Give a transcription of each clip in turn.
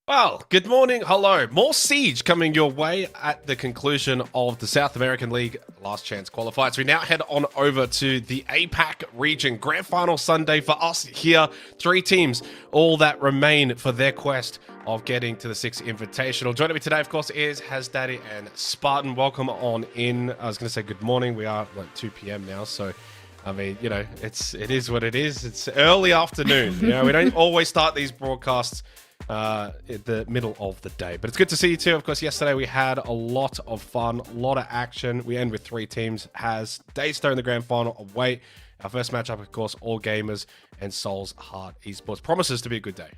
Well, good morning, hello. More Siege coming your way at the conclusion of the South American League Last Chance Qualifiers. We now head on over to the APAC region. Grand Final Sunday for us here. 3 teams, all that remain for their quest of getting to the 6th Invitational. Joining me today, of course, is Hasdaddy and Spartan. Welcome on in. I was going to say good morning. We are like 2 p.m. now, so... I mean, you know, it is what it is. It's early afternoon. You know, we don't always start these broadcasts at the middle of the day. But it's good to see you too. Of course, yesterday we had a lot of fun, a lot of action. We end with 3 teams. Has Daystar in the grand final away. Our first matchup, of course, All Gamers and Souls Heart Esports. Promises to be a good day.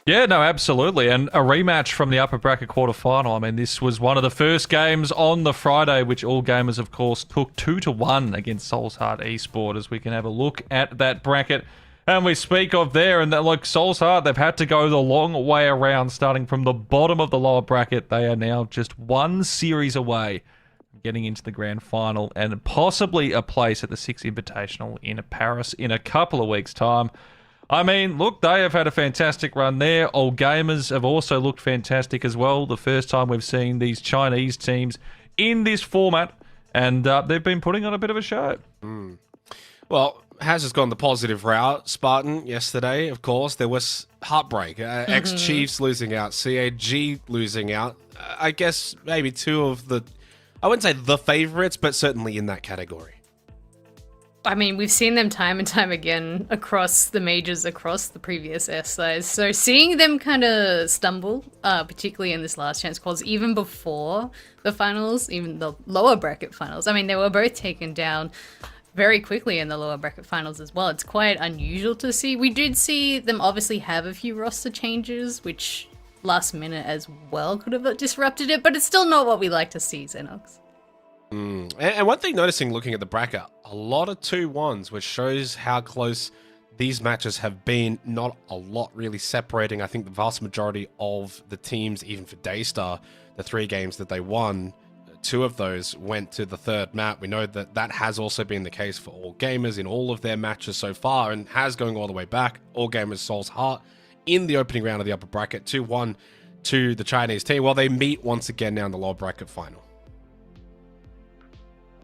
Yeah, no, absolutely. And a rematch from the upper bracket quarterfinal. I mean, this was one of the first games on the Friday, which All Gamers, of course, took 2-1 against Souls Heart Esports, as we can have a look at that bracket. And we speak of there, and that, like, Souls Heart, they've had to go the long way around, starting from the bottom of the lower bracket. They are now just 1 series away from getting into the grand final and possibly a place at the 6th Invitational in Paris in a couple of weeks' time. I mean, look, they have had a fantastic run there. All Gamers have also looked fantastic as well. The first time we've seen these Chinese teams in this format, and they've been putting on a bit of a show. Well, Has has gone the positive route. Spartan yesterday, of course, there was heartbreak. Ex-Chiefs losing out, CAG losing out. I guess maybe 2 of the, I wouldn't say the favorites, but certainly in that category. I mean, we've seen them time and time again across the majors, across the previous SIs. So seeing them kind of stumble, particularly in this last chance quals, even before the finals, even the lower bracket finals. I mean, they were both taken down very quickly in the lower bracket finals as well. It's quite unusual to see. We did see them obviously have a few roster changes, which last minute as well could have disrupted it, but it's still not what we like to see, Xenox. And one thing noticing looking at the bracket, a lot of 2-1s, which shows how close these matches have been. Not a lot really separating. I think the vast majority of the teams, even for Daystar, the 3 games that they won, 2 of those went to the 3rd map. We know that that has also been the case for All Gamers in all of their matches so far, and has going all the way back. All Gamers Souls Heart in the opening round of the upper bracket, 2-1 to the Chinese team. Well, they meet once again now in the lower bracket final.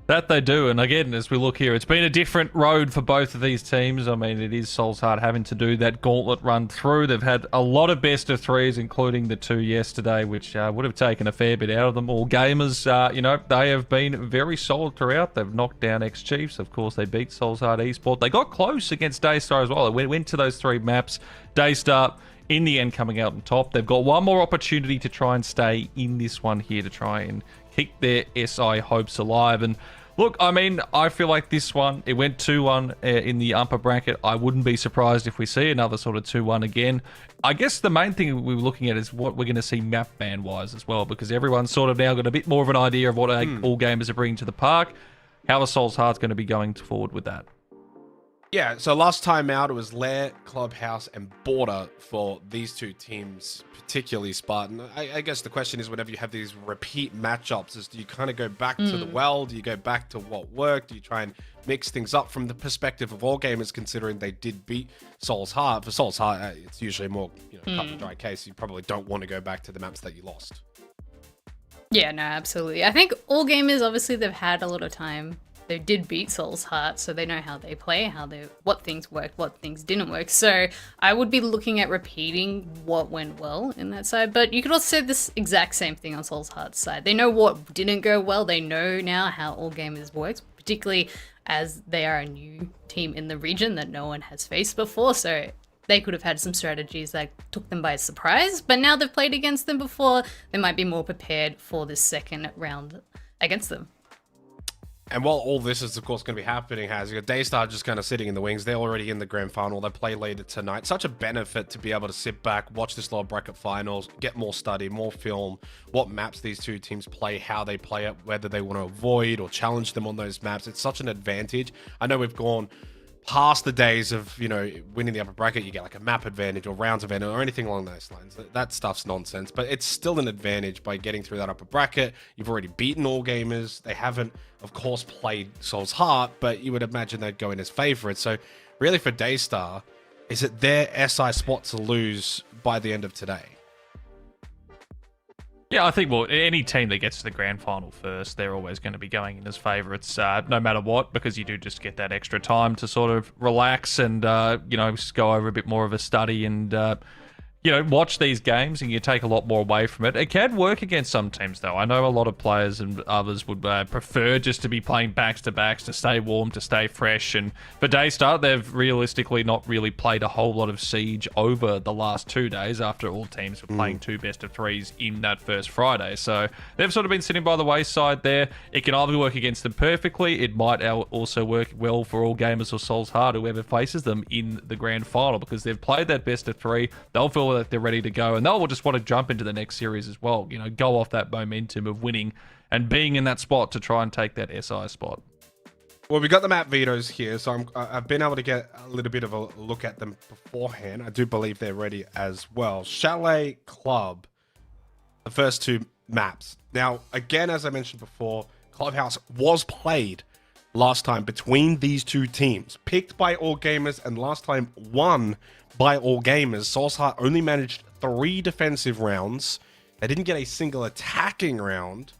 That they do, and again, as we look here, it's been a different road for both of these teams. I mean, it is Souls Heart having to do that gauntlet run through. They've had a lot of best of 3s, including the 2 yesterday, which would have taken a fair bit out of them. All Gamers, you know, they have been very solid throughout. They've knocked down ex-Chiefs. Of course, they beat Souls Heart Esports. They got close against Daystar as well. They went to those 3 maps. Daystar, in the end, coming out on top. They've got one more opportunity to try and stay in this one here, to try and keep their SI hopes alive. And look, I mean, I feel like this one, it went 2-1 in the upper bracket. I wouldn't be surprised if we see another sort of 2-1 again. I guess the main thing we were looking at is what we're going to see map ban-wise as well, because everyone's sort of now got a bit more of an idea of what All Gamers are bringing to the park. How are Souls Heart's going to be going forward with that? Yeah, so last time out, it was Lair, Clubhouse, and Border for these 2 teams, particularly Spartan. I guess the question is, whenever you have these repeat matchups, is do you kind of go back to the well? Do you go back to what worked? Do you try and mix things up from the perspective of All Gamers, considering they did beat Souls Heart? For Souls Heart, it's usually more, you know, cut and dry case. You probably don't want to go back to the maps that you lost. Yeah, no, absolutely. I think All Gamers, obviously, they've had a lot of time. They did beat Souls Heart, so they know how they play, what things worked, what things didn't work. So I would be looking at repeating what went well in that side. But you could also say this exact same thing on Souls Heart's side. They know what didn't go well. They know now how All Gamers works, particularly as they are a new team in the region that no one has faced before. So they could have had some strategies that took them by surprise. But now they've played against them before, they might be more prepared for this second round against them. And while all this is, of course, going to be happening, you got Daystar just kind of sitting in the wings. They're already in the grand final. They play later tonight. Such a benefit to be able to sit back, watch this lower bracket finals, get more study, more film, what maps these 2 teams play, how they play it, whether they want to avoid or challenge them on those maps. It's such an advantage. I know we've gone past the days of, you know, winning the upper bracket. You get like a map advantage or rounds advantage or anything along those lines. That stuff's nonsense, but it's still an advantage by getting through that upper bracket. You've already beaten All Gamers. They haven't, of course, played Souls Heart, but you would imagine they'd go in as favorites. So really for Daystar, is it their SI spot to lose by the end of today? Yeah, I think, well, any team that gets to the grand final first, they're always going to be going in as favourites, no matter what, because you do just get that extra time to sort of relax and, just go over a bit more of a study and, watch these games, and you take a lot more away from it. It can work against some teams, though. I know a lot of players and others would prefer just to be playing backs-to-backs to stay warm, to stay fresh. And for Daystar, they've realistically not really played a whole lot of Siege over the last 2 days after all teams were playing 2 best-of-3s in that first Friday. So they've sort of been sitting by the wayside there. It can either work against them perfectly. It might also work well for All Gamers or Souls Heart, whoever faces them in the grand final, because they've played that best-of-3. They'll feel that they're ready to go, and they'll just want to jump into the next series as well, go off that momentum of winning and being in that spot to try and take that SI spot. Well, we got the map vetoes here, so I've been able to get a little bit of a look at them beforehand. I do believe they're ready as well. Chalet, Club, the first 2 maps. Now, again, as I mentioned before, Clubhouse was played last time between these 2 teams, picked by All Gamers, and last time won by All Gamers. Souls Heart only managed 3 defensive rounds. They didn't get a single attacking round.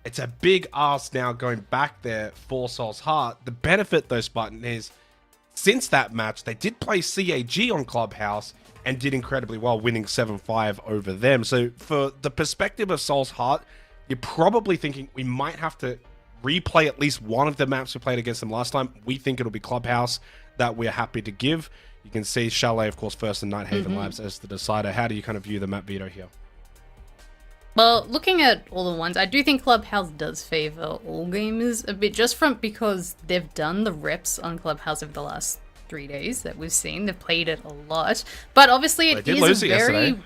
It's a big ask now going back there for Souls Heart. The benefit, though, Spartan, is since that match, they did play CAG on Clubhouse and did incredibly well, winning 7-5 over them. So for the perspective of Souls Heart, you're probably thinking we might have to replay at least one of the maps we played against them last time. We think it'll be Clubhouse that we're happy to give. You can see Chalet, of course, first, and Nighthaven Labs as the decider. How do you kind of view the map veto here? Well, looking at all the ones, I do think Clubhouse does favor All Gamers a bit, just because they've done the reps on Clubhouse over the last 3 days that we've seen. They've played it a lot, but obviously They did lose it yesterday.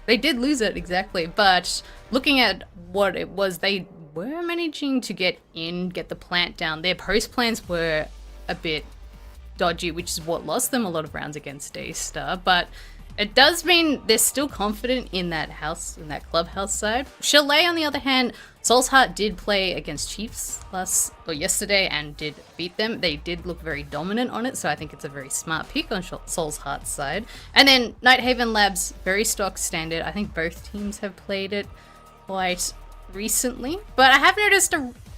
They did lose it, exactly. But looking at what it was, they were managing to get the plant down. Their post plans were a bit dodgy, which is what lost them a lot of rounds against Daystar, but it does mean they're still confident in that Clubhouse side. Chalet, on the other hand, Souls Heart did play against Chiefs yesterday and did beat them. They did look very dominant on it, so I think it's a very smart pick on Souls Heart's side. And then Nighthaven Labs, very stock standard. I think both teams have played it quite recently, but I have noticed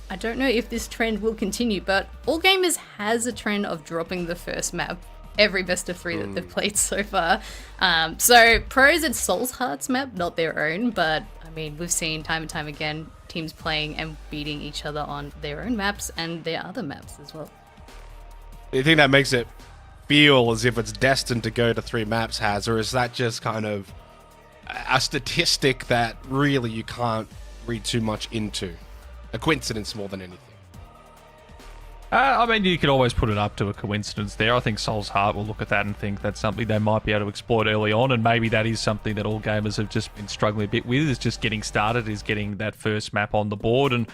I don't know if this trend will continue, but All Gamers has a trend of dropping the first map every best-of-3 that they've played so far. So pros, it's Souls Heart's map, not their own, but I mean, we've seen time and time again teams playing and beating each other on their own maps and their other maps as well. Do you think that makes it feel as if it's destined to go to 3 maps, or is that just kind of a statistic that really you can't read too much into? A coincidence more than anything. I mean, you could always put it up to a coincidence there. I think Souls Heart will look at that and think that's something they might be able to exploit early on, and maybe that is something that All Gamers have just been struggling a bit with, is just getting started, is getting that first map on the board. And,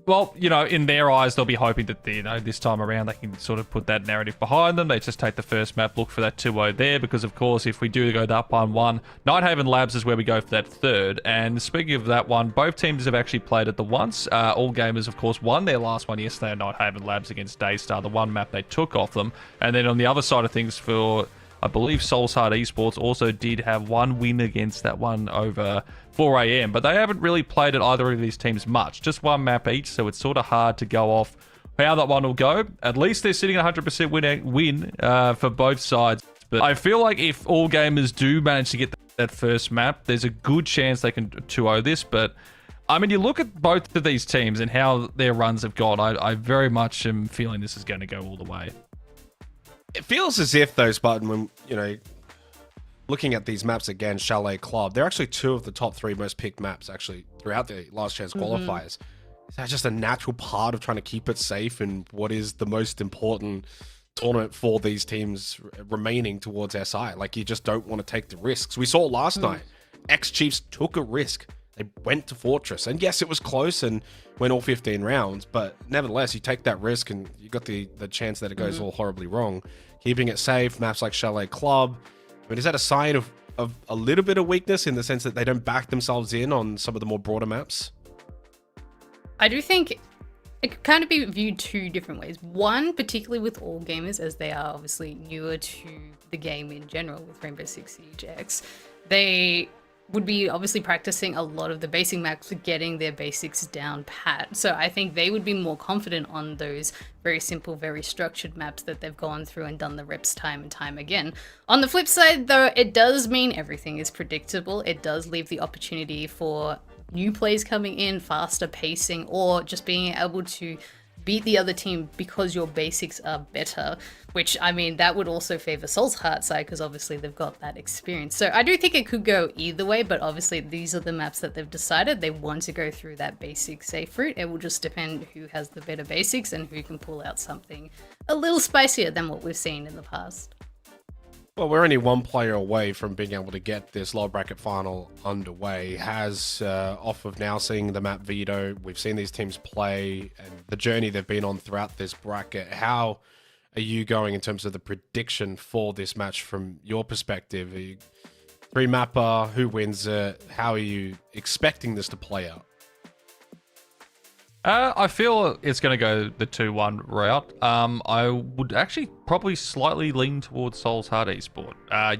well, in their eyes, they'll be hoping that, this time around they can sort of put that narrative behind them. They just take the first map, look for that 2-0 there, because, of course, if we do go up 1-1, Nighthaven Labs is where we go for that third. And speaking of that one, both teams have actually played it the once. All Gamers, of course, won their last one yesterday at Nighthaven Labs against Daystar, the one map they took off them. And then on the other side of things, for I believe Souls Heart Esports also did have one win against that one over 4 a.m. But they haven't really played at either of these teams much. Just one map each, so it's sort of hard to go off how that one will go. At least they're sitting at 100% win for both sides. But I feel like if All Gamers do manage to get that first map, there's a good chance they can 2-0 this. But I mean, you look at both of these teams and how their runs have gone. I very much am feeling this is going to go all the way. It feels as if, though, Spartan, when, looking at these maps again, Chalet, Club, they're actually 2 of the top 3 most picked maps, actually, throughout the last chance qualifiers. Is that just a natural part of trying to keep it safe in what is the most important tournament for these teams remaining towards SI? Like, you just don't want to take the risks. We saw last night, ex-Chiefs took a risk. They went to Fortress, and yes, it was close and went all 15 rounds, but nevertheless, you take that risk and you got the chance that it goes all horribly wrong. Keeping it safe, maps like Chalet, Club, I mean, is that a sign of a little bit of weakness in the sense that they don't back themselves in on some of the more broader maps? I do think it could kind of be viewed two different ways. One, particularly with all gamers, as they are obviously newer to the game in general with Rainbow Six Siege X, they would be obviously practicing a lot of the basic maps, getting their basics down pat. So I think they would be more confident on those very simple, very structured maps that they've gone through and done the reps time and time again. On the flip side, though, it does mean everything is predictable. It does leave the opportunity for new plays coming in, faster pacing, or just being able to beat the other team because your basics are better, which, I mean, that would also favor Soul's Heart side because obviously they've got that experience. So I do think it could go either way, but obviously these are the maps that they've decided they want to go through that basic safe route. It will just depend who has the better basics and who can pull out something a little spicier than what we've seen in the past. Well, we're only one player away from being able to get this lower bracket final underway. Has, off of now seeing the map Veto, we've seen these teams play and the journey they've been on throughout this bracket. How are you going in terms of the prediction for this match from your perspective? Are you three mapper, who wins it? How are you expecting this to play out? I feel it's going to go the 2-1 route. I would actually probably slightly lean towards Soul's Heart Esport.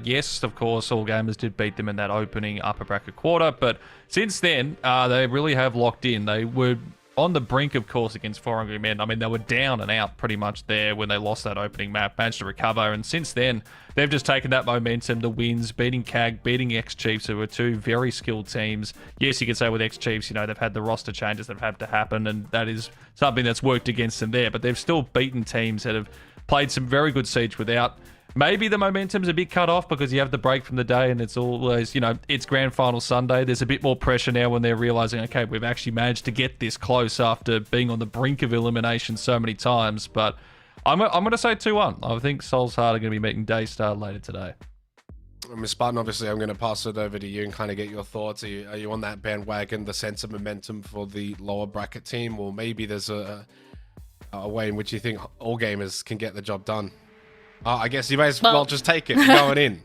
Yes, of course, All Gamers did beat them in that opening upper bracket quarter, but since then, they really have locked in. They were on the brink, of course, against 4 Hungry Men. I mean, they were down and out pretty much there when they lost that opening map, managed to recover, and since then, they've just taken that momentum, the wins, beating CAG, beating X-Chiefs, who are two very skilled teams. Yes, you could say with X-Chiefs, you know, they've had the roster changes that have had to happen, and that is something that's worked against them there, but they've still beaten teams that have played some very good Siege without. Maybe the momentum's a bit cut off because you have the break from the day and it's always, you know, it's Grand Final Sunday. There's a bit more pressure now when they're realizing, okay, we've actually managed to get this close after being on the brink of elimination so many times. But I'm going to say 2-1. I think Soul's Heart are going to be meeting Daystar later today. Ms. Spartan, obviously, I'm going to pass it over to you and kind of get your thoughts. Are you on that bandwagon, the sense of momentum for the lower bracket team? Or maybe there's a way in which you think all gamers can get the job done? I guess you may as well just take it going in.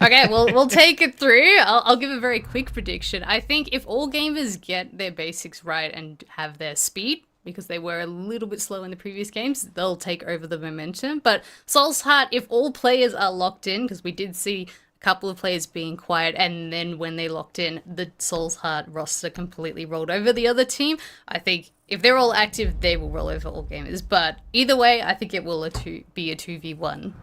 Okay, well, we'll take it through. I'll give a very quick prediction. I think if all gamers get their basics right and have their speed, because they were a little bit slow in the previous games, they'll take over the momentum. But Soul's Heart, if all players are locked in, because we did see a couple of players being quiet, and then when they locked in, the Soul's Heart roster completely rolled over the other team. I think if they're all active, they will roll over all gamers. But either way, I think it will be a 2v1.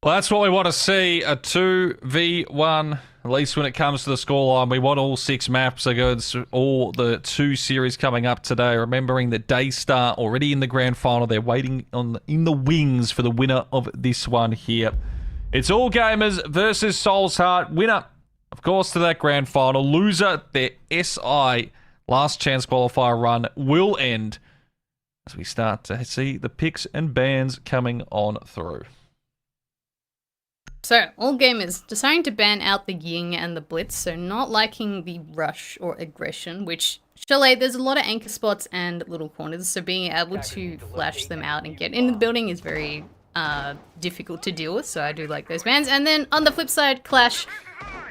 Well, that's what we want to see, a 2v1, at least when it comes to the scoreline. We want all 6 maps against all the 2 series coming up today. Remembering that Daystar already in the grand final. They're waiting in the wings for the winner of this one here. It's All Gamers versus Soul's Heart. Winner, of course, to that grand final. Loser, their SI last chance qualifier run will end as we start to see the picks and bans coming on through. So, all gamers deciding to ban out the Ying and the Blitz, so not liking the rush or aggression, which Chalet, there's a lot of anchor spots and little corners, so being able to flash them out and get into the building is very difficult to deal with, so I do like those bans. And then on the flip side, Clash,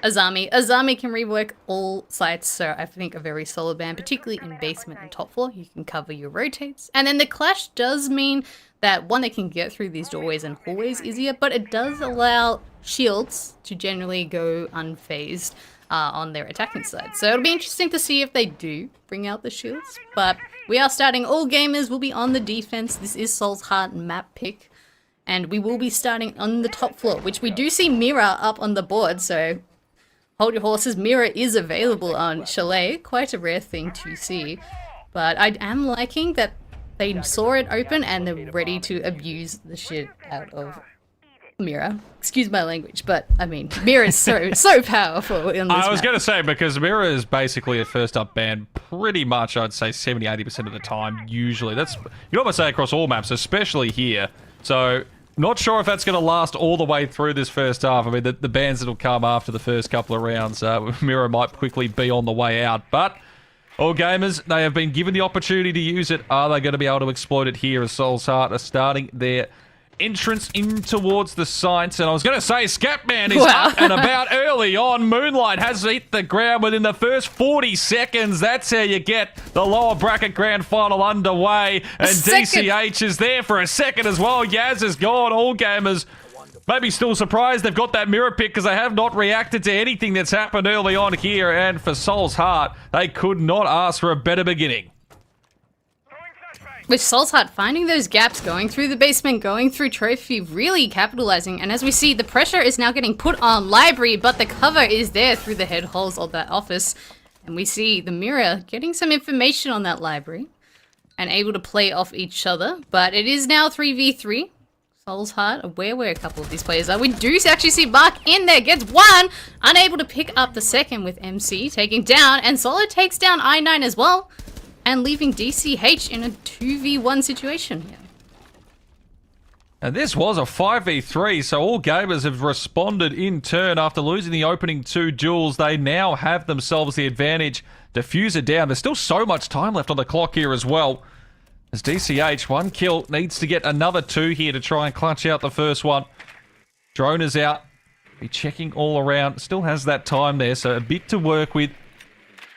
Azami. Azami can rework all sites, so I think a very solid ban, particularly in basement and top floor. You can cover your rotates. And then the Clash does mean that, one, they can get through these doorways and hallways easier, but it does allow shields to generally go unfazed on their attacking side. So it'll be interesting to see if they do bring out the shields, but we are starting all gamers will be on the defense. This is Soul's Heart map pick, and we will be starting on the top floor, which we do see Mirror up on the board, so hold your horses. Mirror is available on Chalet, quite a rare thing to see, but I am liking that they saw it open and they're ready to abuse the shit out of Mirror. Excuse my language, but I mean, Mirror is so powerful in this I was map. going to say, because Mirror is basically a first up ban pretty much, I'd say 70-80% of the time, usually. That's, you almost say across all maps, especially here. So, not sure if that's going to last all the way through this first half. I mean, the bans that'll come after the first couple of rounds, Mirror might quickly be on the way out, but all gamers, they have been given the opportunity to use it. Are they going to be able to exploit it here as Soul's Heart are starting their entrance in towards the sights. And I was going to say, Scatman is up and about early on. Moonlight has hit the ground within the first 40 seconds. That's how you get the lower bracket grand final underway. And DCH is there for a second as well. Yaz is gone. All gamers maybe still surprised they've got that mirror pick because they have not reacted to anything that's happened early on here. And for Soul's Heart, they could not ask for a better beginning. With Soul's Heart finding those gaps, going through the basement, going through Trophy, really capitalizing. And as we see, the pressure is now getting put on Library, but the cover is there through the head holes of that office. And we see the mirror getting some information on that Library and able to play off each other. But it is now 3v3. Soul's Heart aware where a couple of these players are. We do actually see Mark in there, gets one, unable to pick up the second with MC taking down, and Solid takes down I9 as well. And leaving DCH in a 2v1 situation here. And this was a 5v3, so all gamers have responded in turn after losing the opening 2 duels. They now have themselves the advantage. Diffuser down. There's still so much time left on the clock here as well. As DCH, 1 kill, needs to get another 2 here to try and clutch out the first one. Drone is out. Be checking all around. Still has that time there, so a bit to work with.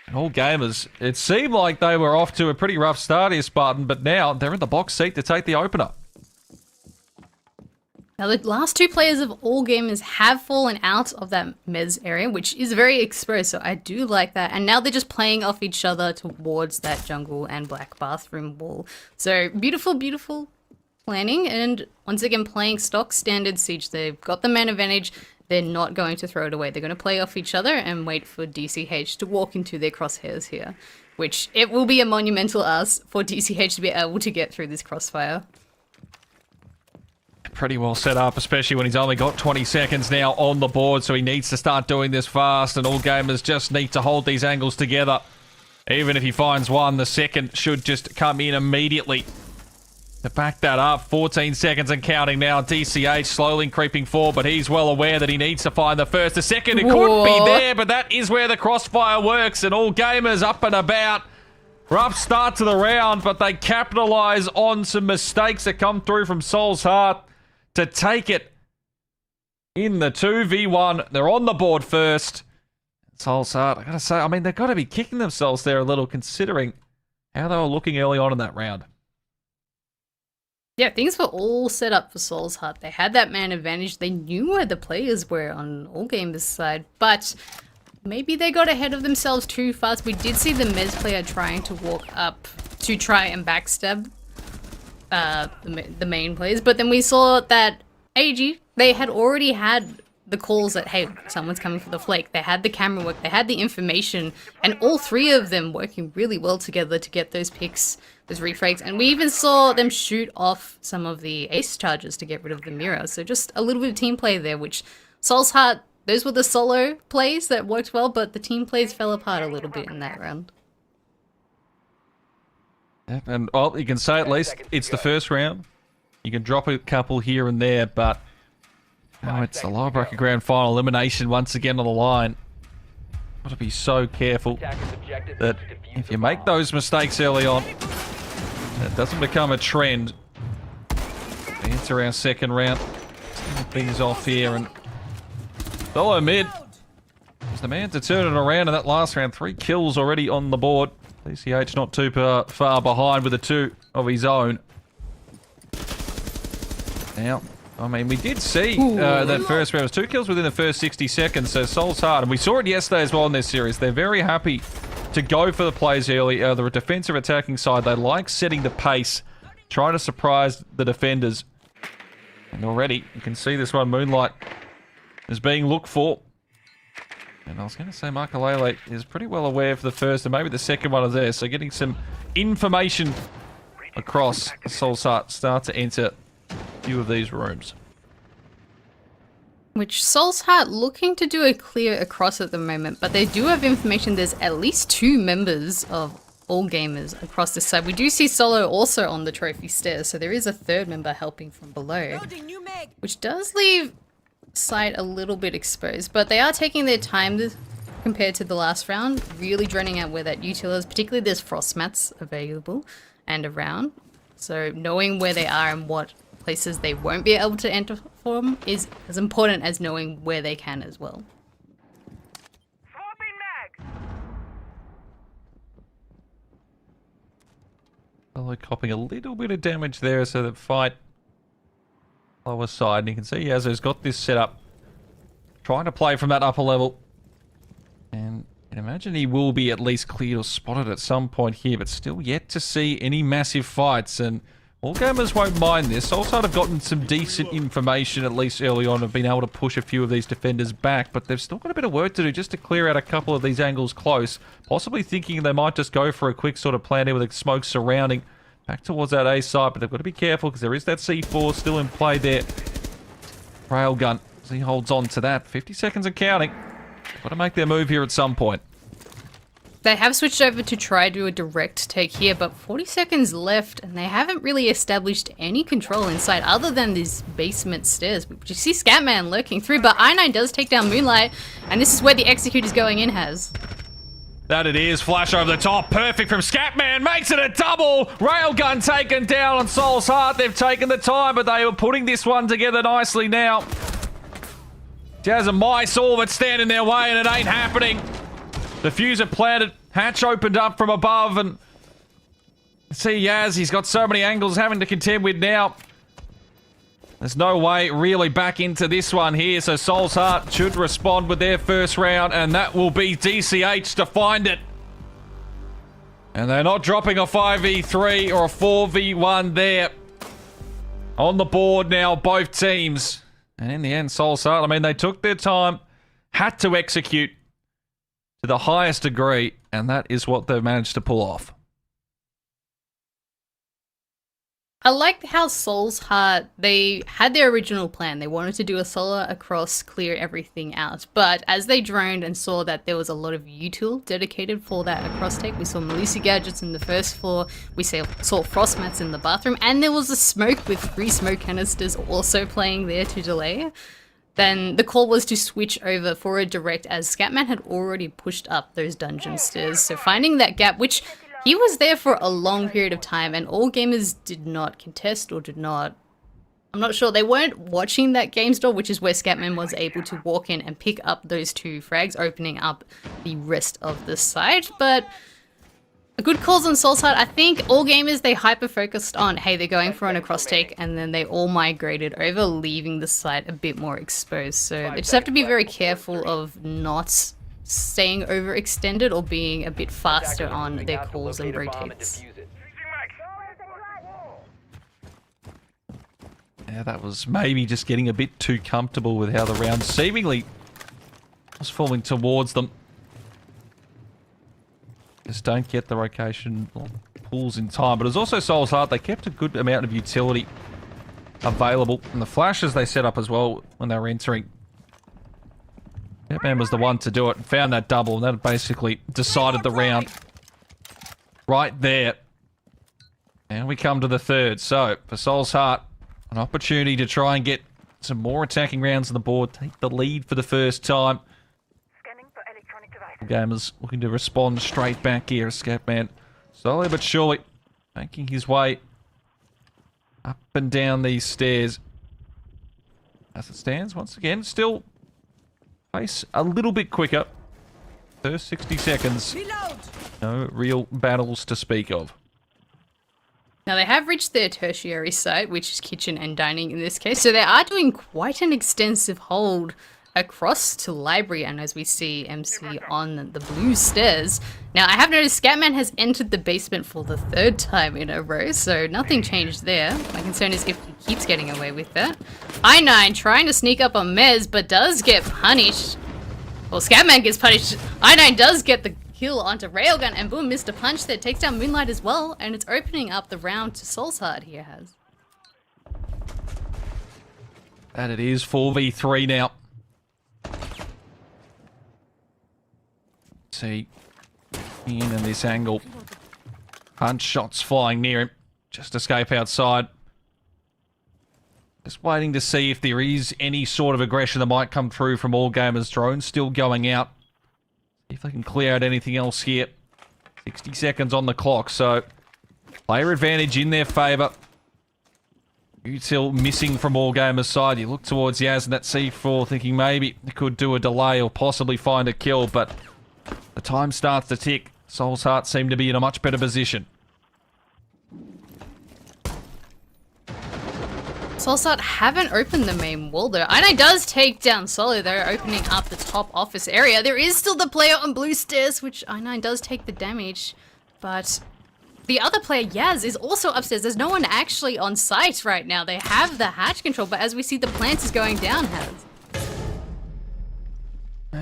And all gamers, it seemed like they were off to a pretty rough start here, Spartan, but now they're in the box seat to take the opener. Now, the last 2 players of all gamers have fallen out of that mez area, which is very exposed, so I do like that. And now they're just playing off each other towards that jungle and black bathroom wall. So, beautiful, beautiful planning. And once again, playing stock standard Siege. They've got the man advantage. They're not going to throw it away. They're going to play off each other and wait for DCH to walk into their crosshairs here, which it will be a monumental ask for DCH to be able to get through this crossfire. Pretty well set up, especially when he's only got 20 seconds now on the board, so he needs to start doing this fast, and all gamers just need to hold these angles together. Even if he finds one, the second should just come in immediately. To back that up, 14 seconds and counting now. DCH slowly creeping forward, but he's well aware that he needs to find the first. The second, it could be there, but that is where the crossfire works, and all gamers up and about. Rough start to the round, but they capitalize on some mistakes that come through from Soul's Heart to take it in the 2v1. They're on the board first. Soul's Heart, I gotta say, I mean, they've got to be kicking themselves there a little, considering how they were looking early on in that round. Yeah, things were all set up for Soul's Heart. They had that man advantage. They knew where the players were on all gamers' side, but maybe they got ahead of themselves too fast. We did see the Mez player trying to walk up to try and backstab the main players, but then we saw that AG, they had already had the calls that, hey, someone's coming for the flake. They had the camera work, they had the information, and all 3 of them working really well together to get those picks, those refrakes, and we even saw them shoot off some of the ace charges to get rid of the mirror. So just a little bit of team play there, which Soul's Heart, those were the solo plays that worked well, but the team plays fell apart a little bit in that round. Yeah, and well, you can say at least it's the first round. You can drop a couple here and there, but now it's the lower bracket grand final elimination once again on the line. Got to be so careful that if you make those mistakes early on, it doesn't become a trend. Enter our second round. Things off here, and solo mid is the man to turn it around in that last round. 3 kills already on the board. DCH not too far behind with a 2 of his own. Now, I mean, we did see that first round was 2 kills within the first 60 seconds, so Soul's Heart, and we saw it yesterday as well in this series. They're very happy to go for the plays early. They're a defensive attacking side. They like setting the pace, trying to surprise the defenders. And already, you can see this one, Moonlight, is being looked for. And I was going to say Chalet is pretty well aware for the first and maybe the second one of there. So getting some information across, Soul's Heart start to enter a few of these rooms. Which Soul's Heart looking to do a clear across at the moment, but they do have information. There's at least 2 members of all gamers across this side. We do see Solo also on the trophy stairs, so there is a 3rd member helping from below, which does leave side a little bit exposed, but they are taking their time compared to the last round, really droning out where that util is. Particularly there's frost mats available and around, so knowing where they are and what places they won't be able to enter from is as important as knowing where they can as well. Well, they're copping a little bit of damage there, so the fight lower side. And you can see Yazzo's got this set up, trying to play from that upper level. And I can imagine he will be at least cleared or spotted at some point here, but still yet to see any massive fights. And all gamers won't mind this. Soulside have gotten some decent information, at least early on, have been able to push a few of these defenders back, but they've still got a bit of work to do just to clear out a couple of these angles close, possibly thinking they might just go for a quick sort of plan here with a smoke surrounding back towards that A side, but they've got to be careful because there is that C4 still in play there. Railgun, as he holds on to that. 50 seconds and counting. Got to make their move here at some point. They have switched over to try to do a direct take here, but 40 seconds left, and they haven't really established any control inside other than these basement stairs. You see Scatman lurking through, but I9 does take down Moonlight, and this is where the Executor's going in, Has. That it is. Flash over the top. Perfect from Scatman. Makes it a double. Railgun taken down on Soul's Heart. They've taken the time, but they were putting this one together nicely now. Jazz and Mice all but stand in their way, and it ain't happening. Diffuser planted. Hatch opened up from above, and see Yaz, he's got so many angles having to contend with now. There's no way really back into this one here, so Soul's Heart should respond with their first round, and that will be DCH to find it. And they're not dropping a 5v3 or a 4v1 there. On the board now, both teams. And in the end, Soul's Heart, I mean, they took their time, had to execute to the highest degree, and that is what they've managed to pull off. I like how Soul's Heart, they had their original plan. They wanted to do a solo across, clear everything out. But as they droned and saw that there was a lot of util dedicated for that across take, we saw Melissa gadgets in the first floor, we saw frost mats in the bathroom, and there was a smoke with 3 smoke canisters also playing there to delay. Then the call was to switch over for a direct as Scatman had already pushed up those dungeon stairs. So finding that gap, which he was there for a long period of time, and all gamers did not contest or did not... I'm not sure. They weren't watching that game store, which is where Scatman was able to walk in and pick up those 2 frags, opening up the rest of the site. But good calls on Soul's Heart. I think all gamers, they hyper-focused on, hey, they're going for an across take, and then they all migrated over, leaving the site a bit more exposed. So they just have to be very careful of not staying overextended or being a bit faster on their calls and rotates. Yeah, that was maybe just getting a bit too comfortable with how the round seemingly was falling towards them. Just don't get the rotation pulls in time. But it was also Soul's Heart. They kept a good amount of utility available. And the flashes they set up as well when they were entering. Batman was the one to do it and found that double. And that basically decided the round right there. And we come to the third. So, for Soul's Heart, an opportunity to try and get some more attacking rounds on the board. Take the lead for the first time. Gamers looking to respond straight back here. Scatman slowly but surely making his way up and down these stairs. As it stands, once again, still pace a little bit quicker. First 60 seconds. No real battles to speak of. Now they have reached their tertiary site, which is kitchen and dining in this case, so they are doing quite an extensive hold across to library, and as we see MC on the blue stairs. Now I have noticed Scatman has entered the basement for the 3rd time in a row, so nothing changed there. My concern is if he keeps getting away with that. I9 trying to sneak up on Mez, but does get punished. Well, Scatman gets punished. I9 does get the kill onto Railgun, and boom, missed a punch there. Takes down Moonlight as well, and it's opening up the round to Soul's Heart here, Has. And it is 4v3 now. See, in and this angle. Punch shots flying near him. Just escape outside. Just waiting to see if there is any sort of aggression that might come through from all gamers. Drones still going out. See if they can clear out anything else here. 60 seconds on the clock, so player advantage in their favour. Util missing from All Gamers' side. You look towards Yaz and that C4 thinking maybe they could do a delay or possibly find a kill, but the time starts to tick. Soul's Heart seem to be in a much better position. Solsart haven't opened the main wall though. I know does take down Solo though, opening up the top office area. There is still the player on blue stairs, which I9 does take the damage, but the other player, Yaz, is also upstairs. There's no one actually on site right now. They have the hatch control, but as we see, the plant is going down, Haz.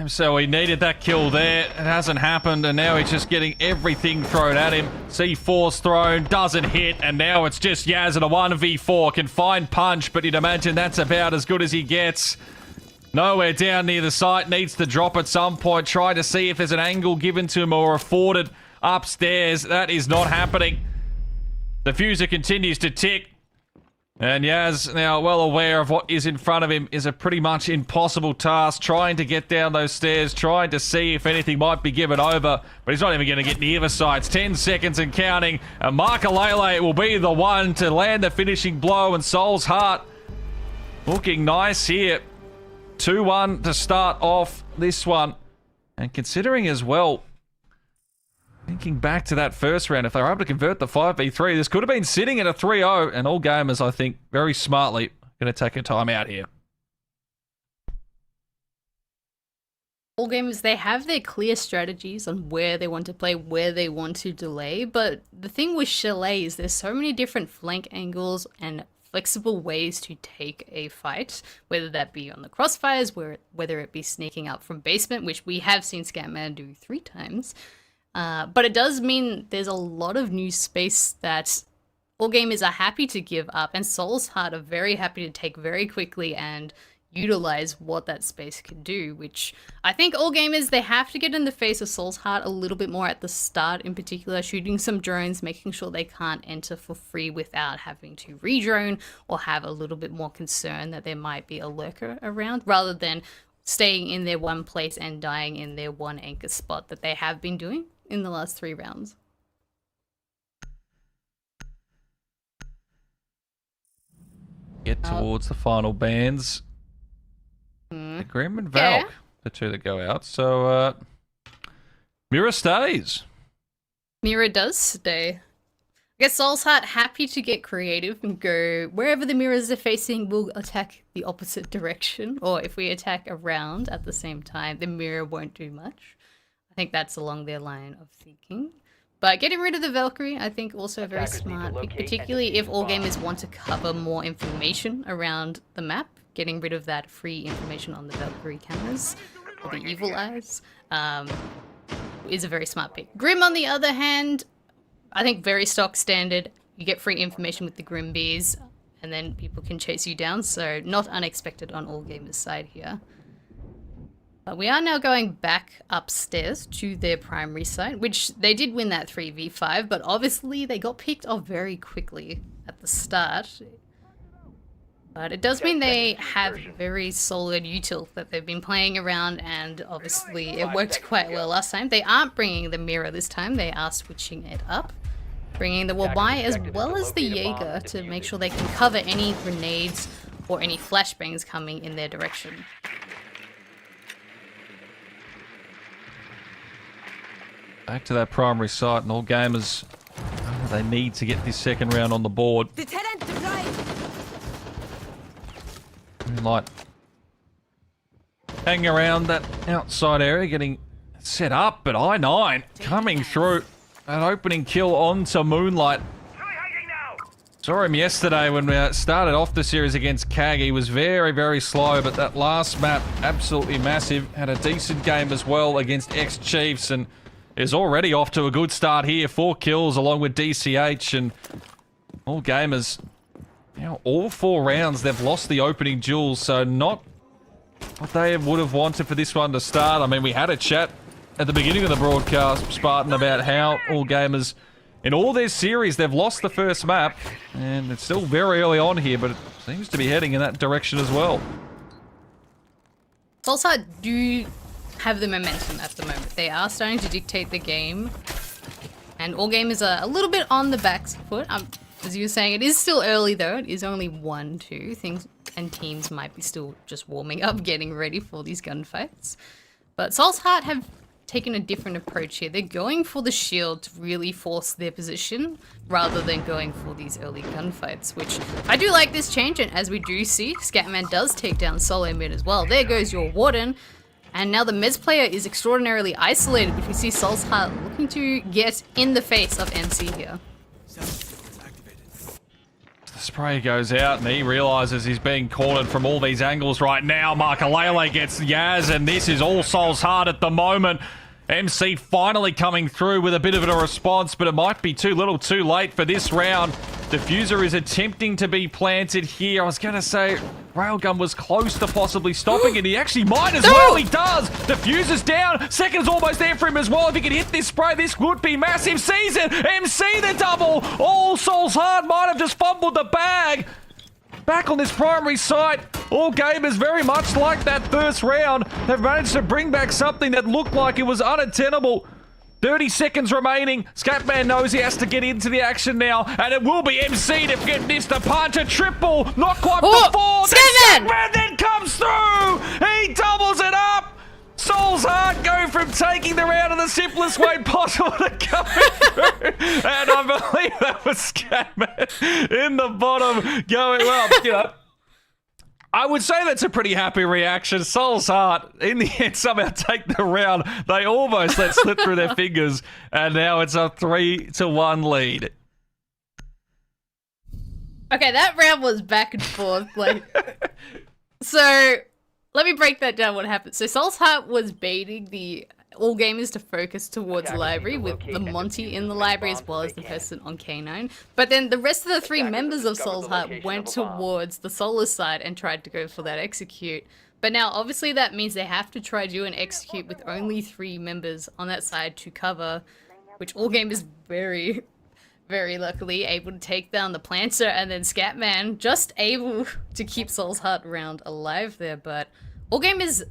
So he needed that kill there. It hasn't happened, and now he's just getting everything thrown at him. C4's thrown, doesn't hit, and now it's just Yaz at a 1v4. Can find punch, but you'd imagine that's about as good as he gets. Nowhere down near the site, needs to drop at some point. Try to see if there's an angle given to him or afforded upstairs. That is not happening. The fuser continues to tick. And Yaz, now well aware of what is in front of him, is a pretty much impossible task. Trying to get down those stairs, trying to see if anything might be given over. But he's not even going to get near the sites. 10 seconds and counting. And Makalele will be the one to land the finishing blow. And Soul's Heart looking nice here. 2-1 to start off this one. And considering as well, thinking back to that first round, if they were able to convert the 5v3, this could have been sitting at a 3-0, and All Gamers, I think, very smartly going to take a time out here. All Gamers, they have their clear strategies on where they want to play, where they want to delay, but the thing with Chalet is there's so many different flank angles and flexible ways to take a fight, whether that be on the crossfires, whether it be sneaking up from basement, which we have seen Scatman do 3 times. But it does mean there's a lot of new space that All Gamers are happy to give up, and Soul's Heart are very happy to take very quickly and utilize what that space can do, which I think All Gamers, they have to get in the face of Soul's Heart a little bit more at the start, in particular, shooting some drones, making sure they can't enter for free without having to re-drone or have a little bit more concern that there might be a lurker around, rather than staying in their one place and dying in their one anchor spot that they have been doing in the last 3 rounds. Get towards the final bands. The Grim and Valk, the 2 that go out. So, Mira stays. Mira does stay. I guess Soul's Heart happy to get creative and go wherever the mirrors are facing, we'll attack the opposite direction. Or if we attack around at the same time, the mirror won't do much. I think that's along their line of thinking. But getting rid of the Valkyrie, I think also very smart, particularly if All Gamers want to cover more information around the map. Getting rid of that free information on the Valkyrie cameras, or the evil eyes, is a very smart pick. Grim, on the other hand, I think very stock standard. You get free information with the Grim Bees, and then people can chase you down, so not unexpected on All Gamers' side here. But we are now going back upstairs to their primary site, which they did win that 3v5, but obviously they got picked off very quickly at the start. But it does mean they have very solid util that they've been playing around, and obviously it worked quite well last time. They aren't bringing the mirror this time, they are switching it up. Bringing the Wabai as well as the Jaeger to make sure they can cover any grenades or any flashbangs coming in their direction. Back to that primary site, and All Gamers, they need to get this second round on the board. Moonlight hanging around that outside area, getting set up, but I9 coming through. That opening kill onto Moonlight. Saw him yesterday when we started off the series against Kag. He was very, very slow, but that last map, absolutely massive. Had a decent game as well against ex-Chiefs, and is already off to a good start here. 4 kills along with DCH, and All Gamers, now all 4 rounds they've lost the opening duels, so not what they would have wanted for this one to start. I mean, we had a chat at the beginning of the broadcast, Spartan, about how All Gamers, in all their series, they've lost the first map, and it's still very early on here, but it seems to be heading in that direction as well. Tulsa do have the momentum at the moment. They are starting to dictate the game, and All Gamers are a little bit on the back foot. As you were saying, it is still early though. It is only 1-2. Things and teams might be still just warming up, getting ready for these gunfights. But Soul's Heart have taken a different approach here. They're going for the shield to really force their position rather than going for these early gunfights, which I do like this change. And as we do see, Scatman does take down Solo mid as well. There goes your Warden. And now the Mez player is extraordinarily isolated, which we see Soul's Heart looking to get in the face of MC here. The spray goes out and he realizes he's being cornered from all these angles right now. Makalele gets Yaz, and this is all Soul's Heart at the moment. MC finally coming through with a bit of a response, but it might be too little too late for this round. Diffuser is attempting to be planted here. I was going to say Railgun was close to possibly stopping it. He actually might as well. He does. Diffuser's down. Second's almost there for him as well. If he can hit this spray, this would be massive. Sees it. MC the double. All Soul's Heart might have just fumbled the bag. Back on this primary site, all gamers very much like that first round have managed to bring back something that looked like it was unattainable. 30 seconds remaining. Scatman knows he has to get into the action now, and it will be MC to get this to punch a triple. Not quite before. Scatman then comes through. He doubles it up. Soul's Heart go from taking the round in the simplest way possible to coming through. And I believe that was Scatman in the bottom going, well, you know, I would say that's a pretty happy reaction. Soul's Heart, in the end, somehow take the round. They almost let slip through their fingers, and now it's a 3-1 lead. Okay, that round was back and forth. So let me break that down. What happened? So Soul's Heart was baiting the all gamers to focus towards library with the Monty in the library as well as the person on K9. But then the rest of the 3 members of Soul's Heart went towards the Solar side and tried to go for that execute. But now obviously that means they have to try to do an execute with only 3 members on that side to cover, which all gamers very, very luckily able to take down the planter, and then Scatman just able to keep Soul's Heart round alive there. But all gamers,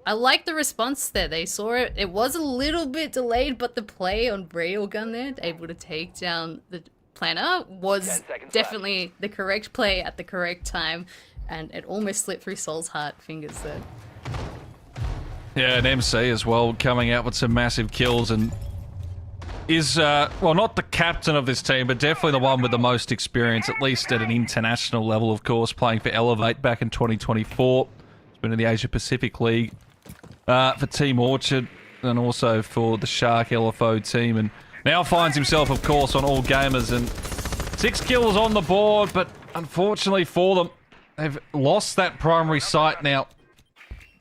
I like the response there. They saw it. It was a little bit delayed, but the play on Railgun there, able to take down the planner, was definitely the correct play at the correct time, and it almost slipped through Soul's Heart fingers there. Yeah, and MC as well coming out with some massive kills, and is, well, not the captain of this team, but definitely the one with the most experience, at least at an international level, of course, playing for Elevate back in 2024. He's been in the Asia Pacific League for Team Orchard, and also for the Shark LFO team, and now finds himself, of course, on All Gamers, and 6 kills on the board, but unfortunately for them, they've lost that primary site now.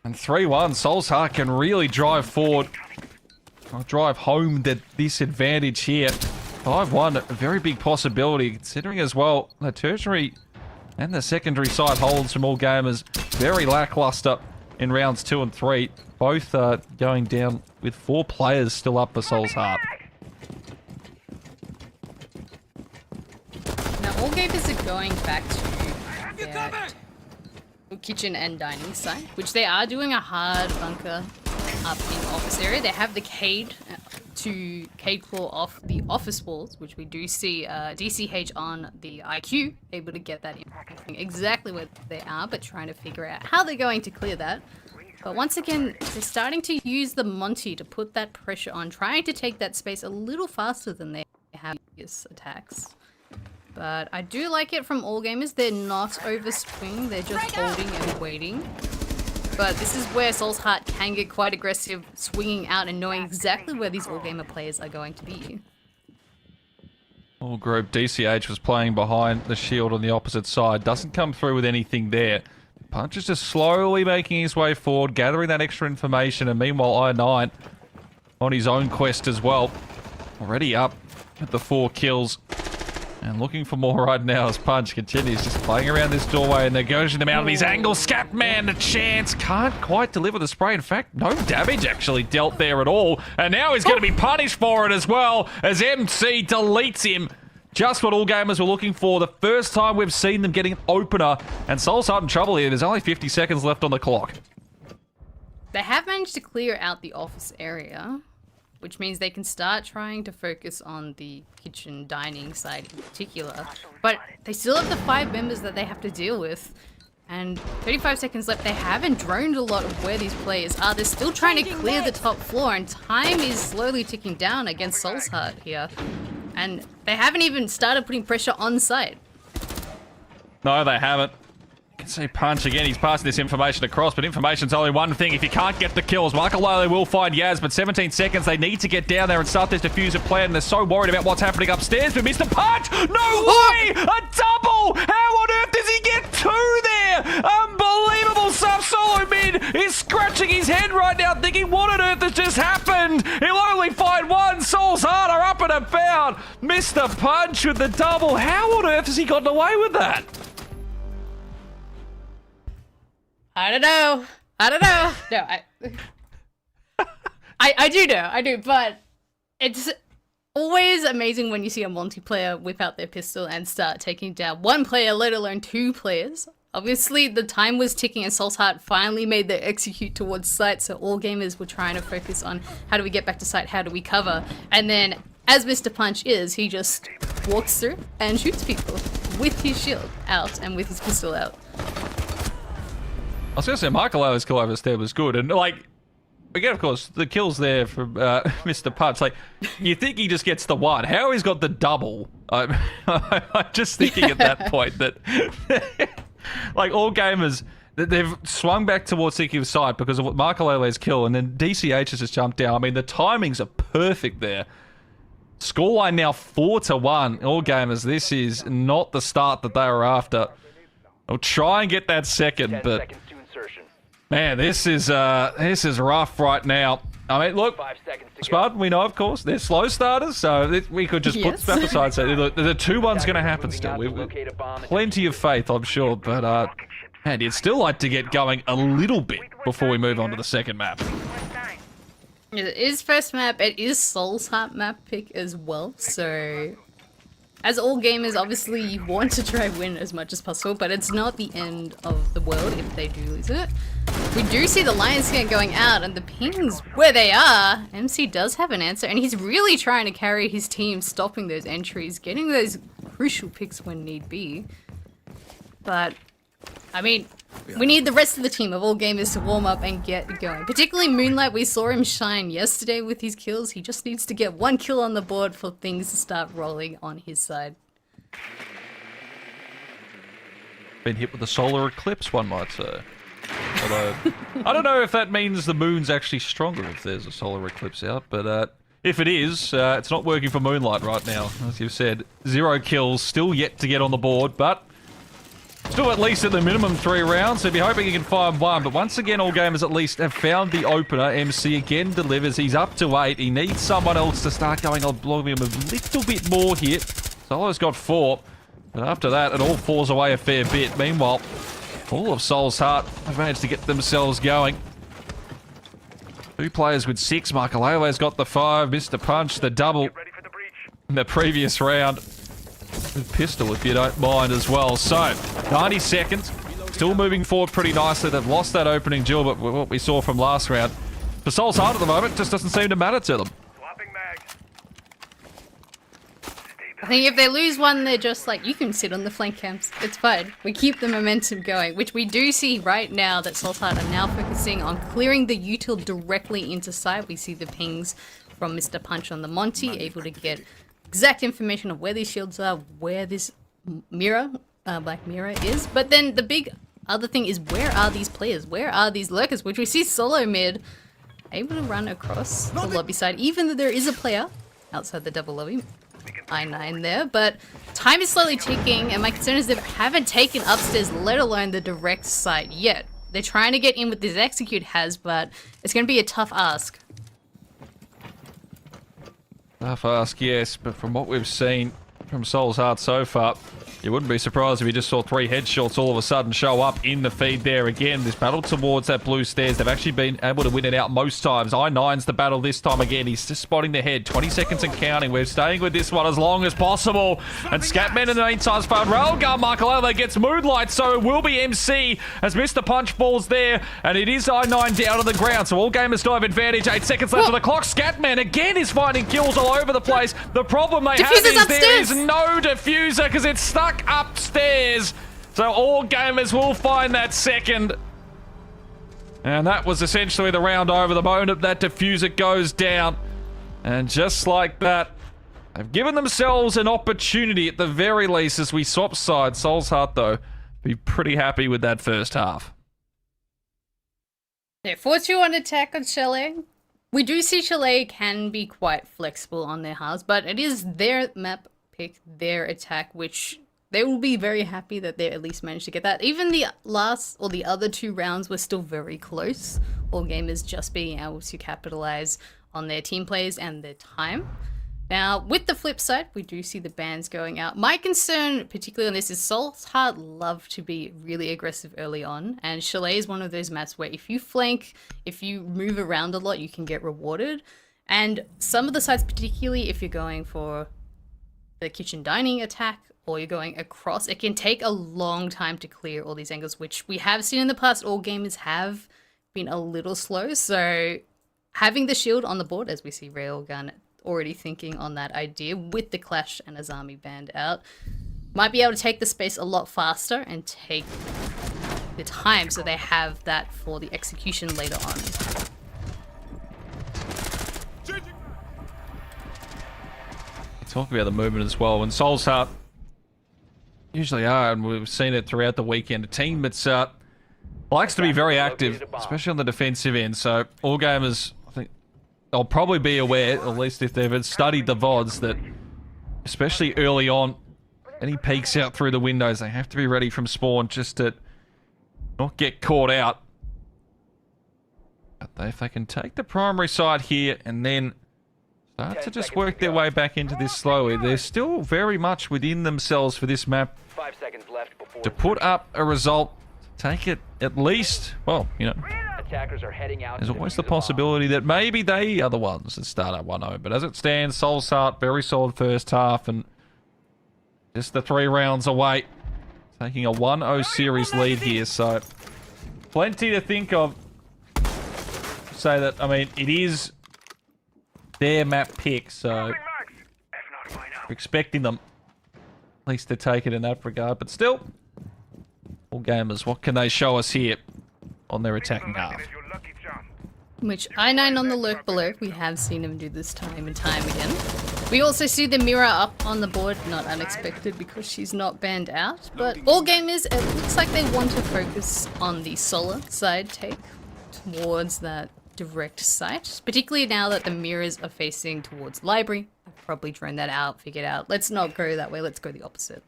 And 3-1, Soul's Heart can really drive forward. I'll drive home this advantage here. 5-1, a very big possibility, considering as well the tertiary and the secondary side holds from All Gamers very lackluster in rounds 2 and 3. Both going down with 4 players still up for Soul's Heart. Now all gamers are going back to their kitchen and dining site, which they are doing a hard bunker up in the office area. They have the Cade to Cade claw off the office walls, which we do see DCH on the IQ, able to get that in exactly where they are, but trying to figure out how they're going to clear that. But once again, they're starting to use the Monty to put that pressure on, trying to take that space a little faster than they have previous attacks. But I do like it from all gamers. They're not over swing, they're just holding and waiting. But this is where Soul's Heart can get quite aggressive, swinging out and knowing exactly where these all-gamer players are going to be. All group, DCH was playing behind the shield on the opposite side. Doesn't come through with anything there. Punch is just slowly making his way forward, gathering that extra information, and meanwhile I9 on his own quest as well. Already up at the 4 kills. And looking for more right now as Punch continues just playing around this doorway and negotiating them out of these angles. Scatman, the chance, can't quite deliver the spray. In fact, no damage actually dealt there at all. And now he's going to be punished for it as well as MC deletes him. Just what all gamers were looking for. The first time we've seen them getting an opener. And Soul's Heart in trouble here. There's only 50 seconds left on the clock. They have managed to clear out the office area. which means they can start trying to focus on the kitchen dining side in particular. But they still have the 5 members that they have to deal with. And 35 seconds left. They haven't droned a lot of where these players are. They're still trying to clear the top floor, and time is slowly ticking down against Soul's Heart here. And they haven't even started putting pressure on site. No, they haven't. You can see Punch again. He's passing this information across, but information's only one thing. If you can't get the kills, Makalele will find Yaz, but 17 seconds. They need to get down there and start this diffuser plan, and they're so worried about what's happening upstairs. But Mr. Punch! No way! A double! How on earth does he get 2 there? Unbelievable stuff. Solo mid is scratching his head right now, thinking, what on earth has just happened? He'll only find 1. Soul's Heart are up and about. Mr. Punch with the double. How on earth has he gotten away with that? I don't know. No, I do, but it's always amazing when you see a multiplayer whip out their pistol and start taking down 1 player, let alone 2 players. Obviously, the time was ticking and Soul's Heart finally made their execute towards site, so all gamers were trying to focus on how do we get back to site, how do we cover, and then, as Mr. Punch is, he just walks through and shoots people with his shield out and with his pistol out. I was going to say, Michael kill over there was good. And, like, again, of course, the kills there from Mr. Punch. Like, you think he just gets the 1. How he's got the double? I'm just thinking at that point that, like, all gamers, they've swung back towards thinking of side because of what Michael's kill, and then DCH has just jumped down. I mean, the timings are perfect there. Scoreline now 4-1. All gamers, this is not the start that they were after. I'll try and get that second, but... Man, this is rough right now. I mean, look, Spud, we know, of course, they're slow starters, so we could just put stuff aside. So the 2-1's going to happen still. We've plenty of faith, I'm sure, but man, you'd still like to get going a little bit before we move on to the second map. It is first map. It is Soul's Heart map pick as well, so... As all gamers, obviously, you want to try win as much as possible, but it's not the end of the world if they do lose it. We do see the Lion scan going out, and the pings where they are. MC does have an answer, and he's really trying to carry his team, stopping those entries, getting those crucial picks when need be. But, I mean, we need the rest of the team of all gamers to warm up and get going. Particularly Moonlight, we saw him shine yesterday with his kills. He just needs to get 1 kill on the board for things to start rolling on his side. Been hit with a solar eclipse, one might say. Although, I don't know if that means the moon's actually stronger if there's a solar eclipse out, but if it is, it's not working for Moonlight right now. As you've said, 0 kills, still yet to get on the board, but still at least at the minimum 3 rounds, so be hoping he can find 1. But once again, all gamers at least have found the opener. MC again delivers. He's up to 8. He needs someone else to start going on blocking him a little bit more here. Solo's got 4. But after that, it all falls away a fair bit. Meanwhile, all of Soul's Heart have managed to get themselves going. 2 players with 6. Makalele's got the 5. Mr. Punch, the double in the previous round. With pistol, if you don't mind, as well. So, 90 seconds. Still moving forward pretty nicely. They've lost that opening duel, but what we saw from last round. For Soul's Heart at the moment, just doesn't seem to matter to them. I think if they lose 1, they're just like, you can sit on the flank camps. It's fine. We keep the momentum going, which we do see right now that Soul's Heart are now focusing on clearing the util directly into sight. We see the pings from Mr. Punch on the Monty, able to get exact information of where these shields are, where this mirror, black mirror is. But then the big other thing is, where are these players? Where are these lurkers? Which we see Solo mid able to run across the lobby side, even though there is a player outside the double lobby. I9 there, but time is slowly ticking, and my concern is they haven't taken upstairs, let alone the direct site yet. They're trying to get in with this execute has, but it's going to be a tough ask. Tough ask, yes, but from what we've seen from Soul's Heart so far, You wouldn't be surprised if you just saw 3 headshots all of a sudden show up in the feed there again. This battle towards that blue stairs, they've actually been able to win it out most times. I9's the battle this time again. He's just spotting the head. 20 seconds and counting. We're staying with this one as long as possible. And Scatman in the meantime found Railgun. Michael gets Moonlight, so it will be MC as Mr. Punch falls there. And it is I9 down on the ground, so all gamers still have advantage. 8 seconds left on the clock. Scatman again is finding kills all over the place. The problem they have is there is no diffuser because it's stuck upstairs. So all gamers will find that second. And that was essentially the round over the moment that diffuser goes down. And just like that, they've given themselves an opportunity at the very least as we swap sides. Soul's Heart, though, be pretty happy with that first half. Yeah, 4-2 on attack on Chalet. We do see Chalet can be quite flexible on their halves, but it is their map pick, their attack, which they will be very happy that they at least managed to get that. Even the last or the other 2 rounds were still very close. All gamers just being able to capitalize on their team plays and their time. Now, with the flip side, we do see the bans going out. My concern, particularly on this, is Soul's Heart love to be really aggressive early on, and Chalet is one of those maps where if you flank, if you move around a lot, you can get rewarded. And some of the sides, particularly if you're going for the kitchen dining attack, or you're going across, it can take a long time to clear all these angles, which we have seen in the past. All gamers have been a little slow, so having the shield on the board, as we see Railgun already thinking on that idea with the Clash and Azami band out, might be able to take the space a lot faster and take the time so they have that for the execution later on. Talk about the movement as well. When Soul's Heart usually are, and we've seen it throughout the weekend, a team that's likes to be very active, especially on the defensive end. So all gamers, I think, they'll probably be aware, at least if they've studied the VODs, that especially early on, any peeks out through the windows, they have to be ready from spawn just to not get caught out. But if they can take the primary side here and then start to just work their way back into this slowly, they're still very much within themselves for this map 5 seconds left before to put up a result, take it at least, well, you know, attackers are heading out. there's always the possibility that maybe they are the ones that start at 1-0. But as it stands, Soul's Heart, very solid first half, and just the 3 rounds away, taking a 1-0 series lead here. So plenty to think of. Say that, I mean, it is their map pick, so we're expecting them at least to take it in that regard. But still, all gamers, what can they show us here on their attacking half? Which I9 on the lurk below, we have seen him do this time and time again. We also see the mirror up on the board, not unexpected because she's not banned out. But all gamers, it looks like they want to focus on the solar side take towards that direct sight, particularly now that the mirrors are facing towards library. I've probably drawn that out, figured out, let's not go that way, let's go the opposite.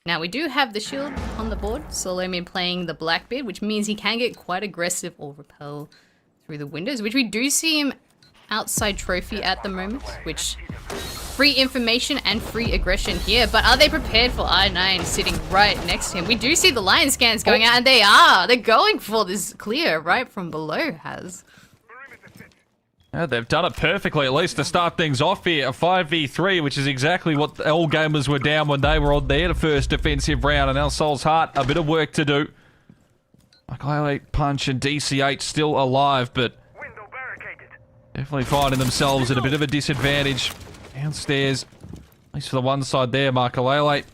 Now we do have the shield on the board, Solomon playing the Blackbeard, which means he can get quite aggressive or repel through the windows, which we do see him outside trophy at the moment, which free information and free aggression here, but are they prepared for I9 sitting right next to him? We do see the lion scans going out, and they're going for this clear right from below has. Yeah, they've done it perfectly, at least to start things off here. A 5v3, which is exactly what all gamers were down when they were on their first defensive round. And now Soul's Heart, a bit of work to do. Chalet, Punch, and DC8 still alive, but definitely finding themselves at a bit of a disadvantage downstairs. At least for the one side there, Markalele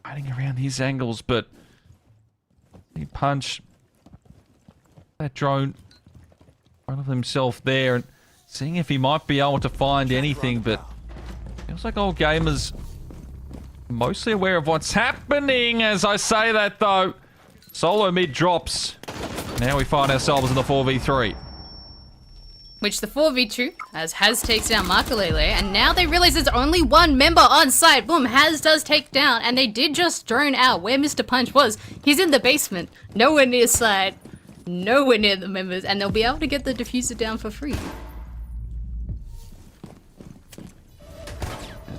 hiding around his angles, but Punch, that drone front of himself there and seeing if he might be able to find anything, but feels like all gamers mostly aware of what's happening as I say that though. Solo mid drops. Now we find ourselves in the 4v3. Which the 4v2, as Haz takes down Markalele, and now they realize there's only one member on site. Boom, Haz does take down, and they did just drone out where Mr. Punch was. He's in the basement, nowhere near site. Nowhere near the members, and they'll be able to get the diffuser down for free.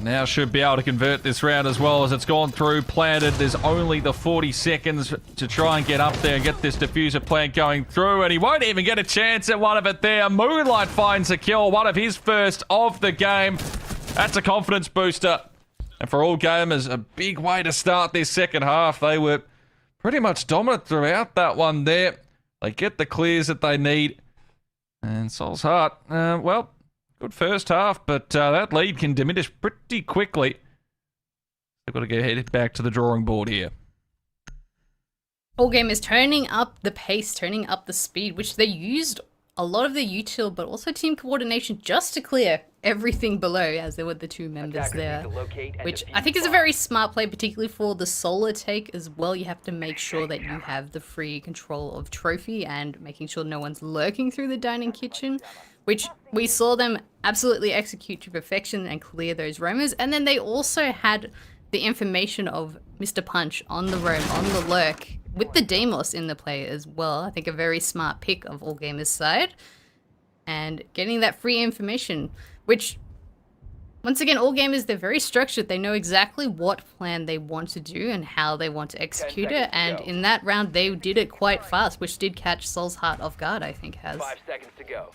Now should be able to convert this round as well as it's gone through, planted. There's only the 40 seconds to try and get up there and get this diffuser plant going through, and he won't even get a chance at one of it there. Moonlight finds a kill, one of his first of the game. That's a confidence booster. And for all gamers, a big way to start this second half. They were pretty much dominant throughout that one there. They get the clears that they need. And Soul's Heart, well, good first half, but that lead can diminish pretty quickly. They've got to go headed back to the drawing board here. All game is turning up the pace, turning up the speed, which they used a lot of their util, but also team coordination just to clear everything below, as there were the two members there, which I think is a very smart play, particularly for the solo take as well. You have to make sure that you have the free control of trophy and making sure no one's lurking through the dining kitchen, which we saw them absolutely execute to perfection and clear those roamers. And then they also had the information of Mr. Punch on the roam, on the lurk, with the Deimos in the play as well. I think a very smart pick of All Gamers' side. And getting that free information, which, once again, All Gamers, they're very structured. They know exactly what plan they want to do and how they want to execute it. And in that round, they did it quite fast, which did catch Soul's Heart off guard, I think, has. 5 seconds to go.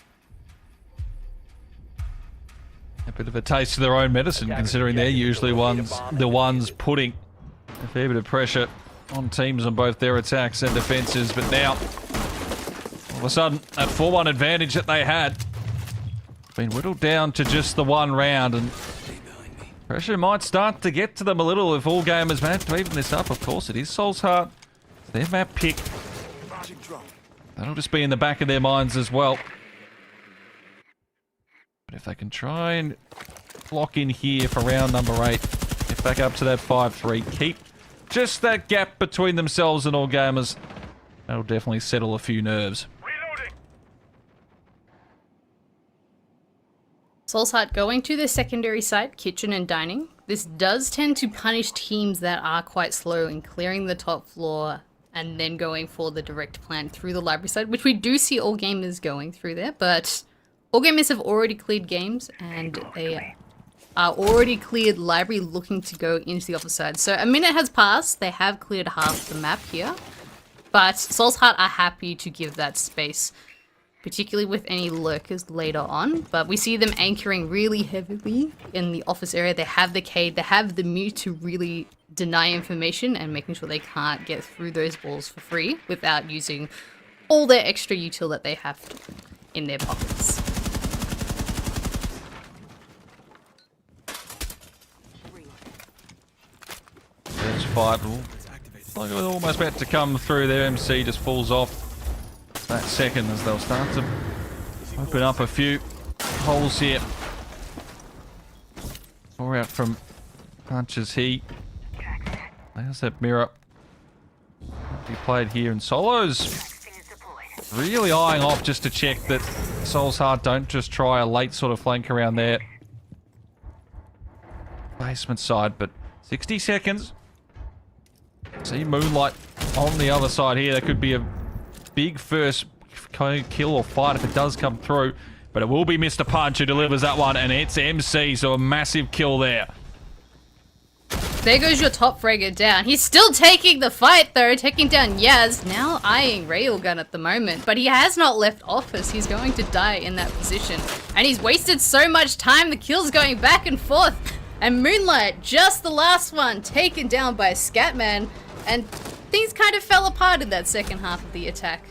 A bit of a taste of their own medicine, considering they're usually the ones putting a fair bit of pressure on teams on both their attacks and defenses. But now, all of a sudden, that 4-1 advantage that they had been whittled down to just the one round, and pressure might start to get to them a little if All Gamers manage to even this up. Of course, it is Soul's Heart. It's their map pick. That'll just be in the back of their minds as well. But if they can try and lock in here for round number 8, get back up to that 5-3, keep just that gap between themselves and All Gamers, that'll definitely settle a few nerves. Soul's Heart going to the secondary site, kitchen and dining. This does tend to punish teams that are quite slow in clearing the top floor and then going for the direct plant through the library side, which we do see All Gamers going through there, but All Gamers have already cleared games and they are already cleared library looking to go into the office side. So a minute has passed. They have cleared half the map here, but Soul's Heart are happy to give that space, particularly with any lurkers later on. But we see them anchoring really heavily in the office area. They have the Cade, they have the mute to really deny information and making sure they can't get through those walls for free without using all their extra util that they have in their pockets. First fight, like it was almost about to come through there. MC just falls off that second as they'll start to open up a few holes here. Or out from Punch's heat. There's that mirror. He played here in solos. Really eyeing off just to check that Soul's Heart don't just try a late sort of flank around there. Basement side, but 60 seconds. See Moonlight on the other side here. That could be a big first kill or fight if it does come through. But it will be Mr. Punch who delivers that one, and it's MC, so a massive kill there. There goes your top fragger down. He's still taking the fight though, taking down Yaz, now eyeing Railgun at the moment, but he has not left office. He's going to die in that position. And he's wasted so much time, the kill's going back and forth. And Moonlight, just the last one, taken down by Scatman. And things kind of fell apart in that second half of the attack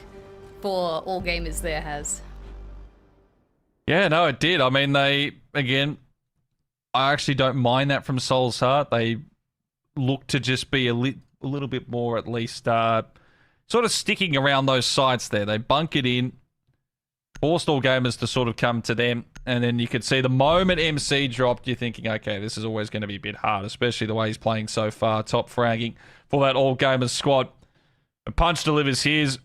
for All Gamers there, has. Yeah, no, it did. I mean, they, again, I actually don't mind that from Soul's Heart. They look to just be a little bit more, at least, sort of sticking around those sites there. They bunkered in, forced All Gamers to sort of come to them, and then you could see the moment MC dropped, you're thinking, okay, this is always going to be a bit hard, especially the way he's playing so far, top fragging for that All Gamers squad. And Punch delivers his.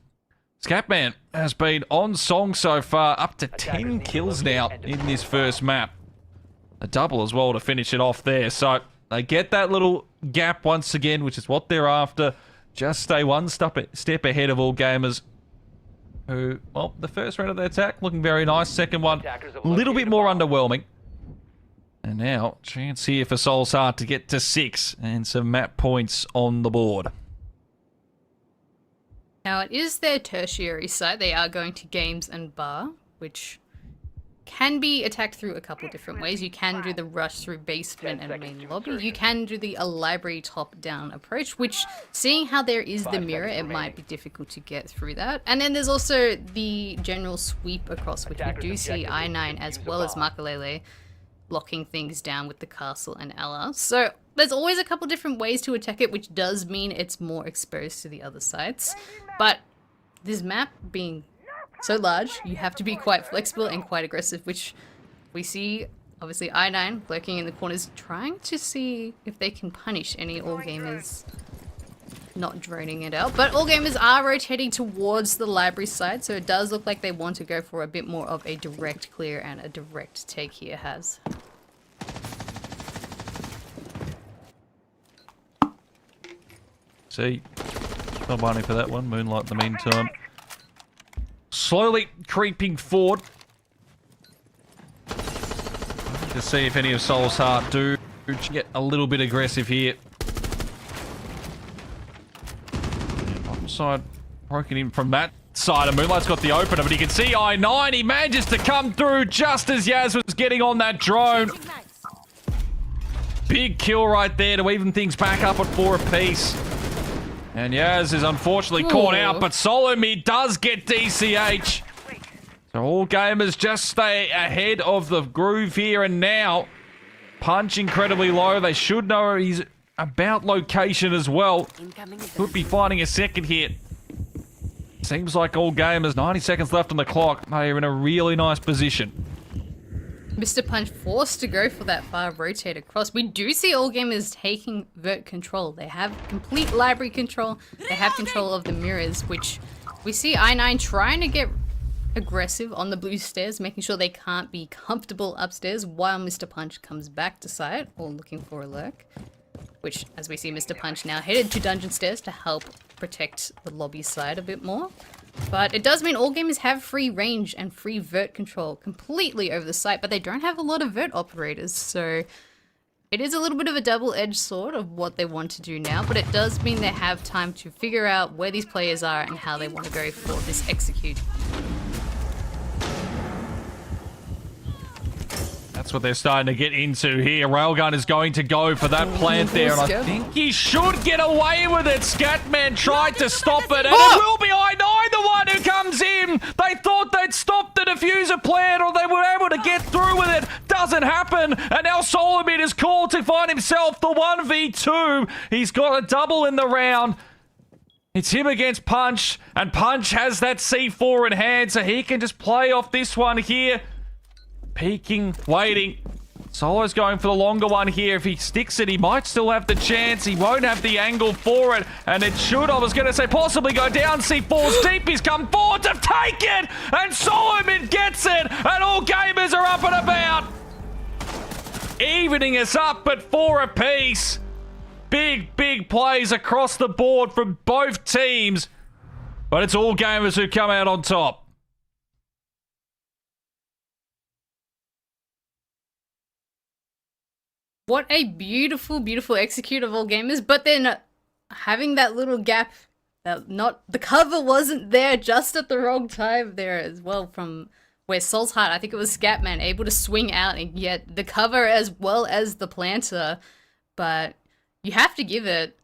Scatman has been on song so far, up to 10 kills now in this first map. A double as well to finish it off there. So they get that little gap once again, which is what they're after. Just stay one step ahead of All Gamers, who, well, the first round of their attack looking very nice. Second one, a little bit more underwhelming. And now, chance here for Soul's Heart to get to 6 and some map points on the board. Now, it is their tertiary site. They are going to Games and Bar, which can be attacked through a couple different ways. You can do the rush through basement and main lobby. You can do the library top-down approach, which, seeing how there is the mirror, it might be difficult to get through that. And then there's also the general sweep across, which we do see I9 as well as Makalele locking things down with the castle and Ella. So there's always a couple different ways to attack it, which does mean it's more exposed to the other sites. But this map being so large, you have to be quite flexible and quite aggressive, which we see, obviously, I9 lurking in the corners, trying to see if they can punish any All Gamers not droning it out. But All Gamers are rotating towards the library side, so it does look like they want to go for a bit more of a direct clear and a direct take here, Has. See, not waiting for that one. Moonlight in the meantime. Slowly creeping forward. To see if any of Soul's Heart do get a little bit aggressive here. Side broken in from that side, and Moonlight's got the opener, but he can see I9. He manages to come through just as Yaz was getting on that drone. Big kill right there to even things back up at 4 apiece. And Yaz is unfortunately caught out, but Solo Mid does get DCH. So All Gamers just stay ahead of the groove here, and now Punch incredibly low. They should know he's about location as well. Could be finding a second hit. Seems like All Gamers, 90 seconds left on the clock. They are in a really nice position. Mr. Punch forced to go for that far rotate across. We do see All Gamers taking vert control. They have complete library control. They have control of the mirrors, which we see I9 trying to get aggressive on the blue stairs, making sure they can't be comfortable upstairs while Mr. Punch comes back to site, or looking for a lurk. Which, as we see Mr. Punch now headed to dungeon stairs to help protect the lobby side a bit more. But it does mean All Gamers have free range and free vert control completely over the site, but they don't have a lot of vert operators, so it is a little bit of a double-edged sword of what they want to do now, but it does mean they have time to figure out where these players are and how they want to go for this execute. That's what they're starting to get into here. Railgun is going to go for that plant there, and I think he should get away with it. Scatman tried to stop it, and it will be I9 the one who comes in. They thought they'd stop the diffuser plant, or they were able to get through with it. Doesn't happen, and now Solomid is called to find himself the 1v2. He's got a double in the round. It's him against Punch, and Punch has that C4 in hand, so he can just play off this one here. Peeking, waiting. Solo's going for the longer one here. If he sticks it, he might still have the chance. He won't have the angle for it. And it should, I was going to say, possibly go down. C4's deep. He's come forward to take it. And Solomon gets it. And All Gamers are up and about. Evening us up at 4 apiece. Big, big plays across the board from both teams. But it's All Gamers who come out on top. What a beautiful, beautiful execute of All Gamers, but then having that little gap, the cover wasn't there just at the wrong time there as well from where Soul's Heart, I think it was Scatman, able to swing out and get the cover as well as the planter, but you have to give it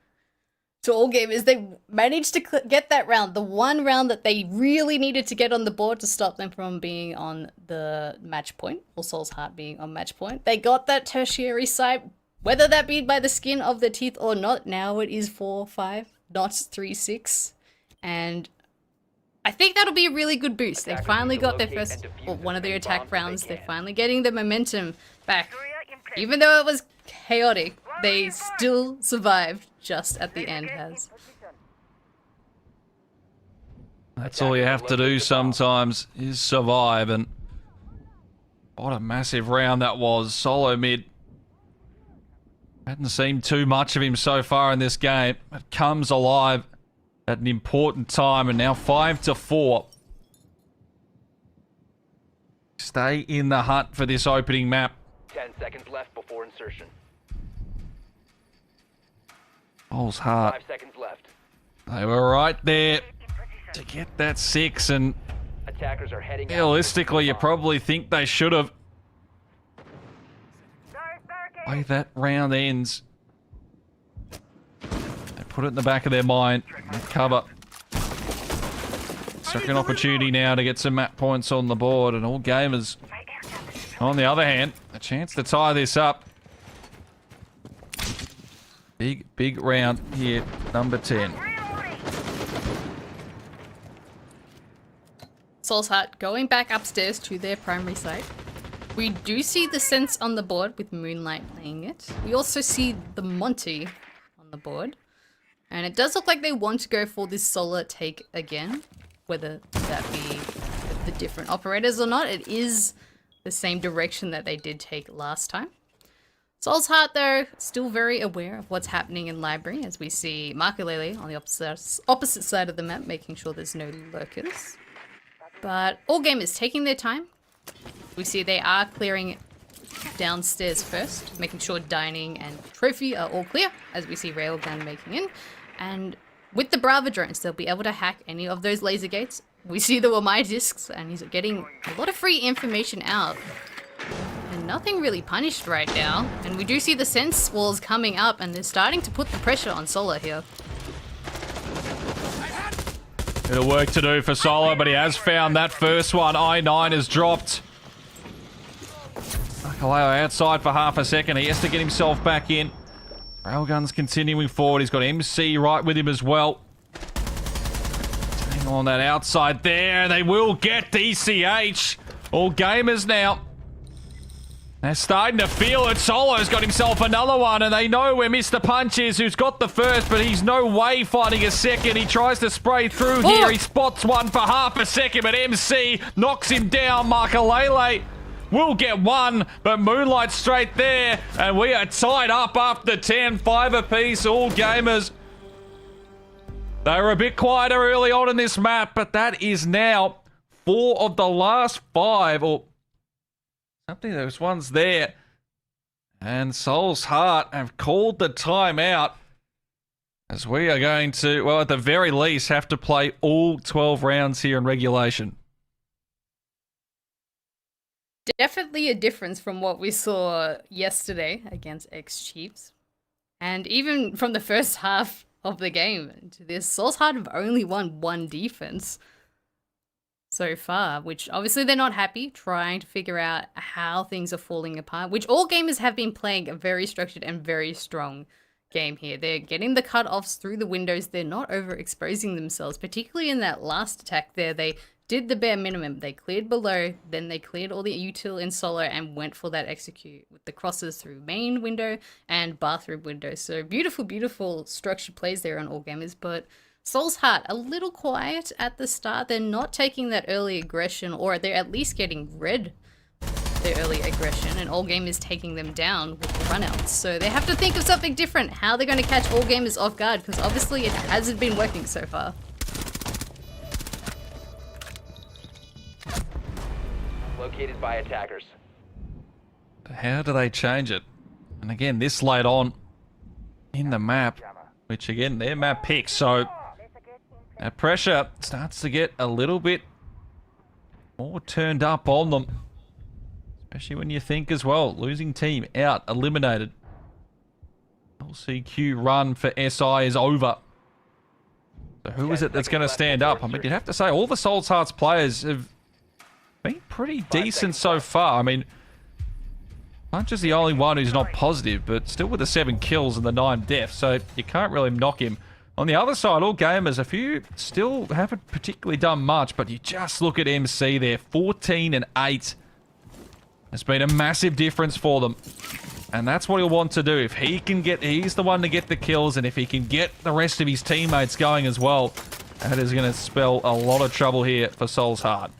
to All Gamers. They managed to get that round, the one round that they really needed to get on the board to stop them from being on the match point, or Soul's Heart being on match point. They got that tertiary site, whether that be by the skin of their teeth or not. Now it is 4-5, not 3-6, and I think that'll be a really good boost. They finally got their first, or one of their attack rounds. They're finally getting the momentum back. Even though it was chaotic, they still survived just at the end, Has. That's all you have to do sometimes, is survive, and what a massive round that was. Solo Mid hadn't seen too much of him so far in this game. It comes alive at an important time, and now 5-4. Stay in the hunt for this opening map. 10 seconds left before insertion. Soul's Heart. 5 seconds left. They were right there to get that 6, and Attackers are heading out. realistically, you probably think they should have. The way that round ends, they put it in the back of their mind. They cover. Second opportunity now to get some map points on the board, and all gamers, on the other hand, a chance to tie this up. Big round here, number 10. Soul's Heart going back upstairs to their primary site. We do see the sense on the board with Moonlight playing it. We also see the Monty on the board. And it does look like they want to go for this solar take again. Whether that be the different operators or not, it is the same direction that they did take last time. Soul's Heart, though, still very aware of what's happening in library, as we see Markulele on the opposite side of the map, making sure there's no lurkers. But all gamers taking their time. We see they are clearing downstairs first, making sure dining and trophy are all clear, as we see Railgun making in. And with the Brava drones, they'll be able to hack any of those laser gates. We see the Wamai discs, and he's getting a lot of free information out. And nothing really punished right now. And we do see the sense walls coming up, and they're starting to put the pressure on Solar here. Bit of work to do for Solo, but he has found that first one. I-9 is dropped. Kaleo outside for half a second. He has to get himself back in. Railgun's continuing forward. He's got MC right with him as well. Staying on that outside there. They will get DCH. All gamers now. They're starting to feel it. Solo's got himself another one, and they know where Mr. Punch is, who's got the first, but he's no way fighting a second. He tries to spray through here. He spots one for half a second, but MC knocks him down. Markulele will get one, but Moonlight straight there, and we are tied up after 10, 5 apiece. All gamers. They were a bit quieter early on in this map, but that is now 4 of the last 5, or something. Those ones there. And Soul's Heart have called the timeout, as we are going to, well, at the very least, have to play all 12 rounds here in regulation. Definitely a difference from what we saw yesterday against X-Chiefs. And even from the first half of the game to this, Soul's Heart have only won 1 defense so far, which obviously they're not happy, trying to figure out how things are falling apart, which all gamers have been playing a very structured and very strong game here. They're getting the cut-offs through the windows. They're not overexposing themselves, particularly in that last attack there. They did the bare minimum. They cleared below, then they cleared all the util in solo and went for that execute with the crosses through main window and bathroom window. So beautiful, beautiful structured plays there on all gamers, but Soul's Heart a little quiet at the start. They're not taking that early aggression, or they're at least getting rid of their early aggression, and all gamers taking them down with the runouts. So they have to think of something different, how they're going to catch all gamers off guard, because obviously it hasn't been working so far. Located by attackers. How do they change it? And again, this late on in the map, which again, their map picks, so that pressure starts to get a little bit more turned up on them. Especially when you think as well, losing team out, eliminated. LCQ run for SI is over. So who is it that's going to stand up? I mean, you'd have to say all the Soul's Hearts players have been pretty decent so far. I mean, Punch is the only one who's not positive, but still with the 7 kills and the 9 deaths, so you can't really knock him. On the other side, all gamers, a few still haven't particularly done much, but you just look at MC there, 14 and 8. It's been a massive difference for them. And that's what he'll want to do. If he can get, he's the one to get the kills, and if he can get the rest of his teammates going as well, that is going to spell a lot of trouble here for Soul's Heart.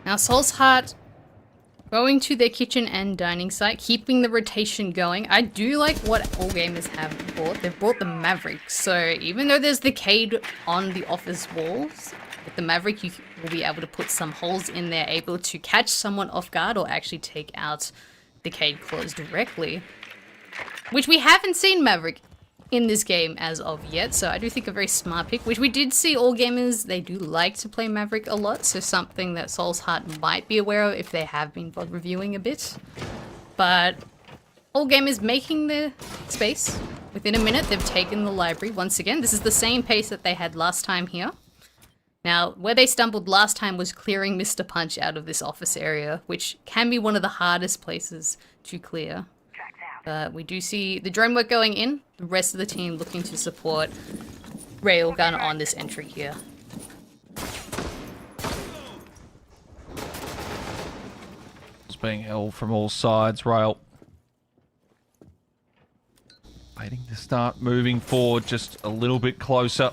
Now Soul's Heart going to their kitchen and dining site, keeping the rotation going. I do like what all gamers have bought. They've brought the Maverick. So even though there's the Cade on the office walls, with the Maverick will be able to put some holes in there, able to catch someone off guard or actually take out the Cade Claws directly. Which we haven't seen Maverick in this game as of yet, so I do think a very smart pick, which we did see all gamers, they do like to play Maverick a lot, so something that Soul's Heart might be aware of if they have been VOD reviewing a bit. But all gamers making the space. Within a minute, they've taken the library once again. This is the same pace that they had last time here. Now, where they stumbled last time was clearing Mr. Punch out of this office area, which can be one of the hardest places to clear. But we do see the drone work going in, the rest of the team looking to support Railgun on this entry here. It's being held from all sides, Rail. Waiting to start moving forward just a little bit closer.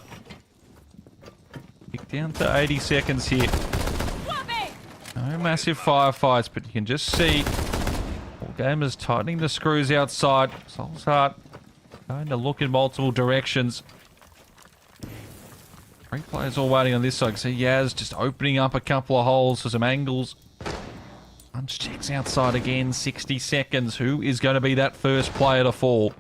Kick down to 80 seconds here. No massive firefights, but you can just see all gamers tightening the screws outside. Soul's Heart going to look in multiple directions. 3 players all waiting on this side. See Yaz just opening up a couple of holes for some angles. Punch checks outside again. 60 seconds. Who is going to be that first player to fall?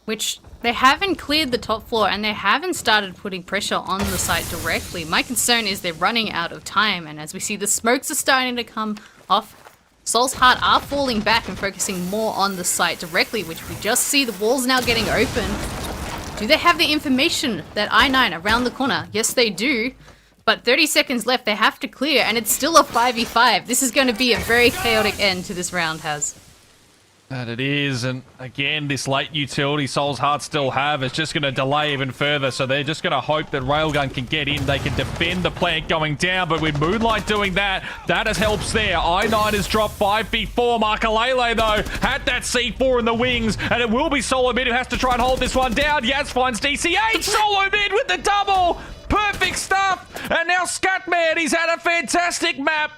Which they haven't cleared the top floor and they haven't started putting pressure on the site directly. My concern is they're running out of time, and as we see the smokes are starting to come off, Soul's Heart are falling back and focusing more on the site directly, which we just see the walls now getting open. Do they have the information that I-9 around the corner? Yes, they do. But 30 seconds left, they have to clear, and it's still a 5v5. This is going to be a very chaotic end to this round, Has. That it is, and again, this late utility Soul's Heart still have is just going to delay even further, so they're just going to hope that Railgun can get in. They can defend the plant going down, but with Moonlight doing that, that has helps there. I-9 has dropped 5v4. Makalele, though, had that C4 in the wings, and it will be Solo Mid who has to try and hold this one down. Yaz finds DCH. Solo Mid with the double. Perfect stuff. And now Scatman, he's had a fantastic map.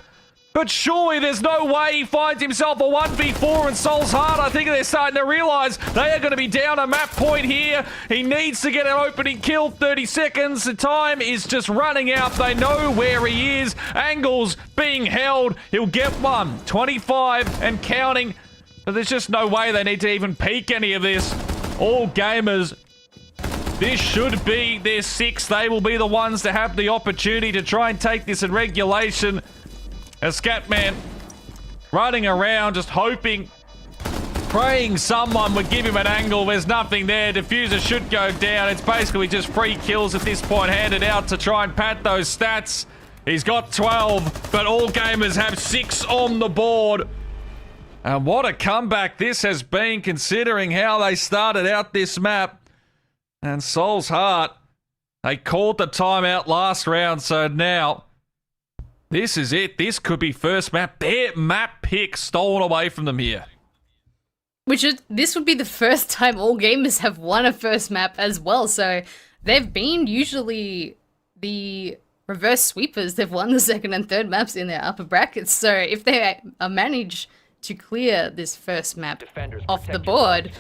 But surely there's no way he finds himself a 1v4 in Soul's Heart. I think they're starting to realise they are going to be down a map point here. He needs to get an opening kill. 30 seconds. The time is just running out. They know where he is. Angles being held. He'll get one. 25 and counting. But there's just no way they need to even peek any of this. All gamers, this should be their 6th. They will be the ones to have the opportunity to try and take this in regulation. As Scatman running around, just hoping, praying someone would give him an angle. There's nothing there. Diffuser should go down. It's basically just free kills at this point, handed out to try and pad those stats. He's got 12, but all gamers have 6 on the board. And what a comeback this has been, considering how they started out this map. And Soul's Heart, they called the timeout last round, so now this is it. This could be first map. Their map pick stolen away from them here. This would be the first time all gamers have won a first map as well. So they've been usually the reverse sweepers. They've won the second and third maps in their upper brackets. So if they manage to clear this first map off the board,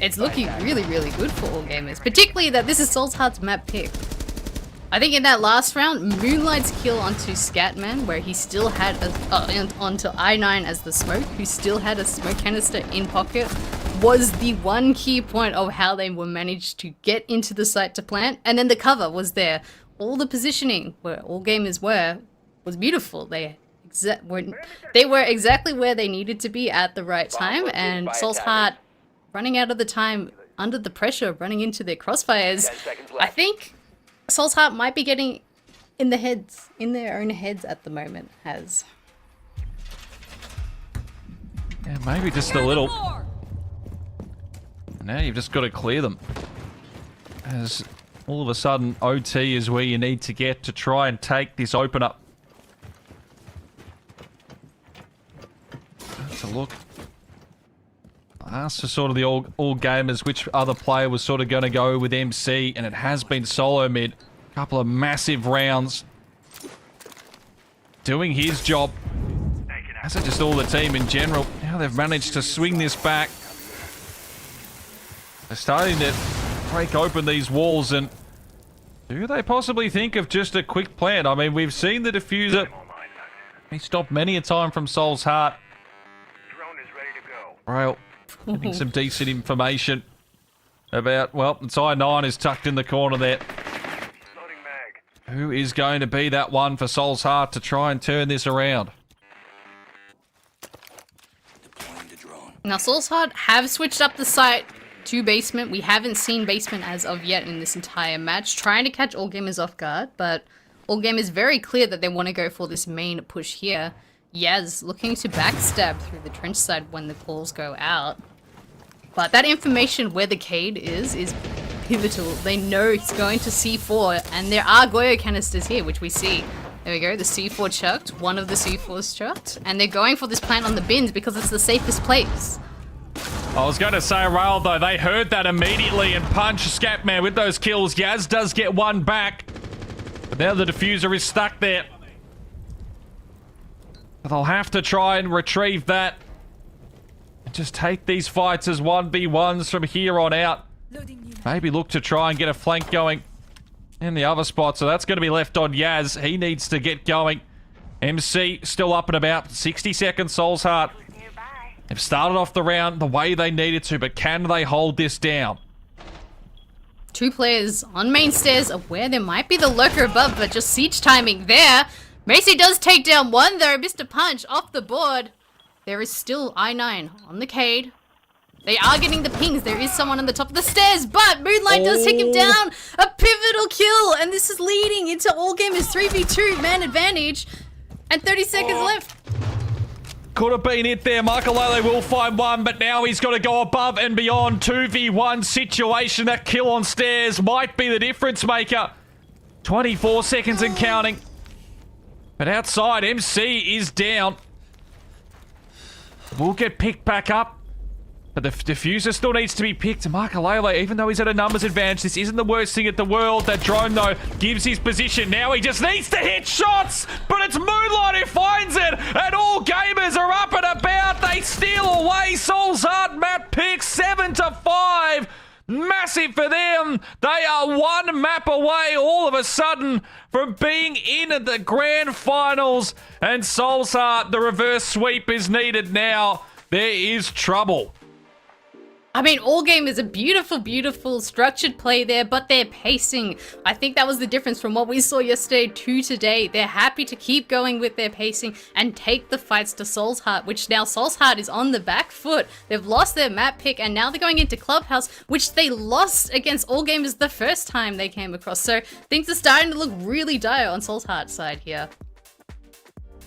it's looking really, really good for all gamers. Particularly that this is Soul's Heart's map pick. I think in that last round, Moonlight's kill onto Scatman, where he still had onto I-9 as the smoke, who still had a smoke canister in pocket, was the one key point of how they were managed to get into the site to plant. And then the cover was there. All the positioning where all gamers were was beautiful. They were exactly where they needed to be at the right time, and Soul's Heart running out of the time under the pressure, running into their crossfires. I think Soul's Heart might be getting in their own heads at the moment, Has. Yeah, maybe just a little. Now you've just got to clear them. As all of a sudden, OT is where you need to get to try and take this opener. That's a look. I asked for sort of the all gamers which other player was sort of going to go with MC, and it has been Solo Mid. A couple of massive rounds. Doing his job. As are just all the team in general. Now they've managed to swing this back. They're starting to break open these walls, and Do they possibly think of just a quick plan? I mean, we've seen the diffuser. He stopped many a time from Soul's Heart. Drone is ready to go. Rail, getting some decent information about, well, it's I-9 is tucked in the corner there. Loading mag. Who is going to be that one for Soul's Heart to try and turn this around? Now, Soul's Heart have switched up the site to basement. We haven't seen basement as of yet in this entire match, trying to catch all gamers off guard, but all gamers very clear that they want to go for this main push here. Yaz looking to backstab through the trench side when the calls go out. But that information where the Cade is pivotal. They know it's going to C4, and there are Goyo canisters here, which we see. There we go, the C4 chucked, one of the C4s chucked, and they're going for this plant on the bins because it's the safest place. I was going to say, Rail, though, they heard that immediately and punch Scatman with those kills. Yaz does get one back, but now the diffuser is stuck there. They'll have to try and retrieve that and just take these fights as 1v1s from here on out. Maybe look to try and get a flank going in the other spot, so that's going to be left on Yaz. He needs to get going. MC still up and about. 60 seconds, Soul's Heart. They've started off the round the way they needed to, but can they hold this down? Two players on main stairs aware there might be the lurker above, but just siege timing there. Macy does take down one though, Mr. Punch off the board. There is still I-9 on the Cade. They are getting the pings. There is someone on the top of the stairs, but Moonlight does take him down. A pivotal kill, and this is leading into all gamers 3v2 man advantage. And 30 seconds left. Could have been it there. Makalele will find one, but now he's got to go above and beyond. 2v1 situation. That kill on stairs might be the difference maker. 24 seconds and counting. But outside, MC is down. Will get picked back up. But the diffuser still needs to be picked. Makalele, even though he's at a numbers advantage, this isn't the worst thing in the world. That drone, though, gives his position. Now he just needs to hit shots, but it's Moonlight who finds it, and all gamers are up and about. They steal away Soul's Heart map pick, 7-5. Massive for them. They are one map away all of a sudden from being in at the grand finals, and Soul's Heart, the reverse sweep is needed now. There is trouble. I mean, all game is a beautiful, beautiful structured play there, but their pacing, I think that was the difference from what we saw yesterday to today. They're happy to keep going with their pacing and take the fights to Soul's Heart, which now Soul's Heart is on the back foot. They've lost their map pick, and now they're going into Clubhouse, which they lost against all gamers the first time they came across. So things are starting to look really dire on Soul's Heart's side here.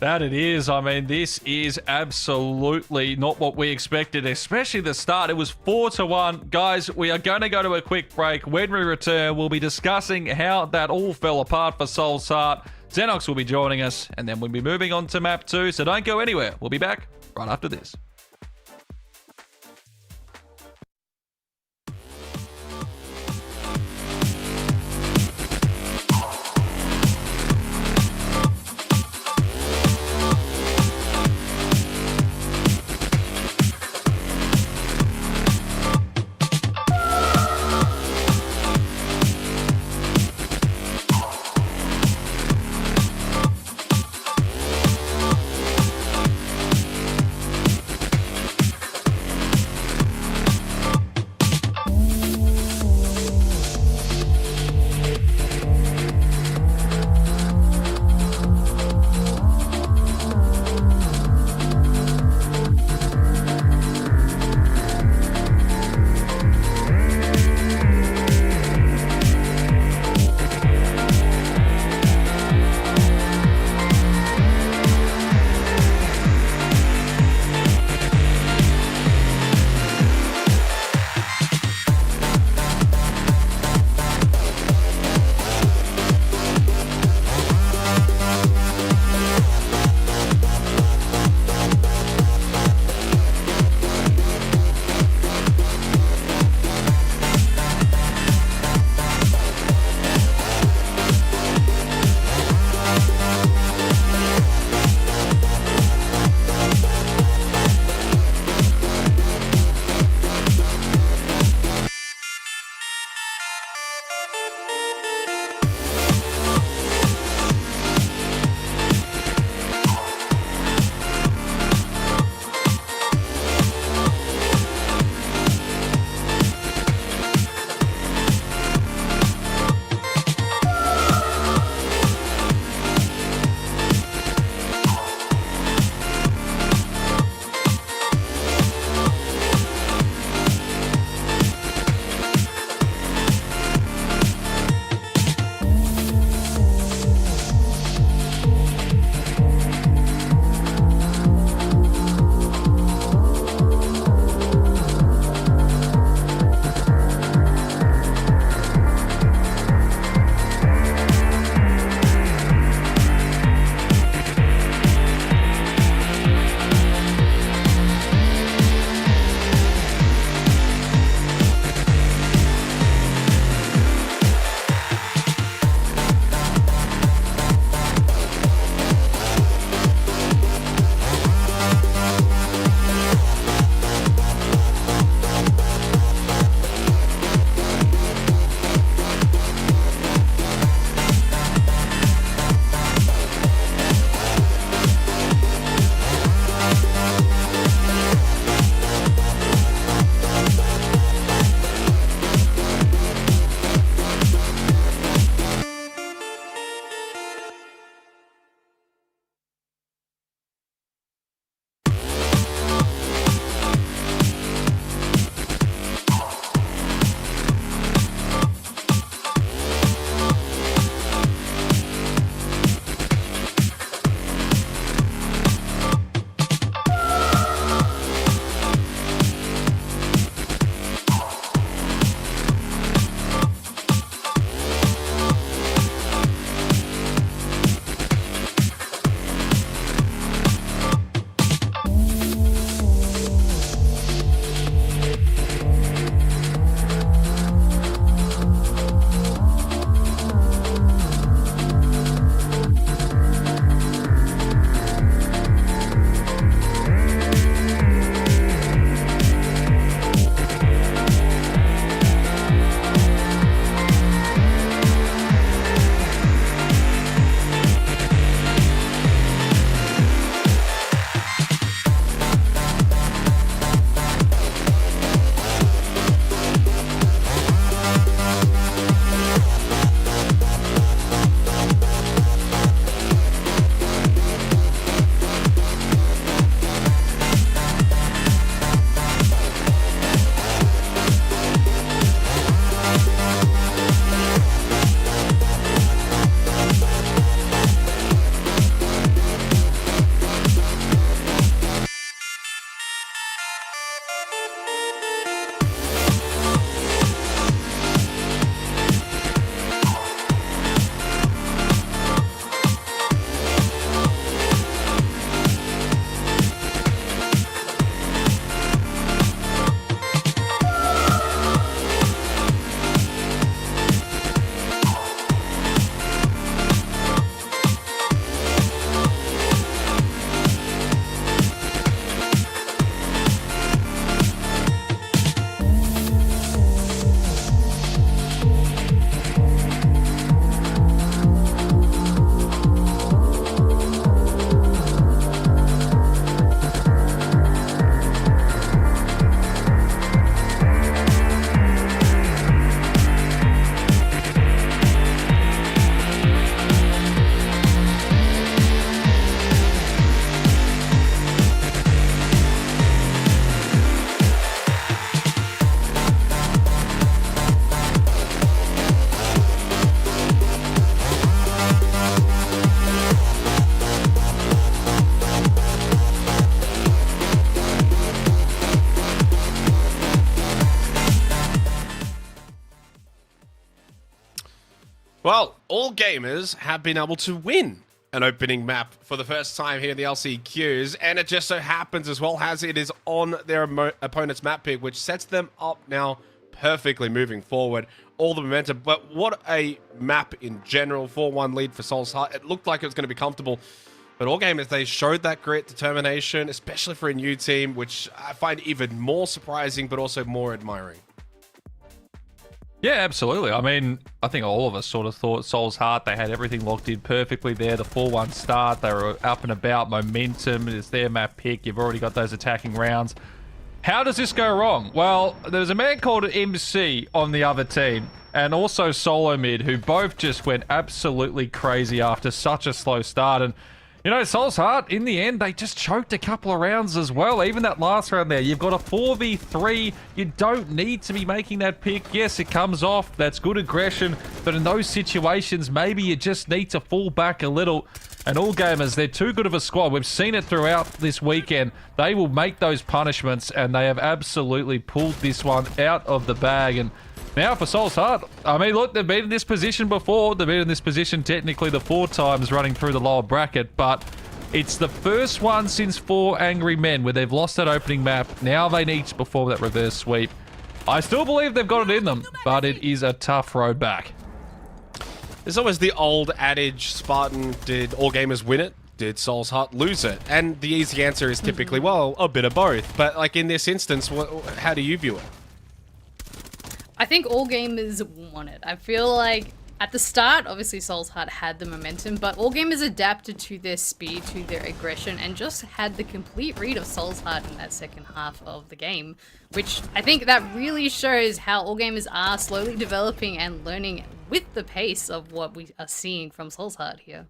That it is. I mean, this is absolutely not what we expected, especially the start. It was 4-1. Guys, we are going to go to a quick break. When we return, we'll be discussing how that all fell apart for Soul's Heart. Xenox will be joining us, and then we'll be moving on to map 2, so don't go anywhere. We'll be back right after this. Well, all gamers have been able to win an opening map for the first time here in the LCQs, and it just so happens as well as it is on their opponent's map pick, which sets them up now perfectly moving forward. All the momentum, but what a map in general. 4-1 lead for Soul's Heart. It looked like it was going to be comfortable, but all gamers, they showed that grit, determination, especially for a new team, which I find even more surprising, but also more admiring. Yeah, absolutely. I mean, I think all of us sort of thought Soul's Heart, they had everything locked in perfectly there. The 4-1 start, they were up and about, momentum, it's their map pick. You've already got those attacking rounds. How does this go wrong? Well, there's a man called MC on the other team, and also Solo Mid, who both just went absolutely crazy after such a slow start. And you know, Soul's Heart, in the end, they just choked a couple of rounds as well. Even that last round there, you've got a 4v3. You don't need to be making that pick. Yes, it comes off. That's good aggression. But in those situations, maybe you just need to fall back a little. And all gamers, they're too good of a squad. We've seen it throughout this weekend. They will make those punishments, and they have absolutely pulled this one out of the bag. And now for Soul's Heart, I mean, look, they've been in this position before. They've been in this position technically the 4 times running through the lower bracket, but it's the first one since 4 Angry Men where they've lost that opening map. Now they need to perform that reverse sweep. I still believe they've got it in them, but it is a tough road back. There's always the old adage, Spartan, did all gamers win it? Did Soul's Heart lose it? And the easy answer is typically, well, a bit of both. But like in this instance, how do you view it? I think all gamers won it. I feel like at the start, obviously Soul's Heart had the momentum, but all gamers adapted to their speed, to their aggression, and just had the complete read of Soul's Heart in that second half of the game, which I think that really shows how all gamers are slowly developing and learning with the pace of what we are seeing from Soul's Heart here.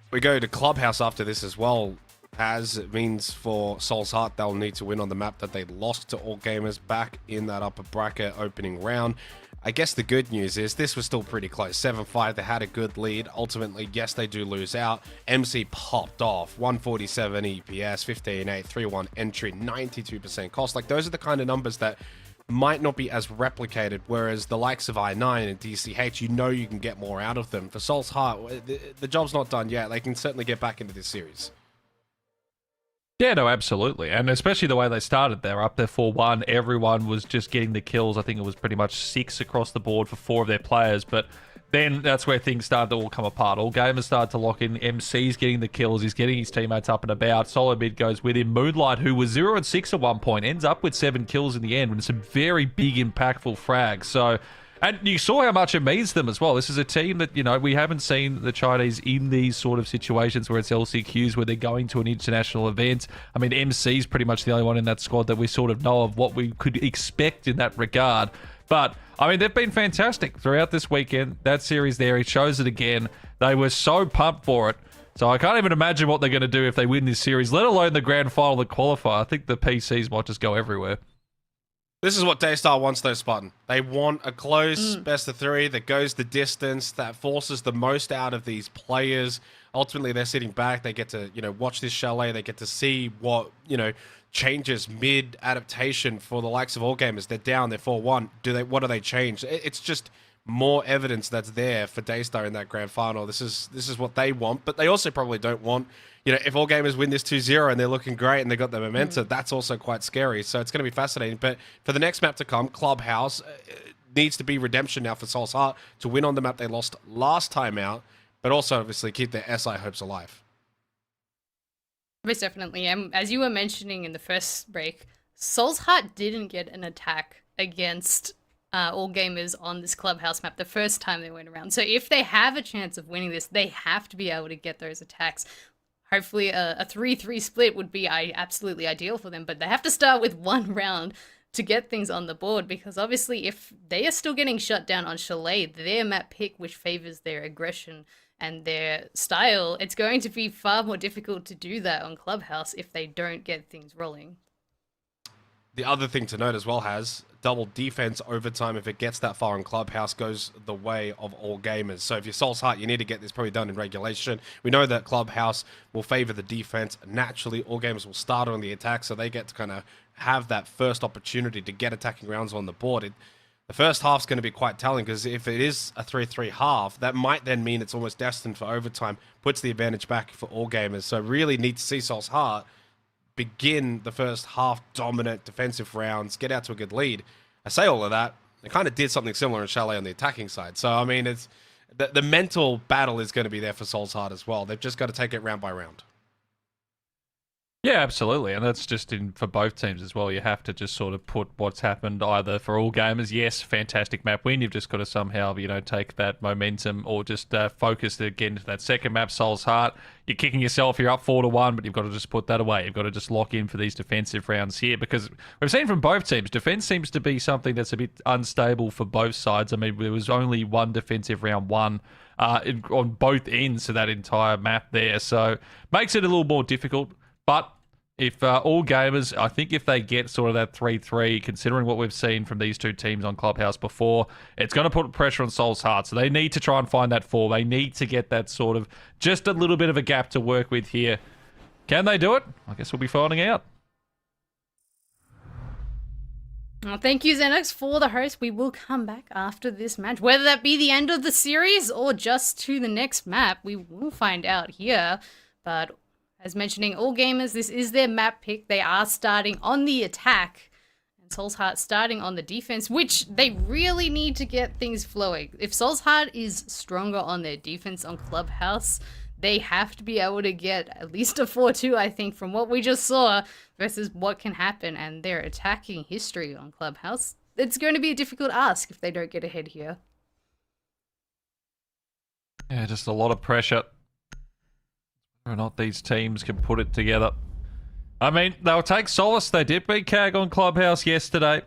We go to Clubhouse after this as well. As it means for Soul's Heart, they'll need to win on the map that they lost to all gamers back in that upper bracket opening round. I guess the good news is this was still pretty close. 7-5, they had a good lead. Ultimately, yes, they do lose out. MC popped off. 147 EPS, 15-8, 3-1 entry, 92% cost. Like, those are the kind of numbers that might not be as replicated, whereas the likes of I9 and DCH, you know you can get more out of them. For Soul's Heart, the job's not done yet. They can certainly get back into this series. Yeah, no, absolutely. And especially the way they started. They're up there 4-1. Everyone was just getting the kills. I think it was pretty much 6 across the board for 4 of their players. But then that's where things started to all come apart. All gamers started to lock in. MC's getting the kills. He's getting his teammates up and about. Solo Mid goes with him. Moonlight, who was 0-6 at one point, ends up with 7 kills in the end with some very big, impactful frags. So, and you saw how much it means to them as well. This is a team that, you know, we haven't seen the Chinese in these sort of situations where it's LCQs, where they're going to an international event. I mean, MC's pretty much the only one in that squad that we sort of know of what we could expect in that regard. But, I mean, they've been fantastic throughout this weekend. That series there, it shows it again. They were so pumped for it. So I can't even imagine what they're going to do if they win this series, let alone the grand final, the qualifier. I think the PCs might just go everywhere. This is what Daystar wants, though, Spartan. They want a close best of 3 that goes the distance, that forces the most out of these players. Ultimately, they're sitting back. They get to, you know, watch this Chalet. They get to see what, you know, changes mid-adaptation for the likes of all gamers. They're down. They're 4-1. What do they change? It's just more evidence that's there for Daystar in that grand final. This is what they want, but they also probably don't want, you know, if all gamers win this 2-0 and they're looking great and they got the momentum, that's also quite scary. So it's going to be fascinating. But for the next map to come, Clubhouse, needs to be redemption now for Soul's Heart to win on the map they lost last time out, but also obviously keep their SI hopes alive. Most definitely. And as you were mentioning in the first break, Soul's Heart didn't get an attack against all gamers on this Clubhouse map the first time they went around. So if they have a chance of winning this, they have to be able to get those attacks. Hopefully a 3-3 split would be absolutely ideal for them, but they have to start with 1 round to get things on the board, because obviously if they are still getting shut down on Chalet, their map pick, which favors their aggression and their style, it's going to be far more difficult to do that on Clubhouse if they don't get things rolling. The other thing to note as well has double defense overtime. If it gets that far in Clubhouse, goes the way of all gamers. So if you're Soul's Heart, you need to get this probably done in regulation. We know that Clubhouse will favor the defense. Naturally, all gamers will start on the attack, so they get to kind of have that first opportunity to get attacking rounds on the board. the first half's going to be quite telling, because if it is a 3-3 half, that might then mean it's almost destined for overtime, puts the advantage back for all gamers. So really need to see Soul's Heart begin the first half dominant defensive rounds, get out to a good lead. I say all of that, they kind of did something similar in Chalet on the attacking side. So, I mean, it's the mental battle is going to be there for Soul's Heart as well. They've just got to take it round by round. Yeah, absolutely, and that's just for both teams as well. You have to just sort of put what's happened either for all gamers. Yes, fantastic map win. You've just got to somehow, take that momentum or just focus again to that second map, Soul's Heart. You're kicking yourself. You're up 4-1, but you've got to just put that away. You've got to just lock in for these defensive rounds here, because we've seen from both teams, defense seems to be something that's a bit unstable for both sides. I mean, there was only one defensive round won on both ends of that entire map there, so makes it a little more difficult. But if all gamers, I think if they get sort of that 3-3, considering what we've seen from these two teams on Clubhouse before, it's going to put pressure on Soul's Heart. So they need to try and find that 4. They need to get that sort of just a little bit of a gap to work with here. Can they do it? I guess we'll be finding out. Well, thank you, Xenox, for the host. We will come back after this match. Whether that be the end of the series or just to the next map, we will find out here. But as mentioning, all gamers, this is their map pick. They are starting on the attack, and Soul's Heart starting on the defense, which they really need to get things flowing. If Soul's Heart is stronger on their defense on Clubhouse, they have to be able to get at least a 4-2, I think, from what we just saw, versus what can happen and their attacking history on Clubhouse. It's going to be a difficult ask if they don't get ahead here. Yeah, just a lot of pressure. Whether or not these teams can put it together. I mean, they'll take solace. They did beat CAG on Clubhouse yesterday,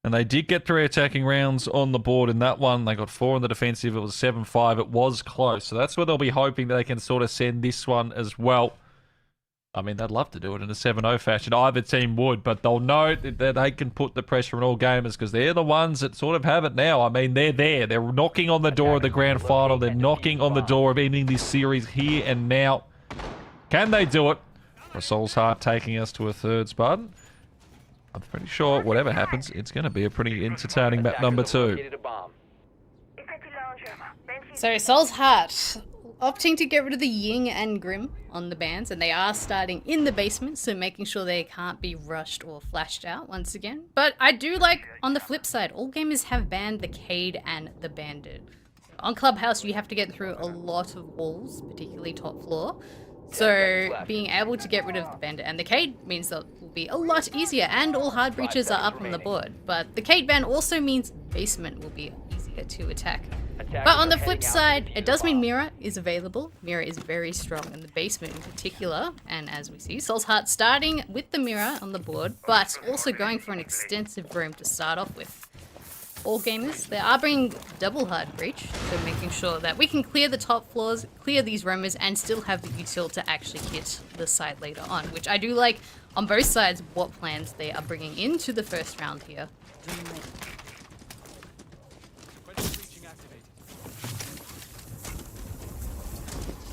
and they did get 3 attacking rounds on the board in that one. They got 4 in the defensive. It was 7-5. It was close. So that's where they'll be hoping they can sort of send this one as well. I mean, they'd love to do it in a 7-0 fashion. Either team would, but they'll know that they can put the pressure on all gamers, because they're the ones that sort of have it now. I mean, they're there. They're knocking on the door of the grand final. They're knocking on the door of ending this series here and now. Can they do it? For Soul's Heart taking us to a 3rd spot. I'm pretty sure whatever happens, it's going to be a pretty entertaining map number 2. So Soul's Heart opting to get rid of the Ying and Grim on the bans, and they are starting in the basement, so making sure they can't be rushed or flashed out once again. But I do like, on the flip side, all gamers have banned the Cade and the Bandit. On Clubhouse, you have to get through a lot of walls, particularly top floor. So being able to get rid of the Bandit and the Cade means that it will be a lot easier, and all hard breaches are up on the board. But the Cade ban also means basement will be easier to attack. But on the flip side, it does mean Mirror is available. Mirror is very strong in the basement in particular, and as we see, Soul's Heart starting with the Mirror on the board, but also going for an extensive room to start off with. All gamers, they are bringing double hard breach, so making sure that we can clear the top floors, clear these roamers, and still have the util to actually hit the side later on, which I do like on both sides what plans they are bringing into the first round here.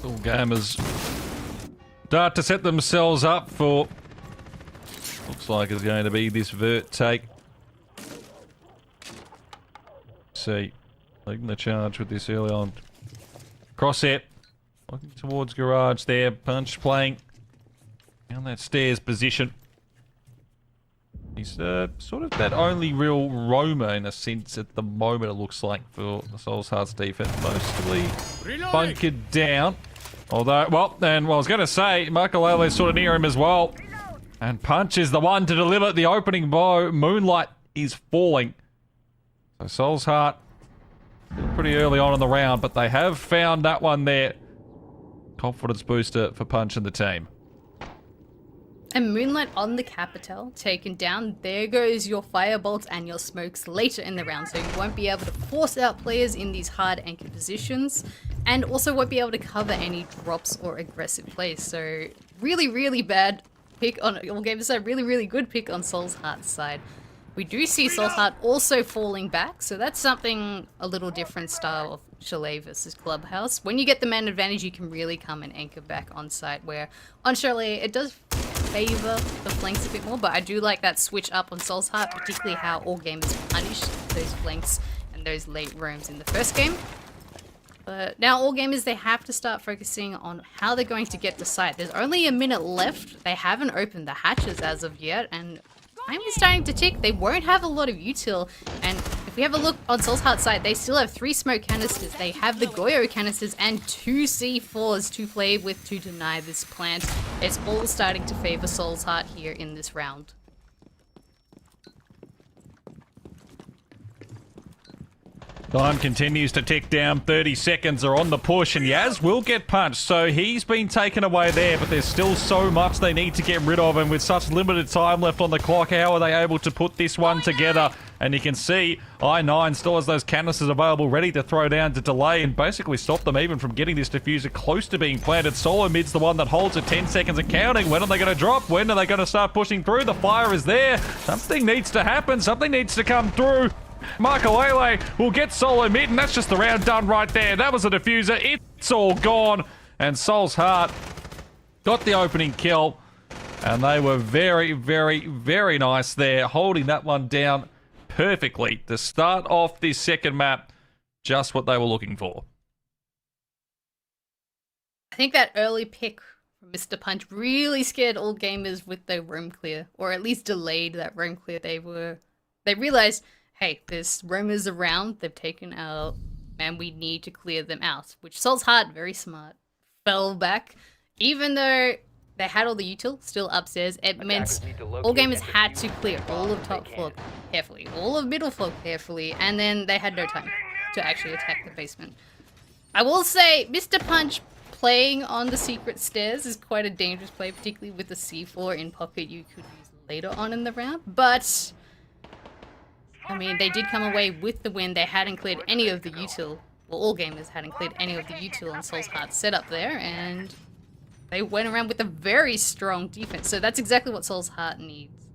All gamers start to set themselves up for looks like it's going to be this vert take. See, leading the charge with this early on. Crosshair, looking towards garage there. Punch playing down that stairs position. He's sort of that only real roamer in a sense at the moment, it looks like, for the Soul's Heart's defense. Mostly bunkered down. Although, well, and I was going to say, Michael Lele's sort of near him as well. And Punch is the one to deliver the opening blow. Moonlight is falling. So Soul's Heart, pretty early on in the round, but they have found that one there. Confidence booster for Punch and the team. And Moonlight on the Capital, taken down. There goes your firebolts and your smokes later in the round, so you won't be able to force out players in these hard anchor positions, and also won't be able to cover any drops or aggressive plays. So really, really bad pick on all gamers side, really good pick on Soul's Heart's side. We do see Soul's Heart also falling back, so that's something a little different style of Chalet versus Clubhouse. When you get the man advantage, you can really come and anchor back on site, where on Chalet, it does favor the flanks a bit more, but I do like that switch up on Soul's Heart, particularly how all gamers punished those flanks and those late roams in the first game. But now all gamers, they have to start focusing on how they're going to get to site. There's only a minute left. They haven't opened the hatches as of yet, and time is starting to tick. They won't have a lot of util, and if we have a look on Soul's Heart side, they still have 3 smoke canisters. They have the Goyo canisters and 2 C4s to play with to deny this plant. It's all starting to favor Soul's Heart here in this round. Time continues to tick down. 30 seconds are on the push, and Yaz will get punched. So he's been taken away there, but there's still so much they need to get rid of. And with such limited time left on the clock, how are they able to put this one together? And you can see I9 still has those canisters available, ready to throw down to delay and basically stop them even from getting this diffuser close to being planted. Solo mid's the one that holds it, 10 seconds and counting. When are they going to drop? When are they going to start pushing through? The fire is there. Something needs to happen. Something needs to come through. Makalele will get solo mid, and that's just the round done right there. That was a diffuser. It's all gone. And Soul's Heart got the opening kill. And they were very, very, very nice there, holding that one down perfectly to start off this second map. Just what they were looking for. I think that early pick from Mr. Punch really scared all gamers with the roam clear, or at least delayed that roam clear. They realized, hey, there's roamers around, they've taken out, and we need to clear them out. Which Soul's Heart, very smart, fell back. Even though they had all the util still upstairs, it meant all gamers had to clear all of top floor carefully, all of middle floor carefully, and then they had no time to actually attack the basement. I will say, Mr. Punch playing on the secret stairs is quite a dangerous play, particularly with the C4 in pocket you could use later on in the round, but I mean, they did come away with the win. They hadn't cleared any of the util. Well, all gamers hadn't cleared any of the util on Soul's Heart setup there, and they went around with a very strong defense. So that's exactly what Soul's Heart needs.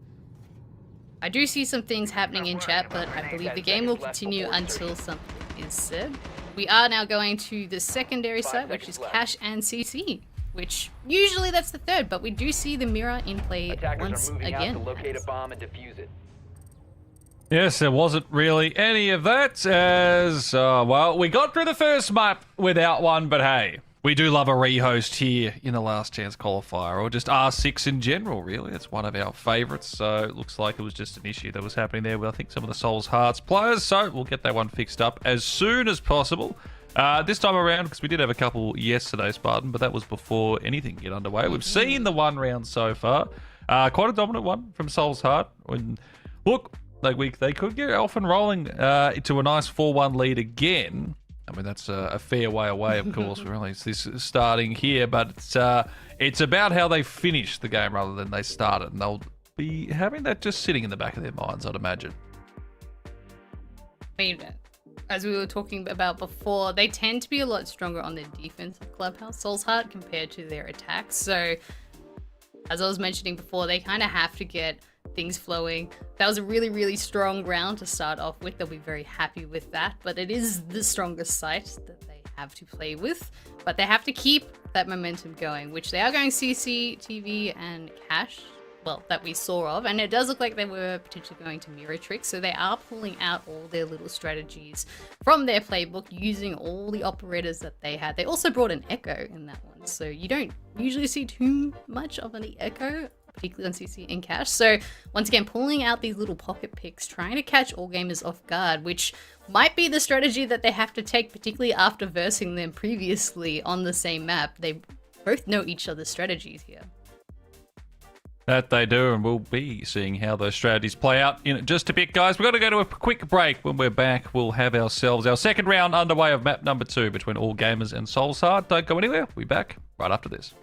I do see some things happening in chat, but I believe the game will continue until something is said. We are now going to the secondary site, which is Cash and CC, which usually that's the third, but we do see the mirror in play once again. To locate a bomb and defuse it. Yes, there wasn't really any of that as, well, we got through the first map without one, but hey, we do love a rehost here in the Last Chance Qualifier, or just R6 in general, really. It's one of our favourites, so it looks like it was just an issue that was happening there with, I think, some of the Soul's Hearts players, so we'll get that one fixed up as soon as possible. This time around, because we did have a couple yesterday, Spartan, but that was before anything get underway. We've seen the one round so far. Quite a dominant one from Soul's Heart. Look, they could get off and rolling to a nice 4-1 lead again. I mean, that's a fair way away, of course. We're only this starting here, but it's about how they finish the game rather than they start it, and they'll be having that just sitting in the back of their minds, I'd imagine. I mean, as we were talking about before, they tend to be a lot stronger on their defense of Clubhouse, Soul's Heart, compared to their attacks. So, as I was mentioning before, they kind of have to get things flowing. That was a really, really strong round to start off with. They'll be very happy with that, but it is the strongest site that they have to play with. But they have to keep that momentum going, which they are going CCTV and Cash, well, that we saw of, and it does look like they were potentially going to mirror tricks, so they are pulling out all their little strategies from their playbook, using all the operators that they had. They also brought an echo in that one, so you don't usually see too much of an echo, particularly on CC and Cash. So once again, pulling out these little pocket picks, trying to catch all gamers off guard, which might be the strategy that they have to take, particularly after versing them previously on the same map. They both know each other's strategies here. That they do, and we'll be seeing how those strategies play out in just a bit, guys. We've got to go to a quick break. When we're back, we'll have ourselves our second round underway of map number 2 between All Gamers and Soul's Heart. Don't go anywhere. We'll be back right after this.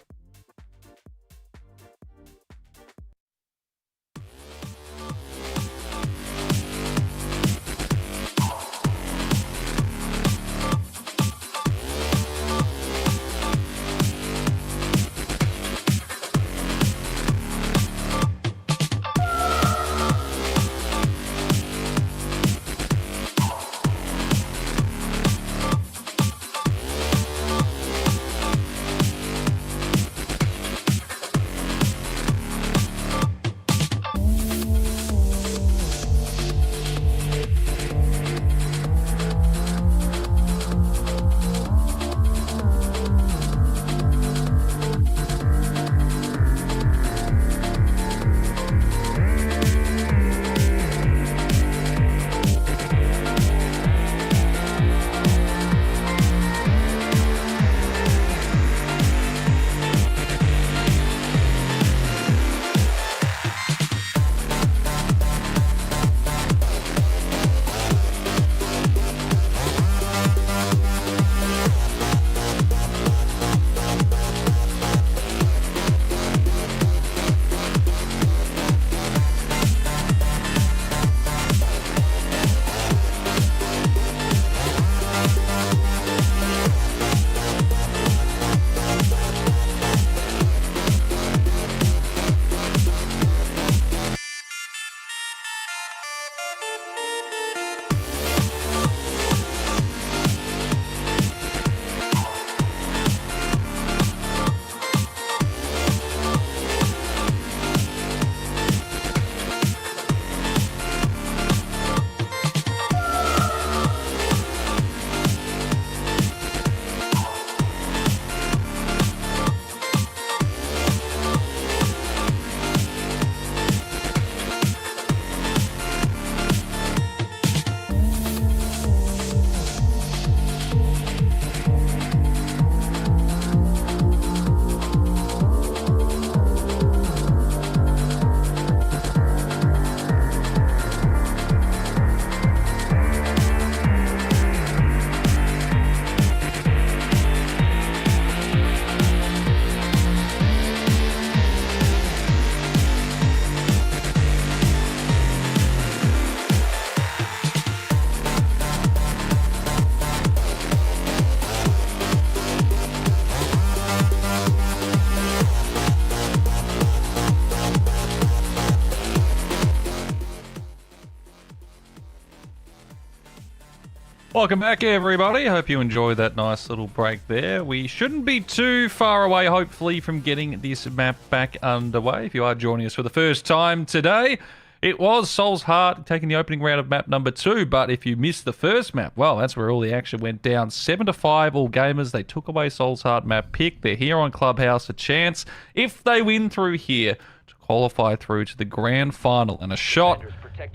Welcome back, everybody. Hope you enjoyed that nice little break there. We shouldn't be too far away, hopefully, from getting this map back underway. If you are joining us for the first time today, it was Soul's Heart taking the opening round of map number 2. But if you missed the first map, well, that's where all the action went down. 7-5 all gamers. They took away Soul's Heart map pick. They're here on Clubhouse. A chance, if they win through here, to qualify through to the grand final and a shot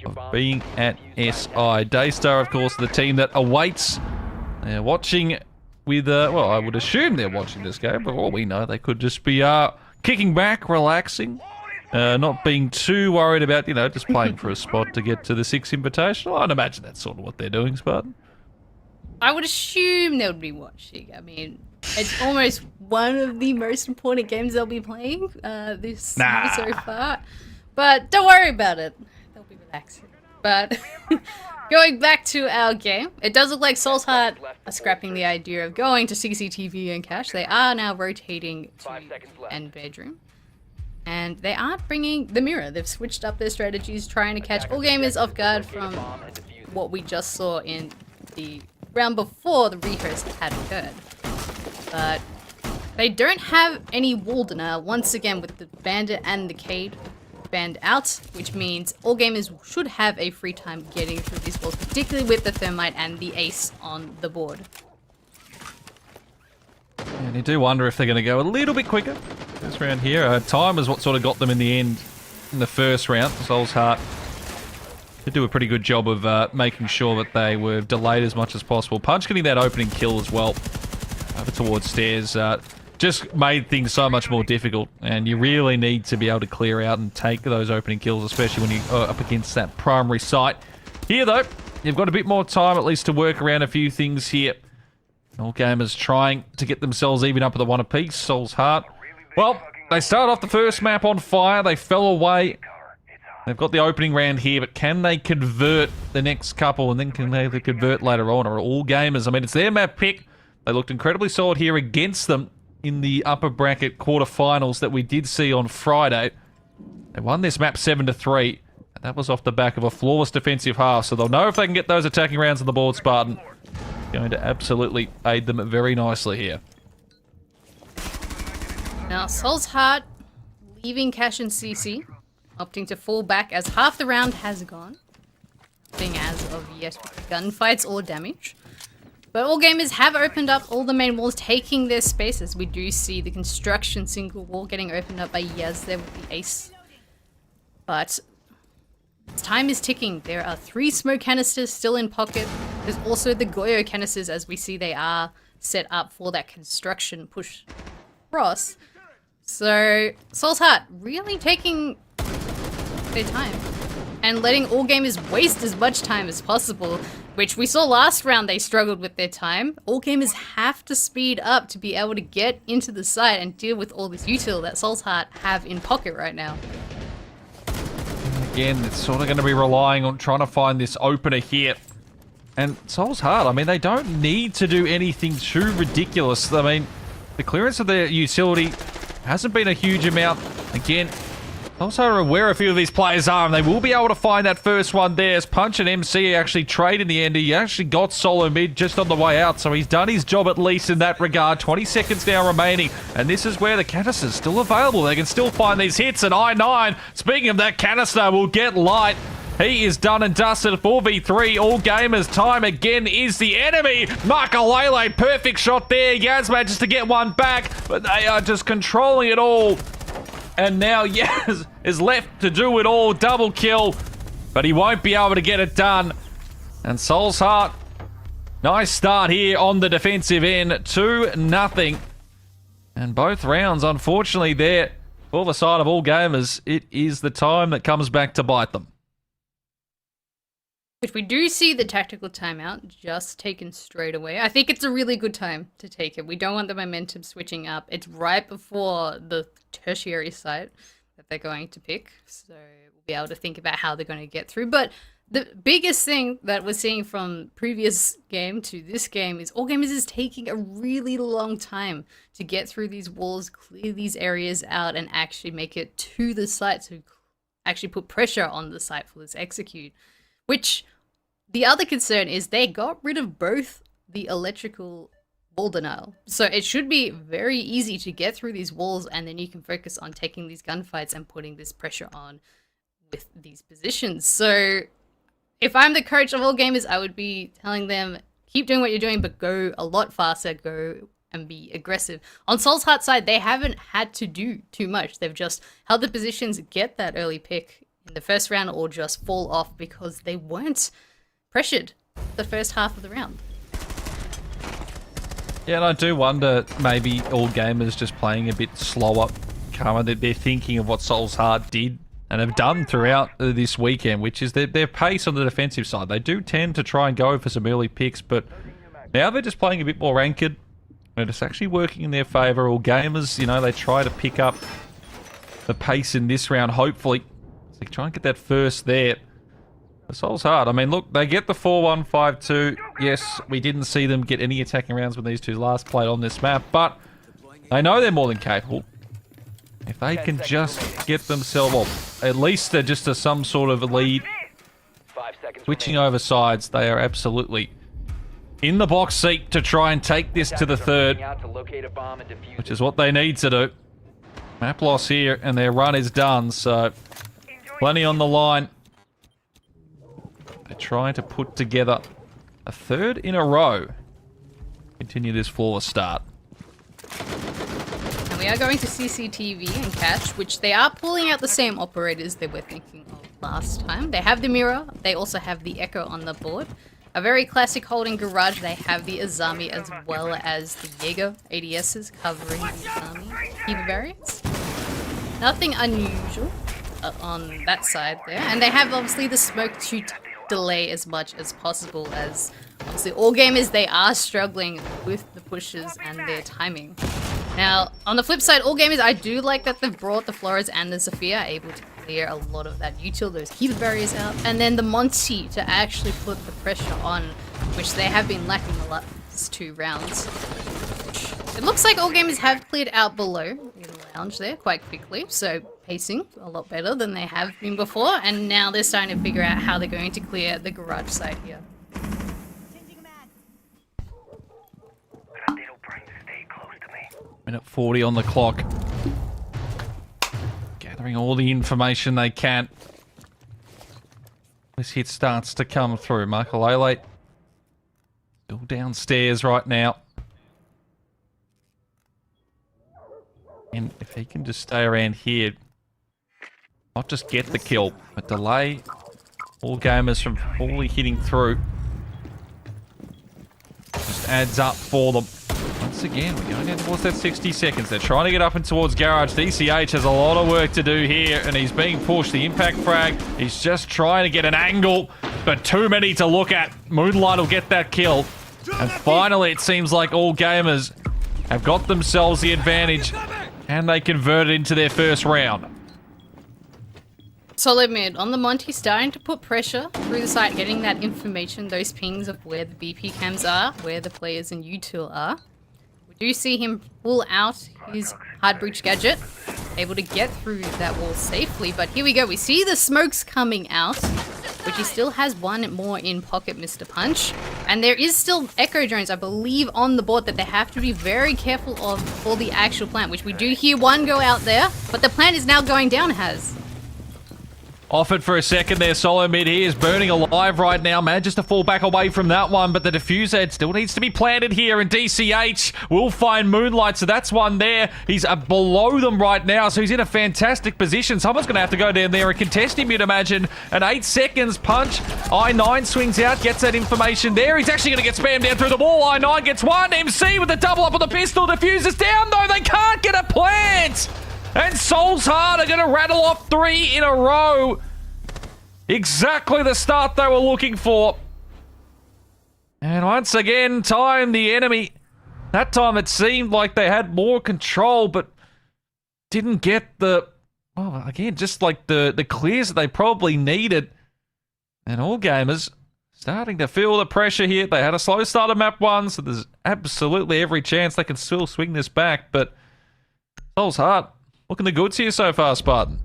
of being at SI. Daystar, of course, the team that awaits. They're watching with, well, I would assume they're watching this game, but all we know, they could just be kicking back, relaxing, not being too worried about, just playing for a spot to get to the 6th Invitational. I'd imagine that's sort of what they're doing, Spartan. I would assume they would be watching. I mean, it's almost one of the most important games they'll be playing this year so far. But don't worry about it. They'll be relaxing. But going back to our game, it does look like Soul's Heart are scrapping the idea of going to CCTV and cash. They are now rotating to end bedroom. And they aren't bringing the mirror. They've switched up their strategies, trying to catch all gamers off guard from what we just saw in the round before the rehearse had occurred. But they don't have any Waldener, once again, with the Bandit and the Cade banned out, which means all gamers should have a free time getting through these walls, particularly with the Thermite and the Ace on the board. And you do wonder if they're going to go a little bit quicker this round here. Time is what sort of got them in the end in the first round. Soul's Heart did do a pretty good job of making sure that they were delayed as much as possible. Punch getting that opening kill as well over towards stairs just made things so much more difficult, and you really need to be able to clear out and take those opening kills, especially when you're up against that primary site. Here though, you've got a bit more time at least to work around a few things here. All gamers trying to get themselves even up at the one apiece. Soul's Heart, well, they started off the first map on fire. They fell away. They've got the opening round here, but can they convert the next couple, and then can they convert later on? Or all gamers, I mean, it's their map pick. They looked incredibly solid here against them in the upper bracket quarterfinals that we did see on Friday. They won this map 7-3, and that was off the back of a flawless defensive half, so they'll know if they can get those attacking rounds on the board, Spartan. Going to absolutely aid them very nicely here. Now, Soul's Heart leaving Cash and CC, opting to fall back as half the round has gone, being as of yet gunfights or damage. But all gamers have opened up all the main walls, taking their spaces. We do see the construction single wall getting opened up by Yaz there with the Ace. But time is ticking. There are 3 smoke canisters still in pocket. There's also the Goyo canisters, as we see they are set up for that construction push across. So Soul's Heart really taking their time and letting all gamers waste as much time as possible, which we saw last round they struggled with their time. All gamers have to speed up to be able to get into the site and deal with all this util that Soul's Heart have in pocket right now. Again, it's sort of going to be relying on trying to find this opener here. And Soul's Heart, I mean, they don't need to do anything too ridiculous. I mean, the clearance of their utility hasn't been a huge amount. Again, also aware a few of these players are, and they will be able to find that first one there. As Punch and MC actually trade in the end. He actually got solo mid just on the way out, so he's done his job at least in that regard. 20 seconds now remaining, and this is where the canister's still available. They can still find these hits, and I9, speaking of that canister, will get light. He is done and dusted. 4v3, all gamers. Time again is the enemy. Makalele, perfect shot there. Yaz manages to get one back, but they are just controlling it all. And now Yaz is left to do it all. Double kill, but he won't be able to get it done. And Soul's Heart, nice start here on the defensive end. 2-0. And both rounds, unfortunately, there for the side of all gamers, it is the time that comes back to bite them. Which we do see the tactical timeout just taken straight away. I think it's a really good time to take it. We don't want the momentum switching up. It's right before the tertiary site that they're going to pick. So we'll be able to think about how they're going to get through. But the biggest thing that we're seeing from previous game to this game is all gamers is taking a really long time to get through these walls, clear these areas out, and actually make it to the site to actually put pressure on the site for this execute. Which the other concern is they got rid of both the electrical wall denial. So it should be very easy to get through these walls, and then you can focus on taking these gunfights and putting this pressure on with these positions. So if I'm the coach of all gamers, I would be telling them, keep doing what you're doing, but go a lot faster, go and be aggressive. On Soul's Heart side, they haven't had to do too much. They've just held the positions, get that early pick in the first round, or just fall off because they weren't pressured the first half of the round. Yeah, and I do wonder, maybe all gamers just playing a bit slower, calmer, that they're thinking of what Soul's Heart did and have done throughout this weekend, which is their pace on the defensive side. They do tend to try and go for some early picks, but now they're just playing a bit more ranked, and it's actually working in their favour. All gamers, you know, they try to pick up the pace in this round, hopefully. So they try and get that first there. The Soul's Heart, I mean, look, they get the 4-1-5-2. Yes, we didn't see them get any attacking rounds when these two last played on this map, but they know they're more than capable. If they can just get themselves, well, at least they're just some sort of a lead. 5 seconds Switching over sides, they are absolutely in the box seat to try and take this to the third, out to locate a bomb and defuse which it. is what they need to do. Map loss here, and their run is done, so plenty on the line. They're trying to put together a third in a row. Continue this flawless start. And we are going to CCTV and catch, which they are pulling out the same operators they were thinking of last time. They have the mirror. They also have the echo on the board. A very classic holding garage. They have the Azami as well as the Jaeger ADSs covering the Azami Kiva variants. Nothing unusual on that side there. And they have obviously the smoke to delay as much as possible, as obviously all gamers, they are struggling with the pushes and their timing. Now, on the flip side, all gamers, I do like that they've brought the Flores and the Sophia able to clear a lot of that util, those Kiva barriers out, and then the Monty to actually put the pressure on, which they have been lacking the last 2 rounds. It looks like all gamers have cleared out below in the lounge there quite quickly, so pacing a lot better than they have been before, and now they're starting to figure out how they're going to clear the garage side here. Minute 40 on the clock. Gathering all the information they can. This hit starts to come through. Chalet still downstairs right now. And if he can just stay around here, not just get the kill, but delay all gamers from fully hitting through. Just adds up for them. Once again, we're going down towards that 60 seconds. They're trying to get up and towards Garage. DCH has a lot of work to do here, and he's being pushed. The impact frag, he's just trying to get an angle, but too many to look at. Moonlight will get that kill. And finally, it seems like all gamers have got themselves the advantage, and they convert it into their first round. Solid mid on the Monty, starting to put pressure through the site, getting that information, those pings of where the BP cams are, where the players in util are. We do see him pull out his hard breach gadget, able to get through that wall safely, but here we go. We see the smokes coming out, which he still has one more in pocket, Mr. Punch. And there is still echo drones, I believe, on the board that they have to be very careful of for the actual plant, which we do hear one go out there, but the plant is now going down, Has. Offered for a second there, solo mid. He is burning alive right now. Manages to fall back away from that one, but the diffuser, it still needs to be planted here, and DCH will find Moonlight, so that's one there. He's below them right now, so he's in a fantastic position. Someone's going to have to go down there and contest him, you'd imagine. An 8 seconds punch. I9 swings out, gets that information there. He's actually going to get spammed down through the wall. I9 gets one. MC with the double up on the pistol. Diffuser's down, though. They can't get a plant. And Soul's Heart are going to rattle off 3 in a row. Exactly the start they were looking for. And once again, time the enemy. That time it seemed like they had more control, but didn't get the... Well, again, just like the clears that they probably needed. And all gamers starting to feel the pressure here. They had a slow start of map 1, so there's absolutely every chance they can still swing this back, but Soul's Heart looking the goods here so far, Spartan.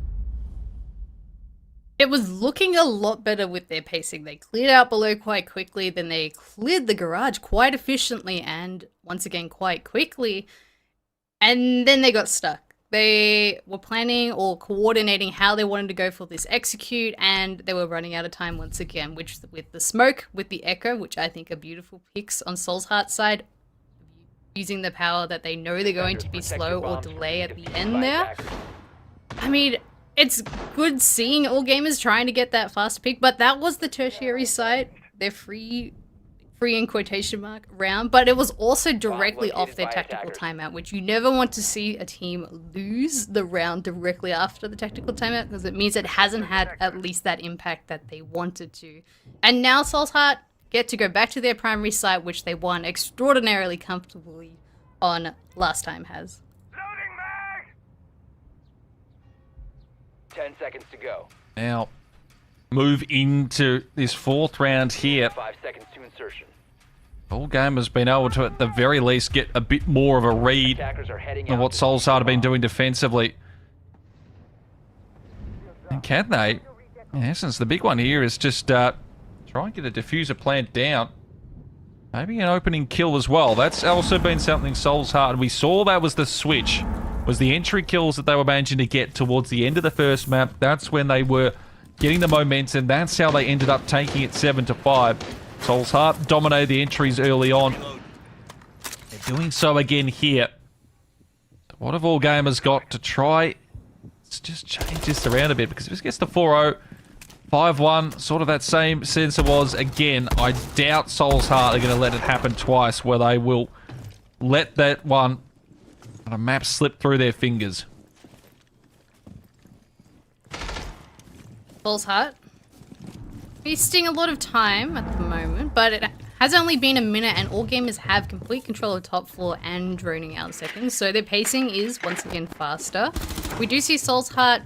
It was looking a lot better with their pacing. They cleared out below quite quickly, then they cleared the garage quite efficiently and once again quite quickly, and then they got stuck. They were planning or coordinating how they wanted to go for this execute, and they were running out of time once again, which with the smoke, with the echo, which I think are beautiful picks on Soul's Heart's side, using the power that they know they're going to be slow or delay at the end there. I mean, it's good seeing all gamers trying to get that fast pick, but that was the tertiary side, their free in quotation mark round, but it was also directly off their tactical timeout, which you never want to see a team lose the round directly after the tactical timeout, because it means it hasn't had at least that impact that they wanted to. And now Soul's Heart get to go back to their primary site, which they won extraordinarily comfortably on last time has. Loading mag! 10 seconds to go. Now, move into this fourth round here. 5 seconds to insertion. All game has been able to, at the very least, get a bit more of a read Attackers are heading on out what to Soul's Heart have been bomb. doing defensively. And can they? In essence, the big one here is just try and get a diffuser plant down. Maybe an opening kill as well. That's also been something Soul's Heart. We saw that was the switch. Was the entry kills that they were managing to get towards the end of the first map. That's when they were getting the momentum. That's how they ended up taking it 7-5. Soul's Heart dominated the entries early on. They're doing so again here. What have all gamers got to try? Let's just change this around a bit, because if this gets to 4-0, 5-1, sort of that same sense it was again. I doubt Soul's Heart are going to let it happen twice, where they will let that one on a map slip through their fingers. Soul's Heart wasting a lot of time at the moment, but it has only been a minute and all gamers have complete control of top floor and droning out seconds, so their pacing is once again faster. We do see Soul's Heart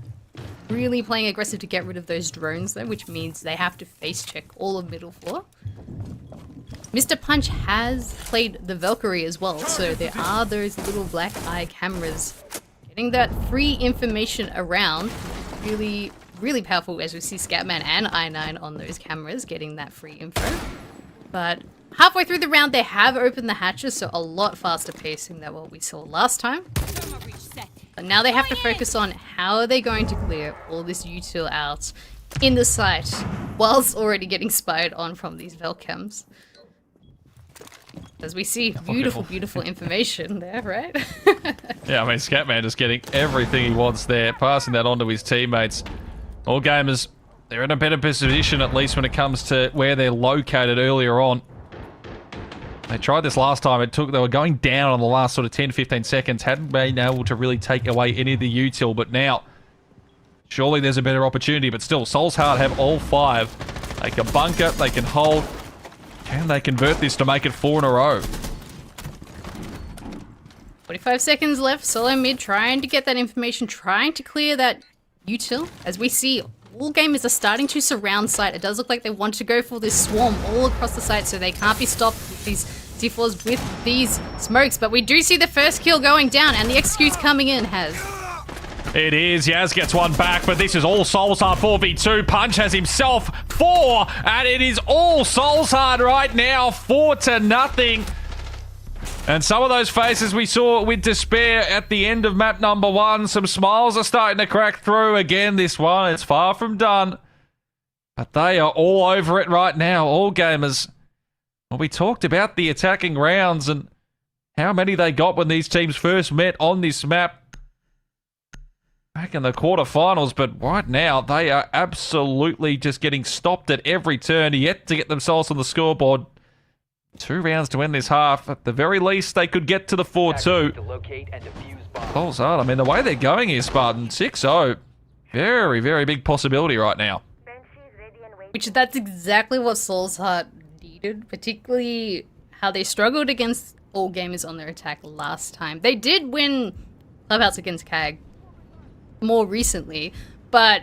really playing aggressive to get rid of those drones though, which means they have to face check all of middle floor. Mr. Punch has played the Valkyrie as well, so there are those little black eye cameras. Getting that free information around really powerful, as we see Scatman and I9 on those cameras getting that free info. But halfway through the round, they have opened the hatches, so a lot faster pacing than what we saw last time. But now they have to focus on how are they going to clear all this util out in the site, whilst already getting spied on from these Velcams. As we see, beautiful information there, right? Yeah, I mean, Scatman just getting everything he wants there, passing that on to his teammates. All gamers, they're in a better position, at least when it comes to where they're located earlier on. They tried this last time. They were going down on the last sort of 10-15 seconds, hadn't been able to really take away any of the util, but now surely there's a better opportunity. But still, Soul's Heart have all 5. They can bunker, they can hold. Can they convert this to make it 4 in a row? 45 seconds left. Solo mid trying to get that information, trying to clear that util. As we see, all gamers are starting to surround site. It does look like they want to go for this swarm all across the site, so they can't be stopped with these C4s with these smokes. But we do see the first kill going down, and the execute's coming in, Has. It is. Yaz gets one back, but this is all Soul's Heart 4v2. Punch has himself 4, and it is all Soul's Heart right now, 4-0. And some of those faces we saw with despair at the end of map number 1, some smiles are starting to crack through. Again, this one, it's far from done. But they are all over it right now, all gamers. Well, we talked about the attacking rounds and how many they got when these teams first met on this map back in the quarterfinals, but right now they are absolutely just getting stopped at every turn, yet to get themselves on the scoreboard. 2 rounds to end this half. At the very least, they could get to the 4-2. Soul's Heart, I mean, the way they're going here, Spartan, 6-0. Very, very big possibility right now. Which that's exactly what Soul's Heart needed, particularly how they struggled against all gamers on their attack last time. They did win Clubhouse against CAG more recently, but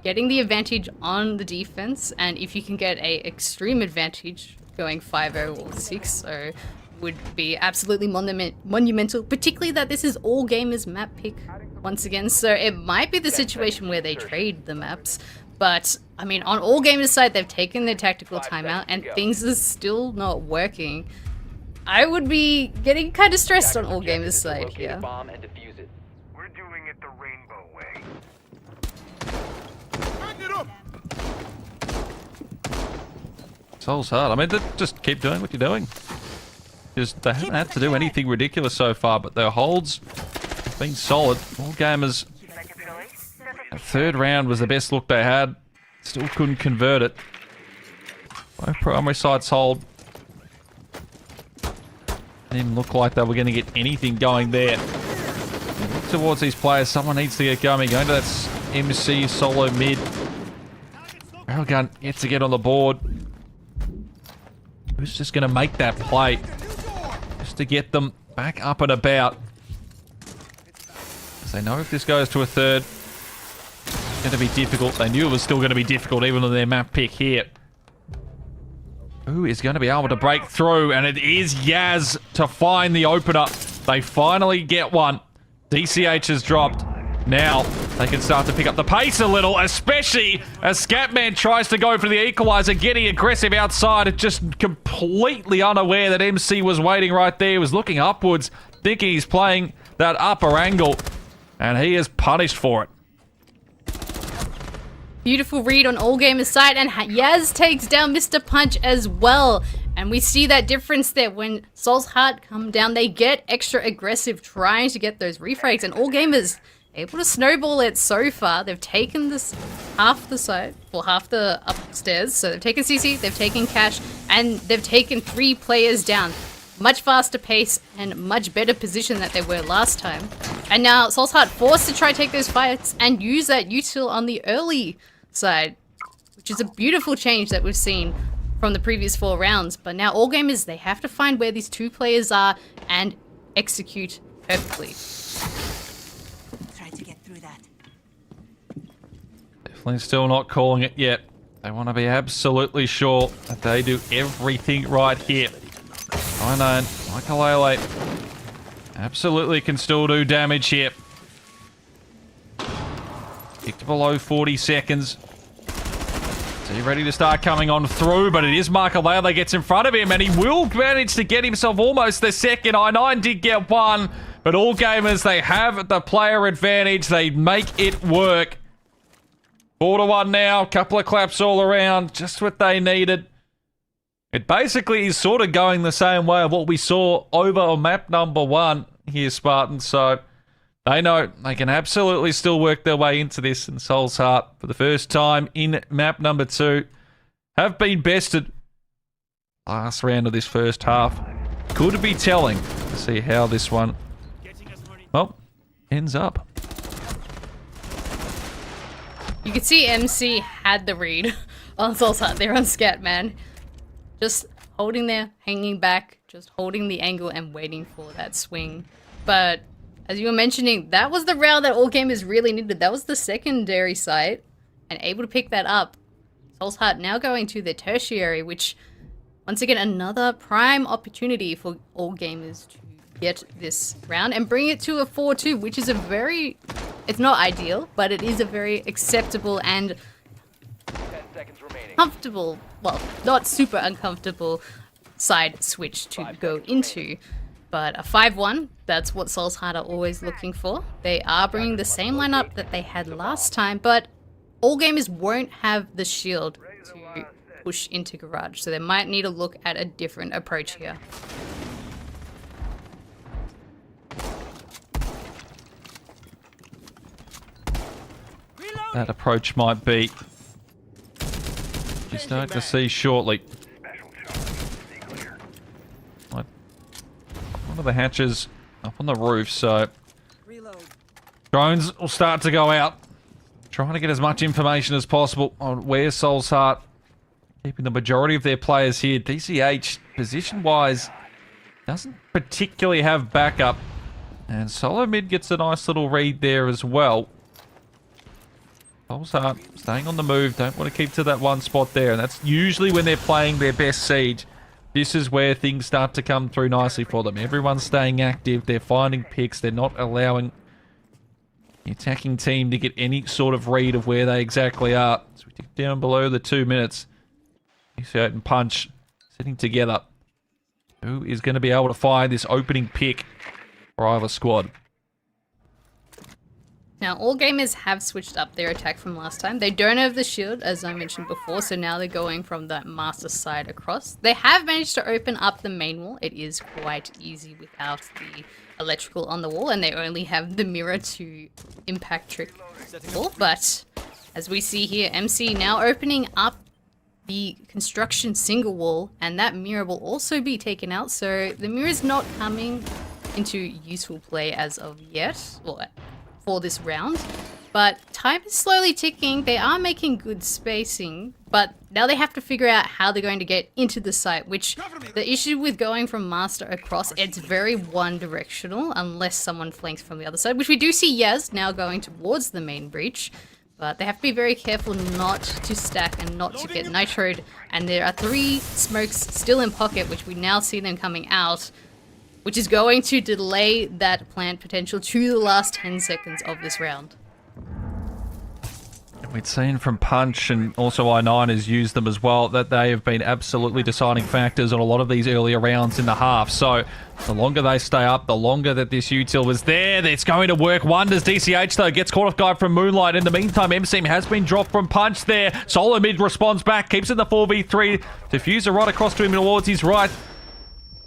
getting the advantage on the defense, and if you can get a extreme advantage going 5-0 or 6-0 would be absolutely monumental, particularly that this is all gamers map pick once again, so it might be the situation where they trade the maps, But, I mean, on All Gamers' side, they've taken their tactical 5 timeout, seconds and to go. things are still not working. I would be getting kind of stressed on All Gamers' side Locate a here. bomb and defuse it. We're doing it the rainbow way. Soul's hard. I mean, just keep doing what you're doing. Just they haven't had to do anything ridiculous so far, but their holds have been solid. All Gamers, that third round was the best look they had. Still couldn't convert it. Both primary sides hold. Didn't even look like they were going to get anything going there. Look towards these players. Someone needs to get going. Going to that MC solo mid. Railgun gets to get on the board. Who's just going to make that play? Just to get them back up and about. Because they know if this goes to a third, it's going to be difficult. They knew it was still going to be difficult even on their map pick here. Who is going to be able to break through? And it is Yaz to find the opener. They finally get one. DCH has dropped. Now they can start to pick up the pace a little, especially as Scatman tries to go for the equalizer, getting aggressive outside, just completely unaware that MC was waiting right there. He was looking upwards, thinking he's playing that upper angle, and he is punished for it. Beautiful read on All Gamers' side, and Yaz takes down Mr. Punch as well. And we see that difference there. When Soul's Heart come down, they get extra aggressive, trying to get those refrags, and All Gamers able to snowball it so far. They've taken this half the side, well, half the upstairs. So they've taken CC, they've taken Cash, and they've taken 3 players down. Much faster pace and much better position that they were last time. And now Soul's Heart forced to try to take those fights and use that util on the early side, which is a beautiful change that we've seen from the previous 4 rounds. But now All Gamers, they have to find where these 2 players are and execute perfectly. Definitely still not calling it yet. They want to be absolutely sure that they do everything right here. I know, Chalet absolutely can still do damage here. Kicked below 40 seconds. So he's ready to start coming on through, but it is Markalele that gets in front of him, and he will manage to get himself almost the second. I9 did get one, but All Gamers, they have the player advantage. They make it work. 4-1 now. Couple of claps all around. Just what they needed. It basically is sort of going the same way of what we saw over on map number 1 here, Spartan. So they know they can absolutely still work their way into this, and Soul's Heart, for the first time in map number 2, have been bested last round of this first half. Could be telling to see how this one, well, ends up. You can see MC had the read on Soul's Heart there on Scatman. Just holding there, hanging back, just holding the angle and waiting for that swing. But as you were mentioning, that was the round that All Gamers really needed. That was the secondary site, and able to pick that up. Soul's Heart now going to the tertiary, which, once again, another prime opportunity for All Gamers to get this round and bring it to a 4-2, which is a very, it's not ideal, but it is a very acceptable and 10 seconds remaining. comfortable, well, not super uncomfortable side switch to go into. But a 5-1, that's what Soul's Heart are always looking for. They are bringing the same lineup that they had last time, but All Gamers won't have the shield to push into Garage, so they might need to look at a different approach here. That approach might be, you start to see shortly. Like, one of the hatches up on the roof, so drones will start to go out. Trying to get as much information as possible on where Soul's Heart keeping the majority of their players here. DCH, position-wise, doesn't particularly have backup. And Solo Mid gets a nice little read there as well. Soul's Heart staying on the move, don't want to keep to that one spot there, and that's usually when they're playing their best siege. This is where things start to come through nicely for them. Everyone's staying active, they're finding picks, they're not allowing the attacking team to get any sort of read of where they exactly are. So we tick down below the 2 minutes. DCH and Punch sitting together. Who is going to be able to find this opening pick for either squad? Now, all gamers have switched up their attack from last time. They don't have the shield, as I mentioned before, so now they're going from that master side across. They have managed to open up the main wall. It is quite easy without the electrical on the wall, and they only have the mirror to impact trick the wall. But as we see here, MC now opening up the construction single wall, and that mirror will also be taken out. So the mirror is not coming into useful play as of yet, or for this round, but time is slowly ticking. They are making good spacing, but now they have to figure out how they're going to get into the site, which the issue with going from master across, it's very one directional unless someone flanks from the other side, which we do see Yaz now going towards the main breach, but they have to be very careful not to stack and not to get nitroed. And there are 3 smokes still in pocket, which we now see them coming out, which is going to delay that plant potential to the last 10 seconds of this round. We'd seen from Punch and also I9 has used them as well, that they have been absolutely deciding factors on a lot of these earlier rounds in the half. So the longer they stay up, the longer that this util was there, it's going to work wonders. DCH though gets caught off guard from Moonlight. In the meantime, MCM has been dropped from Punch there. Solo mid responds back, keeps it in the 4v3. Diffuser right across to him towards his right.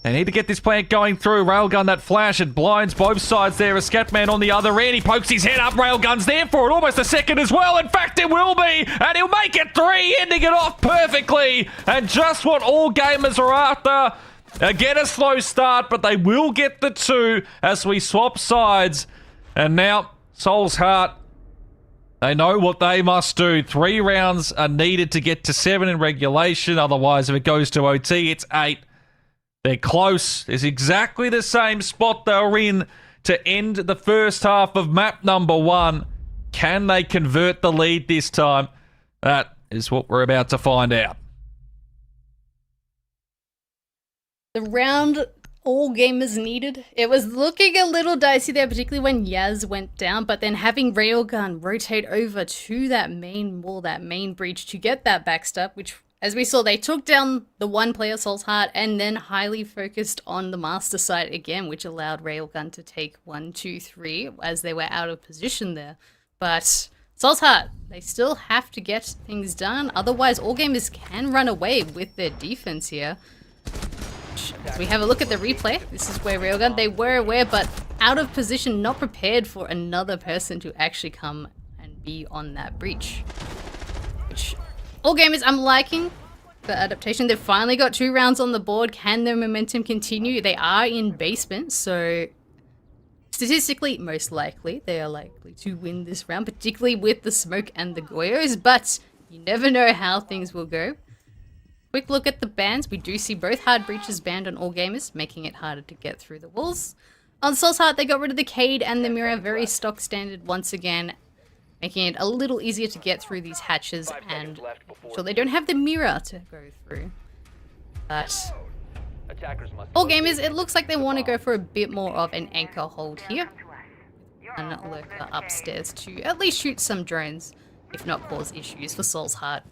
They need to get this plant going through. Railgun, that flash, it blinds both sides there. A Scatman on the other end. He pokes his head up. Railgun's there for it. Almost a second as well. In fact, it will be. And he'll make it 3, ending it off perfectly. And just what all gamers are after. Again, a slow start, but they will get the 2 as we swap sides. And now, Soul's Heart, they know what they must do. 3 rounds are needed to get to 7 in regulation. Otherwise, if it goes to OT, it's 8. They're close. It's exactly the same spot they were in to end the first half of map number 1. Can they convert the lead this time? That is what we're about to find out. The round all gamers needed. It was looking a little dicey there, particularly when Yaz went down, but then having Railgun rotate over to that main wall, that main breach to get that backstab, which, as we saw, they took down the one player, Soul's Heart, and then highly focused on the master side again, which allowed Railgun to take 1, 2, 3 as they were out of position there. But Soul's Heart, they still have to get things done. Otherwise, all gamers can run away with their defense here. As we have a look at the replay, this is where Railgun, they were aware, but out of position, not prepared for another person to actually come and be on that breach. Which, all gamers, I'm liking the adaptation. They've finally got 2 rounds on the board. Can their momentum continue? They are in basement, so statistically, most likely, they are likely to win this round, particularly with the smoke and the Goyos, but you never know how things will go. Quick look at the bans. We do see both hard breaches banned on all gamers, making it harder to get through the walls. On Soul's Heart, they got rid of the Cade and the Mirror, very stock standard once again, making it a little easier to get through these hatches, and so they don't have the mirror to go through. But all gamers, it looks like they want to go for a bit more of an anchor hold here. And lurker upstairs to at least shoot some drones, if not cause issues for Soul's Heart.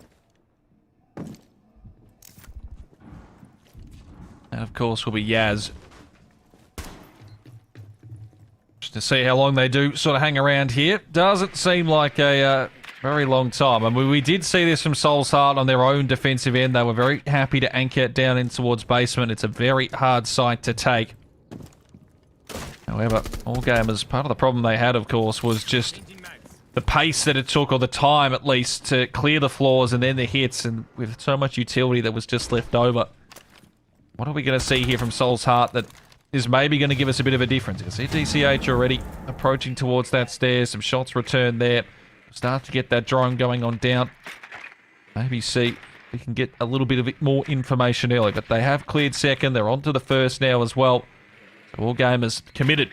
And of course will be Yaz. Just to see how long they do sort of hang around here. Doesn't seem like a very long time. I mean, we did see this from Soul's Heart on their own defensive end. They were very happy to anchor it down in towards basement. It's a very hard site to take. However, all gamers, part of the problem they had, of course, was just the pace that it took, or the time at least, to clear the floors and then the hits, and with so much utility that was just left over. What are we going to see here from Soul's Heart that is maybe going to give us a bit of a difference? You can see DCH already approaching towards that stairs. Some shots returned there. Start to get that drone going on down. Maybe see if we can get a little bit of more information early. But they have cleared second. They're on to the first now as well. So all gamers committed.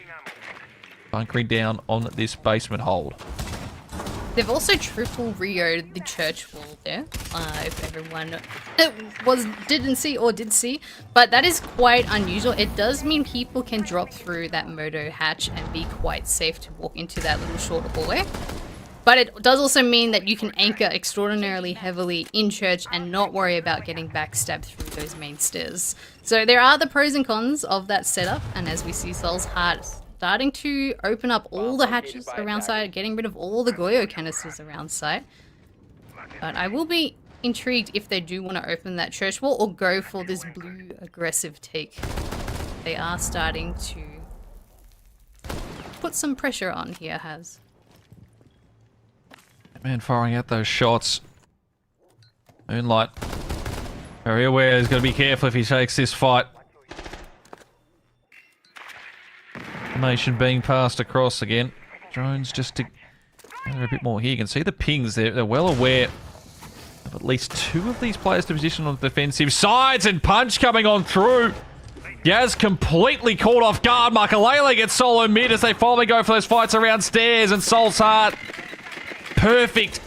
Bunkering down on this basement hold. They've also triple Rio'd the church wall there, if everyone didn't see or did see. But that is quite unusual. It does mean people can drop through that moto hatch and be quite safe to walk into that little shorter hallway. But it does also mean that you can anchor extraordinarily heavily in church and not worry about getting backstabbed through those main stairs. So there are the pros and cons of that setup, and as we see Soul's Heart starting to open up all the hatches around site, getting rid of all the Goyo canisters around site. But I will be intrigued if they do want to open that church wall or go for this blue aggressive take. They are starting to put some pressure on here, Has. Man firing out those shots. Moonlight. Very aware, he's got to be careful if he takes this fight. Information being passed across again. Drones just to gather a bit more here. You can see the pings there. They're well aware of at least two of these players to position on the defensive sides, and Punch coming on through. Yaz completely caught off guard. Makalele gets solo mid as they finally go for those fights around stairs, and Soul's Heart. Perfect.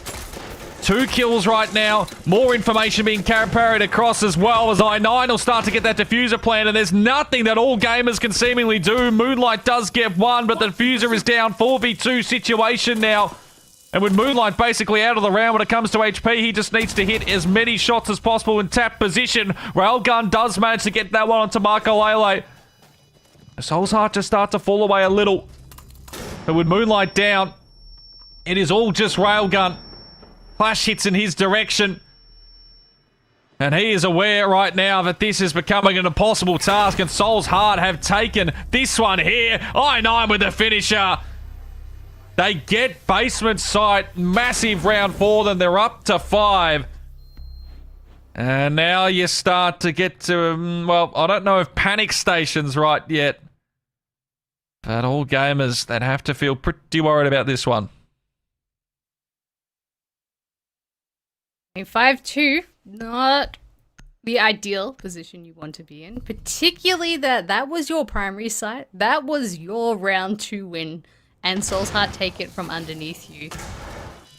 2 kills right now. More information being carried across as well as I9 will start to get that diffuser plan, and there's nothing that all gamers can seemingly do. Moonlight does get one, but the diffuser is down. 4v2 situation now. And with Moonlight basically out of the round when it comes to HP, he just needs to hit as many shots as possible in tap position. Railgun does manage to get that one onto Makalele. Soul's Heart just start to fall away a little. But with Moonlight down, it is all just Railgun. Flash hits in his direction. And he is aware right now that this is becoming an impossible task, and Soul's Heart have taken this one here. I9 with the finisher. They get basement site. Massive round for them. They're up to 5. And now you start to get to, well, I don't know if panic station's right yet. But all gamers that have to feel pretty worried about this one. 5-2, not the ideal position you want to be in, particularly that was your primary site, that was your round 2 win, and Soul's Heart take it from underneath you.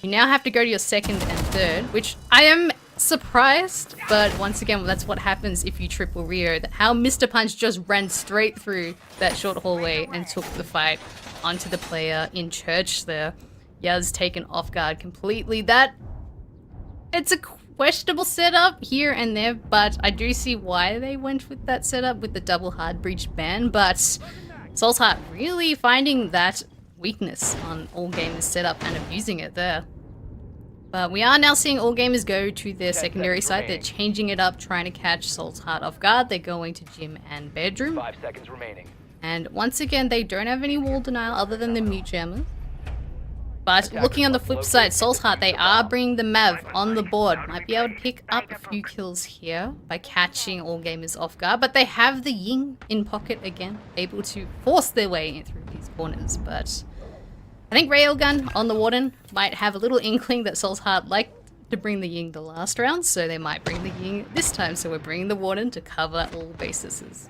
You now have to go to your second and third, which I am surprised, but once again, that's what happens if you triple Rio, that how Mr. Punch just ran straight through that short hallway and took the fight onto the player in church there. Yaz taken off guard completely. It's a questionable setup here and there, but I do see why they went with that setup with the double hard breach ban, but Soul's Heart really finding that weakness on All Gamers setup and abusing it there. But we are now seeing All Gamers go to their secondary site. They're changing it up, trying to catch Soul's Heart off guard. They're going to gym and bedroom. 5 seconds remaining. And once again, they don't have any wall denial other than the mute jammer. But looking on the flip side, Soul's Heart, they are bringing the Mav on the board. Might be able to pick up a few kills here by catching All Gamers off guard. But they have the Ying in pocket again, able to force their way in through these corners. But I think Railgun on the Warden might have a little inkling that Soul's Heart liked to bring the Ying the last round. So they might bring the Ying this time. So we're bringing the Warden to cover all bases.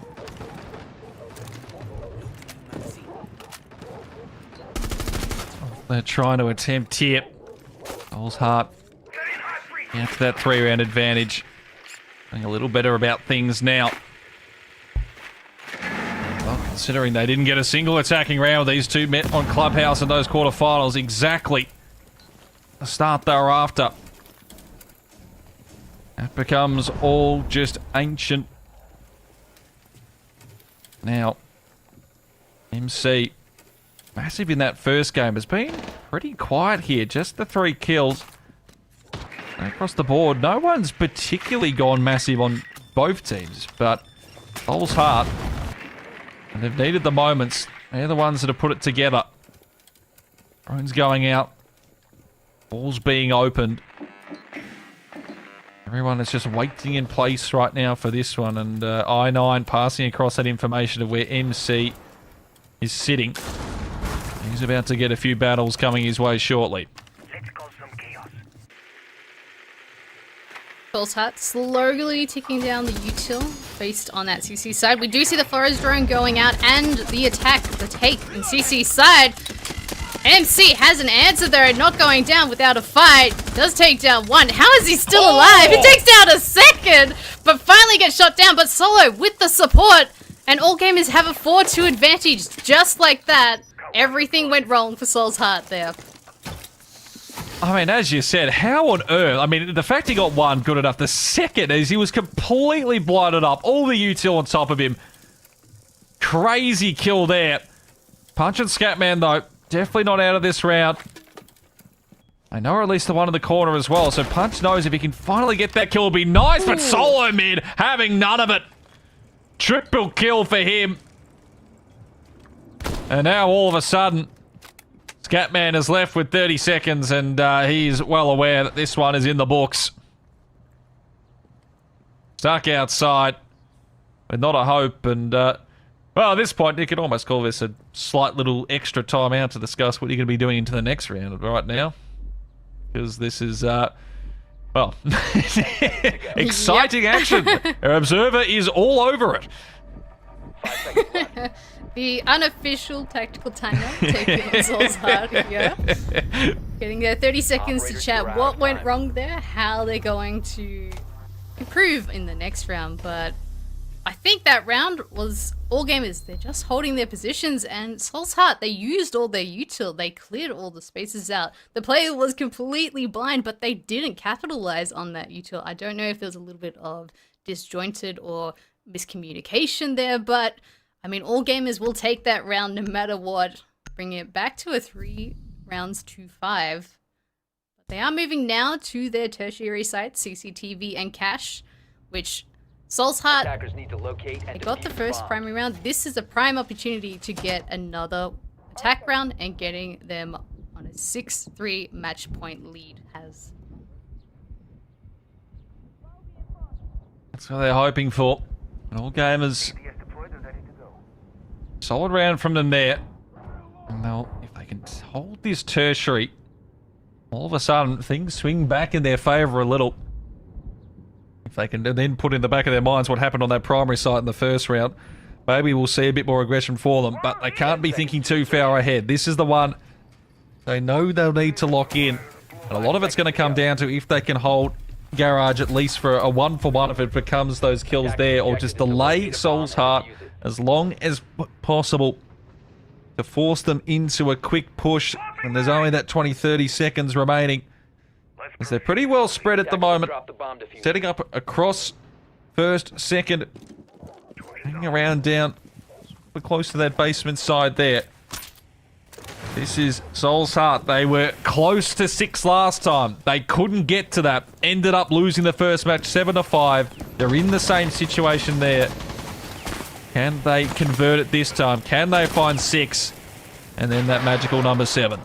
They're trying to attempt here. Soul's Heart after that 3-round advantage. Feeling a little better about things now. Well, considering they didn't get a single attacking round, these two met on Clubhouse in those quarterfinals. Exactly the start they were after. That becomes all just ancient. Now, MC... massive in that first game. Has been pretty quiet here. Just the 3 kills. And across the board, no one's particularly gone massive on both teams. But Soul's Heart, and they've needed the moments. They're the ones that have put it together. Drones going out. Balls being opened. Everyone is just waiting in place right now for this one. And I9 passing across that information of where MC is sitting. He's about to get a few battles coming his way shortly. Let's cause some chaos. Soul's Heart slowly ticking down the util based on that CC side. We do see the forest drone going out and the attack, the take in CC side. MC has an answer there, not going down without a fight. Does take down one. How is he still alive? He takes down a second, but finally gets shot down. But Solo with the support, and all gamers have a 4-2 advantage. Just like that, everything went wrong for Soul's Heart there. I mean, as you said, how on earth? I mean, the fact he got one, good enough. The second is he was completely blinded up. All the util on top of him. Crazy kill there. Punch and Scatman, though, definitely not out of this round. I know at least the one in the corner as well, so Punch knows if he can finally get that kill, it'll be nice, but Solo mid having none of it. Triple kill for him. And now all of a sudden, Scatman is left with 30 seconds, and he's well aware that this one is in the books. Stuck outside with not a hope, and well, at this point, you could almost call this a slight little extra time out to discuss what you're going to be doing into the next round right now. Because this is, well, exciting action. Our observer is all over it. The unofficial tactical timeout taken on Soul's Heart here. Getting their 30 seconds to chat what went wrong there, how they're going to improve in the next round. But I think that round was all gamers. They're just holding their positions, and Soul's Heart, they used all their util. They cleared all the spaces out. The player was completely blind, but they didn't capitalize on that util. I don't know if there was a little bit of disjointed or miscommunication there, but I mean, all gamers will take that round no matter what, bringing it back to a 3 rounds to 5. But they are moving now to their tertiary sites, CCTV and Cache, which Soul's Heart, they got the first primary round. This is a prime opportunity to get another attack round and getting them on a 6-3 match point lead. That's what they're hoping for. And all gamers, solid round from them there. And they'll, if they can hold this tertiary, all of a sudden things swing back in their favour a little. If they can then put in the back of their minds what happened on that primary site in the first round, maybe we'll see a bit more aggression for them. But they can't be thinking too far ahead. This is the one they know they'll need to lock in. And a lot of it's going to come down to if they can hold Garage at least for a 1-for-1 if it becomes those kills there, or just delay Soul's Heart as long as possible to force them into a quick push. And there's only that 20-30 seconds remaining, as they're pretty well spread at the moment, setting up across first, second, hanging around down close to that basement side there. This is Soul's Heart. They were close to 6 last time. They couldn't get to that. Ended up losing the first match 7-5. They're in the same situation there. Can they convert it this time? Can they find 6? And then that magical number 7.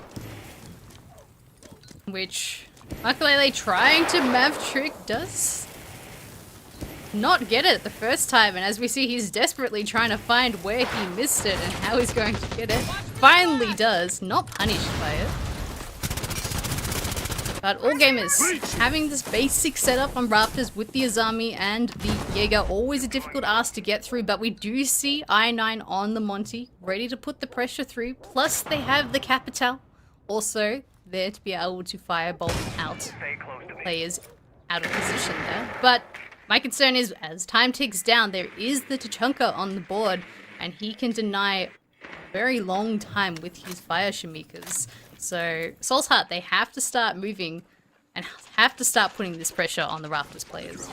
Which Makalele trying to Mav trick does not get it the first time, and as we see, he's desperately trying to find where he missed it and how he's going to get it. Finally does, not punished by it. But all gamers having this basic setup on Rafters with the Azami and the Jaeger, always a difficult ask to get through, but we do see I9 on the Monty, ready to put the pressure through, plus they have the Capital also there to be able to firebolt out players out of position there. But my concern is, as time ticks down, there is the Tachanka on the board, and he can deny a very long time with his fire shimikas. So, Soul's Heart, they have to start moving and have to start putting this pressure on the Rafters players.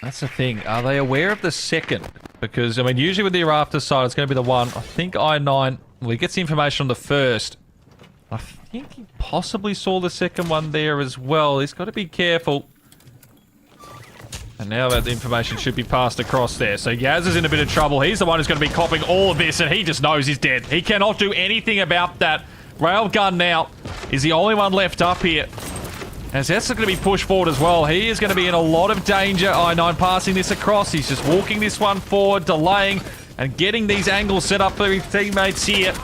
That's the thing. Are they aware of the second? Because, I mean, usually with the Rafters side, it's going to be the one. I think I9, well, he gets the information on the first. I think he possibly saw the second one there as well. He's got to be careful. And now that information should be passed across there. So Yaz is in a bit of trouble. He's the one who's going to be copping all of this, and he just knows he's dead. He cannot do anything about that. Railgun now is the only one left up here. As that's going to be pushed forward as well. He is going to be in a lot of danger. I9 passing this across. He's just walking this one forward, delaying, and getting these angles set up for his teammates here.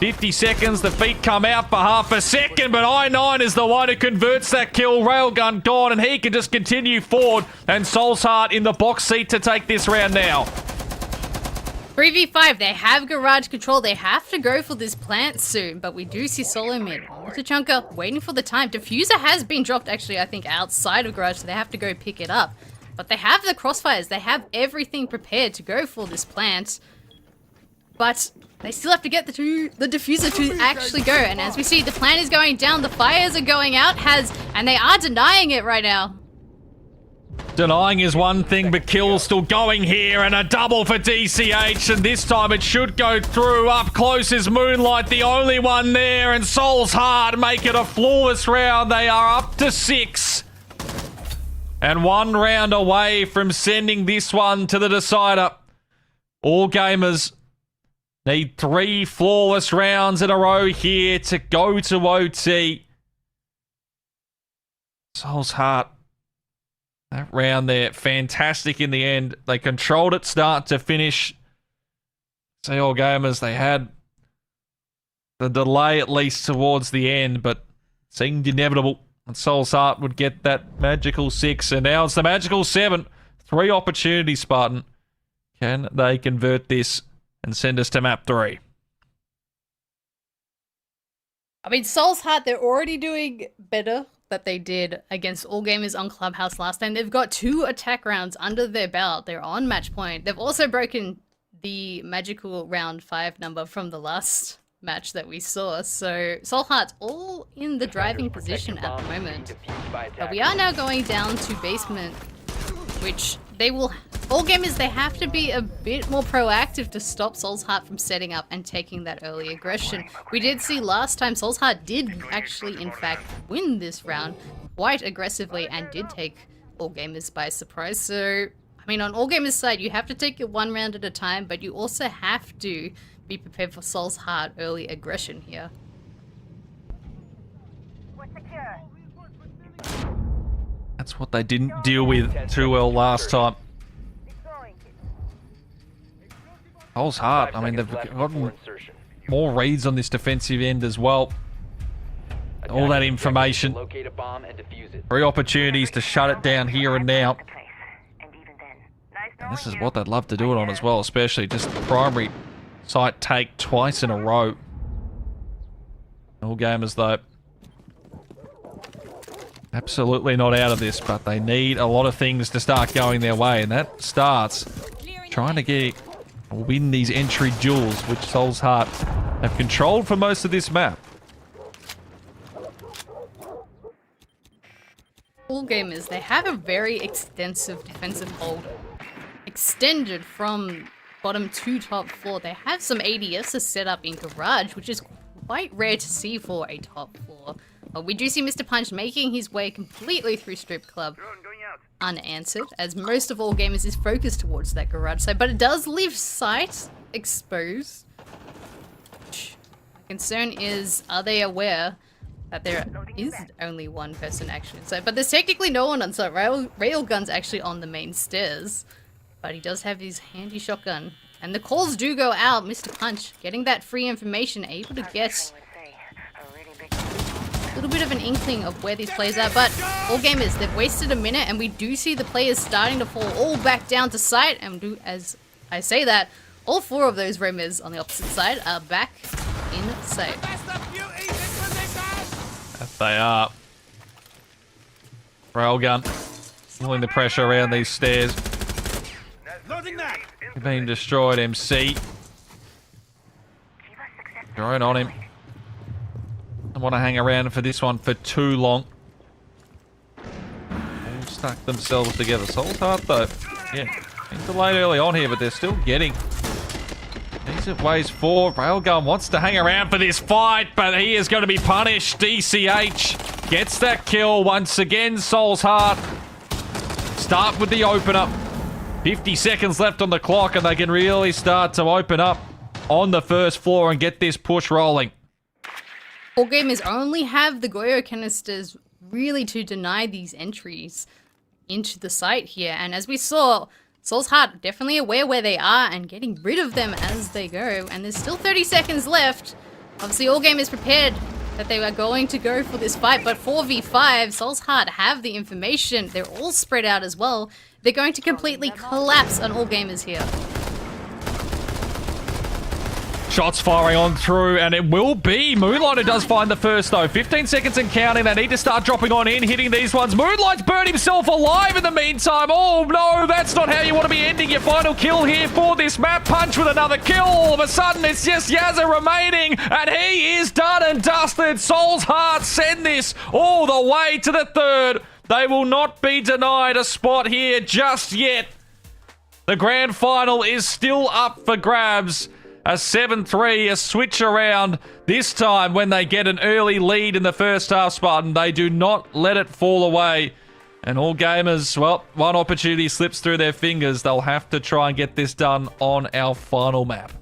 50 seconds, the feet come out for half a second, but I9 is the one who converts that kill. Railgun gone, and he can just continue forward. And Soul's Heart in the box seat to take this round now. 3v5, they have garage control. They have to go for this plant soon, but we do see solo mid. Tachanka waiting for the time. Diffuser has been dropped, actually, I think, outside of garage, so they have to go pick it up. But they have the crossfires. They have everything prepared to go for this plant. But they still have to get the diffuser to actually go. And as we see, the plant is going down. The fires are going out. And they are denying it right now. Denying is one thing, but kill's still going here, and a double for DCH, and this time it should go through. Up close is Moonlight, the only one there, and Soul's Heart make it a flawless round. They are up to 6. And 1 round away from sending this one to the decider. All gamers need 3 flawless rounds in a row here to go to OT. Soul's Heart. That round there, fantastic in the end. They controlled it start to finish. See, all gamers, they had the delay at least towards the end, but it seemed inevitable. And Soul's Heart would get that magical 6, and now it's the magical 7. 3 opportunities, Spartan. Can they convert this and send us to map 3? I mean, Soul's Heart, they're already doing better that they did against All Gamers on Clubhouse last time. They've got 2 attack rounds under their belt. They're on match point. They've also broken the magical round 5 number from the last match that we saw. So Soul Heart's all in the driving position at the moment. But we are now going down to basement, which they will... All Gamers, they have to be a bit more proactive to stop Soul's Heart from setting up and taking that early aggression. We did see last time Soul's Heart did actually, in fact, win this round quite aggressively and did take All Gamers by surprise. So, I mean, on All Gamers' side, you have to take it 1 round at a time, but you also have to be prepared for Soul's Heart early aggression here. That's what they didn't deal with too well last time. Soul's Heart, I mean, they've gotten more reads on this defensive end as well. All that information. 3 opportunities to shut it down here and now. And this is what they'd love to do it on as well, especially just the primary site take twice in a row. All gamers, though, absolutely not out of this, but they need a lot of things to start going their way, and that starts trying to win these entry duels, which Soul's Heart have controlled for most of this map. All Gamers, they have a very extensive defensive hold. Extended from bottom to top floor. They have some ADSs set up in garage, which is quite rare to see for a top floor. But we do see Mr. Punch making his way completely through Strip Club unanswered, as most of All Gamers is focused towards that garage side, but it does leave site exposed. My concern is, are they aware that there is only 1 person actually inside? But there's technically no one on site. Railgun's actually on the main stairs, but he does have his handy shotgun. And the calls do go out. Mr. Punch getting that free information, able to get a little bit of an inkling of where these players are, but All Gamers, they've wasted a minute, and we do see the players starting to fall all back down to site, and as I say that, all 4 of those roamers on the opposite side are back in sight. That they are. Railgun pulling the pressure around these stairs. They're being destroyed, MC. Drone on him. Don't want to hang around for this one for too long. All stuck themselves together. Soul's Heart, though. Yeah, been delayed early on here, but they're still getting decent ways forward. Railgun wants to hang around for this fight, but he is going to be punished. DCH gets that kill once again. Soul's Heart start with the opener. 50 seconds left on the clock, and they can really start to open up on the first floor and get this push rolling. All Gamers only have the Goyo canisters really to deny these entries into the site here. And as we saw, Soul's Heart definitely aware where they are and getting rid of them as they go. And there's still 30 seconds left. Obviously, All Gamers prepared that they were going to go for this fight. But 4v5, Soul's Heart have the information. They're all spread out as well. They're going to completely collapse on All Gamers here. Shots firing on through, and it will be Moonlight who does find the first, though. 15 seconds and counting. They need to start dropping on in, hitting these ones. Moonlight's burned himself alive in the meantime. Oh, no, that's not how you want to be ending your final kill here for this map. Punch with another kill. All of a sudden, it's just Yazza remaining, and he is done and dusted. Soul's Heart send this all the way to the third. They will not be denied a spot here just yet. The grand final is still up for grabs. A 7-3, a switch around. This time when they get an early lead in the first half, Spartan, they do not let it fall away. And all gamers, well, one opportunity slips through their fingers. They'll have to try and get this done on our final map.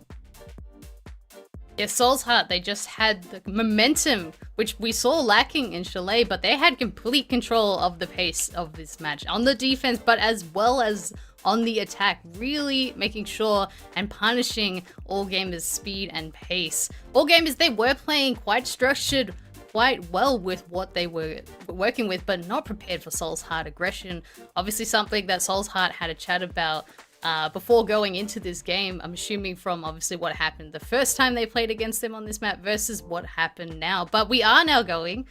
Yeah, Soul's Heart, they just had the momentum, which we saw lacking in Chalet, but they had complete control of the pace of this match on the defense, but as well as on the attack, really making sure and punishing All Gamers' speed and pace. All Gamers, they were playing quite structured, quite well with what they were working with, but not prepared for Soul's Heart aggression. Obviously something that Soul's Heart had a chat about before going into this game, I'm assuming from obviously what happened the first time they played against them on this map versus what happened now. But we are now going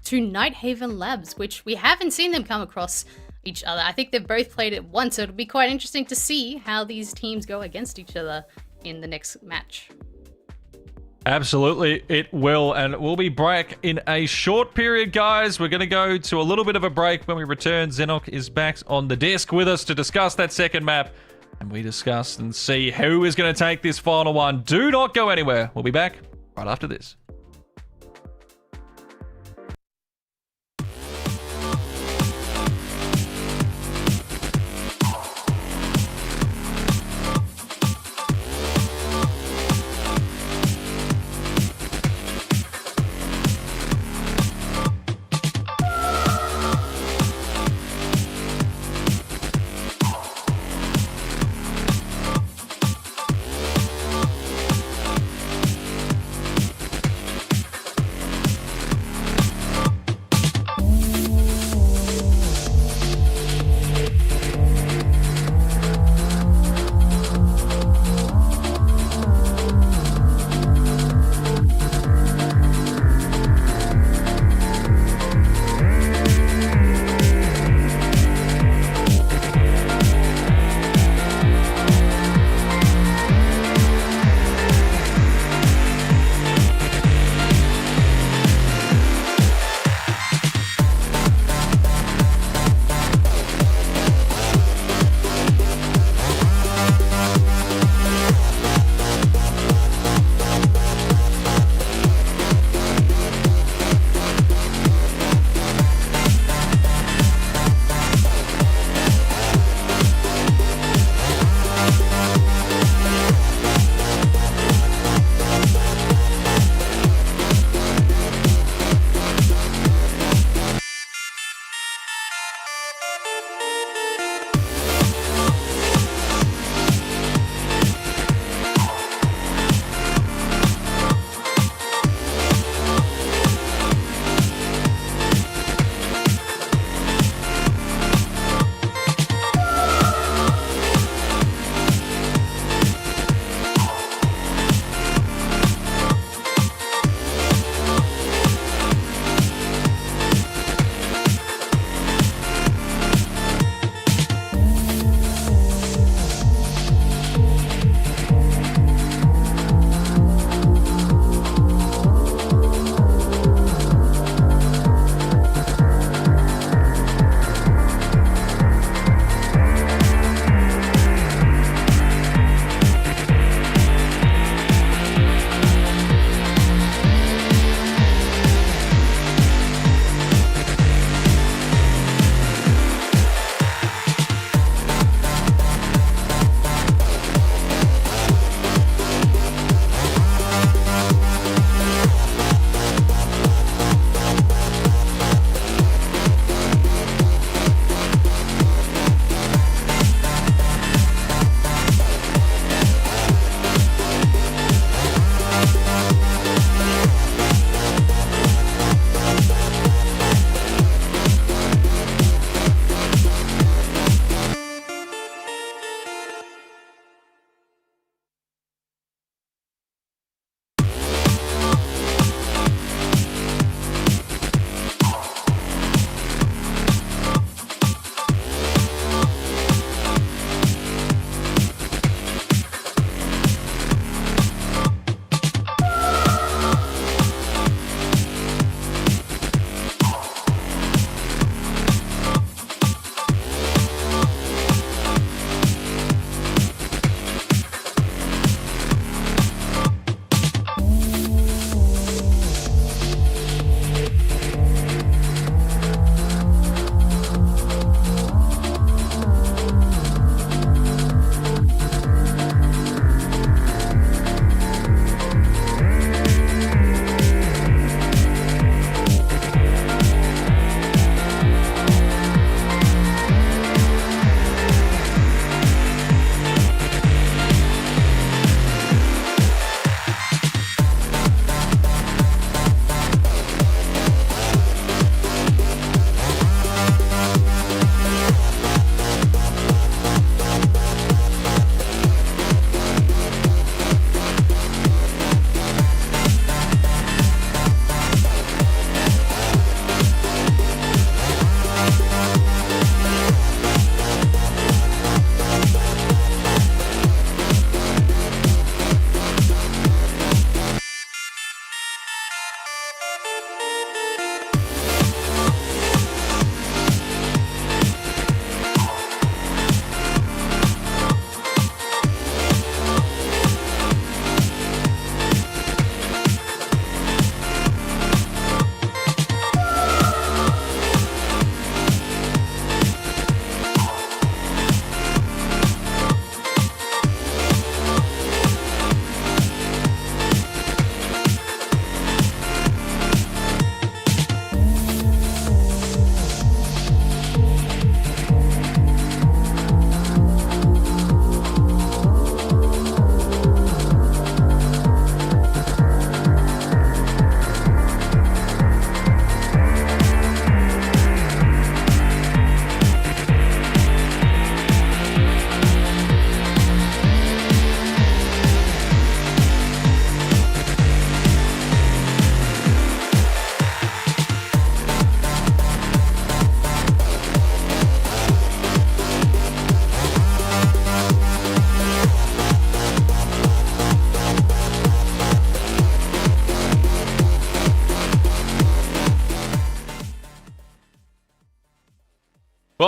to Nighthaven Labs, which we haven't seen them come across each other. I think they've both played it once, so it'll be quite interesting to see how these teams go against each other in the next match. Absolutely, it will, and we'll be back in a short period, guys. We're going to go to a little bit of a break. When we return, Zenok is back on the desk with us to discuss that second map, and we discuss and see who is going to take this final one. Do not go anywhere. We'll be back right after this.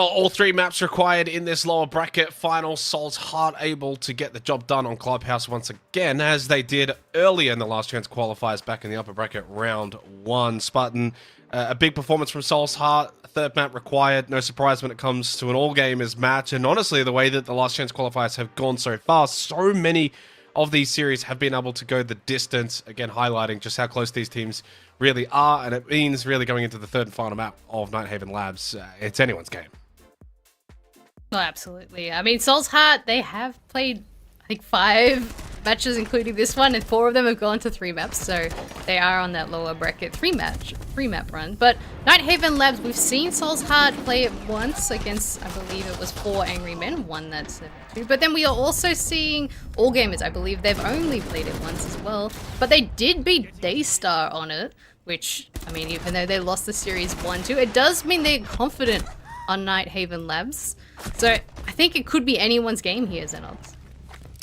Well, all three maps required in this lower bracket final. Souls Heart able to get the job done on Clubhouse once again, as they did earlier in the last chance qualifiers back in the upper bracket round 1. Spartan, a big performance from Souls Heart. Third map required. No surprise when it comes to an all-gamers match. And honestly, the way that the last chance qualifiers have gone so far, so many of these series have been able to go the distance, again highlighting just how close these teams really are, and it means really going into the third and final map of Nighthaven Labs, it's anyone's game. Oh, absolutely. I mean, Souls Heart, they have played, I think, 5 matches, including this one, and 4 of them have gone to 3 maps, so they are on that lower bracket 3 map run. But Nighthaven Labs, we've seen Souls Heart play it once against, I believe it was 4 Angry Men, won that 7-2. But then we are also seeing All Gamers, I believe they've only played it once as well, but they did beat Daystar on it, which, I mean, even though they lost the series 1-2, it does mean they're confident on Nighthaven Labs. So I think it could be anyone's game here, Xenox.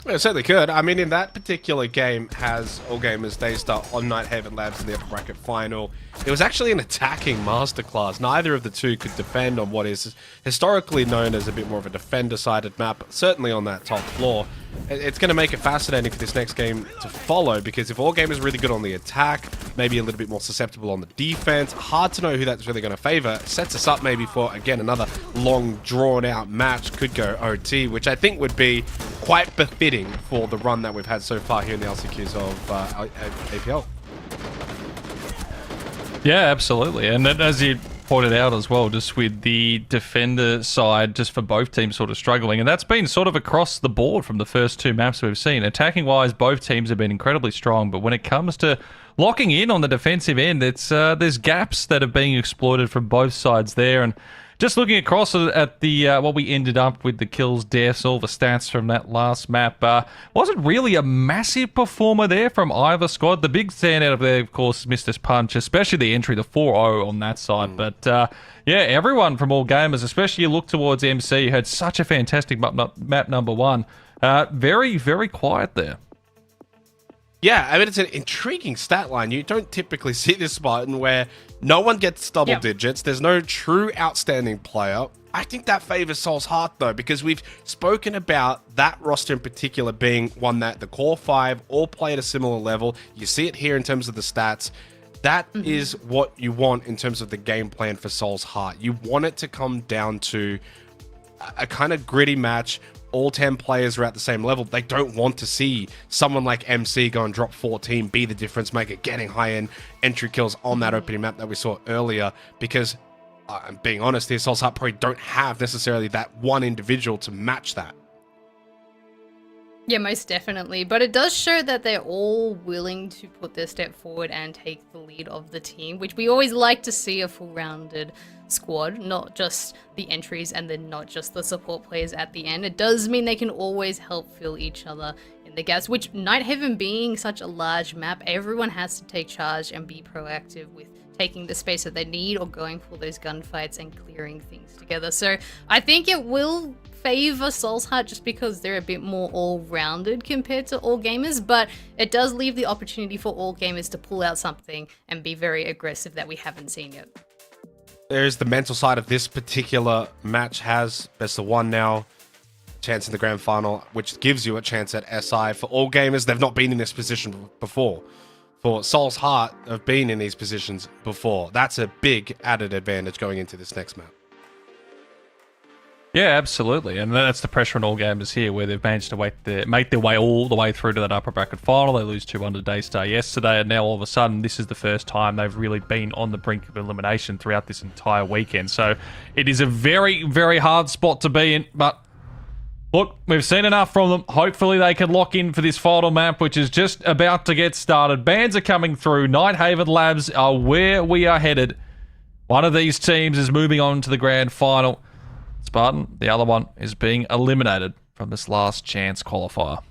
Well, it certainly could. I mean, in that particular game, has All Gamers Daystar on Nighthaven Labs in the upper bracket final. It was actually an attacking masterclass. Neither of the two could defend on what is historically known as a bit more of a defender-sided map, certainly on that top floor. It's going to make it fascinating for this next game to follow, because if All Gamers are really good on the attack, maybe a little bit more susceptible on the defense, hard to know who that's really going to favor. Sets us up maybe for, again, another long, drawn-out match. Could go OT, which I think would be quite befitting for the run that we've had so far here in the LCQs of APL. Yeah, absolutely. And as you pointed out as well, just with the defender side, just for both teams sort of struggling. And that's been sort of across the board from the first 2 maps we've seen. Attacking-wise, both teams have been incredibly strong. But when it comes to locking in on the defensive end, it's there's gaps that are being exploited from both sides there. And just looking across at the what we ended up with, the kills, deaths, all the stats from that last map, wasn't really a massive performer there from either squad. The big standout of there, of course, is Mr. Punch, especially the entry, the 4-0 on that side. But yeah, everyone from All Gamers, especially you look towards MC, who had such a fantastic map number 1. Very, very quiet there. Yeah, I mean, it's an intriguing stat line. You don't typically see this Spartan where no one gets double digits. There's no true outstanding player. I think that favors Souls Heart, though, because we've spoken about that roster in particular being one that the core 5 all play at a similar level. You see it here in terms of the stats. That is what you want in terms of the game plan for Souls Heart. You want it to come down to a kind of gritty match. All 10 players are at the same level. They don't want to see someone like MC go and drop 14, be the difference maker, getting high-end entry kills on that opening map that we saw earlier, because, I'm being honest here, Souls Heart probably don't have necessarily that one individual to match that. Yeah, most definitely. But it does show that they're all willing to put their step forward and take the lead of the team, which we always like to see a full-rounded squad, not just the entries and then not just the support players at the end. It does mean they can always help fill each other in the gaps, which Nighthaven being such a large map, everyone has to take charge and be proactive with taking the space that they need or going for those gunfights and clearing things together. So I think it will favor Souls Heart just because they're a bit more all-rounded compared to All Gamers, but it does leave the opportunity for All Gamers to pull out something and be very aggressive that we haven't seen yet. There's the mental side of this particular match. Has best of 1 now, chance in the grand final, which gives you a chance at SI. For All Gamers, they've not been in this position before. For Souls Heart, have been in these positions before. That's a big added advantage going into this next map. Yeah, absolutely. And that's the pressure on All Gamers here, where they've managed to make their way all the way through to that upper bracket final. They lose 2-1 to Daystar yesterday, and now all of a sudden, this is the first time they've really been on the brink of elimination throughout this entire weekend. So it is a very, very hard spot to be in, but look, we've seen enough from them. Hopefully they can lock in for this final map, which is just about to get started. Bans are coming through. Nighthaven Labs are where we are headed. One of these teams is moving on to the grand final. Spartan, the other one, is being eliminated from this last chance qualifier.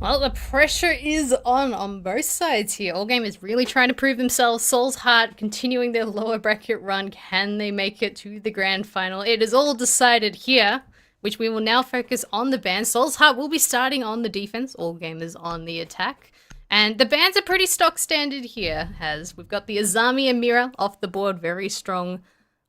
Well, the pressure is on both sides here. All Game is really trying to prove themselves. Souls Heart continuing their lower bracket run. Can they make it to the grand final? It is all decided here, which we will now focus on the bans. Souls Heart will be starting on the defense. All Gamers on the attack. And the bans are pretty stock standard here, we've got the Azami Amira off the board, very strong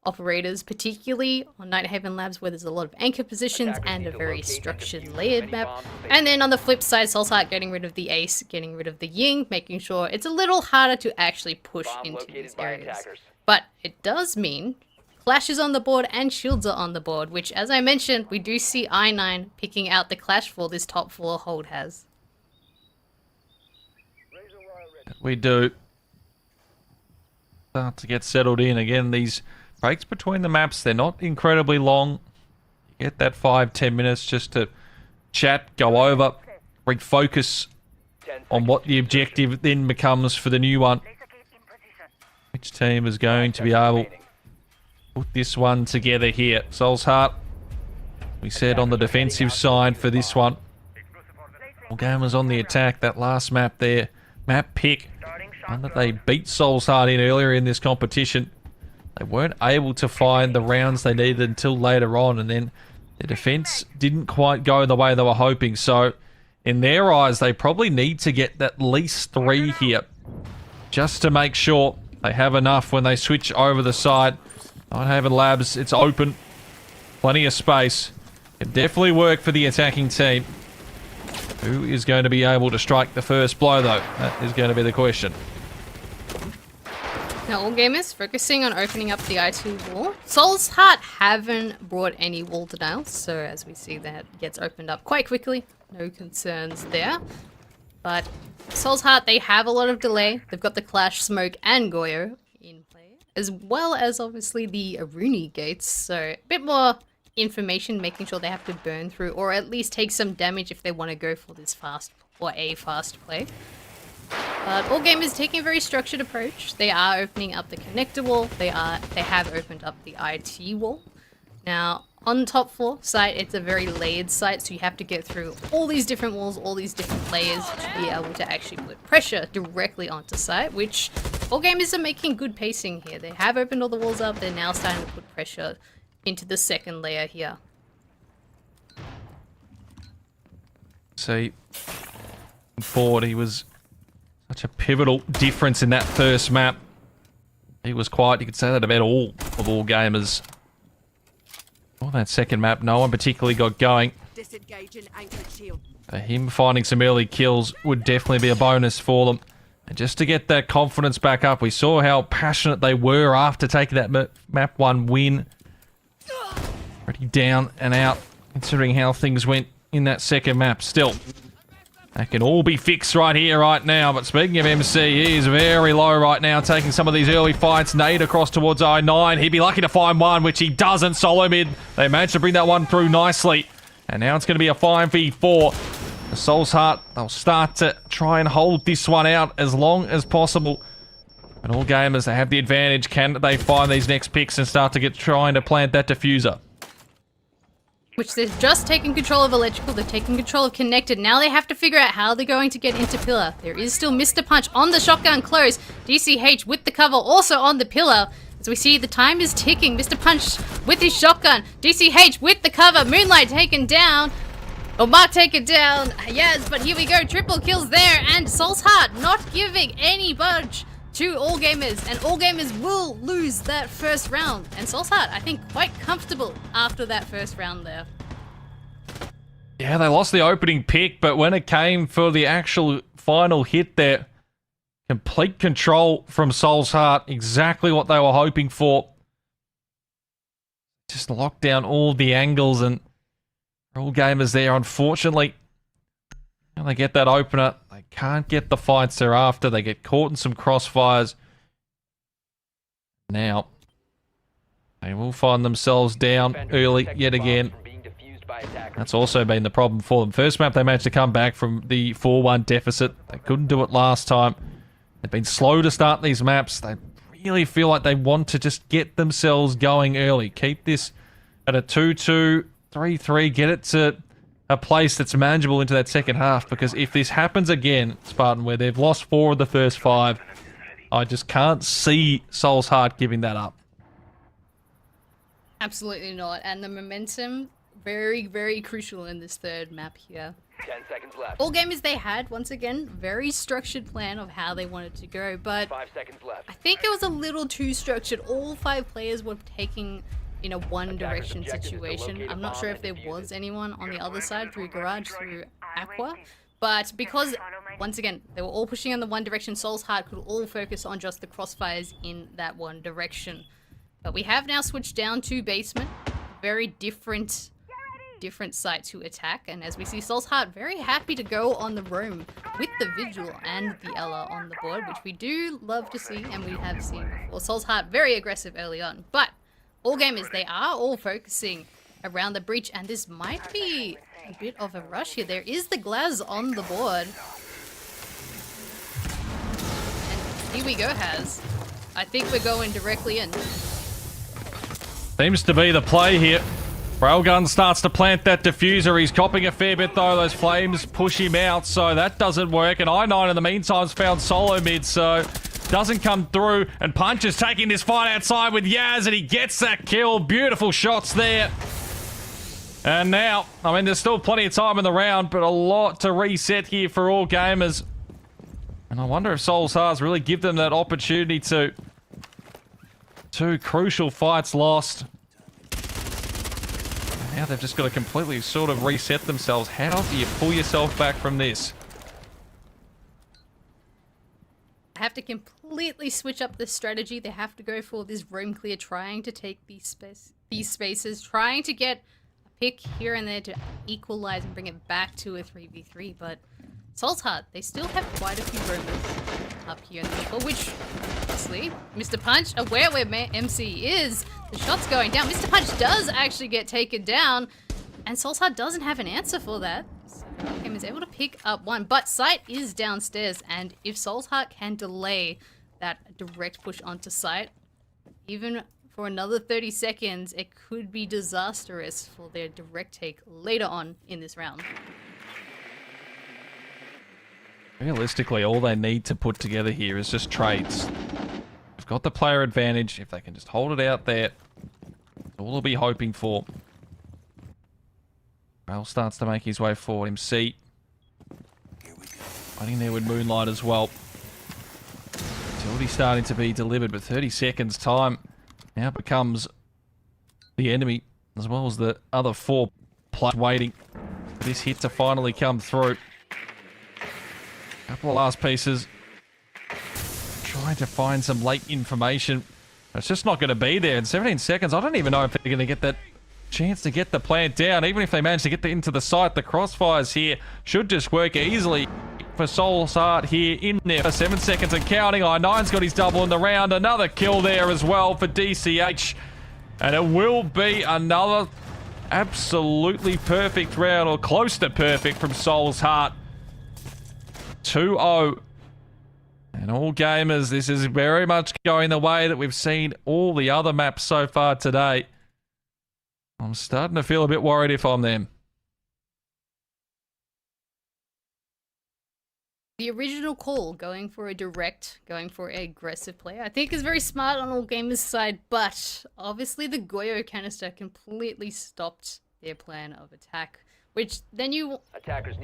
operators, particularly on Nighthaven Labs, where there's a lot of anchor positions and a very structured layered map. And then on the flip side, Soulsheart getting rid of the ace, getting rid of the ying, making sure it's a little harder to actually push into these areas. But it does mean Clash is on the board and shields are on the board, which, as I mentioned, we do see I9 picking out the Clash for this top 4 hold has. We do. Start to get settled in. Again, these breaks between the maps, they're not incredibly long. You get that 5-10 minutes just to chat, go over, refocus on what the objective then becomes for the new one. Which team is going to be able to put this one together here? Soulsheart, we said, on the defensive side for this one. All gamers on the attack. That last map there, map pick, one that they beat Soulsheart in earlier in this competition. They weren't able to find the rounds they needed until later on, and then the defense didn't quite go the way they were hoping. So in their eyes, they probably need to get at least 3 here just to make sure they have enough when they switch over the side. Nighthaven Labs, it's open. Plenty of space. Can definitely work for the attacking team. Who is going to be able to strike the first blow, though? That is going to be the question. Now, all gamers focusing on opening up the IT wall. Soulsheart haven't brought any wall denials, so as we see, that gets opened up quite quickly. No concerns there. But Soulsheart, they have a lot of delay. They've got the Clash, Smoke, and Goyo in play, as well as obviously the Aruni gates. So a bit more information, making sure they have to burn through, or at least take some damage if they want to go for this fast or a fast play. But all gamers taking a very structured approach. They are opening up the connector wall. They have opened up the IT wall. Now, on top 4 site, it's a very layered site, so you have to get through all these different walls, all these different layers to be able to actually put pressure directly onto site, which all gamers are making good pacing here. They have opened all the walls up. They're now starting to put pressure into the second layer here. See, Ford, he was such a pivotal difference in that first map. He was quite, you could say that about all gamers. Well, that second map, no one particularly got going. For him, finding some early kills would definitely be a bonus for them. And just to get that confidence back up, we saw how passionate they were after taking that map 1 win. Pretty down and out, considering how things went in that second map. Still, that can all be fixed right here, right now. But speaking of MC, he is very low right now, taking some of these early fights. Nade across towards I9. He'd be lucky to find one, which he doesn't. Solo mid. They managed to bring that one through nicely. And now it's going to be a 5v4. The Soulsheart, they'll start to try and hold this one out as long as possible. And all gamers, they have the advantage. Can they find these next picks and start to trying to plant that diffuser? Which they've just taken control of electrical, they've taken control of connected. Now they have to figure out how they're going to get into pillar. There is still Mr. Punch on the shotgun close. DCH with the cover also on the pillar. As we see, the time is ticking. Mr. Punch with his shotgun. DCH with the cover. Moonlight taken down. Omar taken down. Yes, but here we go. Triple kills there. And Soulsheart not giving any budge to all gamers, and all gamers will lose that first round. And Soulsheart, I think, quite comfortable after that first round there. Yeah, they lost the opening pick, but when it came for the actual final hit there, complete control from Soulsheart, exactly what they were hoping for. Just locked down all the angles, and all gamers there, unfortunately, when they get that opener, they can't get the fights they're after. They get caught in some crossfires. Now, they will find themselves down early yet again. That's also been the problem for them. First map, they managed to come back from the 4-1 deficit. They couldn't do it last time. They've been slow to start these maps. They really feel like they want to just get themselves going early. Keep this at a 2-2, 3-3. Get it to a place that's manageable into that second half, because if this happens again, Spartan, where they've lost 4 of the first 5, I just can't see Soulsheart giving that up. Absolutely not. And the momentum very, very crucial in this third map here. 10 seconds left. All gamers they had, once again, very structured plan of how they wanted to go, but 5 seconds left. I think it was a little too structured. All 5 players were taking in a one direction situation. I'm not sure if there was anyone on the other side through Garage, through Aqua, but because, once again, they were all pushing in the one direction, Soul's Heart could all focus on just the crossfires in that one direction. But we have now switched down to basement, very different site to attack, and as we see Soul's Heart very happy to go on the roam with the Vigil and the Ella on the board, which we do love to see and we have seen before. Soul's Heart very aggressive early on, but all gamers, they are all focusing around the breach, and this might be a bit of a rush here. There is the Glaz on the board. And here we go, Haz. I think we're going directly in. Seems to be the play here. Railgun starts to plant that diffuser. He's copping a fair bit though. Those flames push him out, so that doesn't work. And I9 in the meantime's found solo mid, so doesn't come through. And Punch is taking this fight outside with Yaz, and he gets that kill. Beautiful shots there. And now, I mean, there's still plenty of time in the round, but a lot to reset here for all gamers. And I wonder if Soul's Hearts really give them that opportunity to... 2 crucial fights lost. Now they've just got to completely sort of reset themselves. How do you pull yourself back from this? Have to completely switch up the strategy. They have to go for this roam clear, trying to take these spaces, trying to get a pick here and there to equalize and bring it back to a 3v3. But Soul's Heart, they still have quite a few roamers up here in the middle, which obviously Mr. Punch, aware where MC is, the shot's going down. Mr. Punch does actually get taken down, and Soul's Heart doesn't have an answer for that. So Game is able to pick up one, but Sight is downstairs, and if Soul's Heart can delay that direct push onto Sight, even for another 30 seconds, it could be disastrous for their direct take later on in this round. Realistically, all they need to put together here is just trades. They've got the player advantage. If they can just hold it out there, that's all they'll be hoping for. Rail starts to make his way forward. MC fighting there with Moonlight as well. Utility starting to be delivered, but 30 seconds time now becomes the enemy, as well as the other 4 players waiting for this hit to finally come through. Couple of last pieces. Trying to find some late information. It's just not going to be there in 17 seconds. I don't even know if they're going to get that chance to get the plant down. Even if they manage to get into the site, the crossfires here should just work easily for Soul's Heart here in there for 7 seconds and counting. I9's got his double in the round. Another kill there as well for DCH. And it will be another absolutely perfect round, or close to perfect, from Soul's Heart. 2-0. And all gamers, this is very much going the way that we've seen all the other maps so far today. I'm starting to feel a bit worried if I'm them. The original call, going for a direct, going for an aggressive play, I think is very smart on all gamers' side, but obviously the Goyo canister completely stopped their plan of attack. Which then you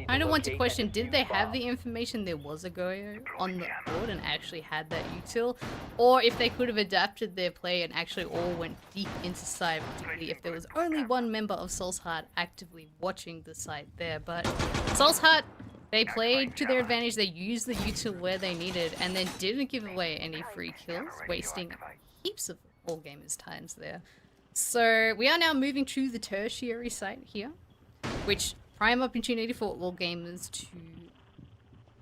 kind of want to question, did they have the information there was a Goyo on the board and actually had that util? Or if they could have adapted their play and actually all went deep into site, particularly if there was only one member of Soul's Heart actively watching the site there. But Soul's Heart, they played to their advantage, they used the util where they needed, and then didn't give away any free kills, wasting heaps of all gamers' times there. So we are now moving to the tertiary site here, which prime opportunity for all gamers to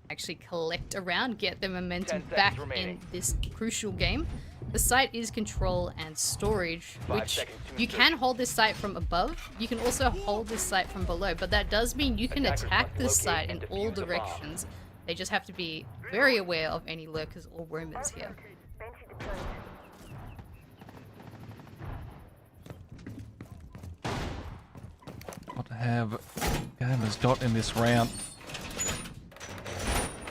actually collect around, get their momentum back in this crucial game. The site is control and storage, which you can hold this site from above. You can also hold this site from below, but that does mean you can attack this site in all directions. They just have to be very aware of any lurkers or roamers here. What have gamers got in this round?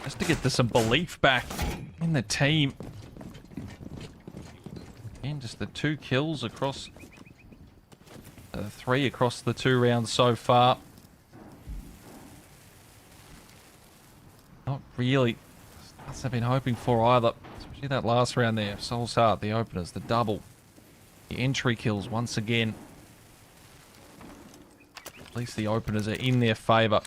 Just to get some belief back in the team. And just the 2 kills across 3 across the 2 rounds so far. Not really as I've been hoping for either. Especially that last round there. Soul's Heart, the openers, the double. The entry kills once again. At least the openers are in their favour.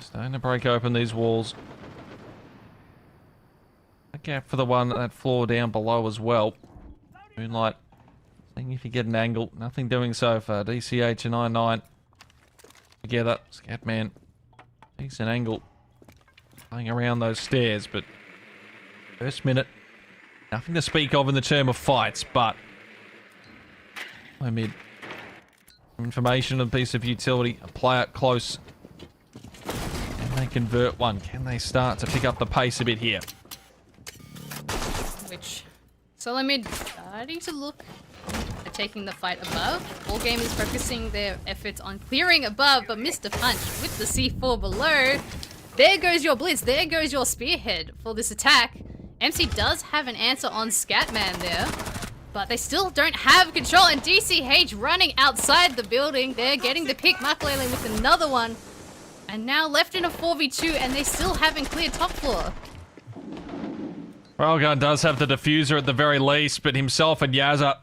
Starting to break open these walls. A gap for the one, that floor down below as well. Moonlight, seeing if you get an angle. Nothing doing so far. DCH and I9 together. Scatman, decent angle. Playing around those stairs, but first minute, nothing to speak of in the term of fights, but mid. Information, a piece of utility, a player close. Can they convert one? Can they start to pick up the pace a bit here? Which Solomid starting to look at taking the fight above. All game is focusing their efforts on clearing above, but missed a punch with the C4 below. There goes your blitz. There goes your spearhead for this attack. MC does have an answer on Scatman there, but they still don't have control. And DCH running outside the building. They're getting the pick. Makalele with another one. And now left in a 4v2, and they still haven't cleared top floor. Railgun does have the diffuser at the very least, but himself and Yazza,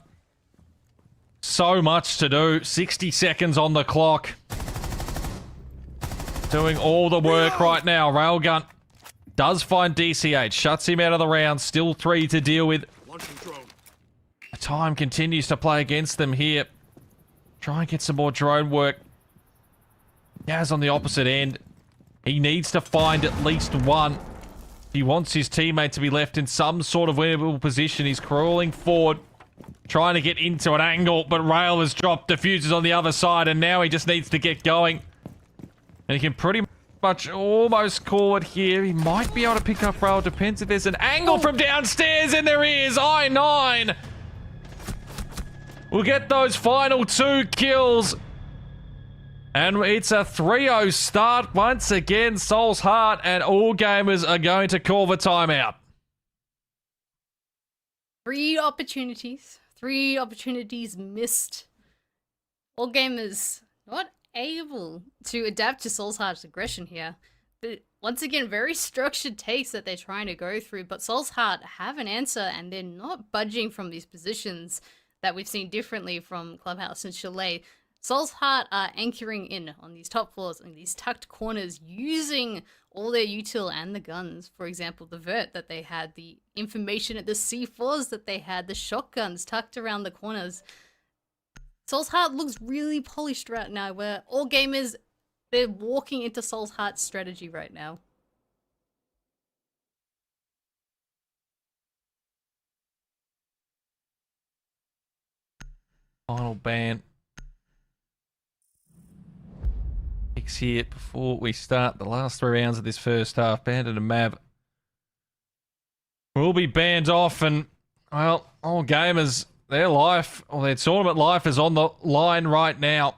so much to do. 60 seconds on the clock. Doing all the work right now. Railgun does find DCH, shuts him out of the round. Still 3 to deal with. The time continues to play against them here. Try and get some more drone work. Yaz on the opposite end. He needs to find at least one. He wants his teammate to be left in some sort of winnable position. He's crawling forward, trying to get into an angle, but Rail has dropped diffusers on the other side, and now he just needs to get going. And he can pretty much almost call it here. He might be able to pick up Rail. Depends if there's an angle from downstairs, and there is. I9 will get those final 2 kills. And it's a 3-0 start once again. Soul's Heart and all gamers are going to call the timeout. 3 opportunities. 3 opportunities missed. All gamers not able to adapt to Soul's Heart's aggression here. But once again, very structured takes that they're trying to go through. But Soul's Heart have an answer, and they're not budging from these positions that we've seen differently from Clubhouse and Chalet. Soul's Heart are anchoring in on these top floors and these tucked corners, using all their util and the guns. For example, the vert that they had, the information at the C4s that they had, the shotguns tucked around the corners. Soul's Heart looks really polished right now, where all gamers, they're walking into Soul's Heart's strategy right now. Final ban. Here before we start the last 3 rounds of this first half. Bandit and Mav will be banned off, and well, all gamers, their life or their tournament life is on the line right now.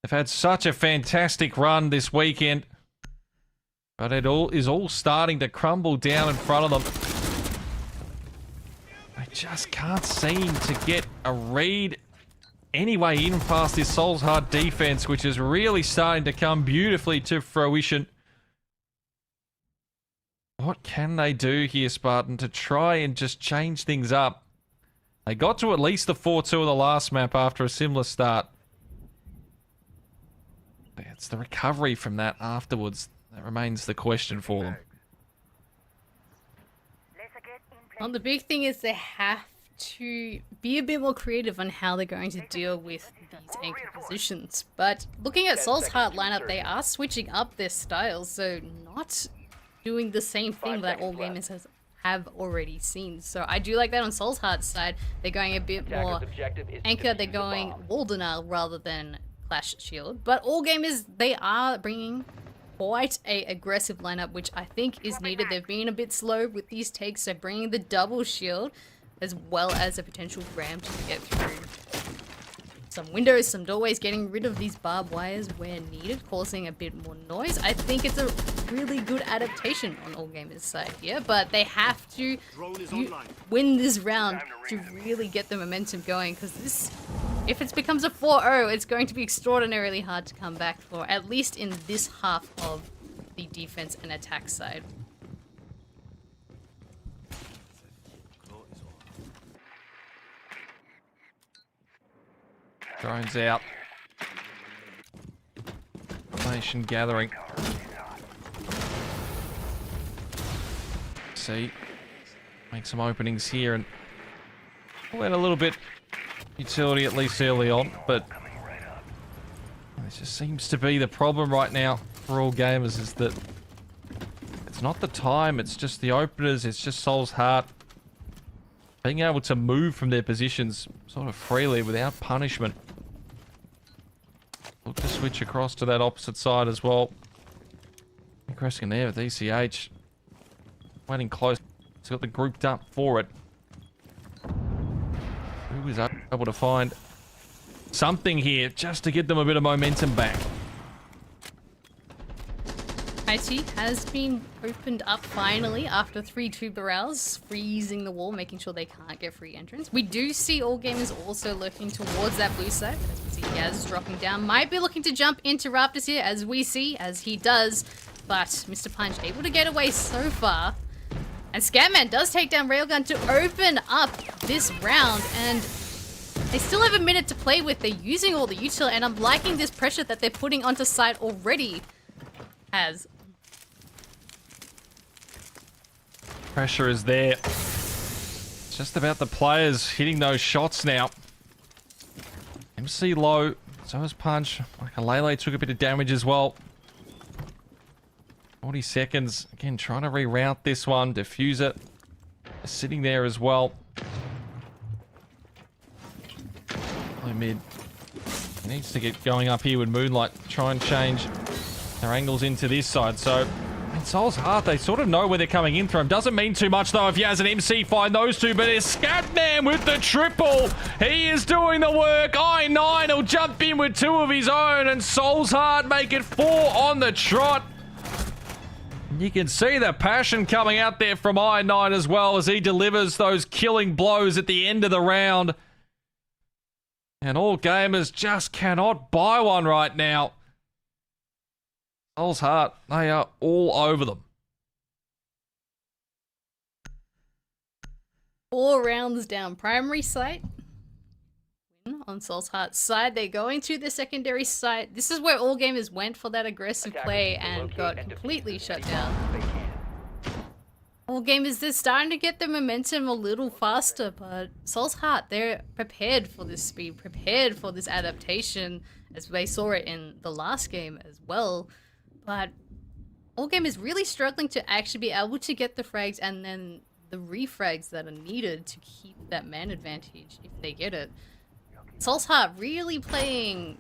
They've had such a fantastic run this weekend, but it all is starting to crumble down in front of them. They just can't seem to get a read anyway in past this Soul's Heart defense, which is really starting to come beautifully to fruition. What can they do here, Spartan, to try and just change things up? They got to at least the 4-2 of the last map after a similar start. It's the recovery from that afterwards that remains the question for them. Well, the big thing is they have to be a bit more creative on how they're going to deal with these anchor positions. But looking at Soul's Heart lineup, they are switching up their styles, so not doing the same thing that all gamers have already seen. So I do like that on Soul's Heart's side. They're going a bit more anchor, they're going wall denial rather than clash shield. But all gamers, they are bringing quite a aggressive lineup, which I think is needed. They've been a bit slow with these takes, so bringing the double shield as well as a potential ram to get through. some windows, some doorways, getting rid of these barbed wires where needed, causing a bit more noise. I think it's a really good adaptation on All Gamers' side here, but they have to win this round to really get the momentum going, because this, if it becomes a 4-0, it's going to be extraordinarily hard to come back for, at least in this half of the defense and attack side. Drones out. Formation gathering. See. Make some openings here and went a little bit utility at least early on, but this just seems to be the problem right now for All Gamers, is that it's not the time, it's just the openers, it's just Soul's Heart being able to move from their positions sort of freely without punishment. Look to switch across to that opposite side as well. Cressing there with ECH. Waiting close. He's got the grouped up for it. Who is able to find something here just to get them a bit of momentum back? IT has been opened up finally after 3-2 barrels, freezing the wall, making sure they can't get free entrance. We do see All Gamers also looking towards that blue side. As we see Yaz dropping down, might be looking to jump into Raptors here, as we see, as he does. But Mr. Punch able to get away so far. And Scatman does take down Railgun to open up this round, and they still have a minute to play with. They're using all the util, and I'm liking this pressure that they're putting onto site already. As pressure is there. It's just about the players hitting those shots now. MC low, so is Punch. Lele took a bit of damage as well. 40 seconds. Again, trying to reroute this one, defuse it. Sitting there as well. Low mid. He needs to get going up here with Moonlight. Try and change their angles into this side. So, Soul's Heart, they sort of know where they're coming in from. Doesn't mean too much though if Yaz and MC find those two, but it's Scatman with the triple. He is doing the work. I9 will jump in with 2 of his own, and Soul's Heart make it 4 on the trot. You can see the passion coming out there from I9 as well, as he delivers those killing blows at the end of the round. And All Gamers just cannot buy one right now. Soul's Heart, they are all over them. 4 rounds down. Primary site. Win on Soul's Heart's side. They're going to the secondary site. This is where All Gamers went for that aggressive play and got completely shut down. All Gamers, they're starting to get the momentum a little faster, but Soul's Heart, they're prepared for this speed, prepared for this adaptation, as they saw it in the last game as well. But All Game is really struggling to actually be able to get the frags and then the refrags that are needed to keep that man advantage if they get it. Soul's Heart really playing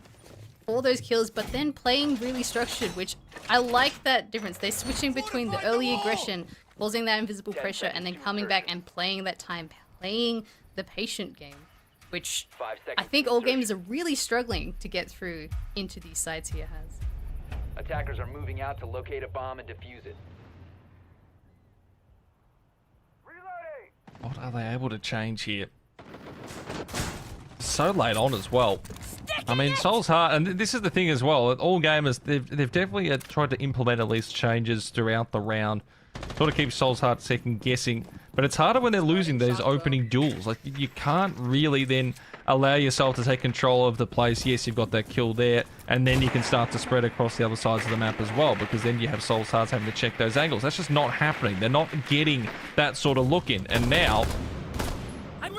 for those kills, but then playing really structured, which I like that difference. They're switching between the early aggression, causing that invisible pressure, and then coming back and playing that time, playing the patient game, which I think All Gamers are really struggling to get through into these sides here has. Attackers are moving out to locate a bomb and defuse it. What are they able to change here? So late on as well. I mean, Soul's Heart, and this is the thing as well, All Gamers, they've definitely tried to implement at least changes throughout the round. Sort of keep Soul's Heart second guessing, but it's harder when they're losing these opening duels. Like, you can't really then allow yourself to take control of the place. Yes, you've got that kill there, and then you can start to spread across the other sides of the map as well, because then you have Soul's Hearts having to check those angles. That's just not happening. They're not getting that sort of look in, and now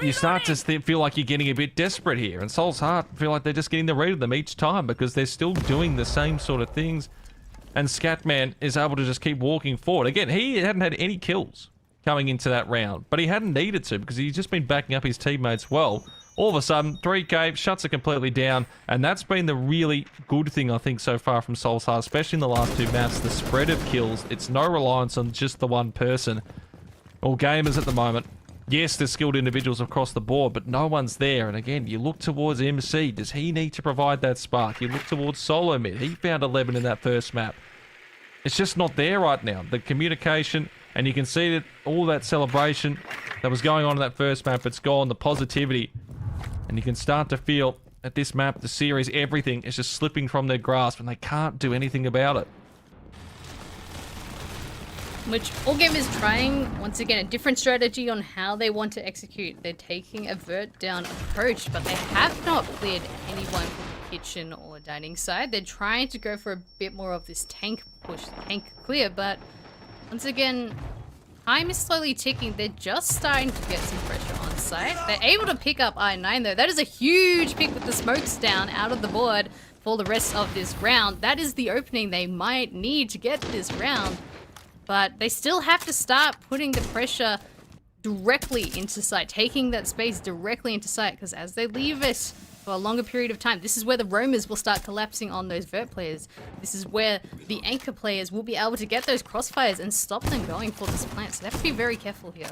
you start to feel like you're getting a bit desperate here, and Soul's Heart feel like they're just getting the read of them each time because they're still doing the same sort of things. And Scatman is able to just keep walking forward. Again, he hadn't had any kills coming into that round, but he hadn't needed to because he's just been backing up his teammates well. All of a sudden, 3K shuts it completely down, and that's been the really good thing, I think, so far from Soul's Heart, especially in the last 2 maps, the spread of kills. It's no reliance on just the one person. All Gamers at the moment, yes, there's skilled individuals across the board, but no one's there. And again, you look towards MC. Does he need to provide that spark? You look towards Solo Mid. He found 11 in that first map. It's just not there right now. The communication, and you can see that all that celebration that was going on in that first map, it's gone. The positivity. And you can start to feel that this map, the series, everything is just slipping from their grasp, and they can't do anything about it. Which All Game is trying, once again, a different strategy on how they want to execute. They're taking a vert down approach, but they have not cleared anyone from the kitchen or dining side. They're trying to go for a bit more of this tank push, tank clear, but once again, time is slowly ticking. They're just starting to get some pressure on site. They're able to pick up I9 though. That is a huge pick with the smokes down out of the board for the rest of this round. That is the opening they might need to get this round. But they still have to start putting the pressure directly into sight, taking that space directly into sight, because as they leave it for a longer period of time, this is where the roamers will start collapsing on those vert players. This is where the anchor players will be able to get those crossfires and stop them going for this plant. So they have to be very careful here.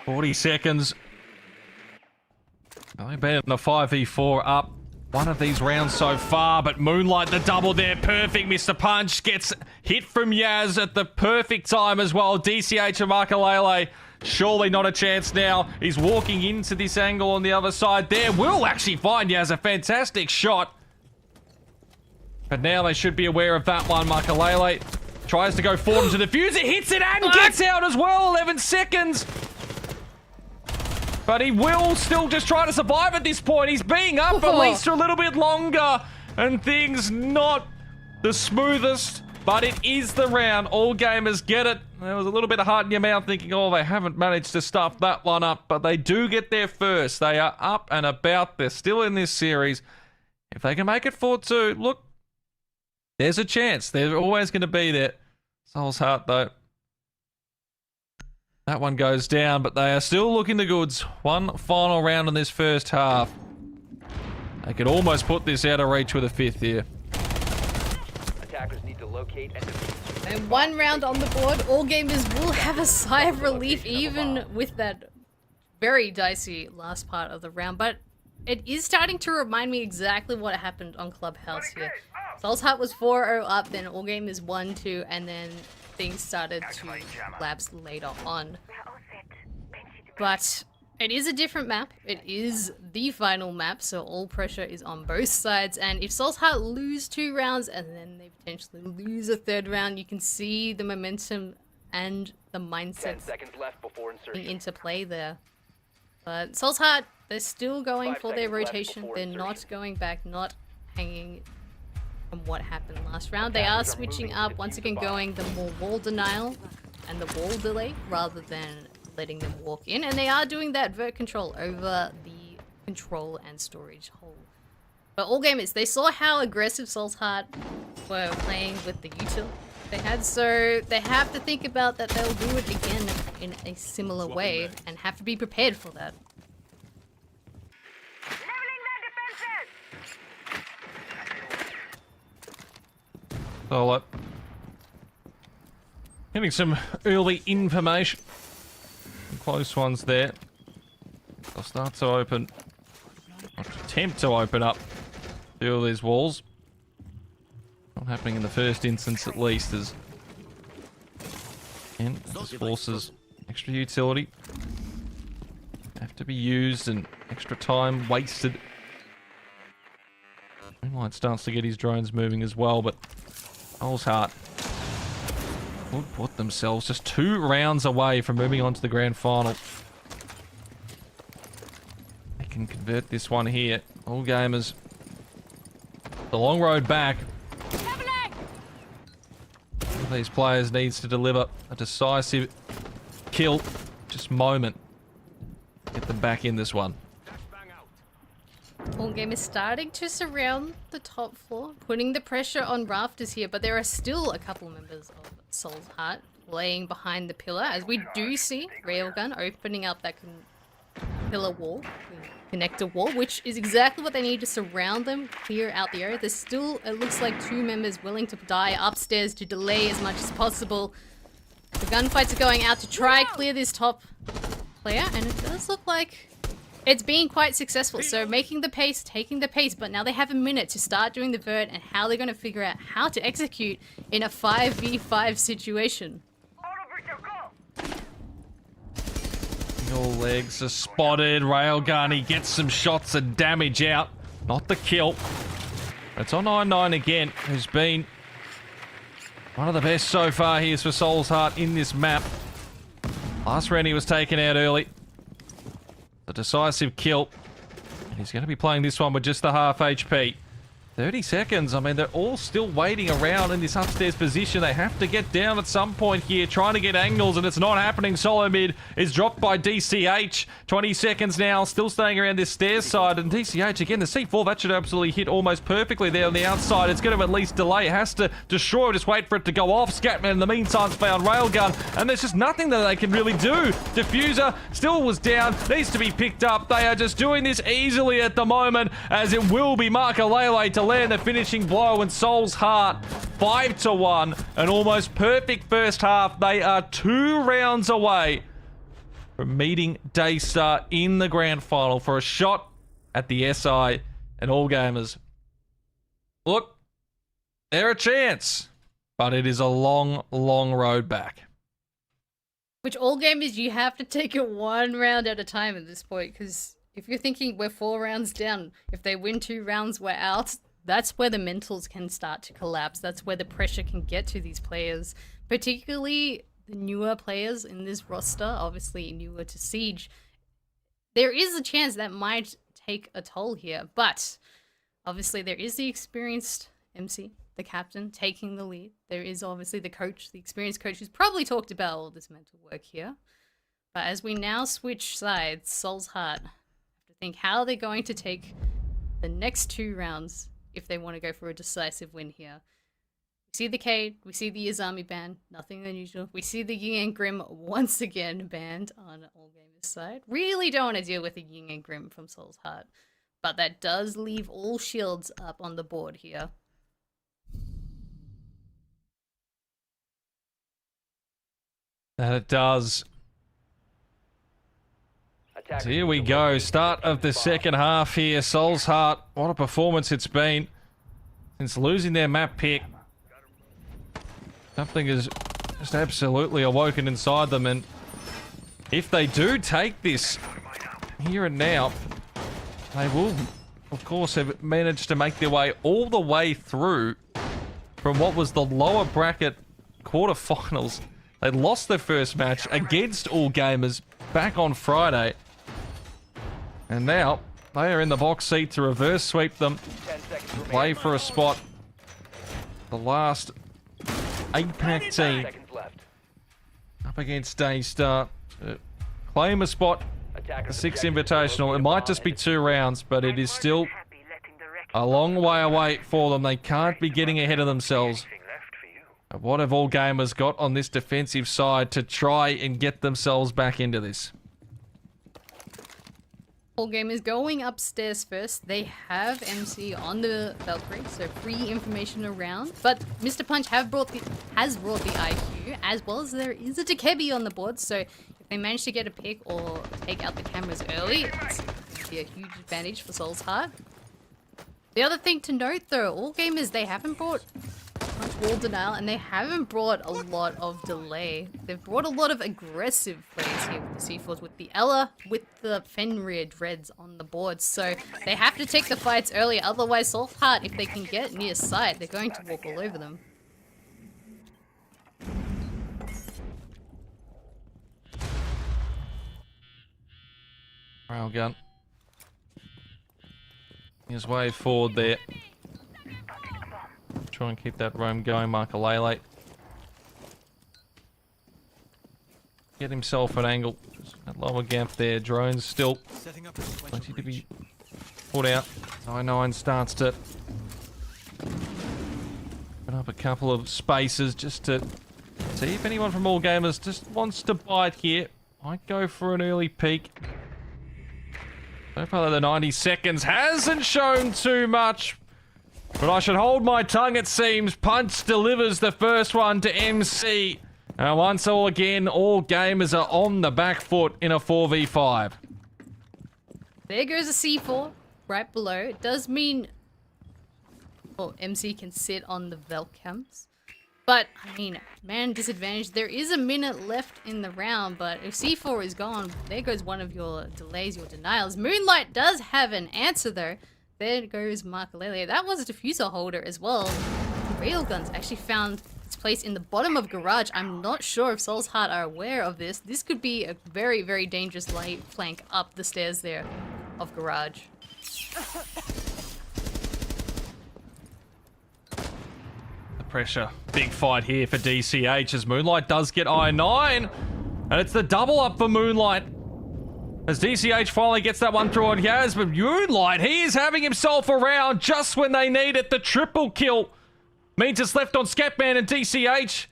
40 seconds. They've been in a 5v4 up one of these rounds so far, but Moonlight, the double there, perfect. Mr. Punch gets hit from Yaz at the perfect time as well. DCH and Makalele, surely not a chance now. He's walking into this angle on the other side there. Will actually find Yaz a fantastic shot. But now they should be aware of that one. Makalele tries to go forward into the fuse. It hits it and gets out as well. 11 seconds. But he will still just try to survive at this point. He's being up at least for a little bit longer. And things not the smoothest. But it is the round. All gamers get it. There was a little bit of heart in your mouth thinking, oh, they haven't managed to stuff that one up. But they do get there first. They are up and about. They're still in this series. If they can make it 4-2, look, there's a chance. They're always going to be there. Soul's Heart, though. That one goes down, but they are still looking the goods. One final round in this first half. They could almost put this out of reach with a fifth here. Attackers need to locate and defuse. And one round on the board, All Gamers will have a sigh of relief even with that very dicey last part of the round. But it is starting to remind me exactly what happened on Clubhouse here. Soul's Heart was 4-0 up, then All Gamers 1-2, and then things started to collapse later on. But it is a different map. It is the final map, so all pressure is on both sides. And if Soul's Heart lose 2 rounds and then they potentially lose a 3rd round, you can see the momentum and the mindset 10 seconds left before insertion. into play there. But Soul's Heart, they're still going 5 for their seconds left rotation. before They're insertion. not going back, not hanging from what happened last round. They are switching up, once again going the more wall denial and the wall delay rather than letting them walk in. And they are doing that vert control over the control and storage hole. But All Gamers, they saw how aggressive Soul's Heart were playing with the util they had, so they have to think about that they'll do it again in a similar way and have to be prepared for that. Consulate. Getting some early information. Some close ones there. They'll start to open. Or attempt to open up all these walls. Not happening in the first instance, at least, as and this forces extra utility. Have to be used and extra time wasted. Moonlight starts to get his drones moving as well, but Soul's Heart would put themselves just 2 rounds away from moving on to the grand final. They can convert this one here. All Gamers. The long road back. One of these players needs to deliver a decisive kill. Just moment. Get them back in this one. All Game is starting to surround the top floor, putting the pressure on rafters here, but there are still a couple members of Soul's Heart laying behind the pillar, as we do see Railgun opening up that pillar wall, connector wall, which is exactly what they need to surround them, clear out the area. There's still, it looks like, 2 members willing to die upstairs to delay as much as possible. The gunfights are going out to try clear this top player, and it does look like it's being quite successful. So making the pace, taking the pace, but now they have a minute to start doing the vert and how they're going to figure out how to execute in a 5v5 situation. Your legs are spotted. Railgun, he gets some shots and damage out. Not the kill. It's on 9-9 again, who's been one of the best so far here for Soul's Heart in this map. Last round he was taken out early. A decisive kill. And he's going to be playing this one with just the half HP. 30 seconds. I mean, they're all still waiting around in this upstairs position. They have to get down at some point here, trying to get angles, and it's not happening. Solo mid is dropped by DCH. 20 seconds now, still staying around this stairs side. And DCH, again, the C4, that should absolutely hit almost perfectly there on the outside. It's going to at least delay. It has to destroy, just wait for it to go off. Scatman, in the meantime, found Railgun, and there's just nothing that they can really do. Diffuser still was down, needs to be picked up. They are just doing this easily at the moment, as it will be Makalele to land the finishing blow, and Soul's Heart 5-1, an almost perfect first half. They are 2 rounds away from meeting Daystar in the grand final for a shot at the SI, and All Gamers, look, they're a chance, but it is a long, long road back. Which All Gamers, you have to take it 1 round at a time at this point, because if you're thinking we're 4 rounds down, if they win 2 rounds, we're out. That's where the mentals can start to collapse. That's where the pressure can get to these players, particularly the newer players in this roster, obviously newer to Siege. There is a chance that might take a toll here, but obviously there is the experienced MC, the captain, taking the lead. There is obviously the coach, the experienced coach, who's probably talked about all this mental work here. But as we now switch sides, Soul's Heart have to think how they're going to take the next 2 rounds if they want to go for a decisive win here. We see the Cade, we see the Izami ban, nothing unusual. We see the Ying and Grim once again banned on All Gamers' side. Really don't want to deal with the Ying and Grim from Soul's Heart, but that does leave all shields up on the board here. That it does. So here we go, start of the second half here. Soul's Heart, what a performance it's been since losing their map pick. Something has just absolutely awoken inside them, and if they do take this here and now, they will, of course, have managed to make their way all the way through from what was the lower bracket quarterfinals. They lost their first match against All Gamers back on Friday. And now, they are in the box seat to reverse sweep them, play for a spot. The last APAC team up against Daystar to claim a spot, the 6th Invitational. It might just be 2 rounds, but it is still a long way away for them. They can't be getting ahead of themselves. But what have All Gamers got on this defensive side to try and get themselves back into this? All Gamers going upstairs first. They have MC on the Valkyrie, so free information around. But Mr. Punch has brought the IQ, as well as there is a Dekebi on the board. So if they manage to get a pick or take out the cameras early, it's going to be a huge advantage for Soul's Heart. The other thing to note, though, All Gamers, they haven't brought much wall denial, and they haven't brought a lot of delay. They've brought a lot of aggressive plays here with the C4s, with the Ella, with the Fenrir Dreads on the board. So they have to take the fights early, otherwise Soul's Heart, if they can get near sight, they're going to walk all over them. Railgun. His way forward there. Try and keep that roam going, Makalele. Get himself an angle. Just that lower gap there. Drones still plenty to be put out. 9-9 starts to open up a couple of spaces just to see if anyone from All Gamers just wants to bite here. Might go for an early peek. So far, the 90 seconds hasn't shown too much. But I should hold my tongue, it seems. Punch delivers the first one to MC. Once all again, all gamers are on the back foot in a 4v5. There goes a C4 right below. It does mean MC can sit on the Velcams. But, I mean, man disadvantage. There is a minute left in the round, but if C4 is gone, there goes one of your delays, your denials. Moonlight does have an answer, though. There goes Mark Aurelia. That was a diffuser holder as well. Railguns actually found its place in the bottom of Garage. I'm not sure if Soul's Heart are aware of this. This could be a very, very dangerous light flank up the stairs there of Garage. Pressure. Big fight here for DCH as Moonlight does get I9. And it's the double up for Moonlight. As DCH finally gets that one through on Yaz, but Moonlight, he is having himself around just when they need it. The triple kill means it's left on Scatman and DCH.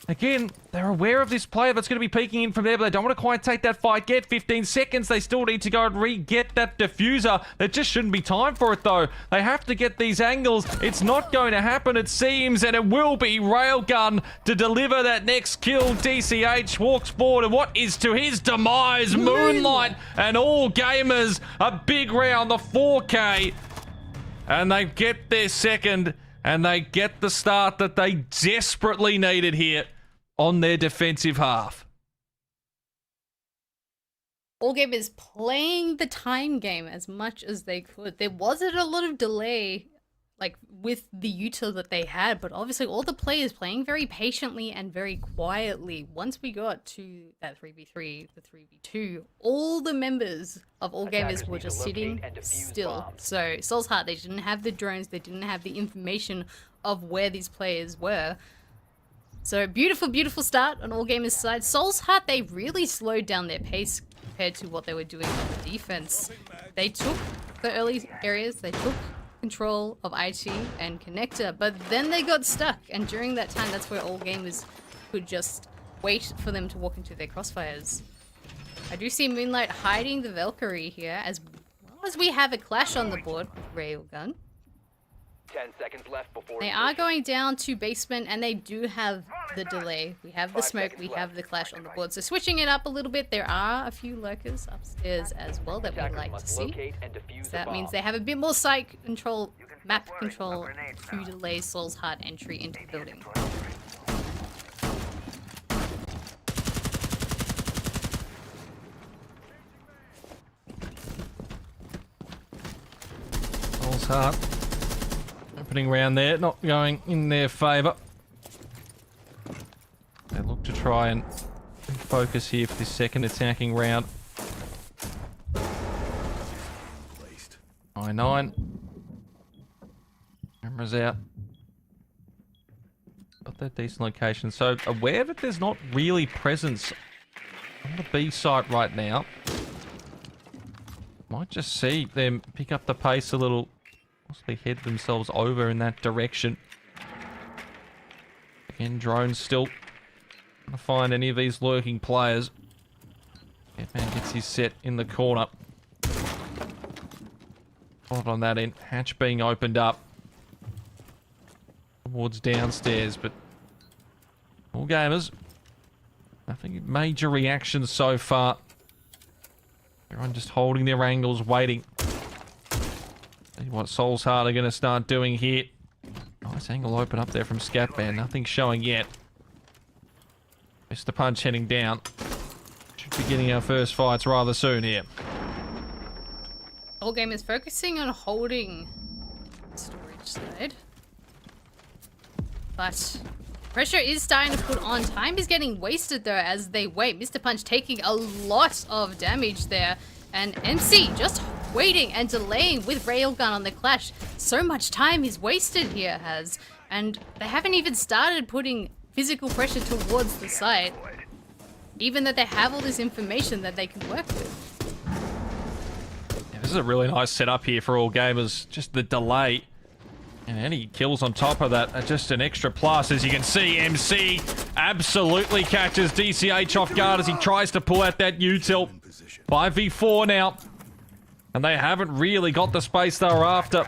Again, they're aware of this player that's going to be peeking in from there, but they don't want to quite take that fight yet. 15 seconds, they still need to go and re-get that diffuser. There just shouldn't be time for it, though. They have to get these angles. It's not going to happen, it seems, and it will be Railgun to deliver that next kill. DCH walks forward, and what is to his demise? Moonlight and all gamers. A big round, the 4K. And they get their second. And they get the start that they desperately needed here on their defensive half. All gamers playing the time game as much as they could. There wasn't a lot of delay, like, with the util that they had, but obviously all the players playing very patiently and very quietly. Once we got to that 3v3, the 3v2, all the members of All Gamers were just sitting still. So Soul's Heart, they didn't have the drones, they didn't have the information of where these players were. So beautiful, beautiful start on All Gamers' side. Soul's Heart, they really slowed down their pace compared to what they were doing on the defense. They took the early areas, they took control of IT and Connector, but then they got stuck, and during that time, that's where All Gamers could just wait for them to walk into their crossfires. I do see Moonlight hiding the Valkyrie here, as well as we have a clash on the board with Railgun. 10 seconds left before They are going down to basement, and they do have the delay. We have the smoke, we have the clash on the board. So switching it up a little bit, there are a few lurkers upstairs as well that we'd like to see. So that means they have a bit more site control, map control to delay Soul's Heart entry into the building. Soul's Heart. Opening round there, not going in their favour. They look to try and focus here for this second attacking round. I9. Cameras out. Got that decent location. So aware that there's not really presence on the B site right now. Might just see them pick up the pace a little. Possibly head themselves over in that direction. Again, drones still trying to find any of these lurking players. Catman gets his set in the corner. Not on that end. Hatch being opened up towards downstairs, but All Gamers, nothing major reactions so far. Everyone just holding their angles, waiting. See what Soul's Heart are going to start doing here. Nice angle open up there from Scatman. Nothing showing yet. Mr. Punch heading down. Should be getting our first fights rather soon here. All Gamers focusing on holding the storage side. But pressure is starting to put on. Time is getting wasted though as they wait. Mr. Punch taking a lot of damage there. And MC just waiting and delaying with Railgun on the clash. So much time is wasted here, has. And they haven't even started putting physical pressure towards the site. Even though they have all this information that they can work with. Yeah, this is a really nice setup here for All Gamers. Just the delay. And any kills on top of that are just an extra plus. As you can see, MC absolutely catches DCH off guard as he tries to pull out that util. 5v4 now. And they haven't really got the space they were after.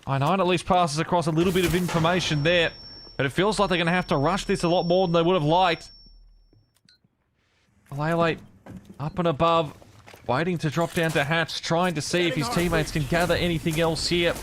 I9 at least passes across a little bit of information there. But it feels like they're going to have to rush this a lot more than they would have liked. Lele up and above, waiting to drop down to Hatch, trying to see if his teammates can gather anything else here.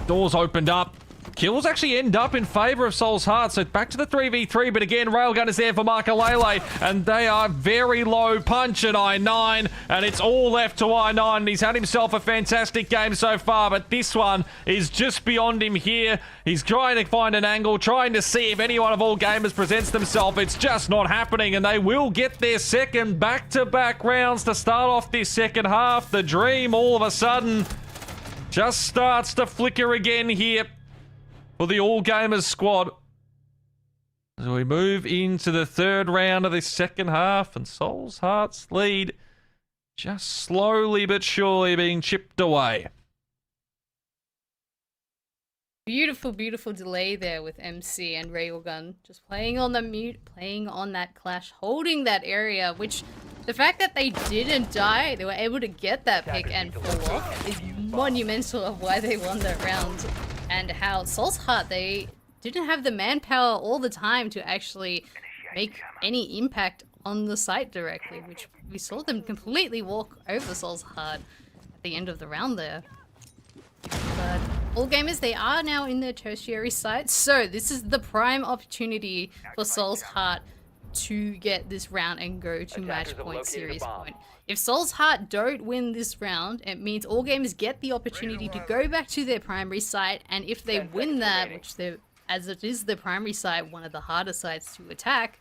Doors opened up. Kills actually end up in favour of Soul's Heart, so back to the 3v3, but again, Railgun is there for Makalele, and they are very low. Punch at I9, and it's all left to I9, and he's had himself a fantastic game so far, but this one is just beyond him here. He's trying to find an angle, trying to see if any one of All Gamers presents themselves. It's just not happening, and they will get their second back-to-back rounds to start off this second half. The dream, all of a sudden, just starts to flicker again here for the All Gamers squad. As we move into the third round of this second half, and Soul's Heart's lead just slowly but surely being chipped away. Beautiful, beautiful delay there with MC and Railgun. Just playing on the mute, playing on that clash, holding that area, which the fact that they didn't die, they were able to get that pick and fall off is monumental of why they won that round. And how Soul's Heart, they didn't have the manpower all the time to actually make any impact on the site directly, which we saw them completely walk over Soul's Heart at the end of the round there. But All Gamers, they are now in their tertiary site, so this is the prime opportunity for Soul's Heart to get this round and go to match point, series point. If Soul's Heart don't win this round, it means All Gamers get the opportunity to go back to their primary site, and if they win that, which they're, as it is the primary site, one of the harder sites to attack,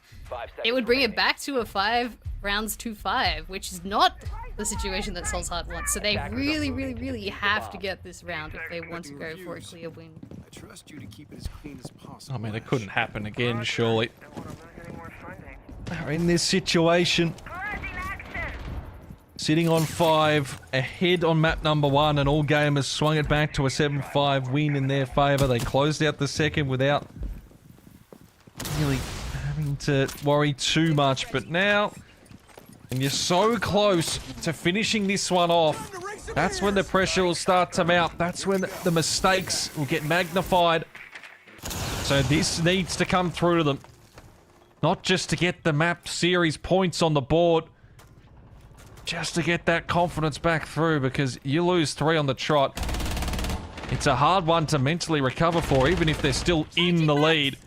it would bring it back to a 5 rounds to 5, which is not the situation that Soul's Heart wants. So they really, really, really have to get this round if they want to go for a clear win. I trust you to keep it as clean as possible. I mean, it couldn't happen again, surely. They're in this situation, sitting on 5, ahead on map number 1, and All Gamers swung it back to a 7-5 win in their favour. They closed out the second without really having to worry too much, but now, and you're so close to finishing this one off, that's when the pressure will start to mount. That's when the mistakes will get magnified. So this needs to come through to them. Not just to get the map series points on the board, just to get that confidence back through, because you lose 3 on the trot. It's a hard one to mentally recover for, even if they're still in the lead.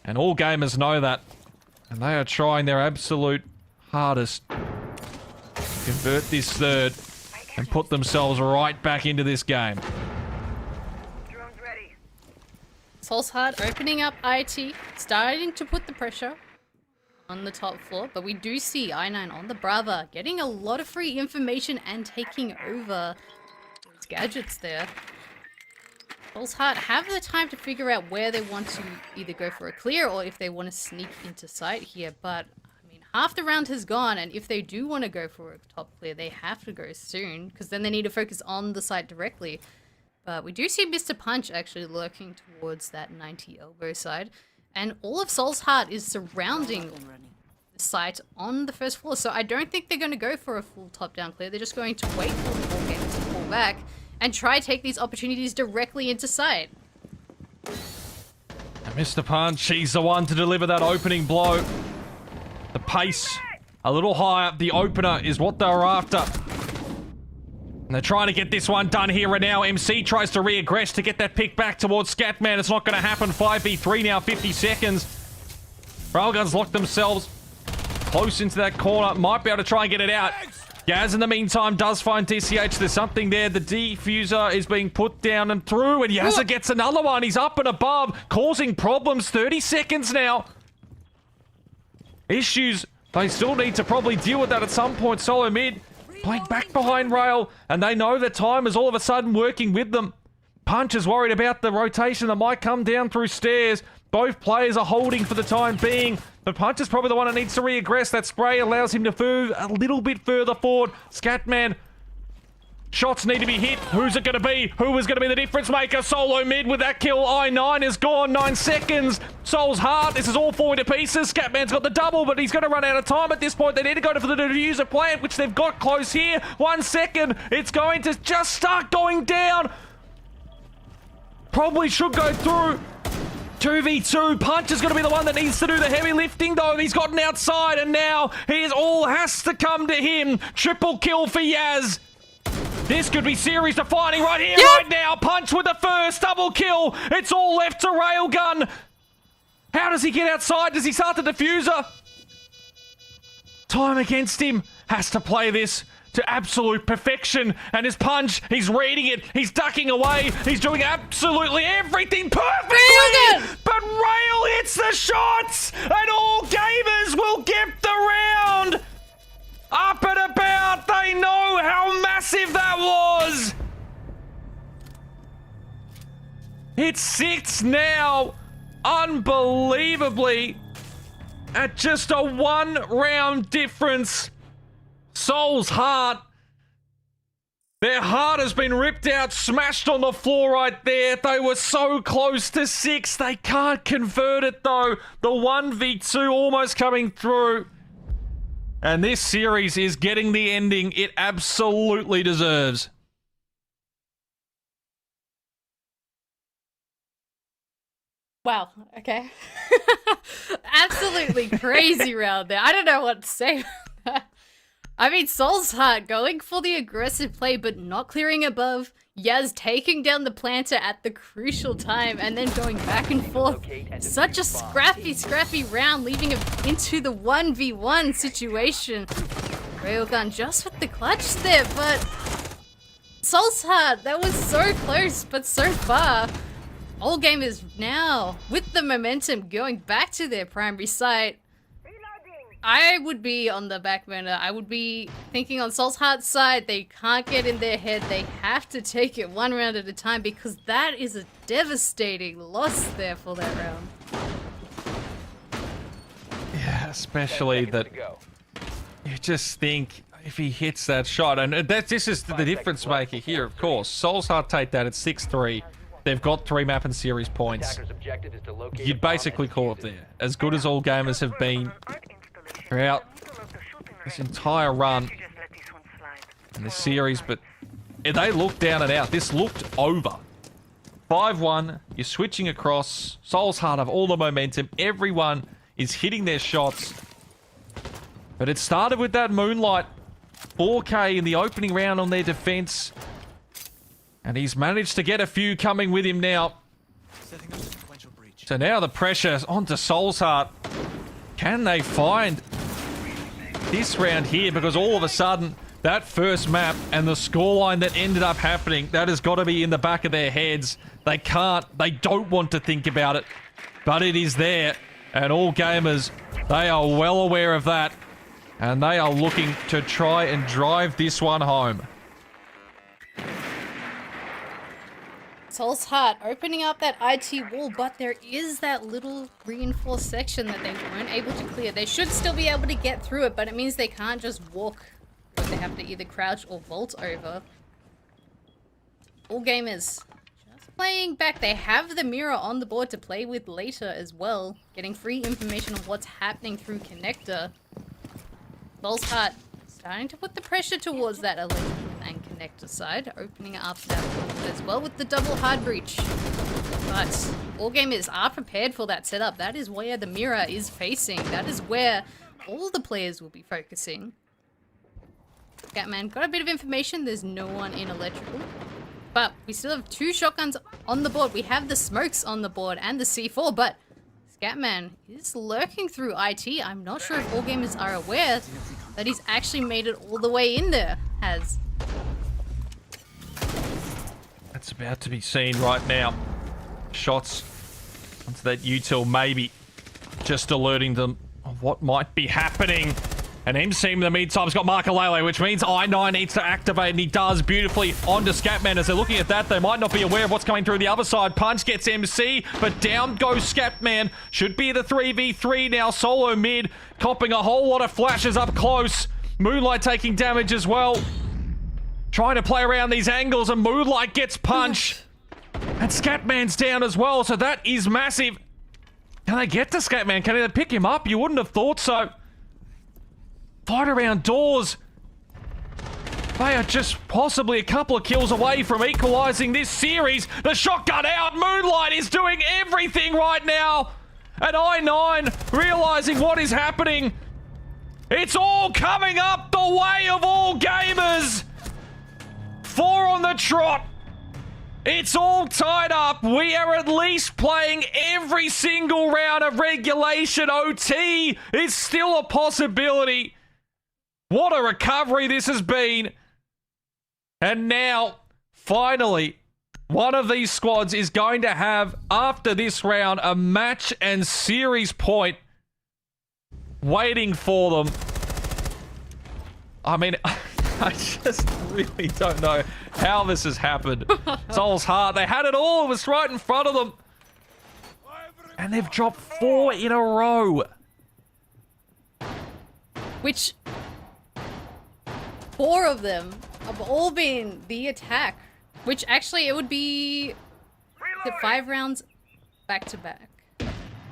And All Gamers know that. And they are trying their absolute hardest to convert this third and put themselves right back into this game. Soul's Heart opening up IT, starting to put the pressure on the top floor, but we do see I9 on the Brava getting a lot of free information and taking over those gadgets there. Soul's Heart have the time to figure out where they want to either go for a clear or if they want to sneak into sight here, but I mean, half the round has gone, and if they do want to go for a top clear, they have to go soon, because then they need to focus on the site directly. But we do see Mr. Punch actually lurking towards that 90 elbow side. And all of Soul's Heart is surrounding the site on the first floor. So I don't think they're going to go for a full top-down clear. They're just going to wait for the ball game to pull back and try take these opportunities directly into sight. And Mr. Punch, he's the one to deliver that opening blow. The pace a little higher. The opener is what they were after. And they're trying to get this one done here and now. MC tries to re-aggress to get that pick back towards Scatman. It's not going to happen. 5v3 now, 50 seconds. Railguns lock themselves close into that corner. Might be able to try and get it out. Gaz, in the meantime, does find TCH. There's something there. The diffuser is being put down and through. And Yazza gets another one. He's up and above, causing problems. 30 seconds now. Issues. They still need to probably deal with that at some point. Solo mid playing back behind Rail, and they know that time is all of a sudden working with them. Punch is worried about the rotation that might come down through stairs. Both players are holding for the time being, but Punch is probably the one that needs to re-aggress. That spray allows him to move a little bit further forward. Scatman, shots need to be hit. Who's it going to be? Who is going to be the difference maker? Solo mid with that kill. I9 is gone. 9 seconds. Soul's Heart. This is all falling to pieces. Scatman's got the double, but he's going to run out of time at this point. They need to go for the diffuser plant, which they've got close here. 1 second. It's going to just start going down. Probably should go through. 2v2. Punch is going to be the one that needs to do the heavy lifting, though. He's gotten outside, and now he all has to come to him. Triple kill for Yaz. This could be series defining right here, right now. Punch with the first double kill. It's all left to Railgun. How does he get outside? Does he start the diffuser? Time against him. Has to play this to absolute perfection. And his punch, he's reading it. He's ducking away. He's doing absolutely everything perfectly. But Rail hits the shots. And all gamers will get the round. Up and about. They know how massive that was. It's 6 now. Unbelievably. At just a 1 round difference. Soul's heart. Their heart has been ripped out, smashed on the floor right there. They were so close to 6. They can't convert it though. The 1v2 almost coming through. And this series is getting the ending it absolutely deserves. Wow, okay. Absolutely crazy round there. I don't know what to say about that. I mean, Soul's Heart going for the aggressive play, but not clearing above. Yaz taking down the planter at the crucial time, and then going back and forth. Such a scrappy round, leaving it into the 1v1 situation. Railgun just with the clutch there, but Soul's Heart, that was so close, but so far. All game is now, with the momentum, going back to their primary site. I would be on the back burner. I would be thinking on Soul's Heart's side, they can't get in their head. They have to take it 1 round at a time, because that is a devastating loss there for that round. Yeah, especially that you just think if he hits that shot, and this is the difference maker here, of course. Soul's Heart take that at 6-3. They've got 3 map and series points. You'd basically call it there. As good as all gamers have been throughout this entire run in this series, but they looked down and out. This looked over. 5-1, you're switching across. Soul's Heart have all the momentum. Everyone is hitting their shots. But it started with that Moonlight 4K in the opening round on their defense. And he's managed to get a few coming with him now. So now the pressure's onto Soul's Heart. Can they find this round here? Because all of a sudden, that first map and the scoreline that ended up happening, that has got to be in the back of their heads. They don't want to think about it. But it is there. And all gamers, they are well aware of that. And they are looking to try and drive this one home. Soul's Heart opening up that IT wall, but there is that little reinforced section that they weren't able to clear. They should still be able to get through it, but it means they can't just walk. But they have to either crouch or vault over. All gamers just playing back. They have the mirror on the board to play with later as well. Getting free information on what's happening through Connector. Soul's Heart starting to put the pressure towards that electrical and Connector side, opening up that wall as well with the double hard breach. But all gamers are prepared for that setup. That is where the mirror is facing. That is where all the players will be focusing. Scatman got a bit of information. There's no one in electrical. But we still have 2 shotguns on the board. We have the smokes on the board and the C4, but Scatman is lurking through IT. I'm not sure if all gamers are aware that he's actually made it all the way in there. That's about to be seen right now. Shots onto that util, maybe just alerting them of what might be happening. And MC in the meantime has got Markalele, which means I9 needs to activate, and he does beautifully onto Scatman. As they're looking at that, they might not be aware of what's coming through the other side. Punch gets MC, but down goes Scatman. Should be the 3v3 now. Solo mid, copping a whole lot of flashes up close. Moonlight taking damage as well. Trying to play around these angles, and Moonlight gets punched. And Scatman's down as well, so that is massive. Can they get to Scatman? Can they pick him up? You wouldn't have thought so. Fight around doors. They are just possibly a couple of kills away from equalising this series. The shotgun out. Moonlight is doing everything right now. And I9 realising what is happening. It's all coming up the way of all gamers. 4 on the trot. It's all tied up. We are at least playing every single round of regulation. OT is still a possibility. What a recovery this has been. And now, finally, one of these squads is going to have, after this round, a match and series point waiting for them. I mean, I just really don't know how this has happened. Soul's Heart, they had it all. It was right in front of them. And they've dropped 4 in a row. Which 4 of them have all been the attack. Which actually it would be the 5 rounds back to back.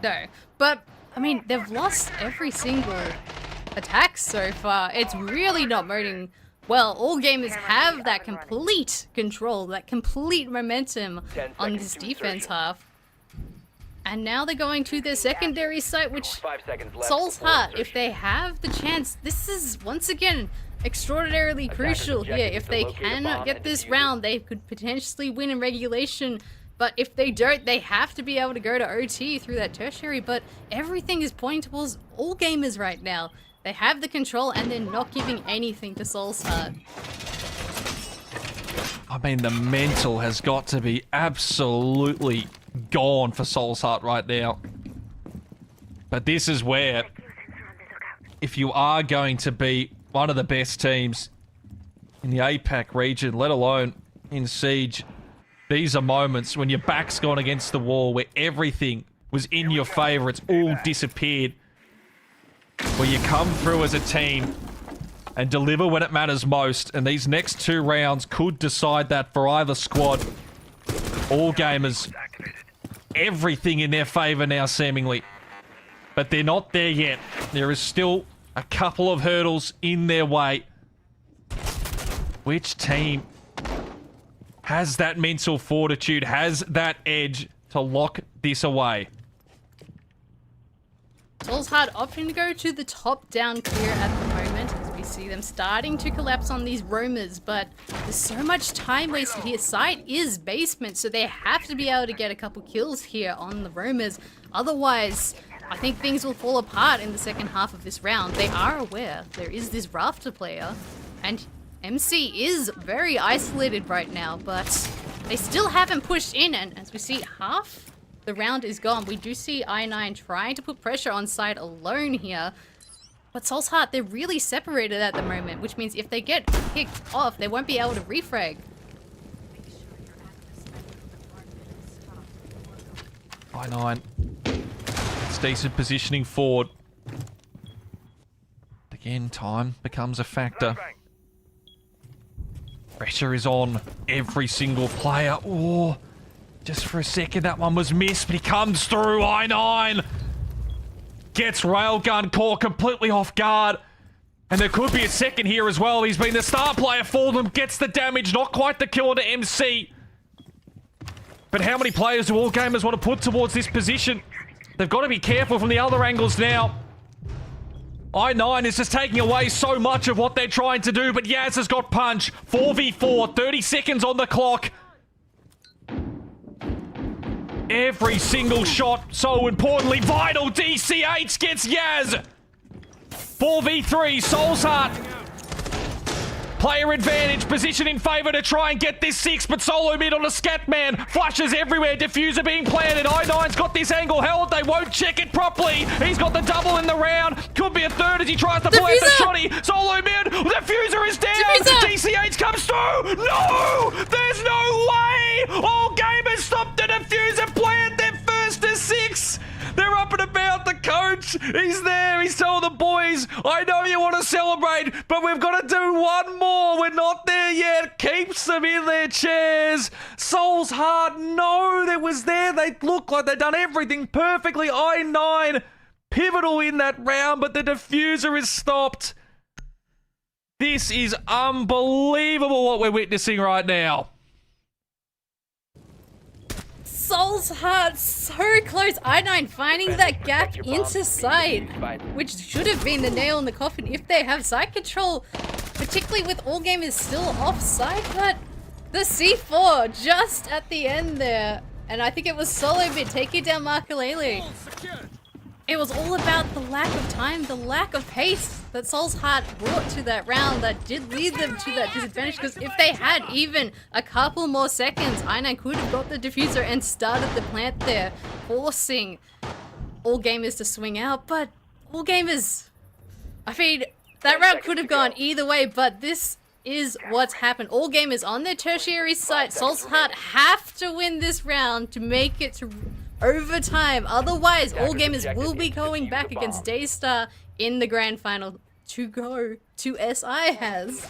No, but I mean they've lost every single attack so far. It's really not boding well. All gamers have that complete control, that complete momentum on this defense half. And now they're going to their secondary site, which 5 seconds left Soul's before Heart, insertion. if they have the chance, this is once again extraordinarily crucial here. objective If is they to locate a cannot bomb get and this defuse it. round, they could potentially win in regulation. But if they don't, they have to be able to go to OT through that tertiary. But everything is pointing towards all gamers right now. They have the control and they're not giving anything to Soul's Heart. I mean, the mental has got to be absolutely gone for Soul's Heart right now. But this is where, if you are going to be one of the best teams in the APAC region, let alone in Siege, these are moments when your back's gone against the wall, where everything was in your favour, it's all disappeared. Where you come through as a team and deliver when it matters most, and these next 2 rounds could decide that for either squad. All gamers, everything in their favour now seemingly. But they're not there yet. There is still a couple of hurdles in their way. Which team has that mental fortitude, has that edge to lock this away? Soul's Heart opting to go to the top down clear at the moment, as we see them starting to collapse on these roamers, but there's so much time wasted here. Site is basement, so they have to be able to get a couple kills here on the roamers. Otherwise, I think things will fall apart in the second half of this round. They are aware there is this rafter player, and MC is very isolated right now, but they still haven't pushed in, and as we see, half the round is gone. We do see I9 trying to put pressure on side alone here, but Soul's Heart, they're really separated at the moment, which means if they get kicked off, they won't be able to refrag. I9. It's decent positioning forward. Again, time becomes a factor. Pressure is on every single player. Oh, just for a second that one was missed, but he comes through. I9 gets railgun caught completely off guard. And there could be a second here as well. He's been the star player for them, gets the damage, not quite the kill onto MC. But how many players do all gamers want to put towards this position? They've got to be careful from the other angles now. I9 is just taking away so much of what they're trying to do, but Yaz has got punch. 4v4, 30 seconds on the clock. Every single shot, so importantly, vital. DCH gets Yaz. 4v3, Soul's Heart. Player advantage, position in favour to try and get this 6, but solo mid on a scat man. Flashes everywhere, diffuser being planted. I9's got this angle held, they won't check it properly. He's got the double in the round. Could be a third as he tries to pull out the shotty. Solo mid, diffuser is down. DCH comes through. No! There's no way! All gamers stop the diffuser, plant their first to 6. They're up and about. The coach, he's there. He's telling the boys, I know you want to celebrate, but we've got to do one more. We're not there yet. Keeps them in their chairs. Soul's Heart, no, they was there. They look like they've done everything perfectly. I9, pivotal in that round, but the diffuser is stopped. This is unbelievable what we're witnessing right now. Soul's Heart so close. I9 finding that gap into sight, which should have been the nail in the coffin if they have side control, particularly with all gamers still offside. But the C4 just at the end there, and I think it was Solo Bit taking down Markalele. It was all about the lack of time, the lack of pace that Soul's Heart brought to that round that did lead them to that disadvantage, because if they had even a couple more seconds, I9 could have got the diffuser and started the plant there, forcing all gamers to swing out. But all gamers, I mean, that round could have gone either way, but this is what's happened. All gamers on their tertiary site, Soul's Heart have to win this round to make it to overtime. Otherwise, all gamers will be going back against Daystar in the grand final to go to SI has.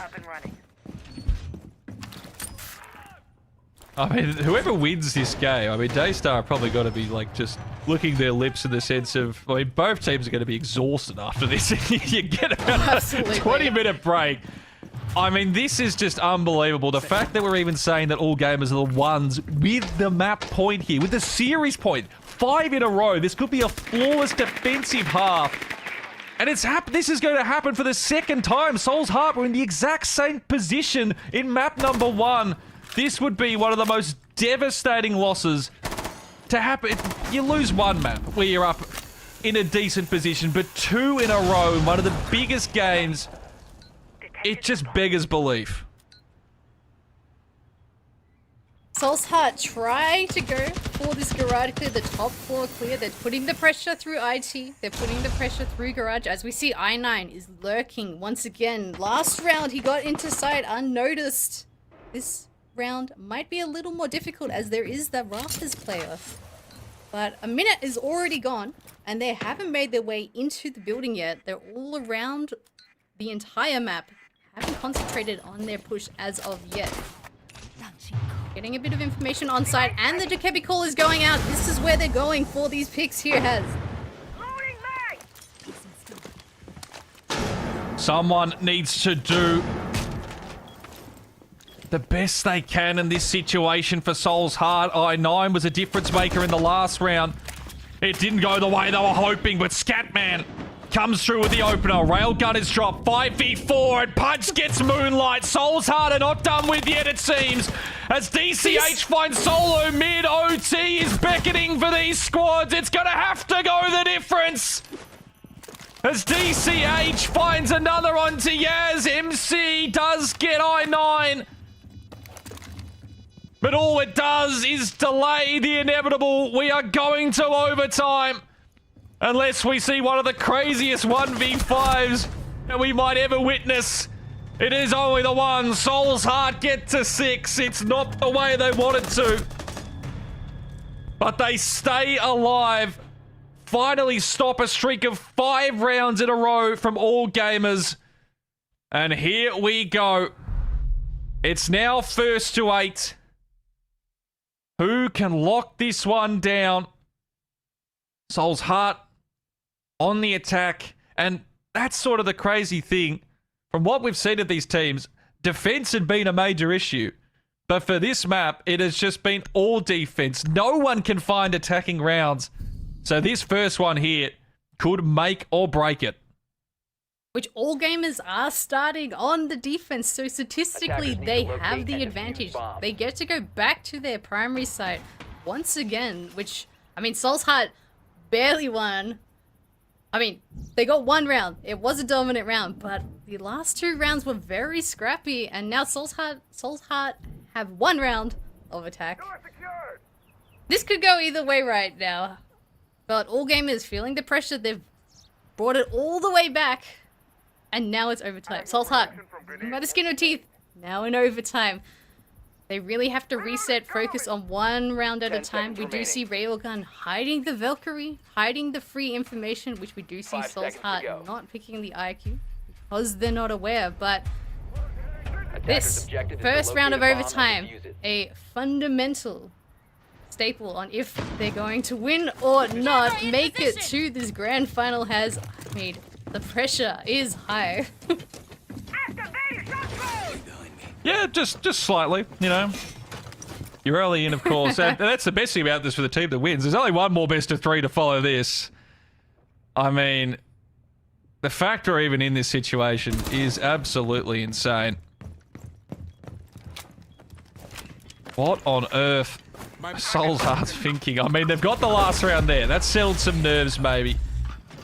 I mean, whoever wins this game, I mean, Daystar are probably got to be like just licking their lips in the sense of, I mean, both teams are going to be exhausted after this. You get about a 20-minute break. I mean, this is just unbelievable. The fact that we're even saying that all gamers are the ones with the map point here, with the series point, 5 in a row. This could be a flawless defensive half. And this is going to happen for the second time. Soul's Heart were in the exact same position in map number 1. This would be one of the most devastating losses to happen. You lose one map where you're up in a decent position, but 2 in a row in one of the biggest games. It just beggars belief. Soul's Heart try to go for this garage clear, the top floor clear. They're putting the pressure through IT. They're putting the pressure through garage. As we see, I9 is lurking once again. Last round, he got into sight unnoticed. This round might be a little more difficult as there is the Rafters player. But a minute is already gone, and they haven't made their way into the building yet. They're all around the entire map. Haven't concentrated on their push as of yet. Getting a bit of information on site, and the Dokebi call is going out. This is where they're going for these picks here, Has. Someone needs to do the best they can in this situation for Soul's Heart. I9 was a difference maker in the last round. It didn't go the way they were hoping, but Scatman comes through with the opener. Railgun is dropped. 5v4 and Punch gets Moonlight. Soul's Heart are not done with yet, it seems. As DCH finds Solo mid, OT is beckoning for these squads. It's going to have to go the difference. As DCH finds another onto Yaz. MC does get I9. But all it does is delay the inevitable. We are going to overtime. Unless we see one of the craziest 1v5s that we might ever witness. It is only the one. Soul's Heart get to 6. It's not the way they wanted to. But they stay alive. Finally stop a streak of 5 rounds in a row from all gamers. And here we go. It's now first to 8. Who can lock this one down? Soul's Heart on the attack, and that's sort of the crazy thing. From what we've seen of these teams, defense had been a major issue, but for this map, it has just been all defense. No one can find attacking rounds, so this first one here could make or break it. Which all gamers are starting on the defense, so statistically they have the advantage. They get to go back to their primary site once again, which, I mean, Soul's Heart barely won. I mean, they got 1 round. It was a dominant round, but the last 2 rounds were very scrappy, and now Soul's Heart have 1 round of attack. This could go either way right now, but all gamers feeling the pressure. They've brought it all the way back, and now it's overtime. Soul's Heart, by the skin of teeth, now in overtime. They really have to reset, focus on 1 round at a time. We do see Railgun hiding the Valkyrie, hiding the free information, which we do see Soul's Heart not picking the IQ because they're not aware. But this first round of overtime, a fundamental staple on if they're going to win or not, make it to this grand final has made. The pressure is high. Yeah, just slightly, you know. You're early in, of course. And that's the best thing about this for the team that wins. There's only one more best of 3 to follow this. I mean, the fact we're even in this situation is absolutely insane. What on earth are Soul's Hearts thinking? I mean, they've got the last round there. That settled some nerves, maybe.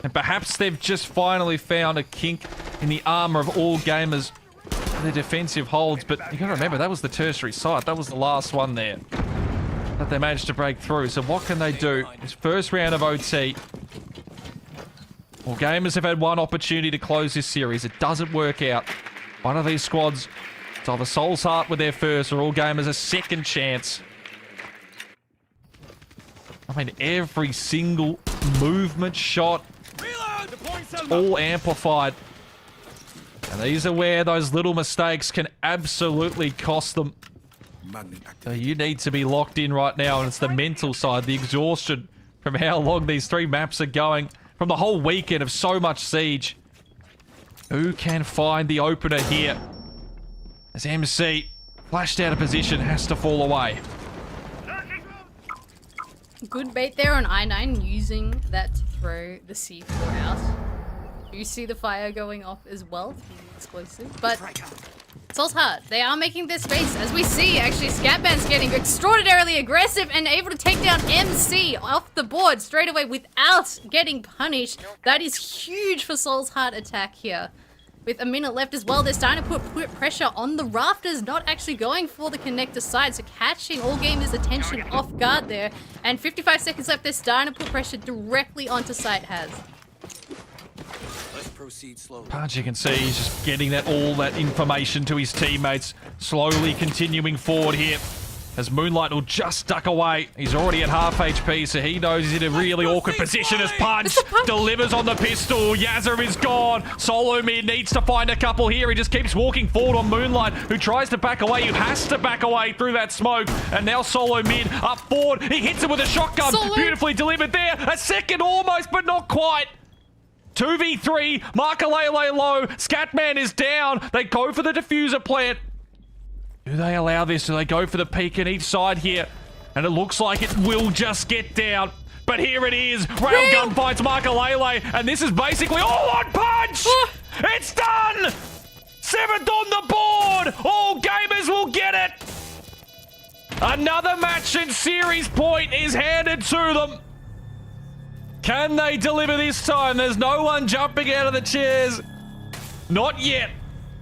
And perhaps they've just finally found a kink in the armor of all gamers. The defensive holds, but you gotta remember, that was the tertiary site. That was the last one there that they managed to break through. So what can they do? This first round of OT. Well, gamers have had one opportunity to close this series. It doesn't work out. One of these squads, it's either Soul's Heart with their first or all gamers a second chance. I mean, every single movement shot, it's all amplified. And these are where those little mistakes can absolutely cost them. So you need to be locked in right now, and it's the mental side, the exhaustion from how long these 3 maps are going, from the whole weekend of so much siege. Who can find the opener here? As MC, flashed out of position, has to fall away. Good bait there on I-9, using that to throw the C4 out. You see the fire going off as well, explosive, but Soul's Heart, they are making their space, as we see. Actually, Scatman's getting extraordinarily aggressive and able to take down MC off the board straight away without getting punished. That is huge for Soul's Heart attack here. With a minute left as well, they're starting to put pressure on the rafters, not actually going for the connector side, so catching all gamers' attention off guard there. And 55 seconds left, they're starting to put pressure directly onto site Has. Proceed slowly. Punch, you can see he's just getting all that information to his teammates, slowly continuing forward here. As Moonlight will just duck away. He's already at half HP, so he knows he's in a really awkward position as Punch delivers on the pistol. Yazzer is gone. Solo Mid needs to find a couple here. He just keeps walking forward on Moonlight, who tries to back away, who has to back away through that smoke. And now Solo Mid up forward. He hits it with a shotgun. Solo. Beautifully delivered there. A second almost, but not quite. 2v3, Makalele low, Scatman is down, they go for the diffuser plant. Do they allow this? Do they go for the peek in each side here? And it looks like it will just get down. But here it is, Railgun fights Makalele, and this is basically all on Punch! It's done! 7th on the board! All gamers will get it! Another match and series point is handed to them. Can they deliver this time? There's no one jumping out of the chairs. Not yet.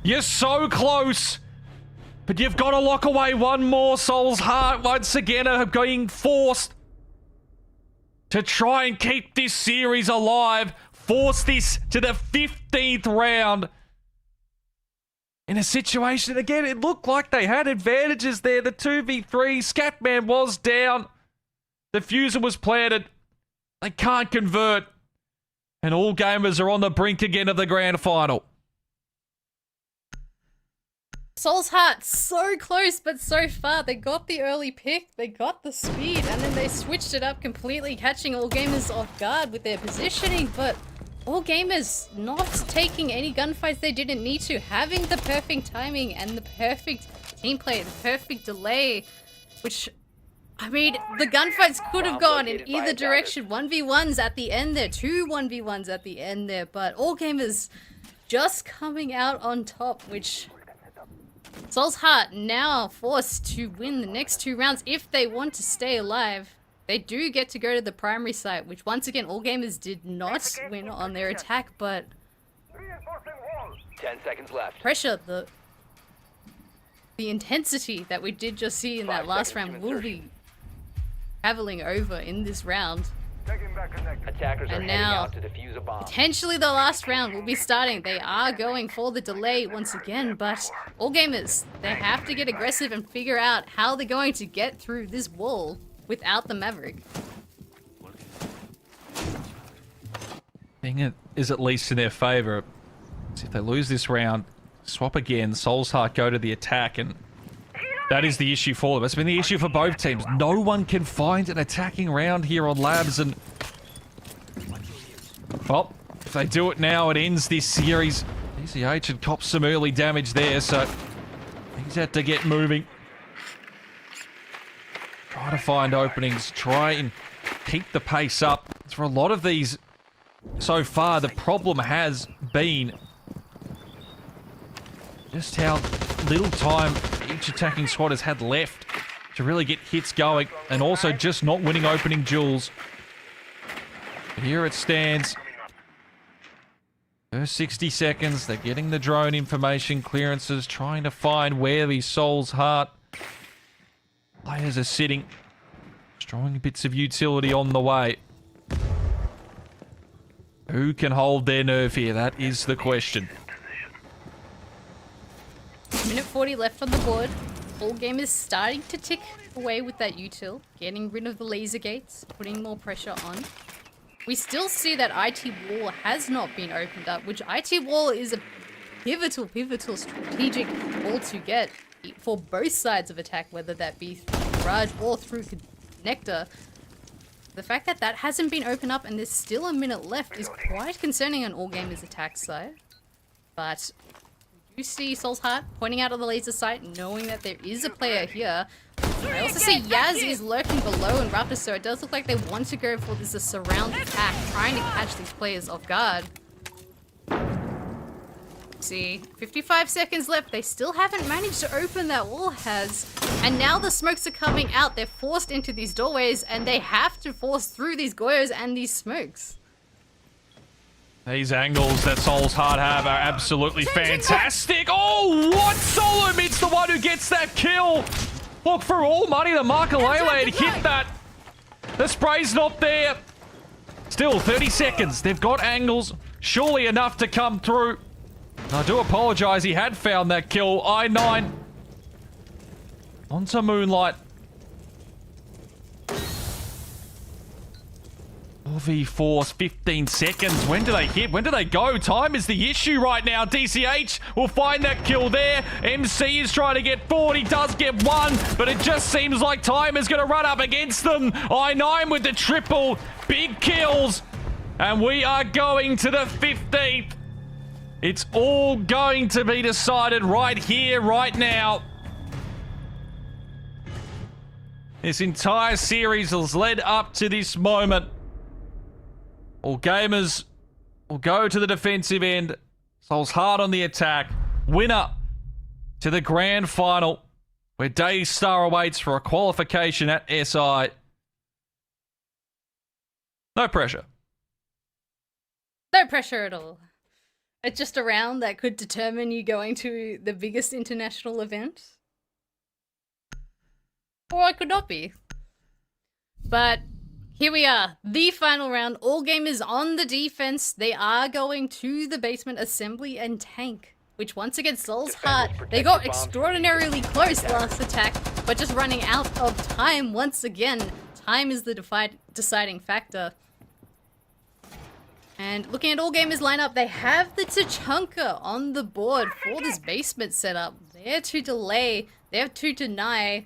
You're so close. But you've got to lock away one more. Soul's Heart once again are being forced to try and keep this series alive. Force this to the 15th round. In a situation, again, it looked like they had advantages there. The 2v3, Scatman was down. The fuser was planted. They can't convert. And all gamers are on the brink again of the grand final. Soul's Heart, so close but so far. They got the early pick, they got the speed, and then they switched it up completely, catching all gamers off guard with their positioning, but all gamers not taking any gunfights they didn't need to, having the perfect timing and the perfect team play, the perfect delay, which... I mean, the gunfights could have gone in either direction. 1v1s at the end there, 2 1v1s at the end there, but all gamers just coming out on top, which Soul's Heart now forced to win the next 2 rounds if they want to stay alive. They do get to go to the primary site, which once again, all gamers did not win on their attack, but 10 seconds left. pressure, the intensity that we did just see in that last round will be traveling over in this round. Attackers are And heading now, out to defuse a bomb. potentially the last round will be starting. They are going for the delay once again, but all gamers, they have to get aggressive and figure out how they're going to get through this wall without the Maverick. Thing is at least in their favor. So if they lose this round, swap again, Soul's Heart go to the attack, and that is the issue for them. It's been the issue for both teams. No one can find an attacking round here on Labs, and well, if they do it now, it ends this series. ECH had copped some early damage there, so He's had to get moving. Try to find openings. Try and keep the pace up. For a lot of these so far, the problem has been just how little time each attacking squad has had left to really get hits going, and also just not winning opening duels. But here it stands. First 60 seconds, they're getting the drone information clearances, trying to find where these Soul's Heart players are sitting. Destroying bits of utility on the way. Who can hold their nerve here? That is the question. Minute 40 left on the board. All game is starting to tick away with that util, getting rid of the laser gates, putting more pressure on. We still see that IT wall has not been opened up, which IT wall is a pivotal strategic wall to get for both sides of attack, whether that be through Barrage or through Connector. The fact that that hasn't been opened up and there's still a minute left is quite concerning on All Gamers' attack side. But you see Soul's Heart pointing out of the laser sight, knowing that there is a player here. I also see Yaz is lurking below and Raptor, so it does look like they want to go for this surround attack, trying to catch these players off guard. See, 55 seconds left. They still haven't managed to open that wall, has. And now the smokes are coming out. They're forced into these doorways and they have to force through these Goyos and these smokes. These angles that Soul's Heart have are absolutely fantastic. Oh, what? Solo Mid's the one who gets that kill. Look, for all money, the Makalele had hit that. The spray's not there. Still, 30 seconds. They've got angles. Surely enough to come through. I do apologize. He had found that kill. I9. Onto Moonlight. 4v4's 15 seconds. When do they hit? When do they go? Time is the issue right now. DCH will find that kill there. MC is trying to get forward. He does get one, but it just seems like time is going to run up against them. I9 with the triple. Big kills. And we are going to the 15th. It's all going to be decided right here, right now. This entire series has led up to this moment. All gamers will go to the defensive end. Soul's Heart on the attack. Winner to the grand final, where Daystar awaits for a qualification at SI. No pressure. No pressure at all. It's just a round that could determine you going to the biggest international event. Or it could not be. But here we are, the final round. All gamers on the defense. They are going to the basement assembly and tank, which once again, Soul's Heart, they got extraordinarily close last attack, but just running out of time once again. Time is the deciding factor. And looking at All Gamers lineup, they have the Tachanka on the board for this basement setup. There to delay, there to deny,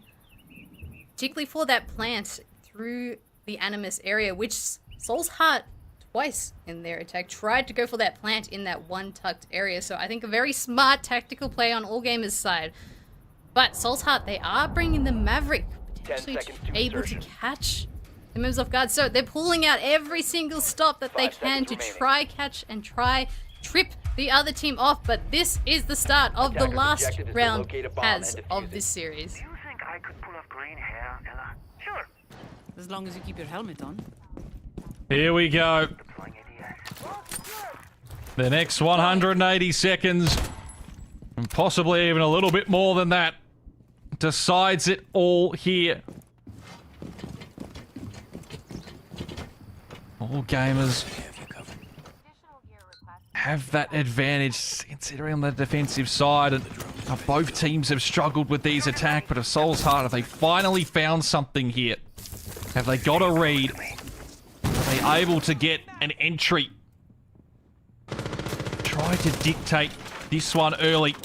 particularly for that plant through the Animus area, which Soul's Heart twice in their attack tried to go for that plant in that one tucked area. So I think a very smart tactical play on All Gamers' side. But Soul's Heart, they are bringing the Maverick potentially able to catch the moves off guard. So they're pulling out every single stop that they can to try catch and try trip the other team off. But this is the start of the last round of this series. Do you think I could pull off green hair, Ella? Sure. As long as you keep your helmet on. Here we go. Deploying ADS. The next 180 seconds, and possibly even a little bit more than that, decides it all here. All gamers have that advantage considering on the defensive side, and both teams have struggled with these attacks, but if Soul's Heart, have they finally found something here? Have they got a read? Are they able to get an entry? Try to dictate this one early.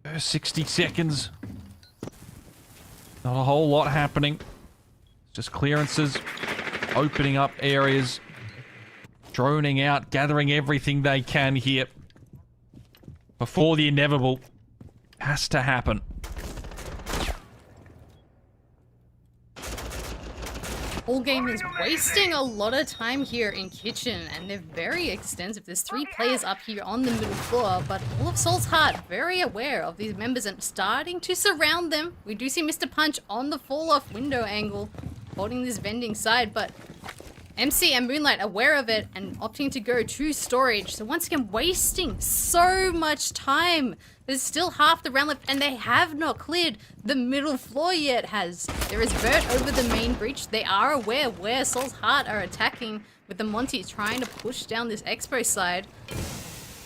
First 60 seconds. Not a whole lot happening. Just clearances, opening up areas, droning out, gathering everything they can here before the inevitable. Has to happen. All game is wasting a lot of time here in kitchen, and they're very extensive. There's 3 players up here on the middle floor, but all of Soul's Heart very aware of these members and starting to surround them. We do see Mr. Punch on the fall-off window angle, holding this vending side, but MC and Moonlight aware of it and opting to go to storage. So once again, wasting so much time. There's still half the round left, and they have not cleared the middle floor yet. There is Vert over the main breach. They are aware where Soul's Heart are attacking, with the Monty trying to push down this Expo side.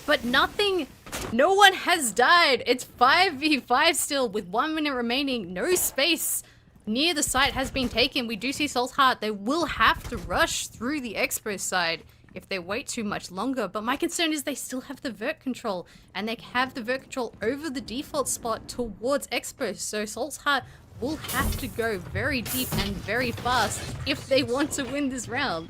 But nothing, no one has died. It's 5v5 still with 1 minute remaining. No space near the site has been taken. We do see Soul's Heart. They will have to rush through the Expo side if they wait too much longer. But my concern is they still have the vert control, and they have the vert control over the default spot towards Expo. So Soul's Heart will have to go very deep and very fast if they want to win this round.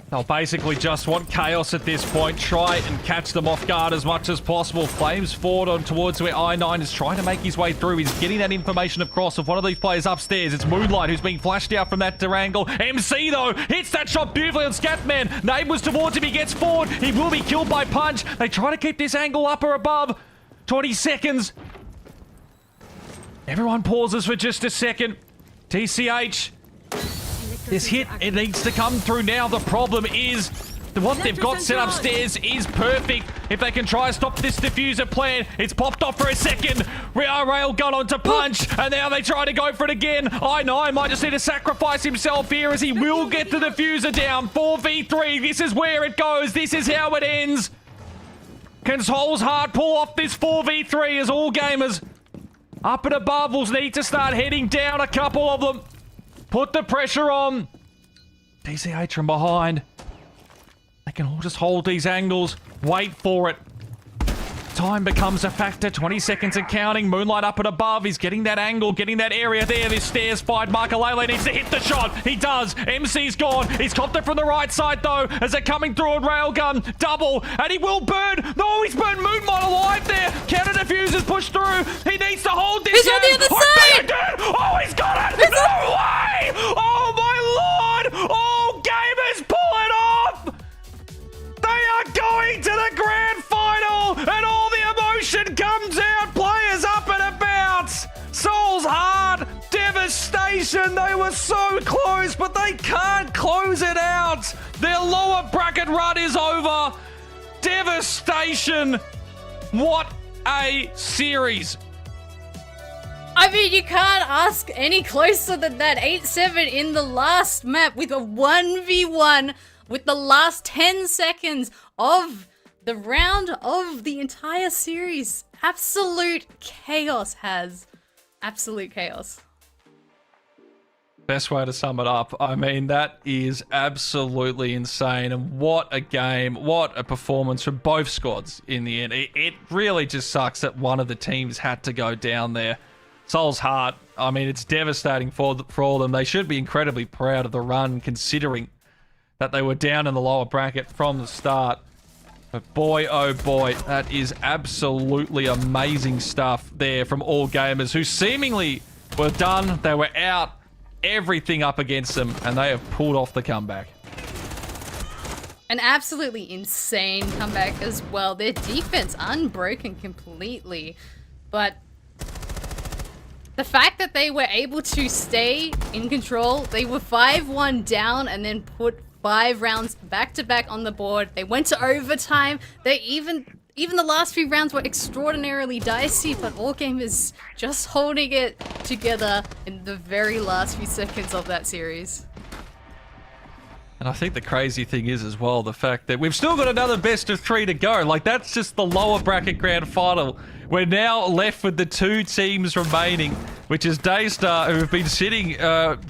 They'll basically just want chaos at this point. Try and catch them off guard as much as possible. Flames forward on towards where I9 is trying to make his way through. He's getting that information across of one of these players upstairs. It's Moonlight who's being flashed out from that angle. MC, though, hits that shot beautifully on Scatman. Name was towards him. He gets forward. He will be killed by Punch. They try to keep this angle up or above. 20 seconds. Everyone pauses for just a second. TCH. This hit, it needs to come through now. The problem is what they've got set upstairs is perfect. If they can try and stop this diffuser plan, it's popped off for a second. Railgun onto Punch, and now they try to go for it again. I9 might just need to sacrifice himself here as he will get the diffuser down. 4v3, this is where it goes. This is how it ends. Can Soul's Heart pull off this 4v3 as all gamers up and above will need to start heading down, a couple of them. Put the pressure on. DCH from behind. They can all just hold these angles. Wait for it. Time becomes a factor. 20 seconds and counting. Moonlight up and above. He's getting that angle, getting that area there. This stairs fight. Markalele needs to hit the shot. He does. MC's gone. He's copped it from the right side, though, as they're coming through on railgun. Double. And he will burn. No, he's burned Moonlight alive there. Counter diffusers pushed through. He needs to hold this. He's on the other side. Oh, he's got it. No way. Oh, my Lord. Oh, gamers, pull it off. They are going to the grand final, and all the emotion comes out. Players up and about. Soul's Heart, devastation. They were so close, but they can't close it out. Their lower bracket run is over. Devastation. What a series. I mean, you can't ask any closer than that. 8-7 in the last map with a 1v1 with the last 10 seconds of the round of the entire series. Absolute chaos has. Absolute chaos. Best way to sum it up. I mean, that is absolutely insane. And what a game. What a performance from both squads in the end. It really just sucks that one of the teams had to go down there. Soul's Heart, I mean, it's devastating for all of them. They should be incredibly proud of the run, considering that they were down in the lower bracket from the start. But boy, oh boy, that is absolutely amazing stuff there from all gamers who seemingly were done. They were out, everything up against them, and they have pulled off the comeback. An absolutely insane comeback as well. Their defense unbroken completely, but the fact that they were able to stay in control, they were 5-1 down and then put 5 rounds back-to-back on the board. They went to overtime. They even the last few rounds were extraordinarily dicey, but all gamers just holding it together in the very last few seconds of that series. And I think the crazy thing is as well, the fact that we've still got another best of 3 to go. Like, that's just the lower bracket grand final. We're now left with the 2 teams remaining, which is Daystar, who have been sitting,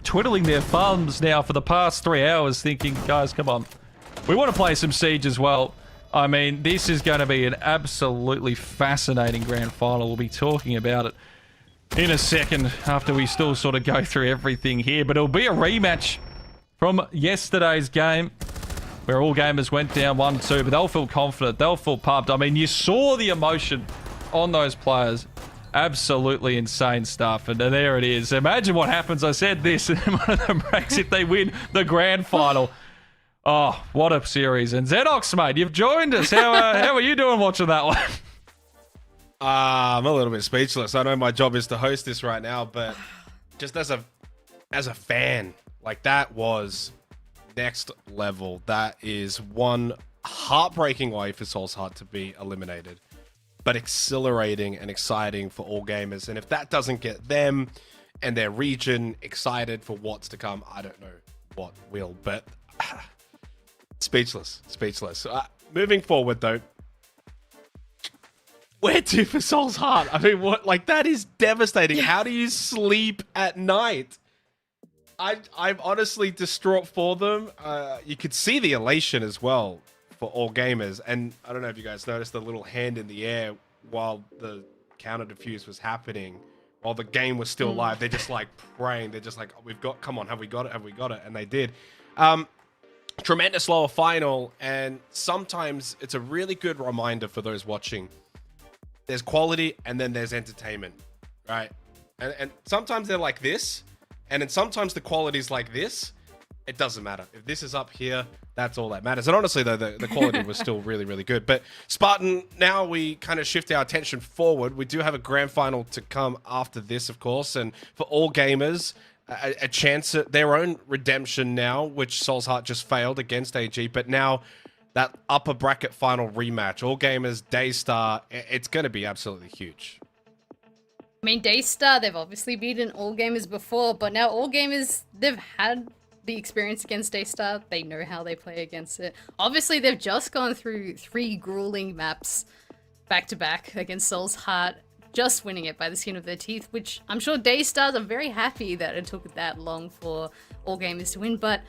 twiddling their thumbs now for the past 3 hours, thinking, guys, come on. We want to play some Siege as well. I mean, this is going to be an absolutely fascinating grand final. We'll be talking about it in a second after we still sort of go through everything here. But it'll be a rematch from yesterday's game, where all gamers went down 1-2, but they'll feel confident, they'll feel pumped. I mean, you saw the emotion on those players. Absolutely insane stuff. And there it is. Imagine what happens. I said this in one of the breaks if they win the grand final. Oh, what a series. And Xenox, mate, you've joined us. How are you doing watching that one? I'm a little bit speechless. I know my job is to host this right now, but just as a fan, like, that was next level. That is one heartbreaking way for Soul's Heart to be eliminated, but exhilarating and exciting for all gamers. And if that doesn't get them and their region excited for what's to come, I don't know what will. But speechless. Moving forward, though, where to for Soul's Heart? I mean, what? Like, that is devastating. How do you sleep at night? I'm honestly distraught for them. You could see the elation as well for all gamers. And I don't know if you guys noticed the little hand in the air while the counter defuse was happening, while the game was still live. They're just like praying. They're just like, oh, come on, have we got it? And they did. Tremendous lower final. And sometimes it's a really good reminder for those watching. There's quality and then there's entertainment, right? And sometimes they're like this, and then sometimes the quality's like this. It doesn't matter. If this is up here, that's all that matters. And honestly, though, the quality was still really, really good. But Spartan, now we kind of shift our attention forward. We do have a grand final to come after this, of course. And for all gamers, a chance at their own redemption now, which Soul's Heart just failed against AG. But now that upper bracket final rematch, all gamers, Daystar, it's going to be absolutely huge. I mean, Daystar, they've obviously beaten all gamers before, but now all gamers, they've had the experience against Daystar. They know how they play against it. Obviously, they've just gone through 3 grueling maps back-to-back against Soul's Heart, just winning it by the skin of their teeth, which I'm sure Daystars are very happy that it took that long for all gamers to win. But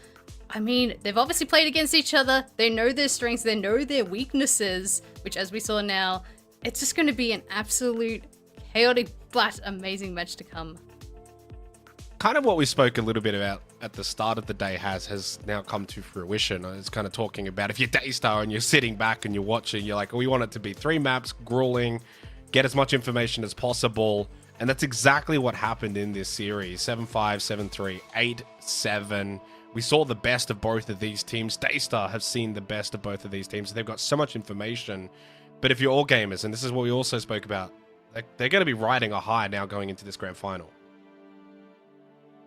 I mean, they've obviously played against each other. They know their strengths. They know their weaknesses, which, as we saw now, it's just going to be an absolute chaotic but amazing match to come. Kind of what we spoke a little bit about at the start of the day has now come to fruition. It's kind of talking about if you're Daystar and you're sitting back and you're watching, you're like, we want it to be 3 maps, grueling, get as much information as possible. And that's exactly what happened in this series. 7-5, 7-3, 8-7. We saw the best of both of these teams. Daystar have seen the best of both of these teams. They've got so much information. But if you're all gamers, and this is what we also spoke about, they're going to be riding a high now going into this grand final.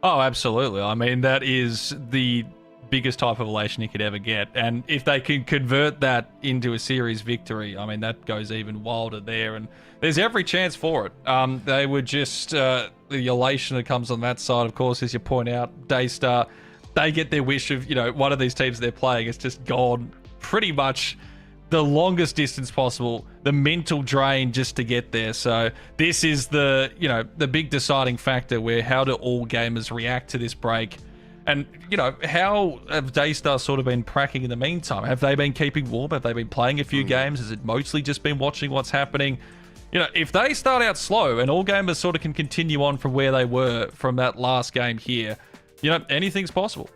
Oh, absolutely. I mean, that is the biggest type of elation you could ever get. And if they can convert that into a series victory, I mean, that goes even wilder there. And there's every chance for it. They were just, the elation that comes on that side, of course, as you point out, Daystar, they get their wish of, one of these teams they're playing has just gone pretty much the longest distance possible, the mental drain just to get there. So this is the big deciding factor where how do all gamers react to this break? And, how have Daystar sort of been cracking in the meantime? Have they been keeping warm? Have they been playing a few games? Has it mostly just been watching what's happening? If they start out slow and all gamers sort of can continue on from where they were from that last game here, anything's possible.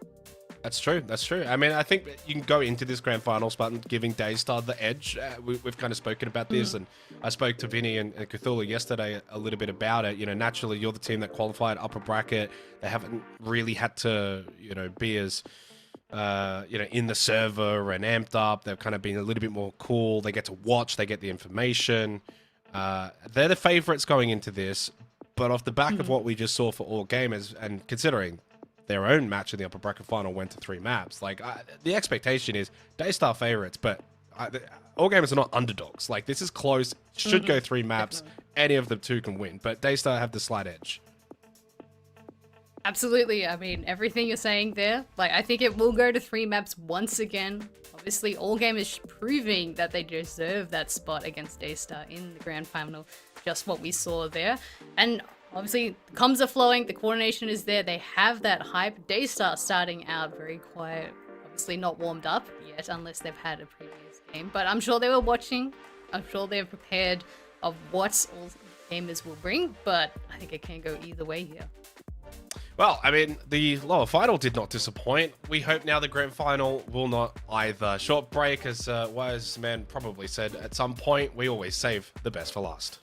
That's true. I mean, I think you can go into this grand final, Spartan, giving Daystar the edge. We've kind of spoken about this, and I spoke to Vinny and Cthulhu yesterday a little bit about it. Naturally, you're the team that qualified upper bracket. They haven't really had to, be as, in the server and amped up. They've kind of been a little bit more cool. They get to watch. They get the information. They're the favorites going into this, but off the back of what we just saw for all gamers, and considering their own match in the upper bracket final went to 3 maps. Like, the expectation is Daystar favorites, but all gamers are not underdogs. Like, this is close. Should go 3 maps. Definitely. Any of the 2 can win, but Daystar have the slight edge. Absolutely. I mean, everything you're saying there, like, I think it will go to 3 maps once again. Obviously, all gamers proving that they deserve that spot against Daystar in the grand final. Just what we saw there. And obviously, the comms are flowing, the coordination is there, they have that hype. Daystar starting out very quiet, obviously not warmed up yet unless they've had a previous game. But I'm sure they were watching, I'm sure they're prepared of what all gamers will bring, but I think it can go either way here. Well, I mean, the lower final did not disappoint. We hope now the grand final will not either. Short break, as Wise Man probably said, at some point, we always save the best for last.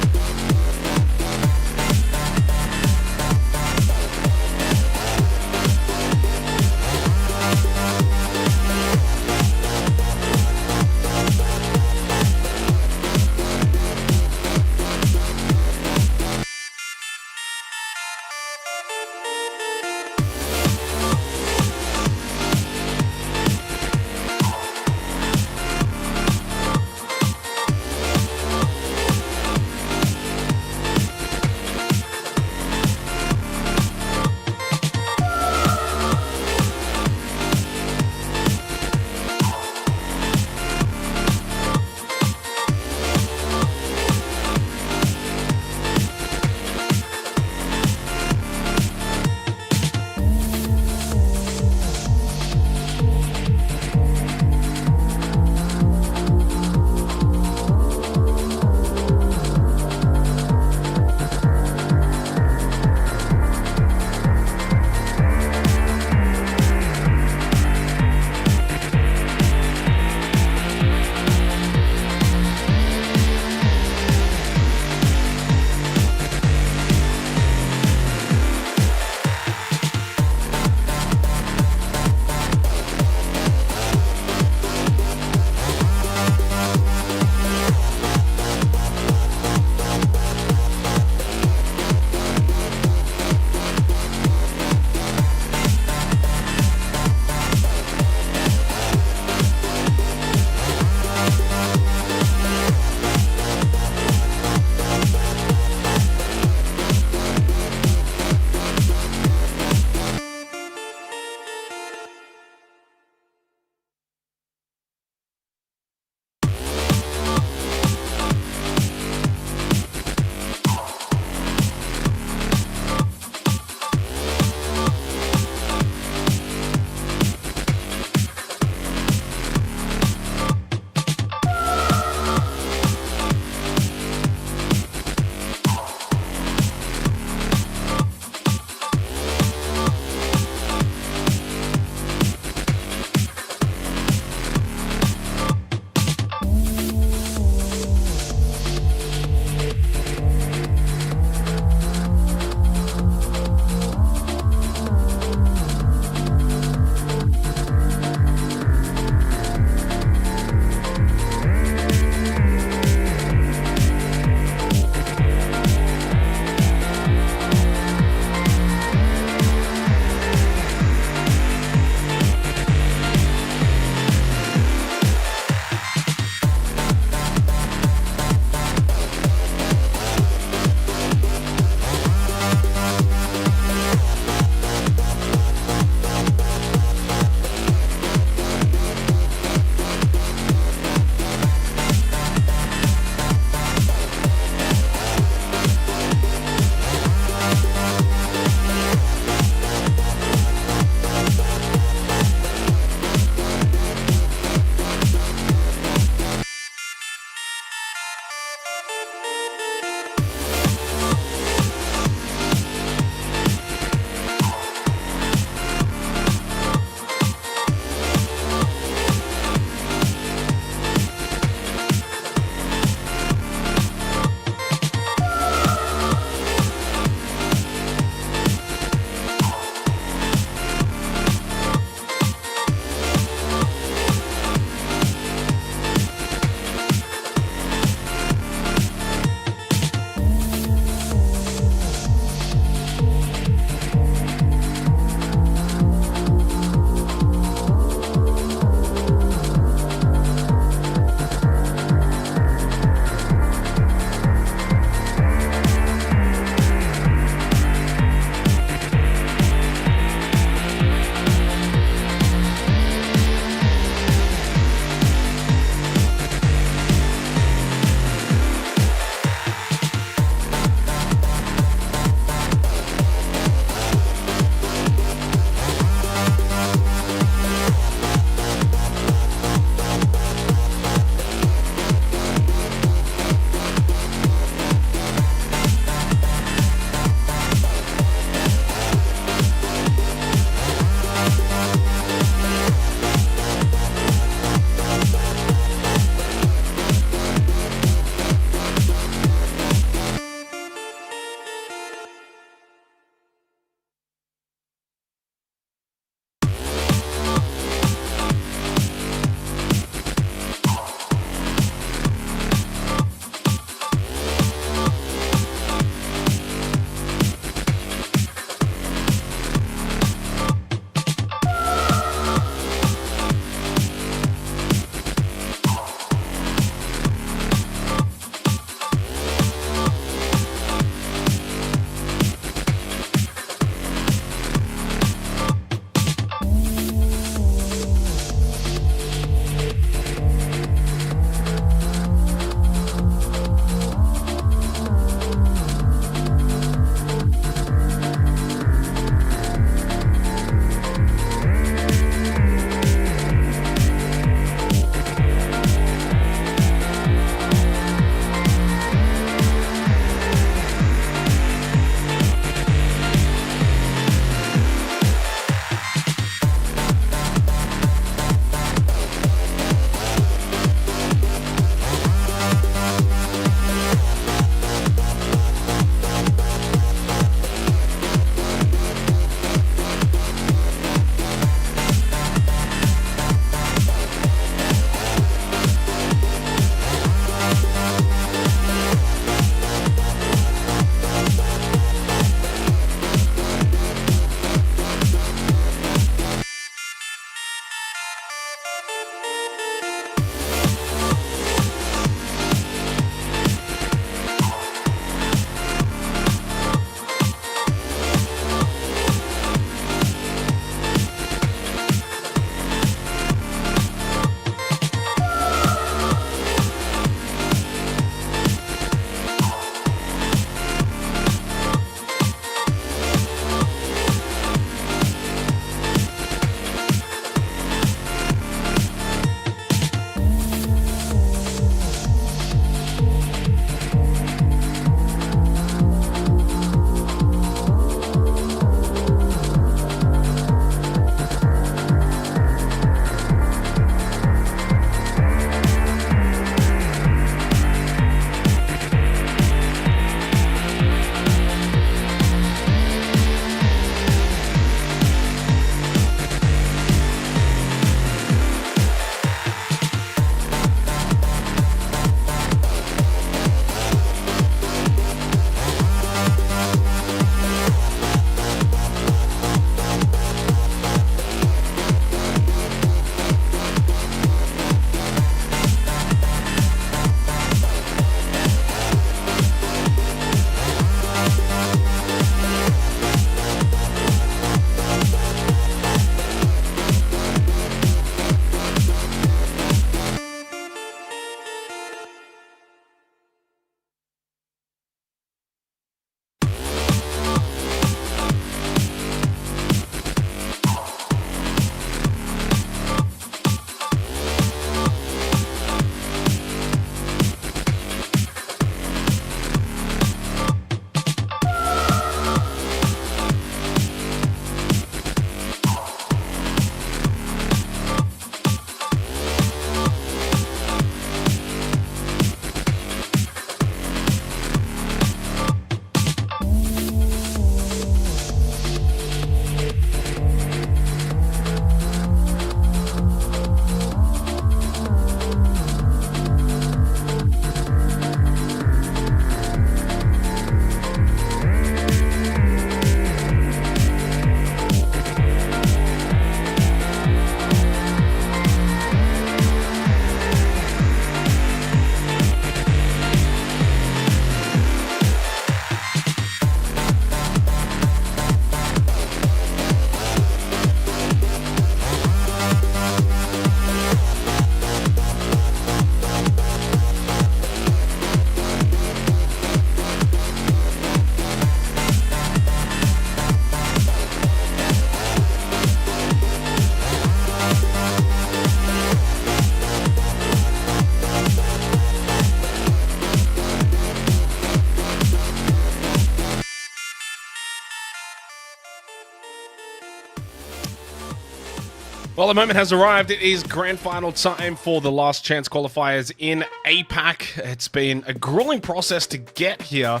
Well, the moment has arrived. It is grand final time for the last chance qualifiers in APAC. It's been a grueling process to get here.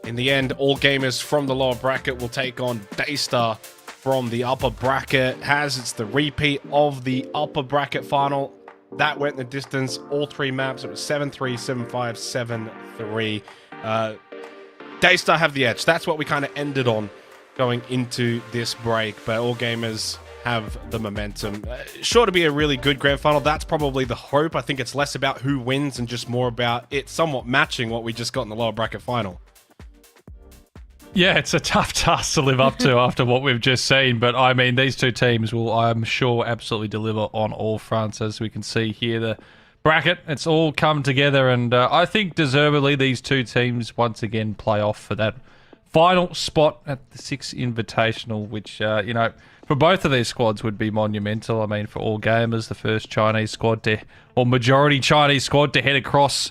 In the end, all gamers from the lower bracket will take on Daystar from the upper bracket. It's the repeat of the upper bracket final. That went the distance. All three maps. It was 7-3, 7-5, 7-3. Daystar have the edge. That's what we kind of ended on going into this break. But all gamers have the momentum. Sure to be a really good grand final. That's probably the hope. I think it's less about who wins and just more about it somewhat matching what we just got in the lower bracket final. Yeah, it's a tough task to live up to after what we've just seen. But, I mean, these two teams will, I'm sure, absolutely deliver on all fronts. As we can see here, the bracket, it's all come together. And I think deservedly these two teams once again play off for that final spot at the Six Invitational, which, for both of these squads would be monumental. I mean, for all gamers, the first Chinese squad or majority Chinese squad to head across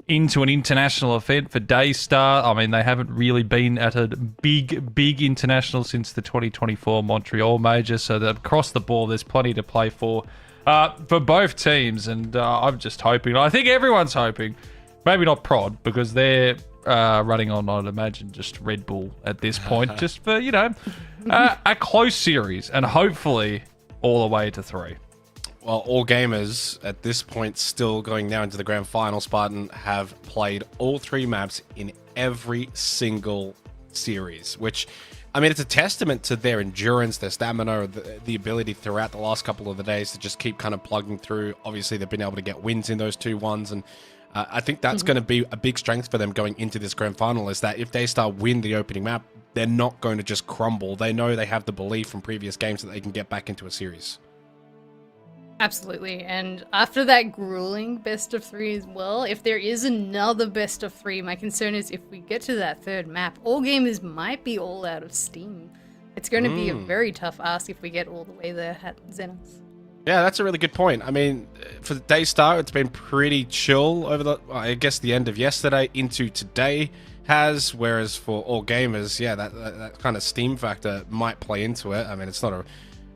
into an international event. For Daystar, I mean, they haven't really been at a big international since the 2024 Montreal Major, so that across the board, there's plenty to play for both teams, and I'm just hoping, I think everyone's hoping, maybe not Prod, because they're running on, I'd imagine, just Red Bull at this point, just for, a close series, and hopefully all the way to 3. Well, all gamers at this point, still going now into the grand final, Spartan, have played all 3 maps in every single series, which, I mean, it's a testament to their endurance, their stamina, the ability throughout the last couple of the days to just keep kind of plugging through. Obviously, they've been able to get wins in those 2-1s, and I think that's going to be a big strength for them going into this grand final, is that if Daystar win the opening map, they're not going to just crumble. They know they have the belief from previous games that they can get back into a series. Absolutely, and after that grueling best of 3 as well, if there is another best of 3, my concern is if we get to that third map, all gamers might be all out of steam. It's going to be a very tough ask if we get all the way there at Xenos. Yeah, that's a really good point. I mean, for the Daystar, it's been pretty chill over the end of yesterday into today whereas for all gamers, yeah, that kind of steam factor might play into it. I mean, it's not a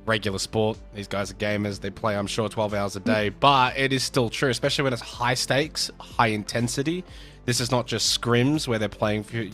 regular sport. These guys are gamers. They play, I'm sure, 12 hours a day, but it is still true, especially when it's high stakes, high intensity. This is not just scrims where they're playing for,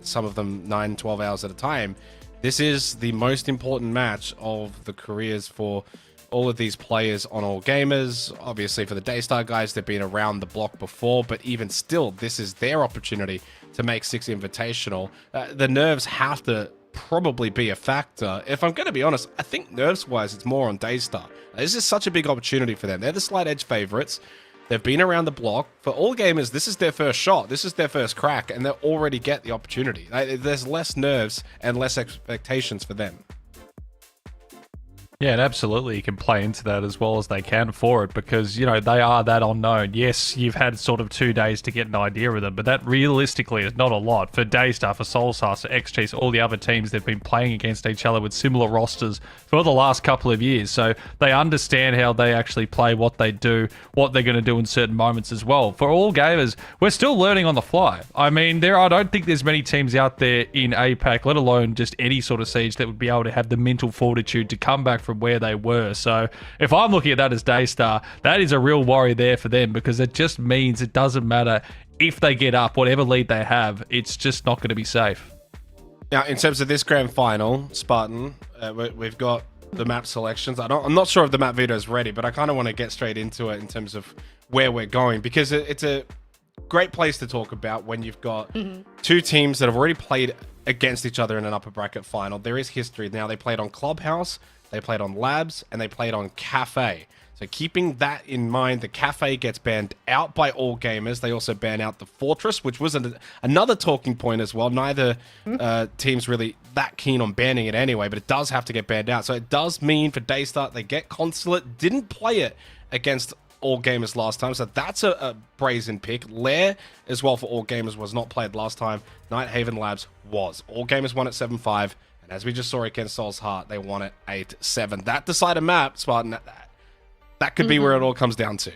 some of them 9, 12 hours at a time. This is the most important match of the careers for all of these players on all gamers. Obviously, for the Daystar guys, they've been around the block before, but even still, this is their opportunity to make Six Invitational. The nerves have to probably be a factor. If I'm going to be honest, I think nerves-wise, it's more on Daystar. This is such a big opportunity for them. They're the slight edge favorites. They've been around the block. For all gamers, this is their first shot. This is their first crack, and they already get the opportunity. There's less nerves and less expectations for them. Yeah, and absolutely you can play into that as well as they can for it because, they are that unknown. Yes, you've had sort of 2 days to get an idea of them, but that realistically is not a lot. For Daystar, for Soulstar, for XG's, all the other teams, they've been playing against each other with similar rosters for the last couple of years. So they understand how they actually play, what they do, what they're going to do in certain moments as well. For all gamers, we're still learning on the fly. I mean, I don't think there's many teams out there in APAC, let alone just any sort of siege, that would be able to have the mental fortitude to come back from where they were. So if I'm looking at that as Daystar, that is a real worry there for them because it just means it doesn't matter if they get up, whatever lead they have, it's just not going to be safe. Now, in terms of this grand final, Spartan, we've got the map selections. I'm not sure if the map veto is ready, but I kind of want to get straight into it in terms of where we're going because it's a great place to talk about when you've got 2 teams that have already played against each other in an upper bracket final. There is history. Now, they played on Clubhouse, they played on Labs, and they played on Cafe. So keeping that in mind, the Cafe gets banned out by all gamers. They also ban out the Fortress, which was another talking point as well. Neither team's really that keen on banning it anyway, but it does have to get banned out. So it does mean for Daystar, they get Consulate. Didn't play it against all gamers last time, so that's a brazen pick. Lair as well for all gamers was not played last time. Nighthaven Labs was. All gamers won at 7-5. And as we just saw against Soul's Heart, they won it 8-7. That decided map, Spartan, that could be where it all comes down to.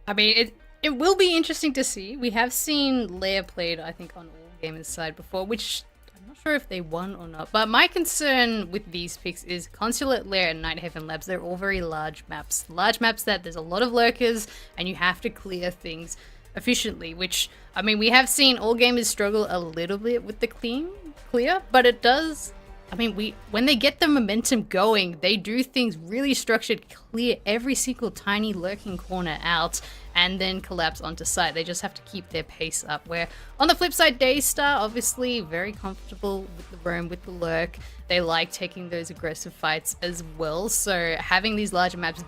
I mean, it will be interesting to see. We have seen Lair played, I think, on all gamers' side before, which I'm not sure if they won or not, but my concern with these picks is Consulate, Lair, and Nighthaven Labs. They're all very large maps. Large maps that there's a lot of lurkers, and you have to clear things efficiently, which, I mean, we have seen all gamers struggle a little bit with the clear, but it does... I mean, when they get the momentum going, they do things really structured, clear every single tiny lurking corner out, and then collapse onto site. They just have to keep their pace up. Where on the flip side, Daystar, obviously very comfortable with the roam, with the lurk. They like taking those aggressive fights as well. So having these larger maps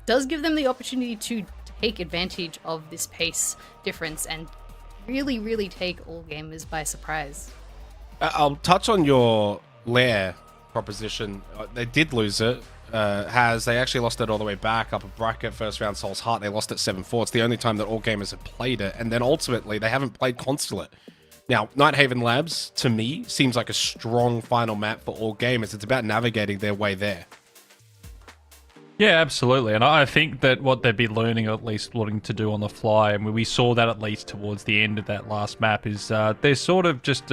does give them the opportunity to take advantage of this pace difference and really, really take all gamers by surprise. I'll touch on your Lair proposition. They did lose it. They actually lost it all the way back up a bracket, first round Soul's Heart. They lost it 7-4. It's the only time that all gamers have played it, and then ultimately they haven't played Consulate. Now, Nighthaven Labs, to me, seems like a strong final map for all gamers. It's about navigating their way there. Yeah, absolutely. And I think that what they'd be learning, or at least learning to do on the fly, and we saw that at least towards the end of that last map, is they're sort of just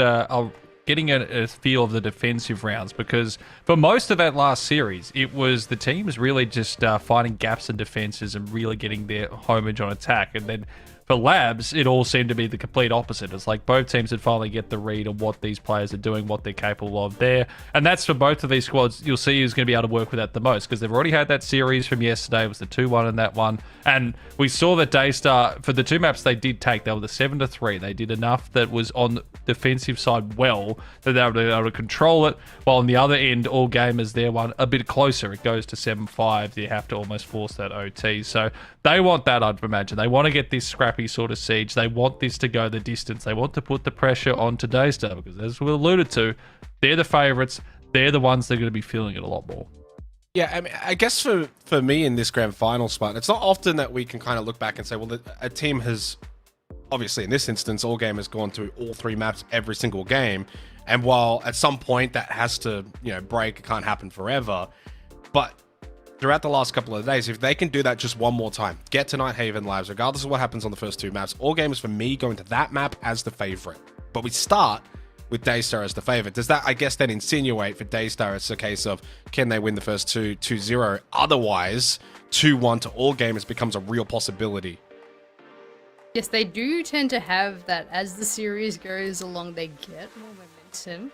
getting a feel of the defensive rounds, because for most of that last series, it was the teams really just finding gaps in defenses and really getting their homage on attack. And then for Labs, it all seemed to be the complete opposite. It's like both teams had finally get the read of what these players are doing, what they're capable of there. And that's for both of these squads. You'll see who's going to be able to work with that the most, because they've already had that series from yesterday. It was the 2-1 in that one. And we saw that Daystar, for the two maps they did take, they were the 7-3. They did enough that was on the defensive side well, that they were able to control it. While on the other end, all gamers, their one a bit closer. It goes to 7-5. You have to almost force that OT. So they want that, I'd imagine. They want to get this scrappy sort of siege. They want this to go the distance. They want to put the pressure onto Daystar, because as we alluded to, they're the favourites. They're the ones that are going to be feeling it a lot more. Yeah, I mean, I guess for me in this grand final spot, it's not often that we can kind of look back and say, well, a team has, obviously in this instance, all gamers gone through all three maps every single game. And while at some point that has to, break, it can't happen forever. But throughout the last couple of days, if they can do that just one more time, get to Nighthaven Labs, regardless of what happens on the first two maps, all gamers for me go into that map as the favorite. But we start with Daystar as the favorite. Does that, I guess, then insinuate for Daystar it's a case of, can they win the first two 2-0? Otherwise, 2-1 to all gamers becomes a real possibility. Yes, they do tend to have that as the series goes along, they get more momentum.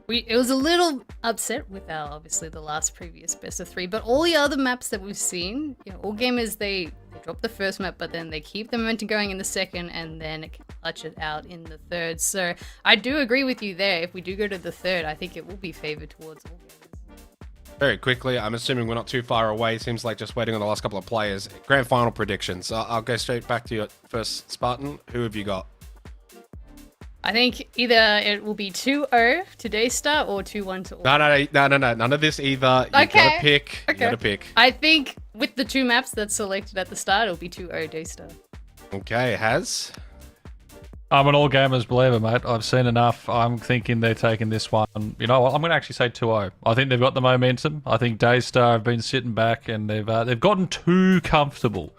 It was a little upset with obviously the last previous best of 3, but all the other maps that we've seen, all gamers, they drop the first map, but then they keep the momentum going in the second, and then clutch it out in the third. So I do agree with you there. If we do go to the third, I think it will be favored towards all gamers. Very quickly, I'm assuming we're not too far away. Seems like just waiting on the last couple of players. Grand final predictions. I'll go straight back to you first, Spartan. Who have you got? I think either it will be 2-0 to Daystar or 2-1 to all. No. None of this either. You gotta pick. Okay. You gotta pick. I think with the two maps that's selected at the start, it'll be 2-0 Daystar. Okay, Has? I'm an all gamers believer, mate. I've seen enough. I'm thinking they're taking this one. You know what? I'm going to actually say 2-0. I think they've got the momentum. I think Daystar have been sitting back and they've gotten too comfortable.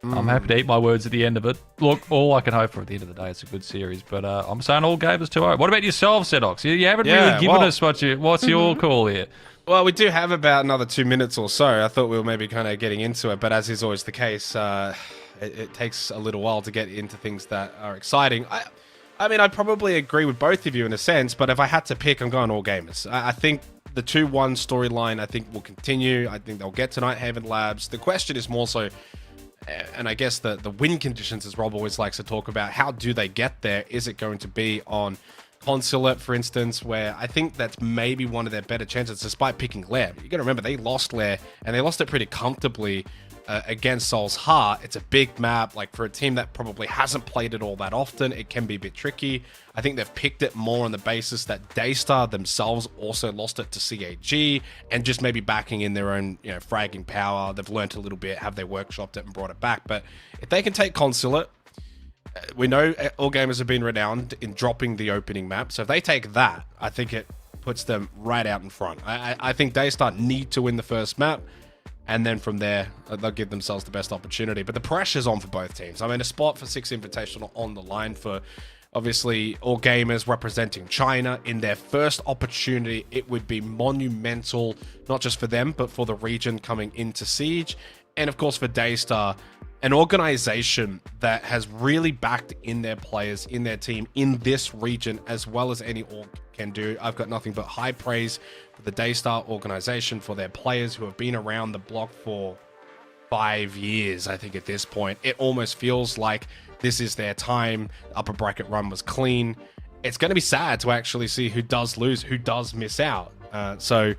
I'm happy to eat my words at the end of it. Look, all I can hope for at the end of the day, it's a good series. But I'm saying all gamers 2-0. What about yourself, Sedox? You haven't really given us what's your call here. Well, we do have about another 2 minutes or so. I thought we were maybe kind of getting into it, but as is always the case, it takes a little while to get into things that are exciting. I mean, I'd probably agree with both of you in a sense, but if I had to pick, I'm going all gamers. I think the 2-1 storyline, I think, will continue. I think they'll get to Nighthaven Labs. The question is more so, and I guess the win conditions, as Rob always likes to talk about, how do they get there? Is it going to be on Consulate, for instance, where I think that's maybe one of their better chances, despite picking Lair. You got to remember, they lost Lair, and they lost it pretty comfortably against Soul's Heart. It's a big map. Like, for a team that probably hasn't played it all that often, it can be a bit tricky. I think they've picked it more on the basis that Daystar themselves also lost it to CAG, and just maybe backing in their own, fragging power. They've learnt a little bit, have they workshopped it and brought it back. But if they can take Consulate, we know all gamers have been renowned in dropping the opening map. So if they take that, I think it puts them right out in front. I think Daystar need to win the first map, and then from there, they'll give themselves the best opportunity. But the pressure's on for both teams. I mean, a spot for 6 Invitational on the line for Obviously, all gamers representing China in their first opportunity, it would be monumental, not just for them, but for the region coming into Siege. And of course for Daystar, an organization that has really backed in their players, in their team, in this region, as well as any org can do. I've got nothing but high praise for the Daystar organization, for their players who have been around the block for 5 years, I think at this point. It almost feels like this is their time. The upper bracket run was clean. It's going to be sad to actually see who does lose, who does miss out. So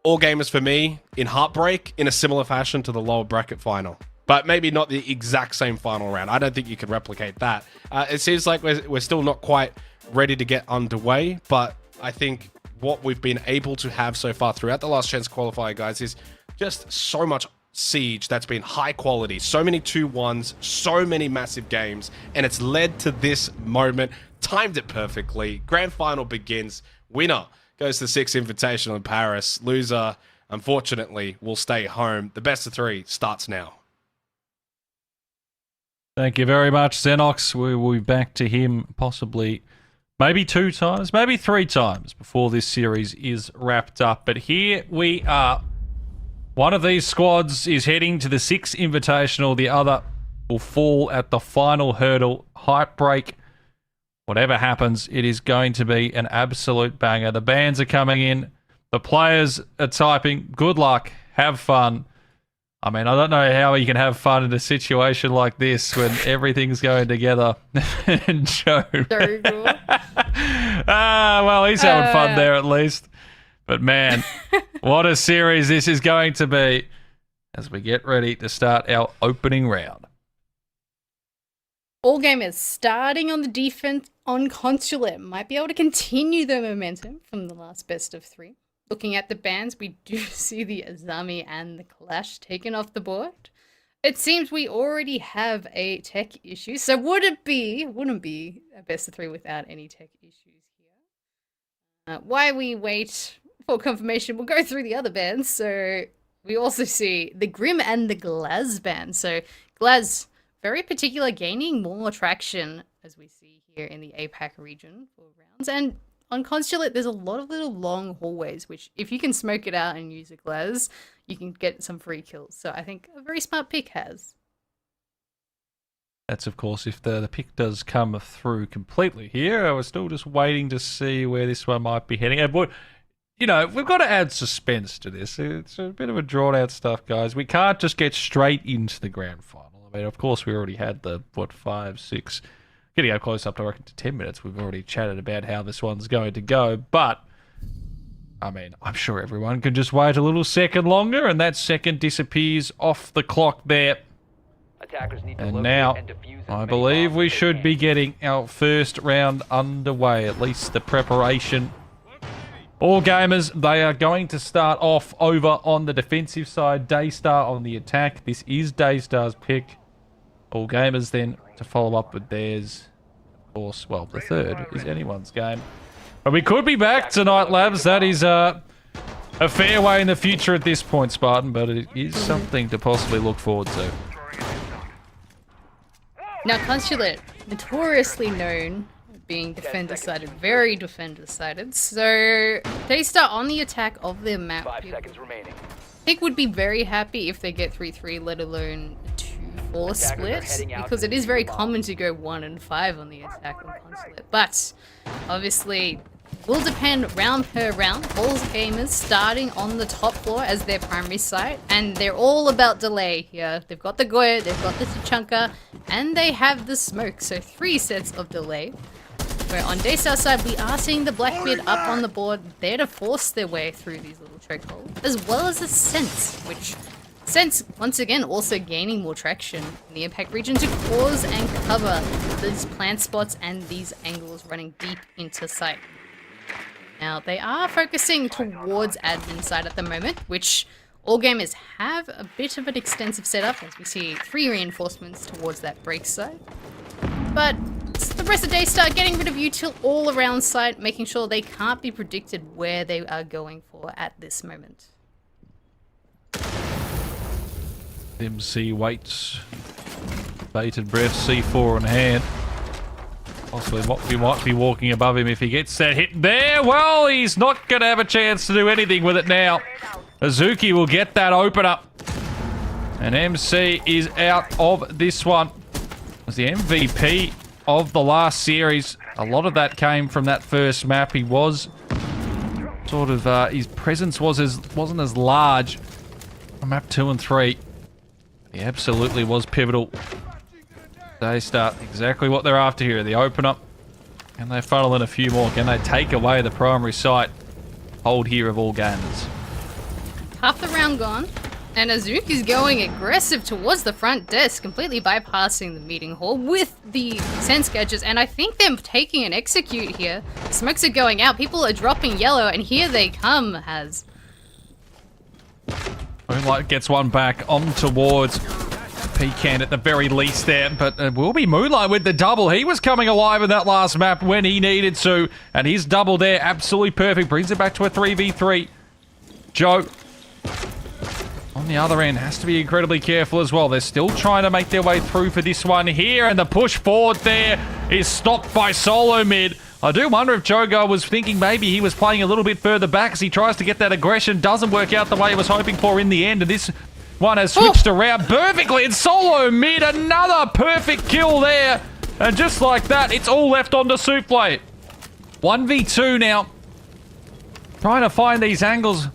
all gamers for me, in heartbreak, in a similar fashion to the lower bracket final. But maybe not the exact same final round. I don't think you could replicate that. It seems like we're still not quite ready to get underway, but I think what we've been able to have so far throughout the last chance qualifier, guys, is just so much Siege that's been high quality, so many 2-1s, so many massive games, and it's led to this moment. Timed it perfectly. Grand final begins. Winner goes to the 6th Invitational in Paris. Loser, unfortunately, will stay home. The best of 3 starts now. Thank you very much, Xenox. We will be back to him possibly maybe 2 times, maybe 3 times before this series is wrapped up. But here we are. One of these squads is heading to the 6th Invitational. The other will fall at the final hurdle. Hype break. Whatever happens, it is going to be an absolute banger. The bands are coming in. The players are typing. Good luck. Have fun. I mean, I don't know how you can have fun in a situation like this when everything's going together. And Joe. Very cool. Well, he's having fun there at least. But man, what a series this is going to be as we get ready to start our opening round. All gamers starting on the defense on Consulate might be able to continue the momentum from the last best of 3. Looking at the bans, we do see the Azami and the Clash taken off the board. It seems we already have a tech issue, so wouldn't be a best of 3 without any tech issues here. While we wait for confirmation, we'll go through the other bands. So we also see the Grim and the Glaz band. So Glaz, very particular, gaining more traction as we see here in the APAC region for rounds. And on Consulate, there's a lot of little long hallways, which if you can smoke it out and use a Glaz, you can get some free kills. So I think a very smart pick has. That's, of course, if the pick does come through completely here. I was still just waiting to see where this one might be heading. But, you know, we've got to add suspense to this. It's a bit of a drawn-out stuff, guys. We can't just get straight into the grand final. I mean, of course, we already had the, 5, 6... Getting up close up to, I reckon, to 10 minutes. We've already chatted about how this one's going to go. But, I mean, I'm sure everyone can just wait a little second longer, and that second disappears off the clock there. Attackers need to And locate now, and defuse as I many believe bombs we as they should can. be getting our first round underway, at least the preparation. All gamers, they are going to start off over on the defensive side. Daystar on the attack. This is Daystar's pick. All gamers then to follow up with theirs. Of course, well, the third is anyone's game. But we could be back tonight, Labs. That is a fair way in the future at this point, Spartan, but it is something to possibly look forward to. Now, Consulate, notoriously known as being defender-sided, very defender-sided. So, Daystar on the attack of their map. 5 seconds remaining. I think would be very happy if they get 3-3, let alone 2-4 split, because it is very common to go 1 and 5 on the attack on Consulate. But obviously, will depend round per round. All gamers starting on the top floor as their primary site, and they're all about delay here. They've got the Goya, they've got the Tachanka, and they have the smoke. So 3 sets of delay. Where on Daystar's side, we are seeing the Blackbeard up on the board, there to force their way through these little chokeholds, as well as a Sense, which Sense, once again, also gaining more traction in the impact region to cause and cover these plant spots and these angles running deep into sight. Now, they are focusing towards admin side at the moment, which all gamers have a bit of an extensive setup, as we see 3 reinforcements towards that break side. But the rest of Daystar getting rid of util all around site, making sure they can't be predicted where they are going for at this moment. MC waits. Bated breath, C4 in hand. Possibly we might be walking above him if he gets that hit there. Well, he's not going to have a chance to do anything with it now. Azuki will get that opener. And MC is out of this one. Was the MVP of the last series. A lot of that came from that first map. He was sort of, his presence wasn't as large on map 2 and 3. He absolutely was pivotal. They start exactly what they're after here. The opener. Can they funnel in a few more? Can they take away the primary site? Hold here of all gamers. Half the round gone. And Azuki's going aggressive towards the front desk, completely bypassing the meeting hall with the sense gadgets. And I think they're taking an execute here. Smokes are going out. People are dropping yellow. And here they come, Has. Moonlight gets one back on towards Pecan at the very least there. But it will be Moonlight with the double. He was coming alive in that last map when he needed to. And his double there, absolutely perfect. Brings it back to a 3v3. Joe, on the other end, has to be incredibly careful as well. They're still trying to make their way through for this one here. And the push forward there is stopped by Solo Mid. I do wonder if Jogo was thinking maybe he was playing a little bit further back as he tries to get that aggression. Doesn't work out the way he was hoping for in the end. And this one has switched around perfectly. And Solo Mid, another perfect kill there. And just like that, it's all left on to Souffle. 1v2 now. Trying to find these angles.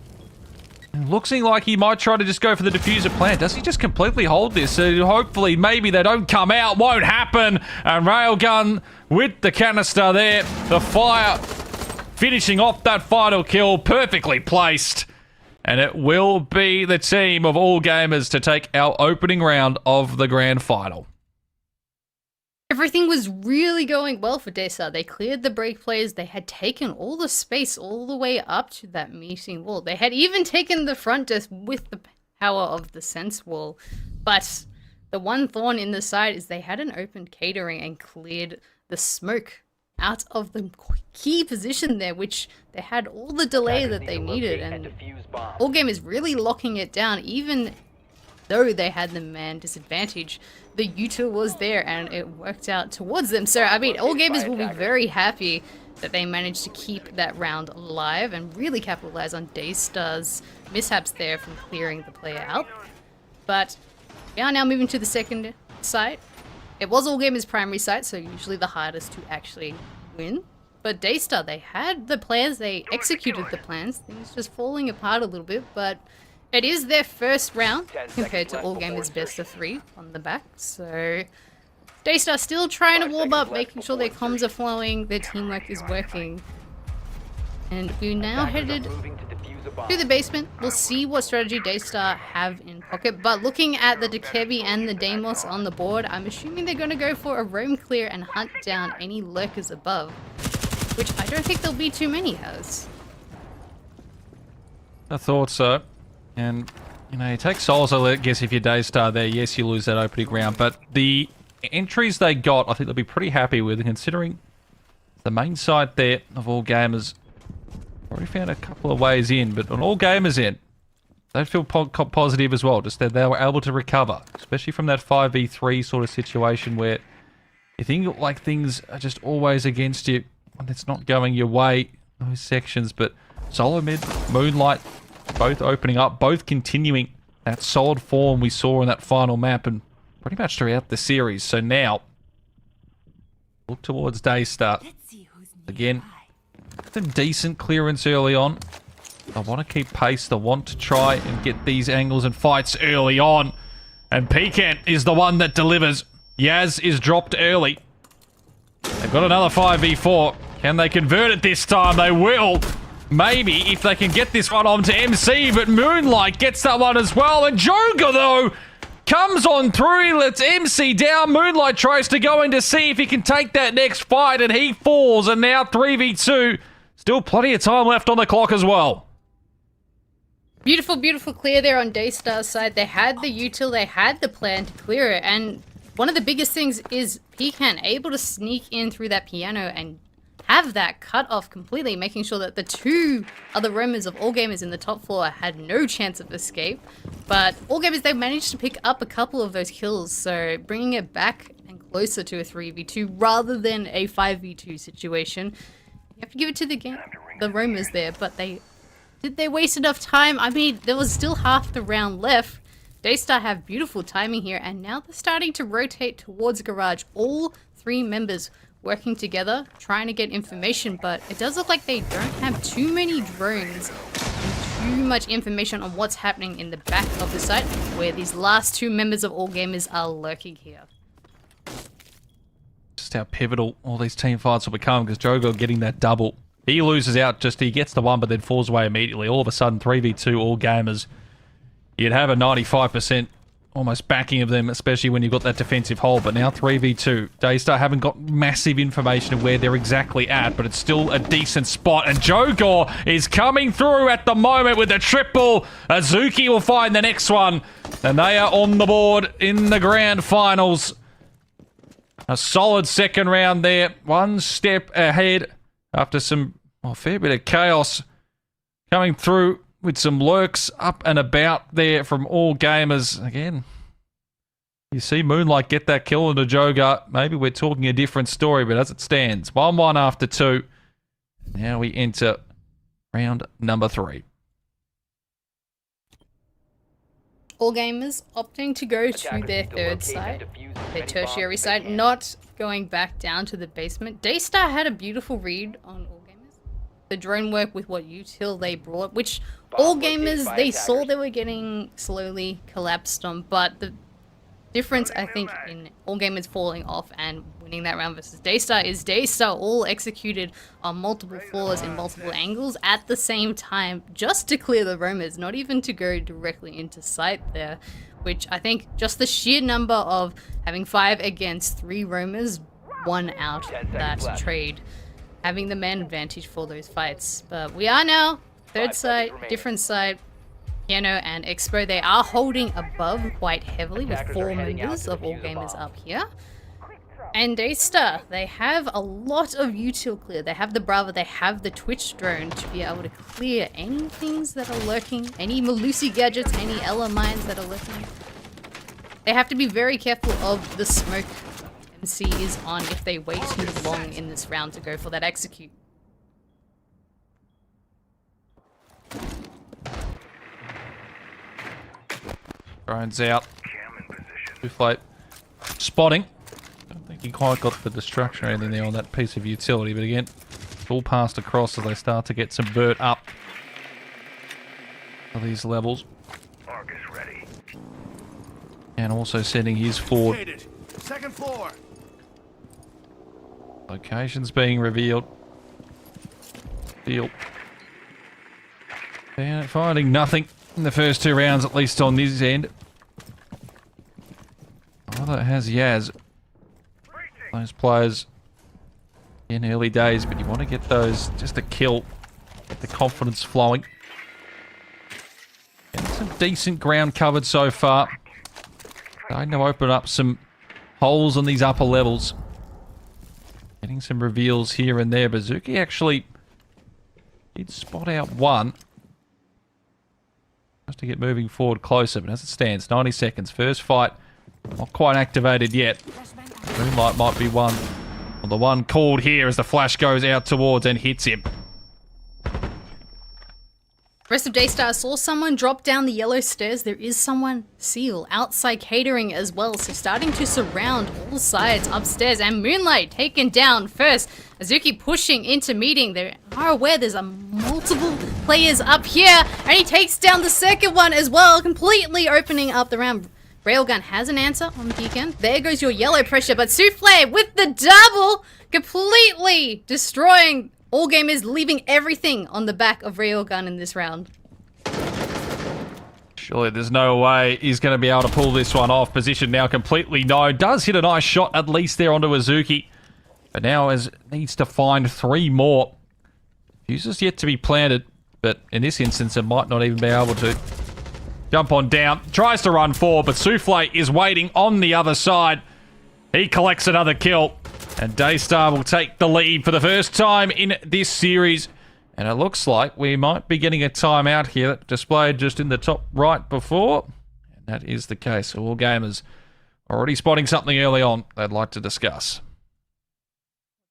Looks like he might try to just go for the diffuser plant. Does he just completely hold this? So hopefully, maybe they don't come out. Won't happen. And Railgun with the canister there. The fire finishing off that final kill. Perfectly placed. And it will be the team of all gamers to take our opening round of the grand final. Everything was really going well for Daystar. They cleared the break players. They had taken all the space all the way up to that meeting wall. They had even taken the front desk with the power of the sense wall. But the one thorn in the side is they hadn't opened catering and cleared the smoke out of the key position there, which they had all the delay that they needed. And All Game is really locking it down, even though they had the man disadvantage. The Utah was there and it worked out towards them. So, I mean, all gamers will be very happy that they managed to keep that round alive and really capitalize on Daystar's mishaps there from clearing the player out. But we are now moving to the second site. It was all gamers' primary site, so usually the hardest to actually win. But Daystar, they had the plans, they executed the plans. Things just falling apart a little bit, but it is their first round compared to all gamers' best of 3 on the back. So Daystar still trying to warm up, making sure their comms are flowing, their teamwork is working. And we're now headed to the basement. We'll see what strategy Daystar have in pocket. But looking at the Dekebi and the Deimos on the board, I'm assuming they're going to go for a roam clear and hunt down any lurkers above, which I don't think there'll be too many, Has. I thought so. And, you know, you take Souls, I guess if you're Daystar there, yes, you lose that opening round. But the entries they got, I think they'll be pretty happy with, considering the main site there of all gamers already found a couple of ways in. But on all gamers in, they feel positive as well, just that they were able to recover, especially from that 5v3 sort of situation where you think like things are just always against you when it's not going your way, those sections. But Solo Mid, Moonlight, both opening up, both continuing that solid form we saw in that final map and pretty much throughout the series. So now, look towards Daystar. Again, some decent clearance early on. They want to keep pace. They want to try and get these angles and fights early on. And Pecan is the one that delivers. Yaz is dropped early. They've got another 5v4. Can they convert it this time? They will. Maybe if they can get this one onto MC, but Moonlight gets that one as well. And Joker, though, comes on through, lets MC down. Moonlight tries to go in to see if he can take that next fight, and he falls. And now 3v2. Still plenty of time left on the clock as well. Beautiful, beautiful clear there on Daystar's side. They had the util, they had the plan to clear it. And one of the biggest things is Pecan able to sneak in through that piano and have that cut off completely, making sure that the two other roamers of all gamers in the top floor had no chance of escape. But all gamers, they managed to pick up a couple of those kills, so bringing it back and closer to a 3v2 rather than a 5v2 situation. You have to give it to the Roamers there, but did they waste enough time? I mean, there was still half the round left. Daystar have beautiful timing here, and now they're starting to rotate towards Garage. All 3 members working together, trying to get information, but it does look like they don't have too many drones and too much information on what's happening in the back of the site, where these last 2 members of All Gamers are lurking here. Just how pivotal all these team fights will become, because Jogo getting that double. He loses out, he gets the 1 but then falls away immediately. All of a sudden, 3v2 All Gamers. You'd have a 95% almost backing of them, especially when you've got that defensive hold. But now 3v2. Daystar haven't got massive information of where they're exactly at, but it's still a decent spot. And Jogor is coming through at the moment with the triple. Azuki will find the next one. And they are on the board in the grand finals. A solid second round there. 1 step ahead after some fair bit of chaos coming through with some lurks up and about there from All Gamers. Again, you see Moonlight get that kill into Joga. Maybe we're talking a different story, but as it stands, 1-1 after 2. Now we enter round number 3. All Gamers opting to go to their third site, their tertiary site, not going back down to the basement. Daystar had a beautiful read on All Gamers. The drone work with what util they brought, which All Gamers, they saw they were getting slowly collapsed on, but the difference, I think, in All Gamers falling off and winning that round versus Daystar is Daystar all executed on multiple floors in multiple angles at the same time, just to clear the roamers, not even to go directly into sight there, which I think just the sheer number of having 5 against 3 roamers won out that trade, having the man advantage for those fights. But we are now third site, different site. Piano and Expo, they are holding above quite heavily with 4 members of All Gamers up here. And Daystar, they have a lot of util clear. They have the Bravo, they have the Twitch drone to be able to clear any things that are lurking, any Malusi gadgets, any Ella mines that are lurking. They have to be very careful of the smoke MC is on if they wait too long in this round to go for that execute. Drones out. Too late. Spotting. Don't think he quite got the destruction or anything there on that piece of utility, but again, it's all passed across as they start to get some vert up for these levels. And also sending his forward. Second floor. Locations being revealed. Deal. And finding nothing in the first 2 rounds, at least on this end. Although it has Yaz. Those players in early days, but you want to get those just a kill, get the confidence flowing. Getting some decent ground covered so far. Starting to open up some holes on these upper levels. Getting some reveals here and there. Bazuki actually did spot out 1. Just to get moving forward closer, but as it stands, 90 seconds. First fight, not quite activated yet. Moonlight might be one. Well, the one called here as the flash goes out towards and hits him. Rest of Daystar saw someone drop down the yellow stairs. There is someone seal outside catering as well, so starting to surround all sides upstairs. And Moonlight taken down first. Azuki pushing into meeting. They are aware there's multiple players up here, and he takes down the second one as well, completely opening up the round. Railgun has an answer on Beacon. There goes your yellow pressure, but Souffle with the double, completely destroying All Gamers, leaving everything on the back of Railgun in this round. Surely there's no way he's going to be able to pull this one off. Position now completely known. Does hit a nice shot at least there onto Azuki. But now needs to find 3 more. Fuses yet to be planted, but in this instance it might not even be able to. Jump on down, tries to run forward, but Souffle is waiting on the other side. He collects another kill, and Daystar will take the lead for the first time in this series. And it looks like we might be getting a timeout here, displayed just in the top right before. And that is the case. So All Gamers already spotting something early on they'd like to discuss.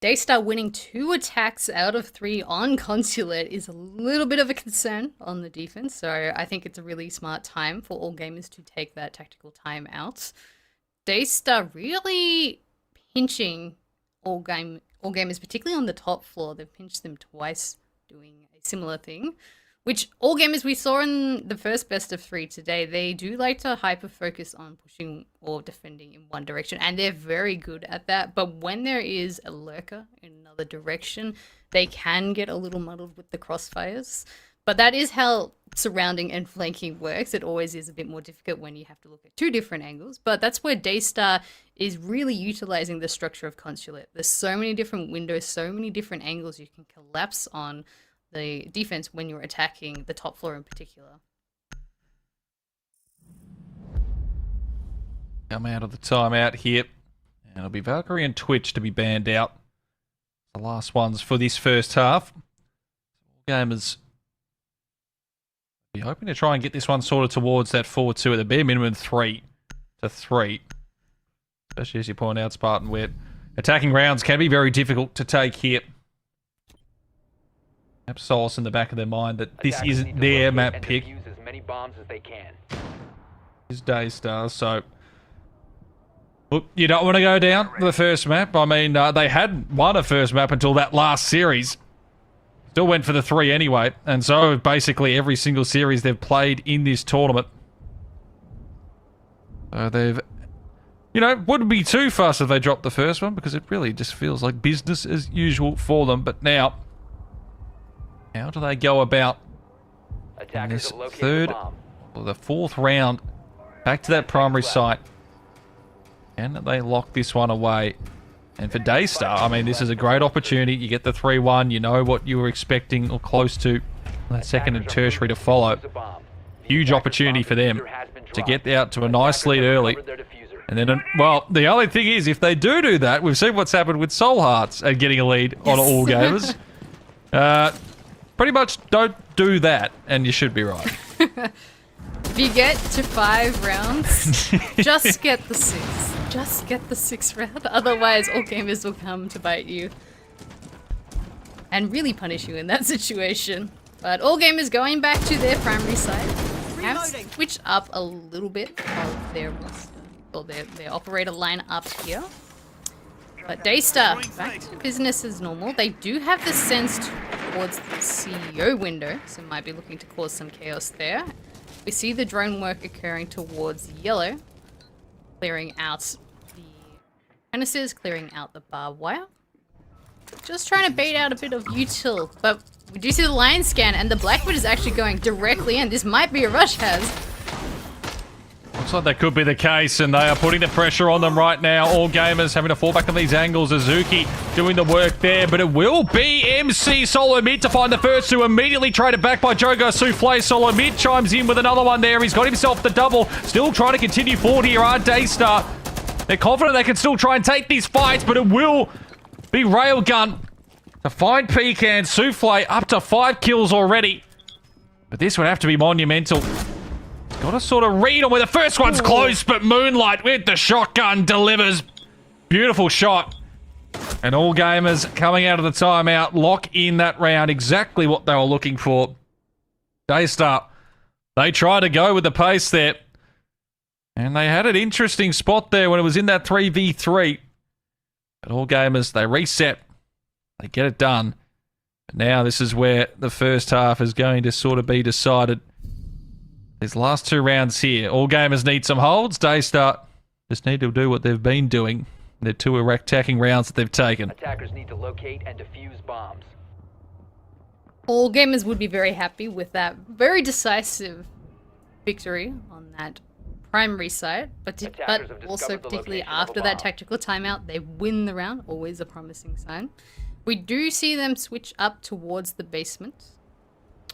Daystar winning 2 attacks out of 3 on Consulate is a little bit of a concern on the defense, so I think it's a really smart time for all gamers to take that tactical time out. Daystar really pinching all gamers, particularly on the top floor. They've pinched them twice doing a similar thing, which all gamers we saw in the first best of 3 today, they do like to hyper-focus on pushing or defending in one direction, and they're very good at that. But when there is a lurker in another direction, they can get a little muddled with the crossfires. But that is how surrounding and flanking works. It always is a bit more difficult when you have to look at 2 different angles, but that's where Daystar is really utilizing the structure of Consulate. There's so many different windows, so many different angles you can collapse on the defense when you're attacking the top floor in particular. Come out of the timeout here. And it'll be Valkyrie and Twitch to be banned out. The last ones for this first half. Gamers be hoping to try and get this one sorted towards that 4-2 at the bare minimum 3-3. Especially as you point out, Spartan, where attacking rounds can be very difficult to take here. Have solace in the back of their mind that this isn't their map pick. As many bombs as they can. Is Daystar, so look, you don't want to go down the first map. I mean, they had won a first map until that last series. Still went for the 3 anyway, and so basically every single series they've played in this tournament. So they've, wouldn't be too fast if they dropped the first one, because it really just feels like business as usual for them. But now, how do they go about in this third or the 4th round back to that primary site? Can they lock this one away? And for Daystar, I mean, this is a great opportunity. You get the 3-1, you know what you were expecting or close to that second and tertiary to follow. Huge opportunity for them to get out to a nice lead early. And then, well, the only thing is, if they do that, we've seen what's happened with Soul Hearts and getting a lead on all gamers. Pretty much don't do that, and you should be right. If you get to 5 rounds, just get the 6. Just get the 6th round. Otherwise, all gamers will come to bite you and really punish you in that situation. But all gamers going back to their primary site have switched up a little bit of their roster, or their operator line up here. But Daystar, back to business as normal. They do have the sense towards the CEO window, so might be looking to cause some chaos there. We see the drone work occurring towards yellow, clearing out the canisters, clearing out the barbed wire. Just trying to bait out a bit of util, but we do see the line scan, and the Blackwood is actually going directly in. This might be a rush, Has. Looks like that could be the case, and they are putting the pressure on them right now. All gamers having to fall back on these angles. Azuki doing the work there, but it will be MC Solo Mid to find the first 2. Immediately traded back by Jogo Souffle. Solo Mid chimes in with another one there. He's got himself the double. Still trying to continue forward here are Daystar. They're confident they can still try and take these fights, but it will be Railgun to find Pecan. Souffle up to 5 kills already. But this would have to be monumental. Got to sort of read on where the first one's close, but Moonlight with the shotgun delivers. Beautiful shot. And all gamers coming out of the timeout lock in that round. Exactly what they were looking for. Daystar, they tried to go with the pace there. And they had an interesting spot there when it was in that 3v3. But all gamers, they reset. They get it done. But now this is where the first half is going to sort of be decided. These last 2 rounds here, all gamers need some holds. Daystar just need to do what they've been doing. They're 2 attacking rounds that they've taken. Attackers need to locate and defuse bombs. All gamers would be very happy with that very decisive victory on that primary site, but also particularly after that tactical timeout, they win the round. Always a promising sign. We do see them switch up towards the basement.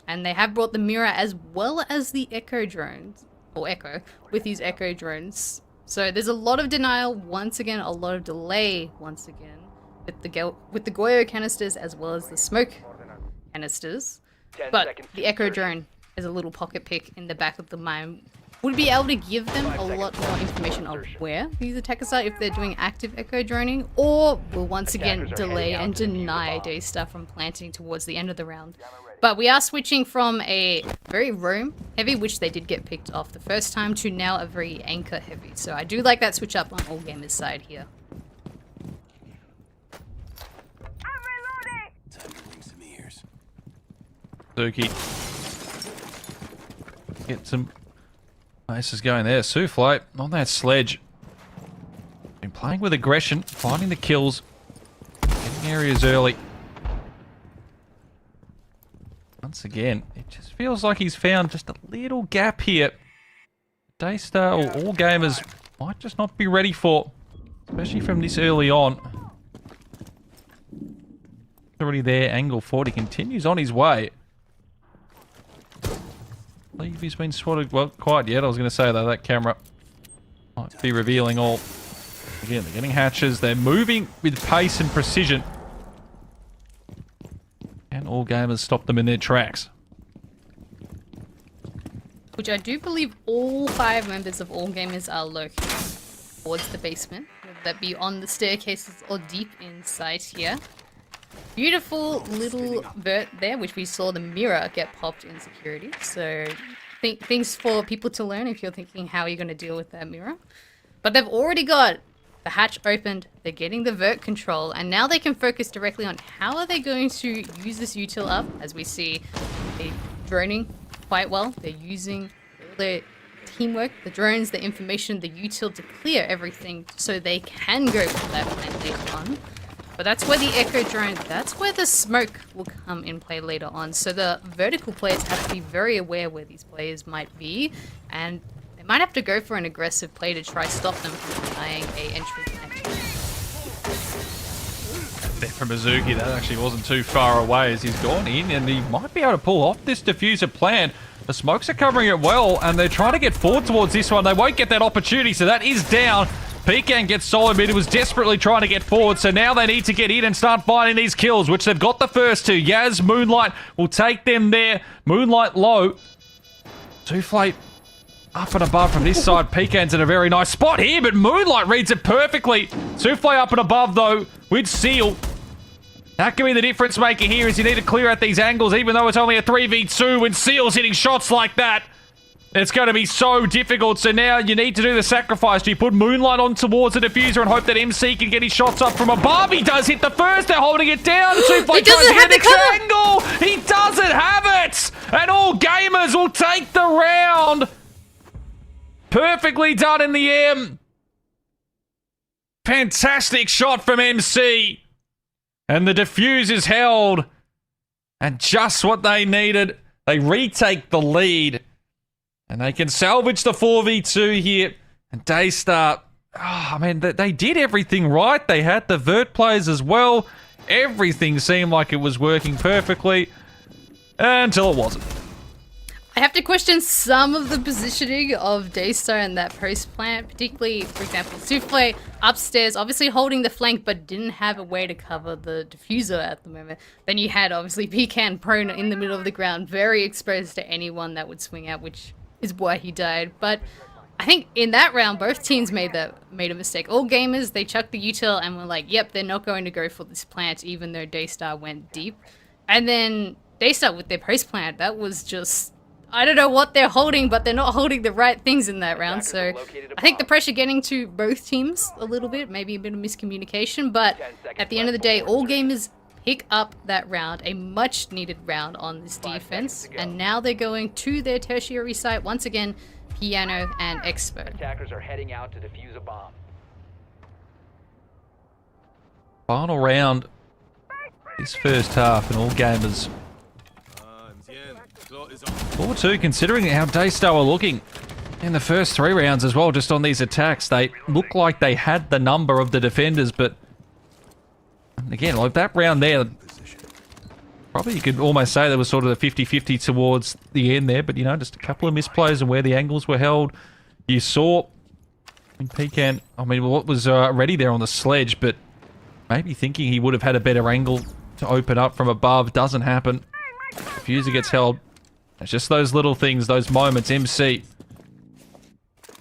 And they have brought the mirror as well as the Echo drones, or Echo, with these Echo drones. So there's a lot of denial once again, a lot of delay once again, with the Goyo canisters as well as the smoke canisters. But the Echo drone is a little pocket pick in the back of the mine would be able to give them a lot more information of where these attackers are if they're doing active echo droning, or will once again delay and deny Daystar from planting towards the end of the round. But we are switching from a very roam heavy, which they did get picked off the first time, to now a very anchor heavy. So I do like that switch up on all gamers' side here. Time to ring some ears. Suki. Get some aces going there. Souffle on that sledge. Been playing with aggression, finding the kills, getting areas early. Once again, it just feels like he's found just a little gap here. Daystar or all gamers might just not be ready for, especially from this early on. Already there, angle 40 continues on his way. I believe he's been spotted, well, quite yet. I was going to say that camera might be revealing all. Again, they're getting hatches. They're moving with pace and precision. And all gamers stop them in their tracks. Which I do believe all 5 members of all gamers are located towards the basement, whether that be on the staircases or deep inside here. Beautiful little vert there, which we saw the mirror get popped in security. So things for people to learn if you're thinking how you're going to deal with that mirror. But they've already got the hatch opened, they're getting the vert control, and now they can focus directly on how are they going to use this util up. As we see, they're droning quite well. They're using all their teamwork, the drones, the information, the util to clear everything so they can go for that plan later on. But that's where the echo drone, that's where the smoke will come in play later on. So the vertical players have to be very aware where these players might be, and they might have to go for an aggressive play to try stop them from denying a entry plan. There from Mizuki, that actually wasn't too far away as he's gone in, and he might be able to pull off this diffuser plan. The smokes are covering it well, and they're trying to get forward towards this one. They won't get that opportunity, so that is down. Pecan gets solid mid. He was desperately trying to get forward, so now they need to get in and start finding these kills, which they've got the first two. Yaz, Moonlight will take them there. Moonlight low. Souffle up and above from this side. Pecan's in a very nice spot here, but Moonlight reads it perfectly. Souffle up and above, though, with Seal. That can be the difference maker here, is you need to clear out these angles, even though it's only a 3v2 when Seal's hitting shots like that. It's going to be so difficult, so now you need to do the sacrifice. Do you put Moonlight on towards the diffuser and hope that MC can get his shots up from above? He does hit the first, they're holding it down. Souffle tries to get the triangle. He doesn't have it! And all gamers will take the round. Perfectly done in the M. Fantastic shot from MC. And the diffuse is held. And just what they needed. They retake the lead. And they can salvage the 4v2 here. And Daystar, I mean, they did everything right. They had the vert plays as well. Everything seemed like it was working perfectly. Until it wasn't. I have to question some of the positioning of Daystar and that post plant, particularly, for example, Souffle upstairs, obviously holding the flank, but didn't have a way to cover the diffuser at the moment. Then you had, obviously, Pecan prone in the middle of the ground, very exposed to anyone that would swing out, which is why he died. But I think in that round, both teams made a mistake. All gamers, they chucked the util and were like, yep, they're not going to go for this plant, even though Daystar went deep. And then Daystar with their post plant, that was just, I don't know what they're holding, but they're not holding the right things in that round. So I think the pressure getting to both teams a little bit, maybe a bit of miscommunication. But at the end of the day, all gamers pick up that round, a much needed round on this defense. And now they're going to their tertiary site once again, Piano and Expo. Attackers are heading out to defuse a bomb. Final round. This first half, and all gamers 4-2, considering how Daystar were looking in the first 3 rounds as well, just on these attacks. They looked like they had the number of the defenders, but again, like that round there, probably you could almost say there was sort of the 50-50 towards the end there, but you know, just a couple of misplays and where the angles were held. You saw in Pecan, I mean, what was ready there on the sledge, but maybe thinking he would have had a better angle to open up from above. Doesn't happen. Diffuser gets held. It's just those little things, those moments. MC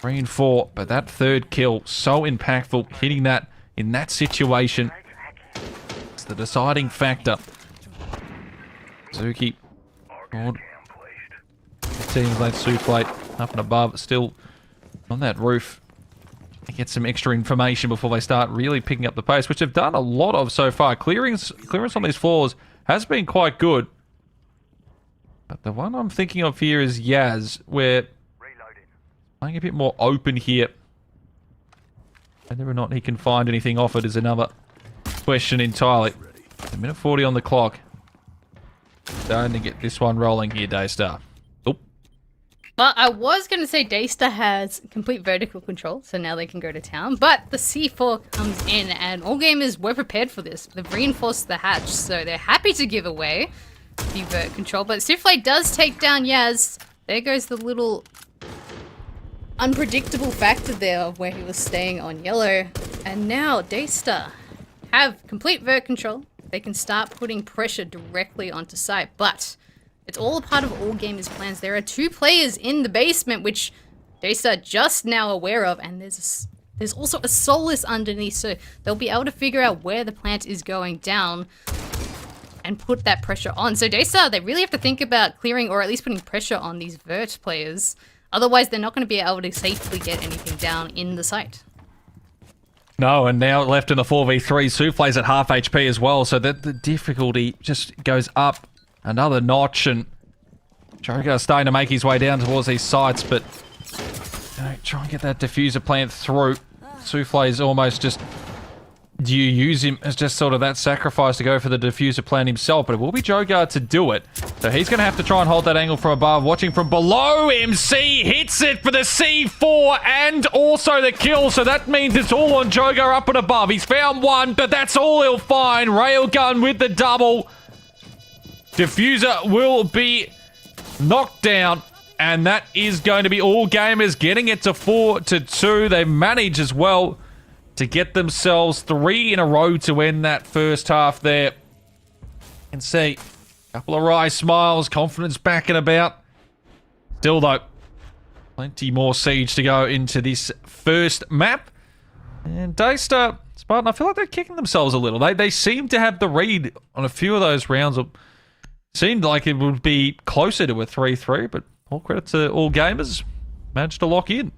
3 and 4, but that third kill, so impactful, hitting that in that situation. It's the deciding factor. Zuki, teams like Soufflate up and above, still on that roof. They get some extra information before they start really picking up the pace, which they've done a lot of so far. Clearance on these floors has been quite good. But the one I'm thinking of here is Yaz, where playing a bit more open here. Whether or not he can find anything off it is another question entirely. A minute 40 on the clock. Starting to get this one rolling here, Daystar. Oh. Well, I was going to say Daystar has complete vertical control, so now they can go to town. But the C4 comes in, and all gamers were prepared for this. They've reinforced the hatch, so they're happy to give away the vert control. But Soufflate does take down Yaz. There goes the little unpredictable factor there of where he was staying on yellow. And now Daystar have complete vert control. They can start putting pressure directly onto site, but it's all a part of all gamers' plans. There are 2 players in the basement, which Daystar just now aware of, and there's also a Solus underneath, so they'll be able to figure out where the plant is going down and put that pressure on. So Daystar, they really have to think about clearing or at least putting pressure on these vert players. Otherwise, they're not going to be able to safely get anything down in the site. No, and now left in the 4v3, Soufflate's at half HP as well, so that the difficulty just goes up another notch, and Joker's starting to make his way down towards these sites, but try and get that diffuser plant through. Soufflate's almost just... Do you use him as just sort of that sacrifice to go for the diffuser plant himself? But it will be Jogar to do it. So he's going to have to try and hold that angle from above. Watching from below, MC hits it for the C4 and also the kill. So that means it's all on Jogar up and above. He's found one, but that's all he'll find. Railgun with the double. Diffuser will be knocked down. And that is going to be all gamers getting it to 4-2. They manage as well to get themselves 3 in a row to end that first half there. You can see a couple of wry smiles, confidence back and about. Still though, plenty more siege to go into this first map. And Daystar, Spartan, I feel like they're kicking themselves a little. They seem to have the read on a few of those rounds. It seemed like it would be closer to a 3-3, but all credit to all gamers. Managed to lock in.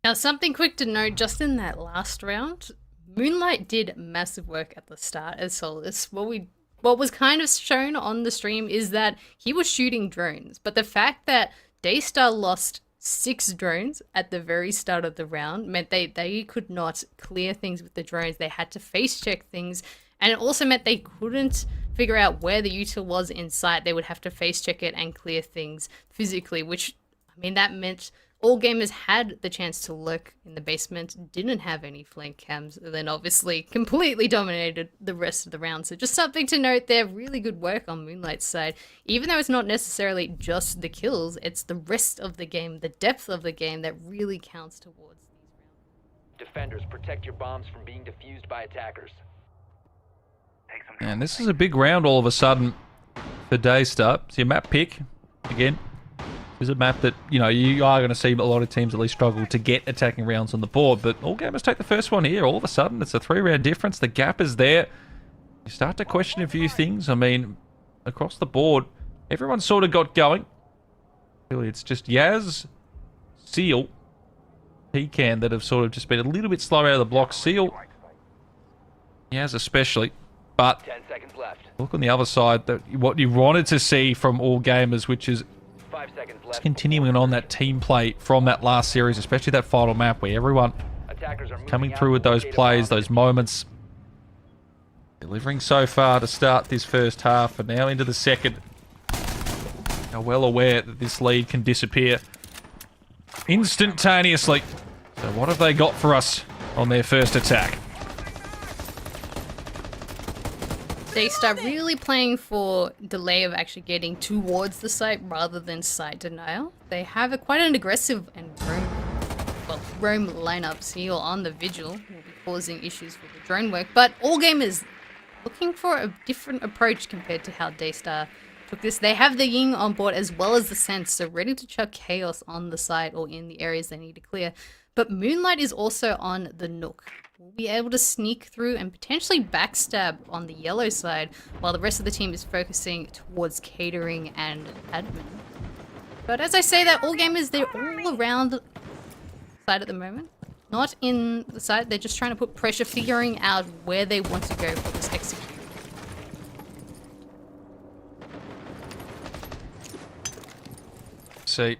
Now, something quick to note, just in that last round, Moonlight did massive work at the start as Solus. What was kind of shown on the stream is that he was shooting drones, but the fact that Daystar lost 6 drones at the very start of the round meant they could not clear things with the drones. They had to face check things, and it also meant they couldn't figure out where the util was in sight. They would have to face check it and clear things physically, which, I mean, that meant all gamers had the chance to lurk in the basement, didn't have any flank cams, and then obviously completely dominated the rest of the round. So just something to note there, really good work on Moonlight's side. Even though it's not necessarily just the kills, it's the rest of the game, the depth of the game that really counts towards these rounds. Defenders, protect your bombs from being defused by attackers. And this is a big round all of a sudden for Daystar. See a map pick again. Is a map that, you are going to see a lot of teams at least struggle to get attacking rounds on the board, but all gamers take the first one here. All of a sudden, it's a 3-round difference. The gap is there. You start to question a few things. I mean, across the board, everyone sort of got going. Really, it's just Yaz, Seal, Pecan that have sort of just been a little bit slow out of the block. Seal, Yaz especially, but 10 seconds left. look on the other side, what you wanted to see from all gamers, which is 5 seconds left. just continuing on that team play from that last series, especially that final map where everyone Attackers are coming moving through out with to those locate a plays, bomb. those moments. Delivering so far to start this first half, and now into the second. Now well aware that this lead can disappear instantaneously. So what have they got for us on their first attack? Daystar really playing for delay of actually getting towards the site rather than site denial. They have quite an aggressive and roam lineup. Seal on the Vigil will be causing issues for the drone work, but all gamers looking for a different approach compared to how Daystar took this. They have the Ying on board as well as the Sense, so ready to chuck chaos on the side or in the areas they need to clear. But Moonlight is also on the Nook. We'll be able to sneak through and potentially backstab on the yellow side while the rest of the team is focusing towards catering and admin. But as I say that, all gamers, they're all around the side at the moment. Not in the side, they're just trying to put pressure, figuring out where they want to go for this execute. See.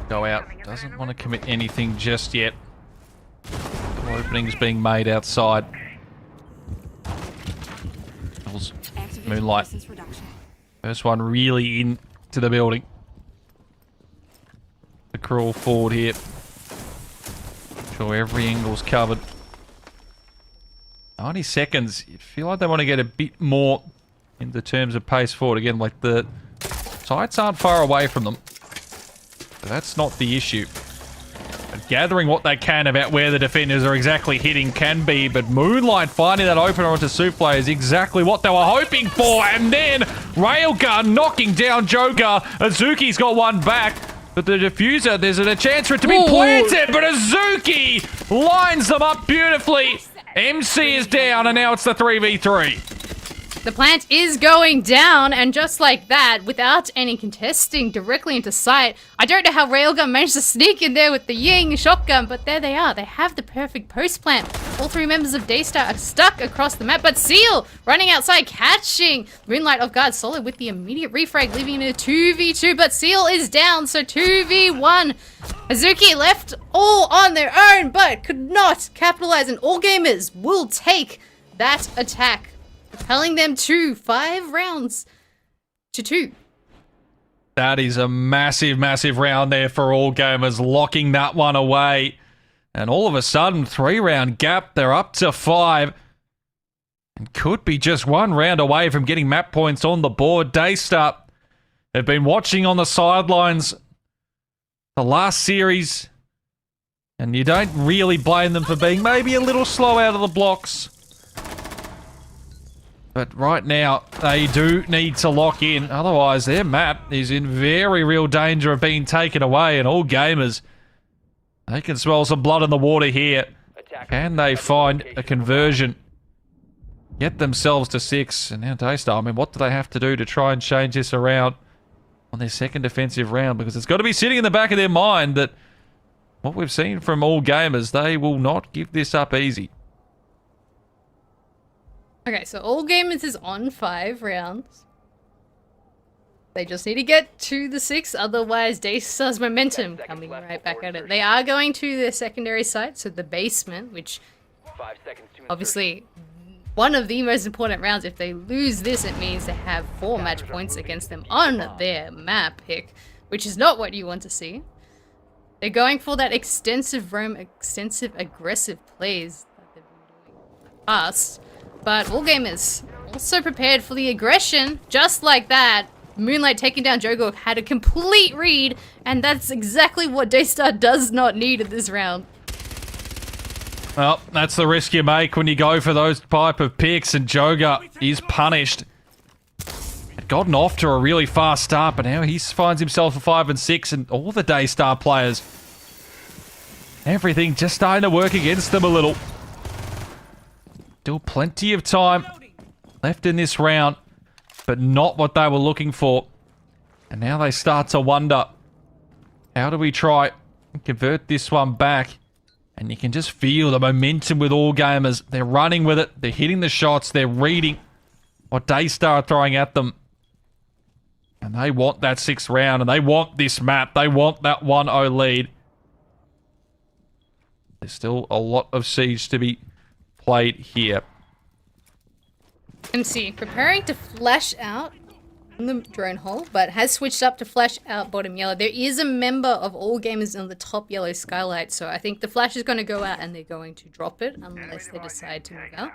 Go out. Doesn't want to commit anything just yet. Openings being made outside. Moonlight. First one really into the building. The crawl forward here. Sure, every angle's covered. 90 seconds. You feel like they want to get a bit more in the terms of pace forward. Again, like the sights aren't far away from them. But that's not the issue. But gathering what they can about where the defenders are exactly hitting can be, but Moonlight finding that opener onto Souffle is exactly what they were hoping for, and then Railgun knocking down Joker. Azuki's got one back, but the diffuser, there's a chance for it to be planted, but Azuki lines them up beautifully. MC is down, and now it's the 3v3. The plant is going down, and just like that, without any contesting directly into sight, I don't know how Railgun managed to sneak in there with the Ying shotgun, but there they are. They have the perfect post plant. All three members of Daystar are stuck across the map, but Seal running outside, catching Moonlight off guard. Solid with the immediate refrag, leaving it a 2v2, but Seal is down, so 2v1. Azuki left all on their own, but could not capitalize, and all gamers will take that attack, telling them to 5 rounds to 2. That is a massive, massive round there for all gamers, locking that one away. And all of a sudden, 3-round gap, they're up to 5. And could be just 1 round away from getting map points on the board. Daystar have been watching on the sidelines the last series. And you don't really blame them for being maybe a little slow out of the blocks. But right now, they do need to lock in. Otherwise, their map is in very real danger of being taken away. And all gamers, they can smell some blood in the water here. Can they find a conversion? Get themselves to 6. And now Daystar, I mean, what do they have to do to try and change this around on their second defensive round? Because it's got to be sitting in the back of their mind that what we've seen from all gamers, they will not give this up easy. Okay, so all gamers is on 5 rounds. They just need to get to the 6, otherwise Daystar's momentum coming right back at it. They are going to their secondary site, so the basement, which obviously one of the most important rounds. If they lose this, it means they have 4 match points against them on their map pick, which is not what you want to see. They're going for that extensive roam, extensive aggressive plays that they've been doing in the past. But all gamers also prepared for the aggression, just like that. Moonlight taking down Jogo had a complete read, and that's exactly what Daystar does not need in this round. Well, that's the risk you make when you go for those type of picks, and Joga is punished. Had gotten off to a really fast start, but now he finds himself a 5 and 6, and all the Daystar players, everything just starting to work against them a little. Still plenty of time left in this round, but not what they were looking for. And now they start to wonder, how do we try and convert this one back? And you can just feel the momentum with all gamers. They're running with it. They're hitting the shots. They're reading what Daystar are throwing at them. And they want that 6th round, and they want this map. They want that 1-0 lead. There's still a lot of siege to be played here. MC preparing to flash out in the drone hole, but has switched up to flash out bottom yellow. There is a member of all gamers on the top yellow skylight, so I think the flash is going to go out and they're going to drop it unless they decide to move out.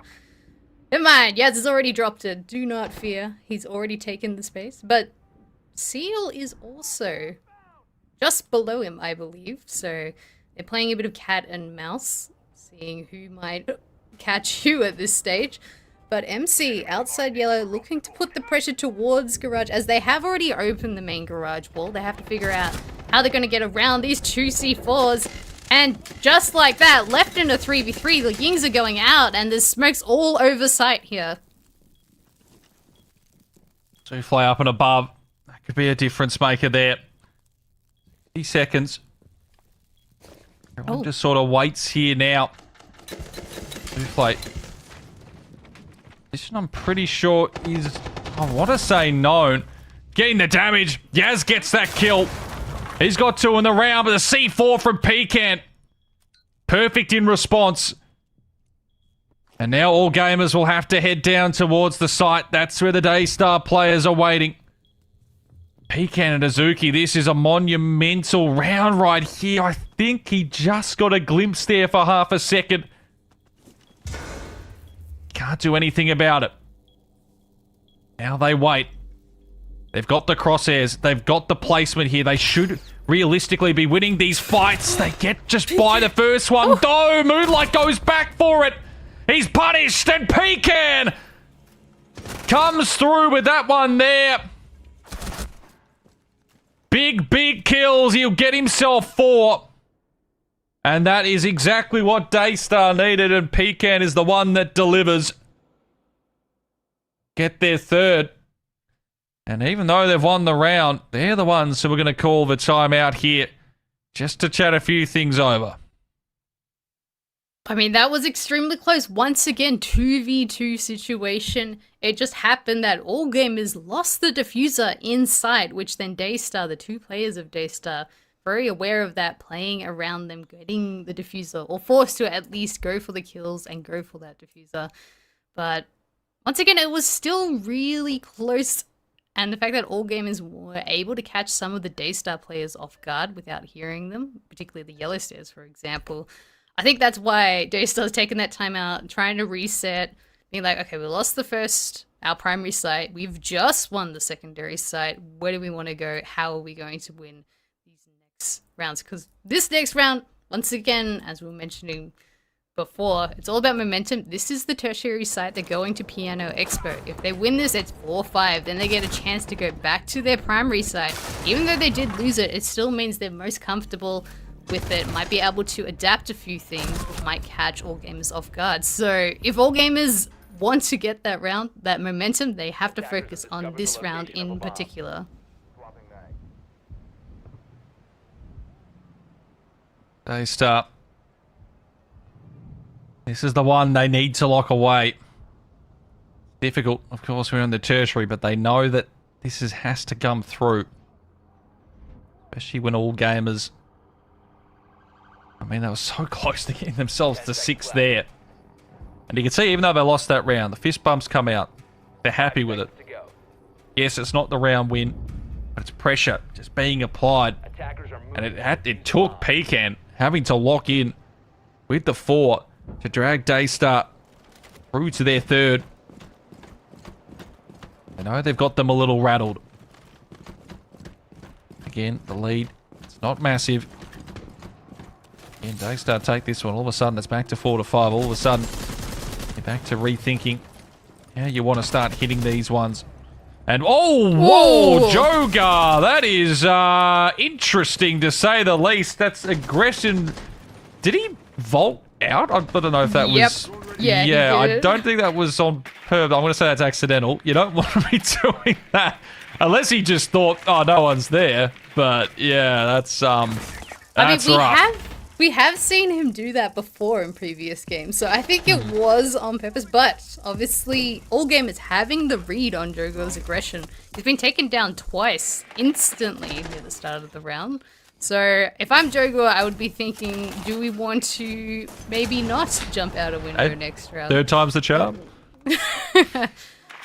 Never mind, Yaz has already dropped it. Do not fear, he's already taken the space. But Seal is also just below him, I believe, so they're playing a bit of cat and mouse, seeing who might catch you at this stage. but MC outside yellow looking to put the pressure towards garage as they have already opened the main garage wall. They have to figure out how they're going to get around these two C4s. And just like that, left in a 3v3, the Yings are going out and there's smokes all over site here. So fly up and above. That could be a difference maker there. 50 seconds. Everyone just sort of waits here now. Souffle. This I'm pretty sure is, I want to say known. Getting the damage. Yaz gets that kill. He's got 2 in the round, but the C4 from Pecan. Perfect in response. And now all gamers will have to head down towards the site. That's where the Daystar players are waiting. Pecan and Azuki, this is a monumental round right here. I think he just got a glimpse there for half a second. Can't do anything about it. Now they wait. They've got the crosshairs. They've got the placement here. They should realistically be winning these fights. They get just by the first one. Oh, Moonlight goes back for it. He's punished, and Pecan comes through with that one there. Big kills. He'll get himself 4. And that is exactly what Daystar needed, and Pecan is the one that delivers. Get their 3rd. And even though they've won the round, they're the ones who are going to call the timeout here just to chat a few things over. I mean, that was extremely close. Once again, 2v2 situation. It just happened that all gamers lost the diffuser inside, which then Daystar, the 2 players of Daystar, very aware of that, playing around them, getting the diffuser, or forced to at least go for the kills and go for that diffuser. But once again, it was still really close. And the fact that all gamers were able to catch some of the Daystar players off guard without hearing them, particularly the yellow stairs, for example, I think that's why Daystar's taken that time out, trying to reset, being like, okay, we lost the first, our primary site, we've just won the secondary site, where do we want to go, how are we going to win these next rounds? Because this next round, once again, as we were mentioning before, it's all about momentum. This is the tertiary site. They're going to Piano Expo. If they win this, it's 4-5. Then they get a chance to go back to their primary site. Even though they did lose it, it still means they're most comfortable with it, might be able to adapt a few things, which might catch all gamers off guard. So if all gamers want to get that round, that momentum, they have to focus on this round in particular. Daystar. This is the one they need to lock away. Difficult, of course, we're in the tertiary, but they know that this has to come through. Especially when all gamers... I mean, they were so close to getting themselves to 6 there. And you can see, even though they lost that round, the fist bumps come out. They're happy with it. Yes, it's not the round win, but it's pressure just being applied. And it took Pecan having to lock in with the 4 to drag Daystar through to their 3rd. I know they've got them a little rattled. Again, the lead, it's not massive. And Daystar take this one. All of a sudden, it's back to 4-5. All of a sudden, you're back to rethinking how you want to start hitting these ones. And, oh, whoa, Jogar. That is interesting, to say the least. That's aggression. Did he vault out? I don't know if that was... Yeah, I don't think that was on purpose. I'm going to say that's accidental. You don't want to be doing that. Unless he just thought, oh, no one's there. But, yeah, that's rough. We have seen him do that before in previous games, so I think it was on purpose, but obviously all gamers having the read on Jogo's aggression. He's been taken down twice instantly near the start of the round. So if I'm Jogo, I would be thinking, do we want to maybe not jump out a window next round? 3rd time's the charm.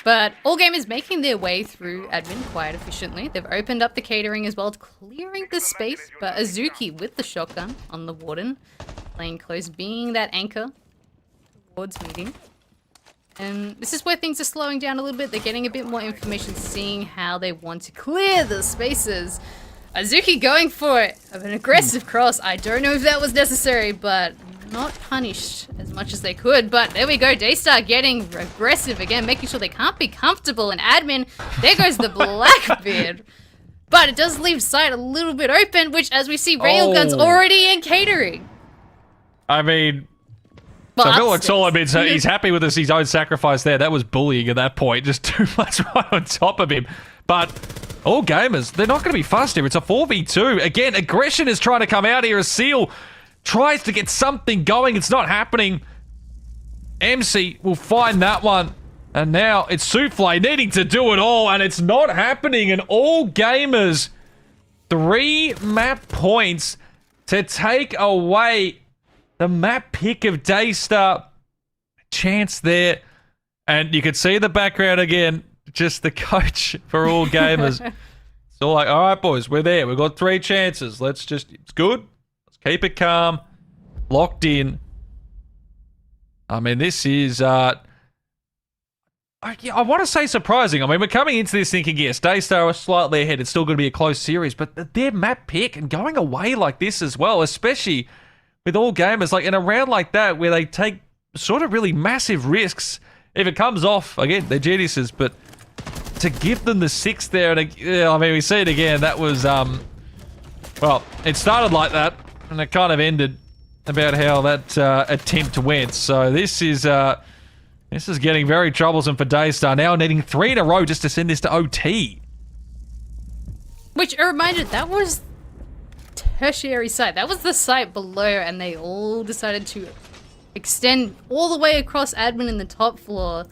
But all gamers making their way through admin quite efficiently. They've opened up the catering as well, clearing the space. But Azuki with the shotgun on the warden, playing close, being that anchor towards meeting. And this is where things are slowing down a little bit. They're getting a bit more information, seeing how they want to clear the spaces. Azuki going for it of an aggressive cross. I don't know if that was necessary, but not punished as as much as they could. But there we go. Daystar getting aggressive again, making sure they can't be comfortable. And admin, there goes the Blackbeard. But it does leave sight a little bit open, which, as we see, Railgun's already in catering. I mean, But so I feel like upstairs. Solo means he's happy with his own sacrifice there. That was bullying at that point. Just too much right on top of him. But all gamers, they're not going to be fussed here. It's a 4v2. Again, aggression is trying to come out here as Seal tries to get something going. It's not happening. MC will find that one. And now it's Souffle needing to do it all, and it's not happening. And all gamers, 3 map points to take away the map pick of Daystar. Chance there. And you can see the background again. Just the coach for all gamers. It's all like, all right, boys, we're there. We've got 3 chances. It's good. Let's keep it calm. Locked in. I mean, this is... I want to say surprising. I mean, we're coming into this thinking, yes, Daystar are slightly ahead. It's still going to be a close series, but their map pick and going away like this as well, especially with all gamers, like in a round like that where they take sort of really massive risks. If it comes off, again, they're geniuses, but to give them the 6 there, and I mean, we see it again. That was, well, it started like that, and it kind of ended about how that attempt went. So this is getting very troublesome for Daystar. Now needing 3 in a row just to send this to OT. Which, a reminder, that was tertiary site. That was the site below, and they all decided to extend all the way across admin in the top floor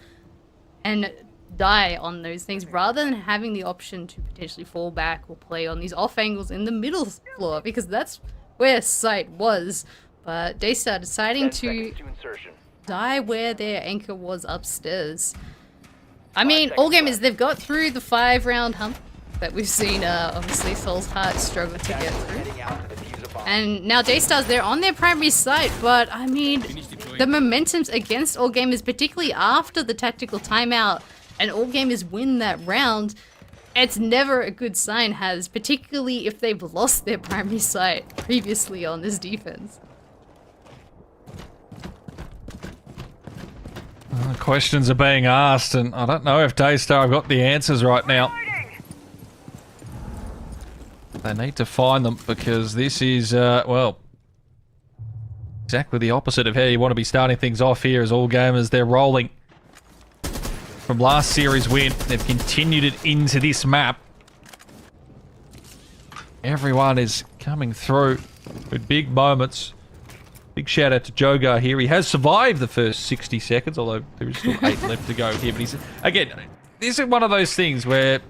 and die on those things rather than having the option to potentially fall back or play on these off angles in the middle floor, because that's where site was. But Daystar deciding to die where their anchor was upstairs. I mean, all gamers, they've got through the 5-round hump that we've seen, obviously, Soul's Heart struggle to get through. And now Daystar's there on their primary site, but I mean, the momentum's against all gamers, particularly after the tactical timeout, and all gamers win that round. It's never a good sign, particularly if they've lost their primary site previously on this defense. Questions are being asked, and I don't know if Daystar have got the answers right now. They need to find them, because this is, well, exactly the opposite of how you want to be starting things off here. As all gamers, they're rolling from last series win. They've continued it into this map. Everyone is coming through with big moments. Big shout out to Jogar here. He has survived the first 60 seconds, although there is still 8 left to go here. But he's, again, this is one of those things where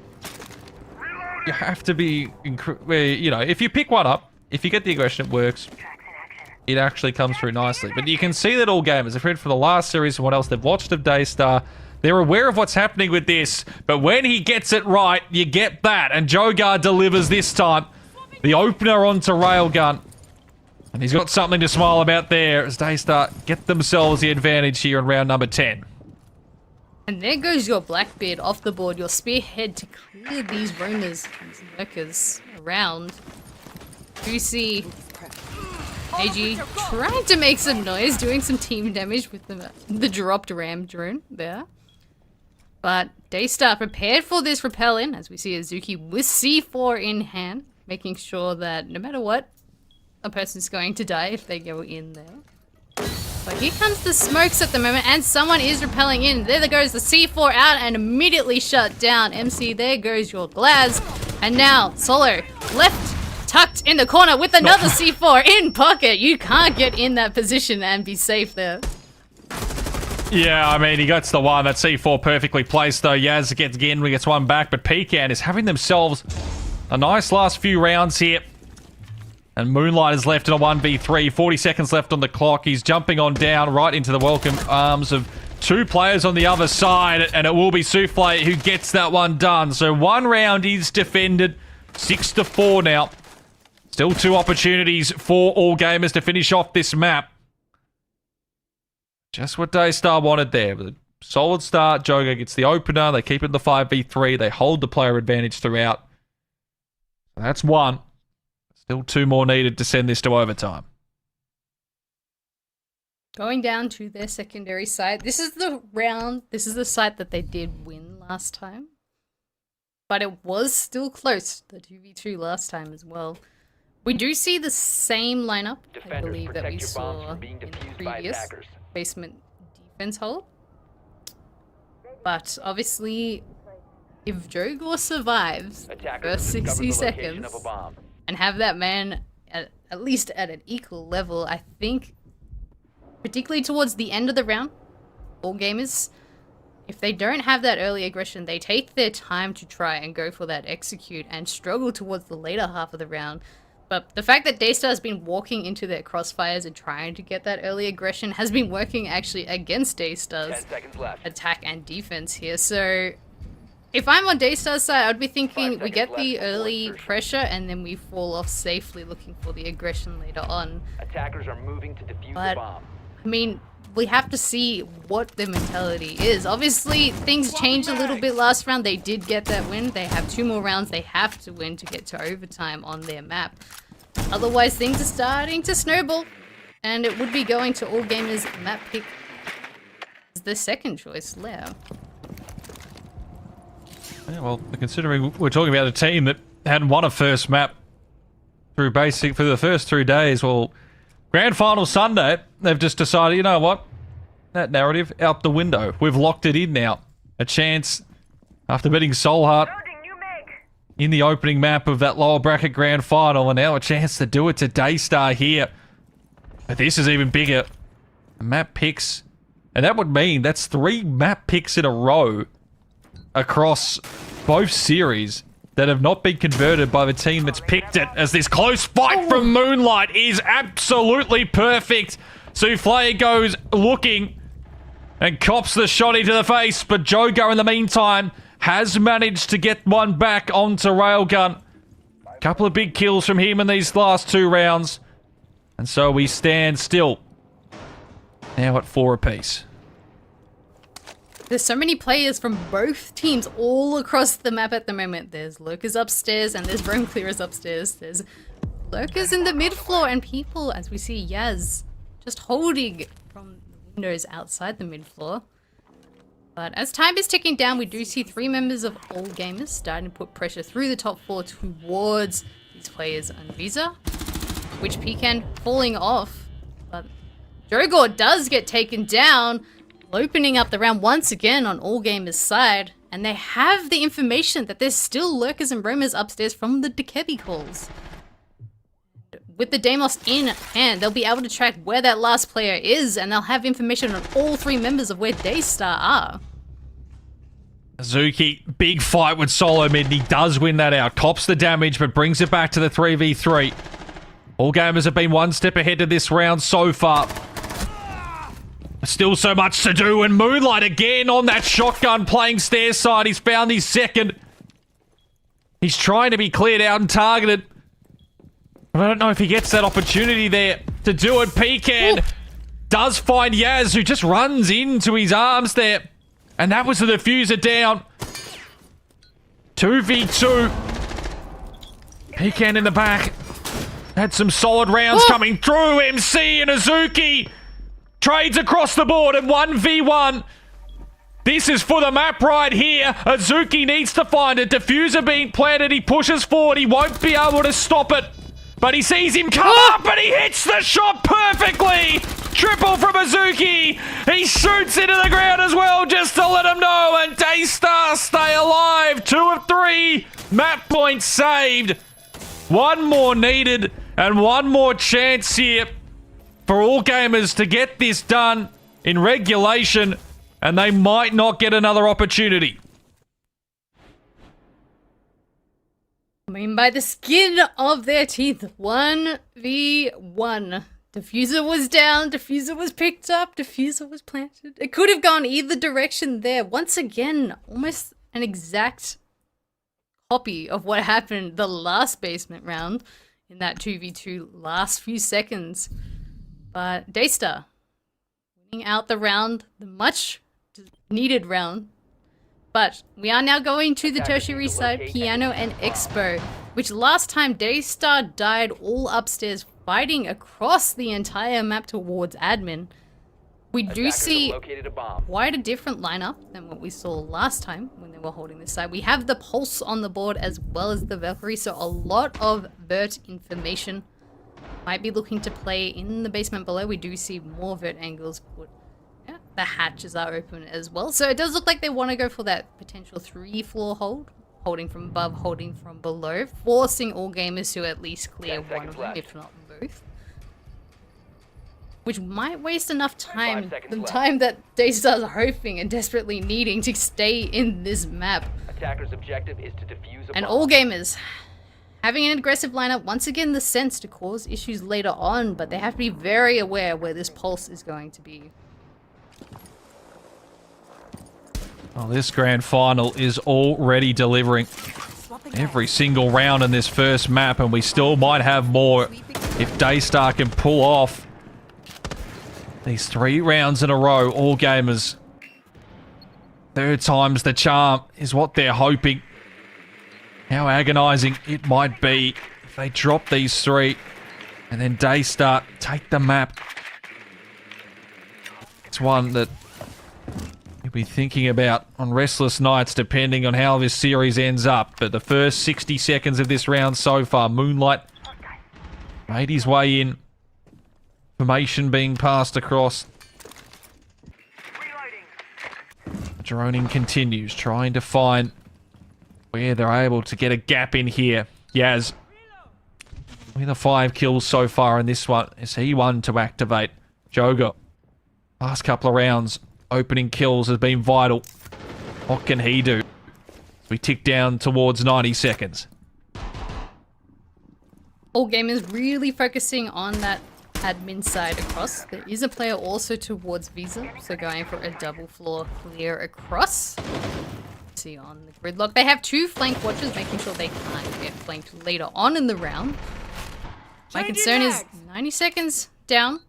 you have to be, where, you know, if you pick one up, if you get the aggression, it works. It actually comes through nicely. But you can see that all gamers have read from the last series and what else they've watched of Daystar. They're aware of what's happening with this, but when he gets it right, you get that. And Jogar delivers this time. The opener onto Railgun. And he's got something to smile about there as Daystar get themselves the advantage here in round number 10. And there goes your Blackbeard off the board, your spearhead to clear these roamers, these lurkers around. You see AG trying to make some noise, doing some team damage with the dropped ram drone there. But Daystar prepared for this rappel in, as we see Azuki with C4 in hand, making sure that no matter what, a person's going to die if they go in there. But here comes the smokes at the moment, and someone is rappelling in. There goes the C4 out and immediately shut down. MC, there goes your Glaz. And now, Solo, left, tucked in the corner with another C4 in pocket. You can't get in that position and be safe there. Yeah, I mean, he gets the one. That C4 perfectly placed, though. Yaz gets one back, but Pecan is having themselves a nice last few rounds here. And Moonlight is left in a 1v3. 40 seconds left on the clock. He's jumping on down right into the welcome arms of 2 players on the other side. And it will be Souffle who gets that one done. So 1 round is defended. 6-4 now. Still 2 opportunities for all gamers to finish off this map. Just what Daystar wanted there. With a solid start, Joga gets the opener. They keep it in the 5v3. They hold the player advantage throughout. That's 1. Still 2 more needed to send this to overtime. Going down to their secondary site. This is the round. This is the site that they did win last time. But it was still close, the 2v2 last time as well. We do see the same lineup, I Defenders, believe, that protect we your bombs saw from being in the defused by previous attackers. basement defense hold. But obviously, if Jogor survives the Attackers first have discovered 60 the location seconds of a bomb. and have that man at least at an equal level, I think, particularly towards the end of the round, all gamers, if they don't have that early aggression, they take their time to try and go for that execute and struggle towards the later half of the round. But the fact that Daystar has been walking into their crossfires and trying to get that early aggression has been working actually against 10 Daystar's seconds left. attack and defense here. So if I'm on Daystar's side, I'd be 5 thinking we seconds get left the before early insertion. pressure and then we fall off safely looking for the aggression later on. Attackers are moving to defuse But- the bomb. I mean, we have to see what their mentality is. Obviously, things changed a little bit last round. They did get that win. They have 2 more rounds they have to win to get to overtime on their map. Otherwise, things are starting to snowball. And it would be going to all gamers map pick as the second choice, Lair. Yeah, well, considering we're talking about a team that hadn't won a first map through basic for the first 3 days, well, Grand Final Sunday, they've just decided, you know what? That narrative out the window. We've locked it in now. A chance after beating Soulheart Loading new mag. in the opening map of that lower bracket Grand Final, and now a chance to do it to Daystar here. But this is even bigger. Map picks, and that would mean that's 3 map picks in a row across both series that have not been converted by the team that's picked it, as this close fight from Moonlight is absolutely perfect. Souffle goes looking and cops the shotty to the face, but Jogo in the meantime has managed to get one back onto Railgun. Couple of big kills from him in these last 2 rounds, and so we stand still. Now at 4 apiece. There's so many players from both teams all across the map at the moment. There's lurkers upstairs and there's roam clearers upstairs. There's lurkers in the mid floor and people, as we see Yaz just holding from the windows outside the mid floor. But as time is ticking down, we do see 3 members of all gamers starting to put pressure through the top floor towards these players on Visa, which Pecan falling off. But Jogor does get taken down, opening up the round once again on all gamers' side, and they have the information that there's still lurkers and roamers upstairs from the Dekebi calls. With the Deimos in hand, they'll be able to track where that last player is, and they'll have information on all 3 members of where Daystar are. Azuki, big fight with solo mid, and he does win that out. Cops the damage, but brings it back to the 3v3. All gamers have been 1 step ahead of this round so far. Still so much to do, and Moonlight again on that shotgun playing stairs side. He's found his second. He's trying to be cleared out and targeted. But I don't know if he gets that opportunity there to do it. Pecan does find Yaz, who just runs into his arms there. And that was the diffuser down. 2v2. Pecan in the back. Had some solid rounds coming through. MC and Azuki trades across the board and 1v1. This is for the map right here. Azuki needs to find a diffuser being planted. He pushes forward. He won't be able to stop it. But he sees him come up and he hits the shot perfectly. Triple from Azuki. He shoots into the ground as well just to let him know. And Daystar stay alive. 2 of 3. Map points saved. 1 more needed and 1 more chance here for all gamers to get this done in regulation, and they might not get another opportunity. I mean, by the skin of their teeth, 1v1. Diffuser was down, diffuser was picked up, diffuser was planted. It could have gone either direction there. Once again, almost an exact copy of what happened the last basement round in that 2v2 last few seconds. But Daystar winning out the round, the much needed round. But we are now going to the tertiary side, Piano and Expo, which last time Daystar died all upstairs fighting across the entire map towards admin. We do Attackers see have located a bomb. quite a different lineup than what we saw last time when they were holding this side. We have the Pulse on the board as well as the Valkyrie, so a lot of Vert information. Might be looking to play in the basement below. We do see more Vert angles, but yeah, the hatches are open as well. So it does look like they want to go for that potential 3-floor hold. Holding from above, holding from below, forcing all gamers to at least clear 10 one of seconds them, left. if not both. Which might waste enough time, 5 seconds the left. time that Daystar's hoping and desperately needing to stay in this map. Attacker's objective is to defuse a And bomb. all gamers having an aggressive lineup, once again the sense to cause issues later on, but they have to be very aware where this pulse is going to be. Well, this grand final is already delivering every single round in this first map, and we still might have more if Daystar can pull off these 3 rounds in a row. All gamers, 3rd time's the charm is what they're hoping. How agonizing it might be if they drop these 3 and then Daystar take the map. It's one that you'll be thinking about on restless nights depending on how this series ends up. But the first 60 seconds of this round so far, Moonlight made his way in. Information being passed across. Droning continues, trying to find where they're able to get a gap in here. Yaz with the 5 kills so far in this one. Is he one to activate? Joga, last couple of rounds, opening kills has been vital. What can he do? We tick down towards 90 seconds. All gamers really focusing on that admin side across. There is a player also towards Visa, so going for a double floor clear across. See on the gridlock. They have 2 flank watchers, making sure they can't get flanked later on in the round. My concern is 90 seconds down.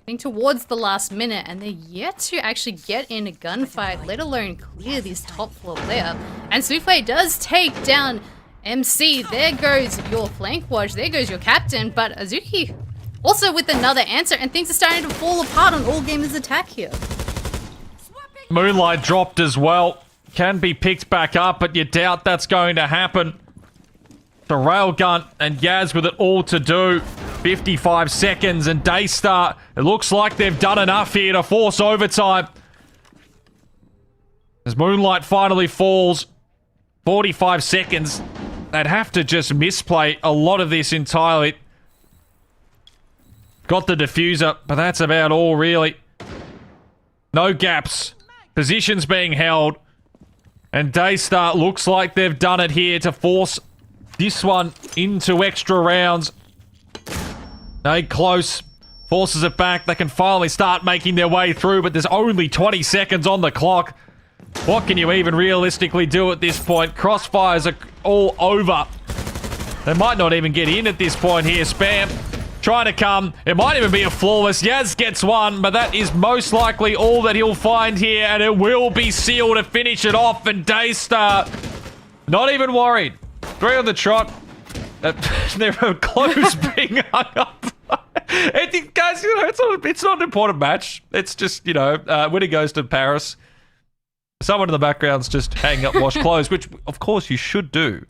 Getting towards the last minute, and they're yet to actually get in a gunfight, let alone clear this top floor player. And Souffle does take down MC. There goes your flank watch. There goes your captain. But Azuki also with another answer, and things are starting to fall apart on all gamers' attack here. Moonlight dropped as well. Can be picked back up, but you doubt that's going to happen. The railgun and Yaz with it all to do. 55 seconds and Daystar, it looks like they've done enough here to force overtime. As Moonlight finally falls, 45 seconds. They'd have to just misplay a lot of this entirely. Got the diffuser, but that's about all really. No gaps. Positions being held. And Daystar looks like they've done it here to force this one into extra rounds. They close. Forces it back. They can finally start making their way through, but there's only 20 seconds on the clock. What can you even realistically do at this point? Crossfires are all over. They might not even get in at this point here. Spam trying to come. It might even be a flawless. Yaz gets one, but that is most likely all that he'll find here, and it will be sealed to finish it off. And Daystar, not even worried. 3 on the trot. They're close being hung up. Guys, you know, it's not an important match. It's just, you know, winner goes to Paris. Someone in the background's just hang up, wash clothes, which, of course, you should do.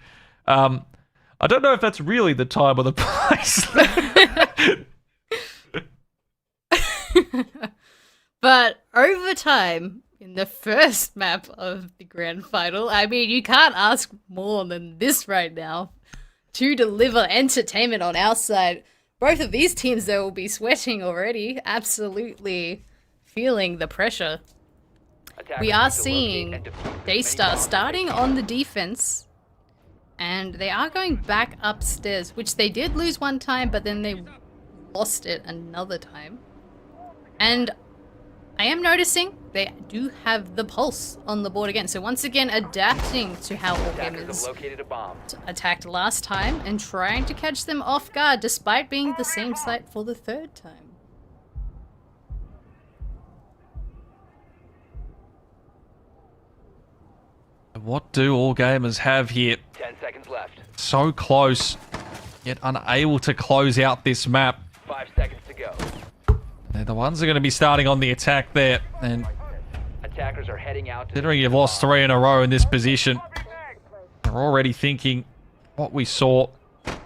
I don't know if that's really the time or the place. But overtime in the first map of the grand final, I mean, you can't ask more than this right now to deliver entertainment on our side. Both of these teams, though, will be sweating already, absolutely feeling the pressure. We are seeing Daystar starting on the defense, and they are going back upstairs, which they did lose one time, but then they lost it another time. And I am noticing they do have the pulse on the board again. So once again, adapting to how all gamers attacked last time and trying to catch them off guard despite being the same site for the 3rd time. What do all gamers have here? 10 seconds left. So close, yet unable to close out this map. 5 seconds to go. They're the ones that are going to be starting on the attack there. And Attackers are heading out to considering you've lost 3 in a row in this position, they're already thinking what we saw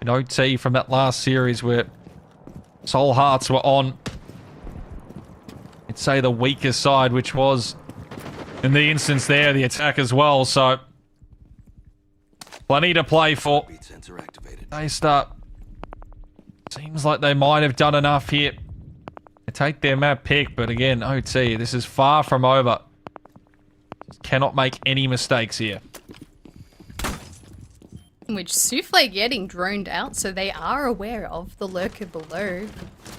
in OT from that last series where Soul Hearts were on, I'd say, the weaker side, which was, in the instance there, the attack as well. So, plenty to play for. They start. Seems like they might have done enough here to take their map pick, but again, OT, this is far from over. Just cannot make any mistakes here. Which Souffle getting droned out, so they are aware of the lurker below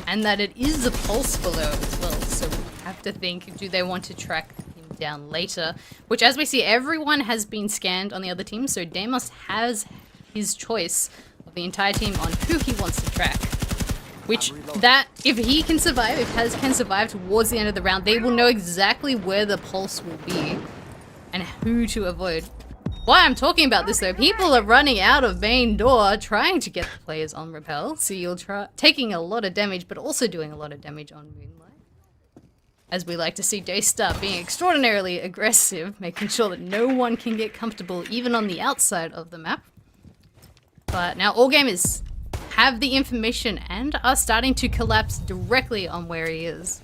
and that it is a pulse below as well. So we have to think, do they want to track him down later? Which, as we see, everyone has been scanned on the other team, so Deimos has his choice of the entire team on who he wants to track. Which, that, if he can survive, if Haz can survive towards the end of the round, they will know exactly where the pulse will be and who to avoid. Why I'm talking about this though, people are running out of main door trying to get the players on Repel, so you'll try taking a lot of damage, but also doing a lot of damage on Moonlight. As we like to see Daystar being extraordinarily aggressive, making sure that no one can get comfortable even on the outside of the map. But now all gamers have the information and are starting to collapse directly on where he is.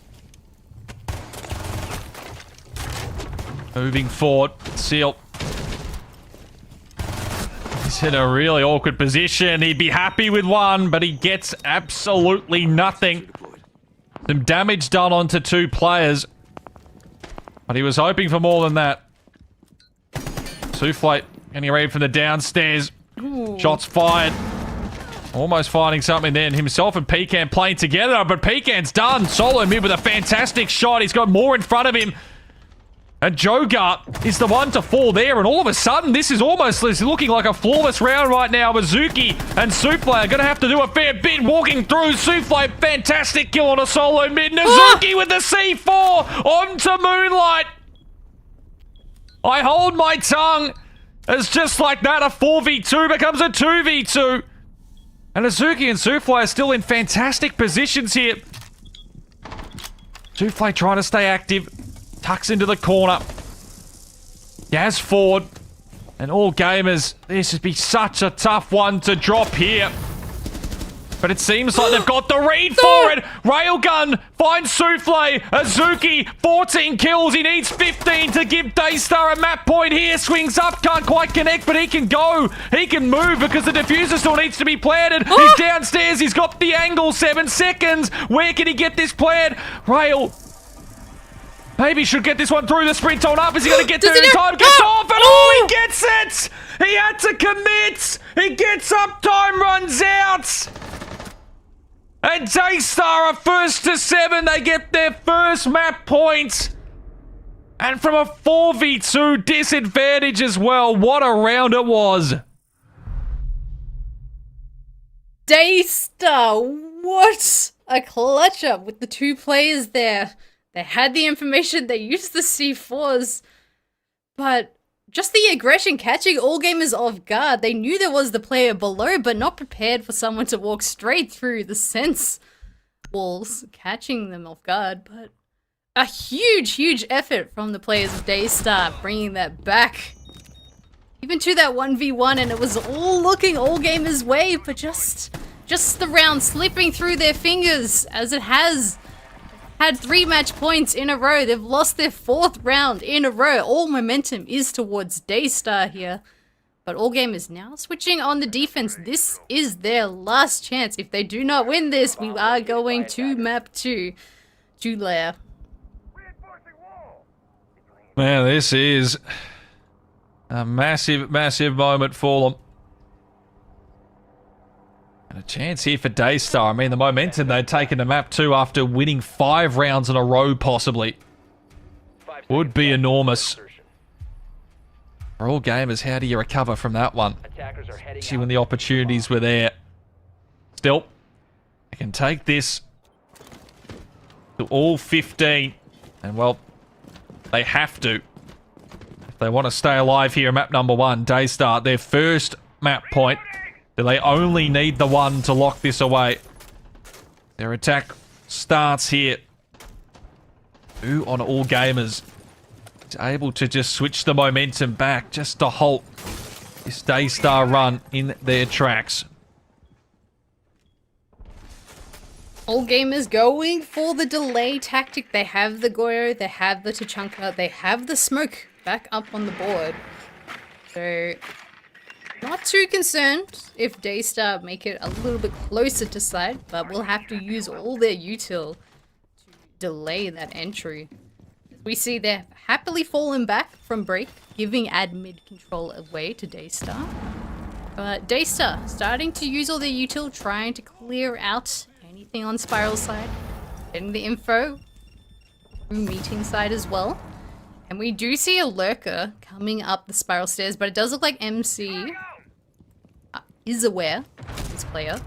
Moving forward, Seal. He's in a really awkward position. He'd be happy with one, but he gets absolutely nothing. Some damage done onto 2 players, but he was hoping for more than that. Souffle getting ready from the downstairs. Ooh. Shots fired. Almost finding something then. Himself and Pecan playing together, but Pecan's done. Solo mid with a fantastic shot. He's got more in front of him. And Jogar is the one to fall there, and all of a sudden, this is almost looking like a flawless round right now. Mizuki and Souffle are going to have to do a fair bit walking through. Souffle, fantastic kill on a solo mid. Mizuki with the C4 onto Moonlight. I hold my tongue as just like that, a 4v2 becomes a 2v2. And Mizuki and Souffle are still in fantastic positions here. Souffle trying to stay active. Tucks into the corner. Yaz forward. And all gamers, this would be such a tough one to drop here. But it seems like they've got the read for it. Railgun finds Souffle. Azuki, 14 kills. He needs 15 to give Daystar a map point here. Swings up, can't quite connect, but he can go. He can move because the diffuser still needs to be planted. He's downstairs. He's got the angle. 7 seconds. Where can he get this planted? Rail. Maybe should get this one through the sprint on up. Is he going to get there in time? Gets off and he gets it! He had to commit! He gets up, time runs out! And Daystar are first to 7. They get their first map point. And from a 4v2 disadvantage as well. What a round it was. Daystar, what a clutch up with the 2 players there. They had the information, they used the C4s, but just the aggression catching all gamers off guard. They knew there was the player below, but not prepared for someone to walk straight through the sense walls, catching them off guard. But a huge effort from the players of Daystar, bringing that back. Even to that 1v1, and it was all looking all gamers' way, but just the round slipping through their fingers, as it has. Had 3 match points in a row. They've lost their 4th round in a row. All momentum is towards Daystar here. But all gamers now switching on the defense. This is their last chance. If they do not win this, we are going to map 2 to Lair. Man, this is a massive moment for them. And a chance here for Daystar. I mean, the momentum they'd taken to map 2 after winning 5 rounds in a row, possibly, would be enormous. For all gamers, how do you recover from that one? Especially when the opportunities were there. Still, they can take this to all 15. And, well, they have to. If they want to stay alive here in map number 1, Daystar, their first map point. They only need the 1 to lock this away. Their attack starts here Who on All Gamers is able to just switch the momentum back just to halt this Daystar run in their tracks. All Gamers going for the delay tactic. They have the Goyo, they have the Tachanka, they have the smoke back up on the board. So, not too concerned if Daystar make it a little bit closer to side, but we'll have to use all their util to delay that entry. We see they're happily falling back from break, giving ad mid control away to Daystar. But Daystar starting to use all their util, trying to clear out anything on Spiral side, getting the info through meeting side as well. And we do see a lurker coming up the Spiral stairs, but it does look like MC is aware of this player.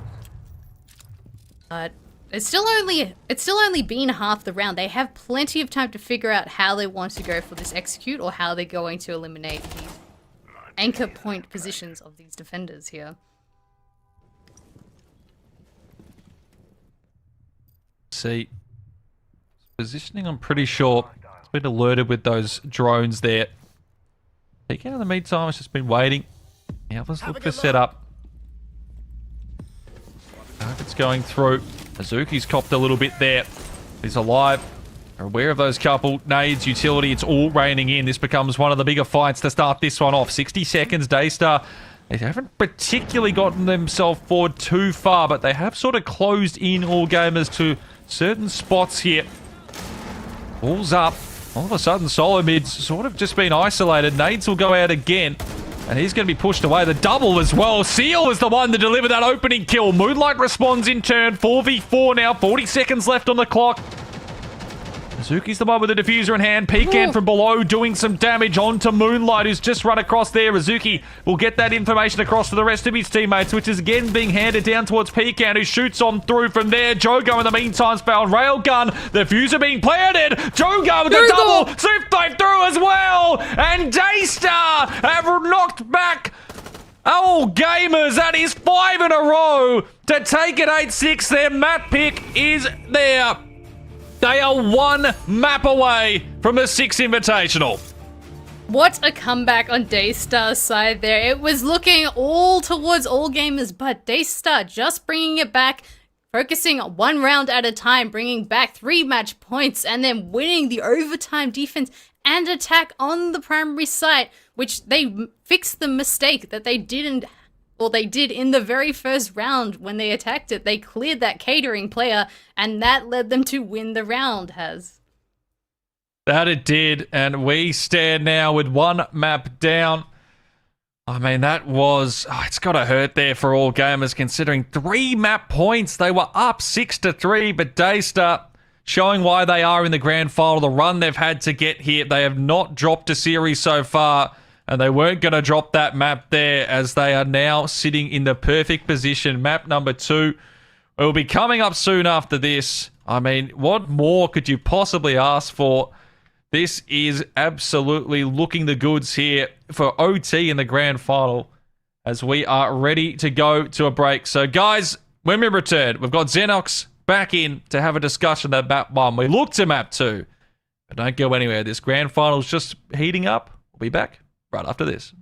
But it's still only been half the round. They have plenty of time to figure out how they want to go for this execute or how they're going to eliminate the anchor point positions of these defenders here. See, positioning, I'm pretty sure it's been alerted with those drones there. Again, in the meantime, it's just been waiting. The others look for setup. I hope it's going through. Azuki's copped a little bit there. He's alive. They're aware of those couple nades, utility. It's all raining in. This becomes one of the bigger fights to start this one off. 60 seconds, Daystar. They haven't particularly gotten themselves forward too far, but they have sort of closed in All Gamers to certain spots here. Ball's up. All of a sudden, Solo Mid's sort of just been isolated. Nades will go out again, and he's going to be pushed away. The double as well. Seal was the one to deliver that opening kill. Moonlight responds in turn. 4v4 now. 40 seconds left on the clock. Azuki's the one with the diffuser in hand. Pecan from below doing some damage onto Moonlight, who's just run across there. Azuki will get that information across to the rest of his teammates, which is again being handed down towards Pecan, who shoots on through from there. Jogo in the meantime's found Railgun. The diffuser being planted. Jogo with the double. Swift through as well. And Daystar have knocked back All Gamers. That is 5 in a row to take it 8-6. Their map pick is there. They are one map away from a 6 Invitational. What a comeback on Daystar's side there. It was looking all towards All Gamers, but Daystar just bringing it back, focusing one round at a time, bringing back 3 match points, and then winning the overtime defense and attack on the primary site, which they fixed the mistake that they did in the very first round when they attacked it. They cleared that catering player, and that led them to win the round, That it did, and we stand now with one map down. I mean, that was... it's got to hurt there for All Gamers, considering 3 map points. They were up 6-3, but Daystar showing why they are in the grand final, the run they've had to get here. They have not dropped a series so far, and they weren't going to drop that map there, as they are now sitting in the perfect position. Map number 2 will be coming up soon after this. I mean, what more could you possibly ask for? This is absolutely looking the goods here for OT in the grand final, as we are ready to go to a break. So, guys, when we return, we've got Xenox back in to have a discussion at map 1. We look to map 2, but don't go anywhere. This grand final is just heating up. We'll be back right after this.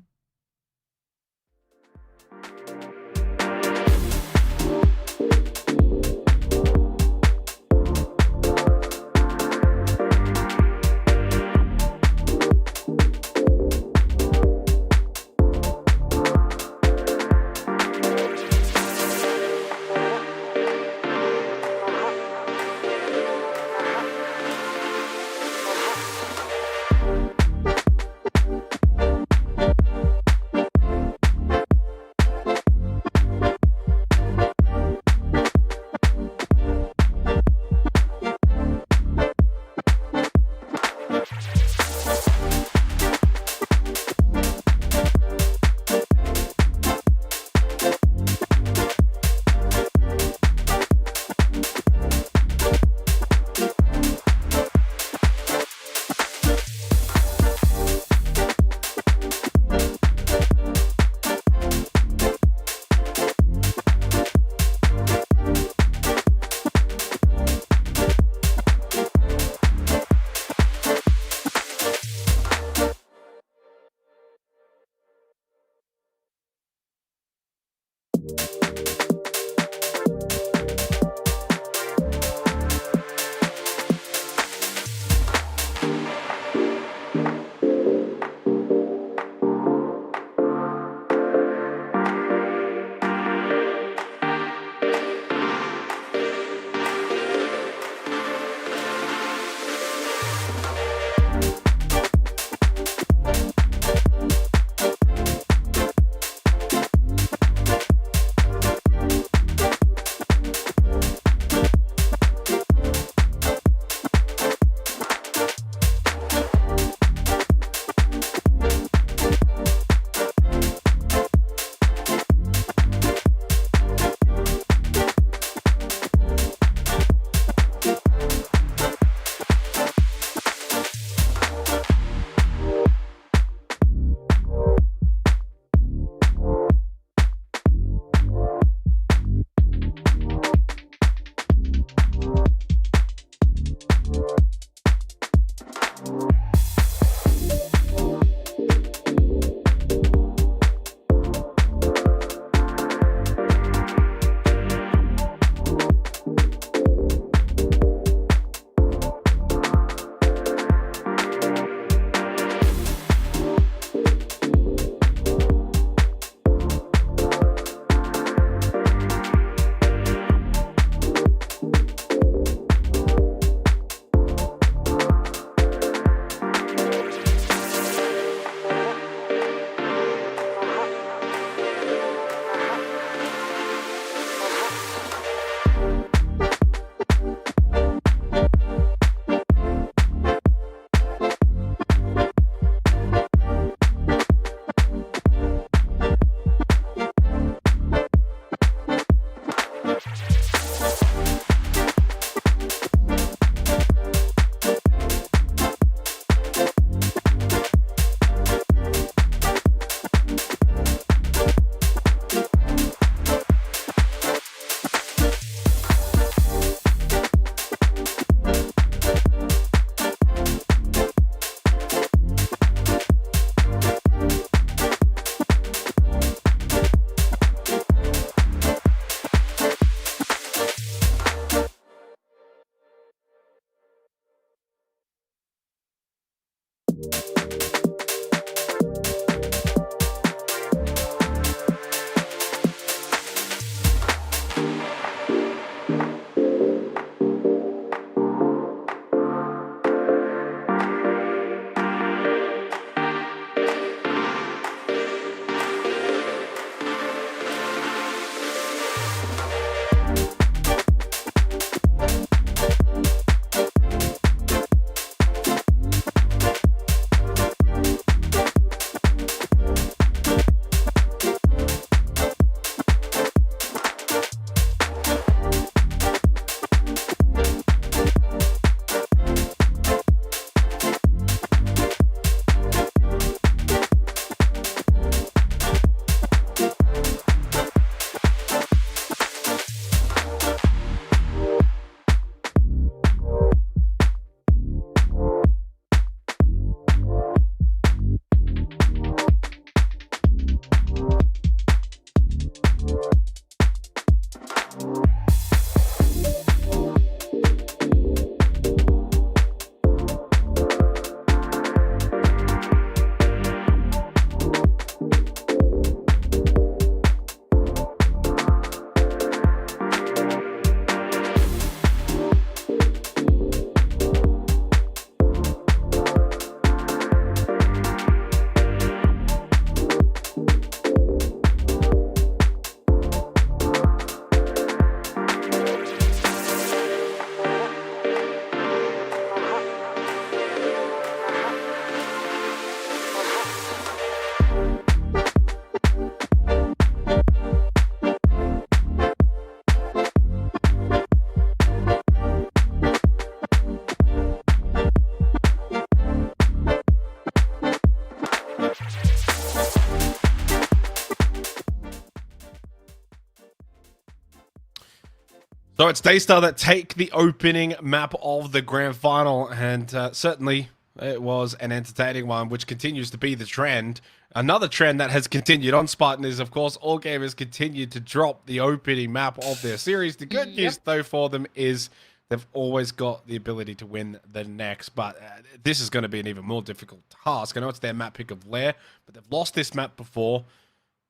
So it's Daystar that take the opening map of the grand final, and certainly it was an entertaining one, which continues to be the trend. Another trend that has continued on Spartan is, of course, all gamers continue to drop the opening map of their series. The good news, though, for them is they've always got the ability to win the next, but this is going to be an even more difficult task. I know it's their map pick of Lair, but they've lost this map before.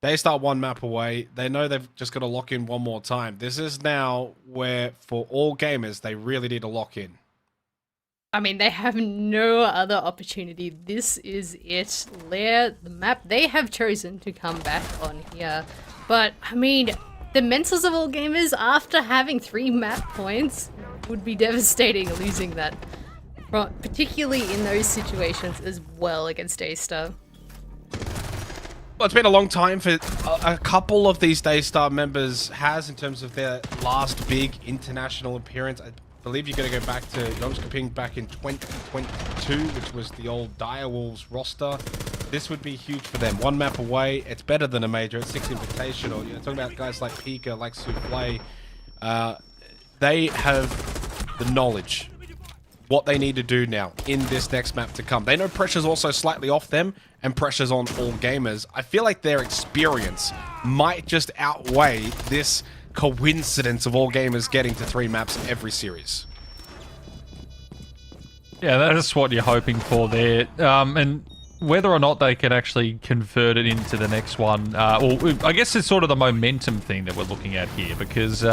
They start one map away. They know they've just got to lock in one more time. This is now where, for all gamers, they really need to lock in. I mean, they have no other opportunity. This is it. Lair, the map they have chosen to come back on here. But, I mean, the mentals of all gamers, after having 3 map points, would be devastating losing that. Particularly in those situations as well against Daystar. Well, it's been a long time for a couple of these Daystar members has in terms of their last big international appearance. I believe you're going to go back to Yomskaping back in 2022, which was the old Direwolves roster. This would be huge for them. 1 map away. It's better than a major. It's 6 Invitational. You're talking about guys like Pika, like Souffle. They have the knowledge. What they need to do now in this next map to come. They know pressure's also slightly off them and pressure's on all gamers. I feel like their experience might just outweigh this coincidence of all gamers getting to 3 maps every series. Yeah, that's what you're hoping for there. And whether or not they can actually convert it into the next one, or I guess it's sort of the momentum thing that we're looking at here, because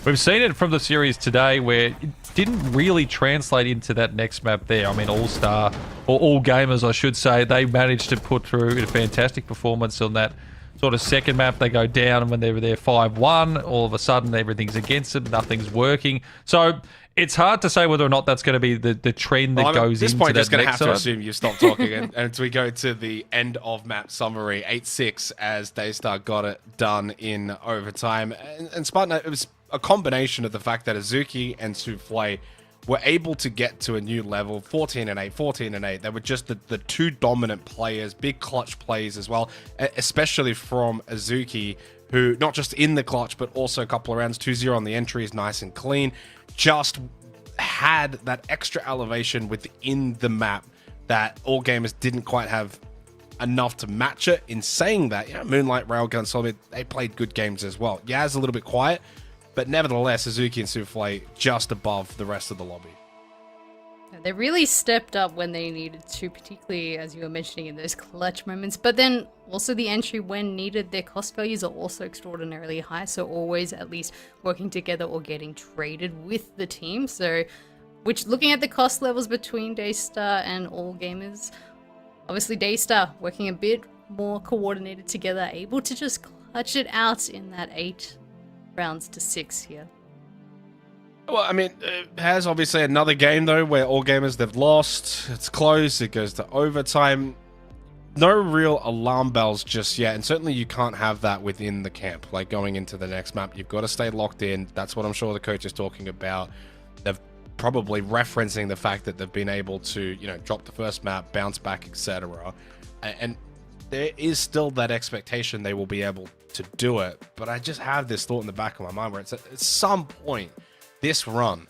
we've seen it from the series today where it didn't really translate into that next map there. I mean, All-Star, or All Gamers, I should say, they managed to put through a fantastic performance on that sort of second map. They go down, and when they were there 5-1, all of a sudden everything's against them, nothing's working. So it's hard to say whether or not that's going to be the trend that goes into that next side. At this point, just going to have to assume you stop talking, and as we go to the end of map summary, 8-6 as Daystar got it done in overtime. And Spartan, it was a combination of the fact that Azuki and Souffle were able to get to a new level, 14-8, 14-8. They were just the 2 dominant players, big clutch plays as well, especially from Azuki, who not just in the clutch, but also a couple of rounds, 2-0 on the entry is nice and clean, just had that extra elevation within the map that all gamers didn't quite have enough to match it. In saying that, yeah, Moonlight, Railgun, Solid, they played good games as well. Yaz a little bit quiet, but nevertheless, Azuki and Souffle just above the rest of the lobby. They really stepped up when they needed to, particularly as you were mentioning in those clutch moments. But then also the entry when needed, their cost values are also extraordinarily high. So always at least working together or getting traded with the team. So, which looking at the cost levels between Daystar and All Gamers, obviously Daystar working a bit more coordinated together, able to just clutch it out in that 8 rounds to 6 here. Well, I mean, it has obviously another game, though, where all gamers, they've lost. It's close. It goes to overtime. No real alarm bells just yet. And certainly you can't have that within the camp. Like going into the next map, you've got to stay locked in. That's what I'm sure the coach is talking about. They've probably referencing the fact that they've been able to, you know, drop the first map, bounce back, etc. And there is still that expectation they will be able to do it. But I just have this thought in the back of my mind where it's at some point, this run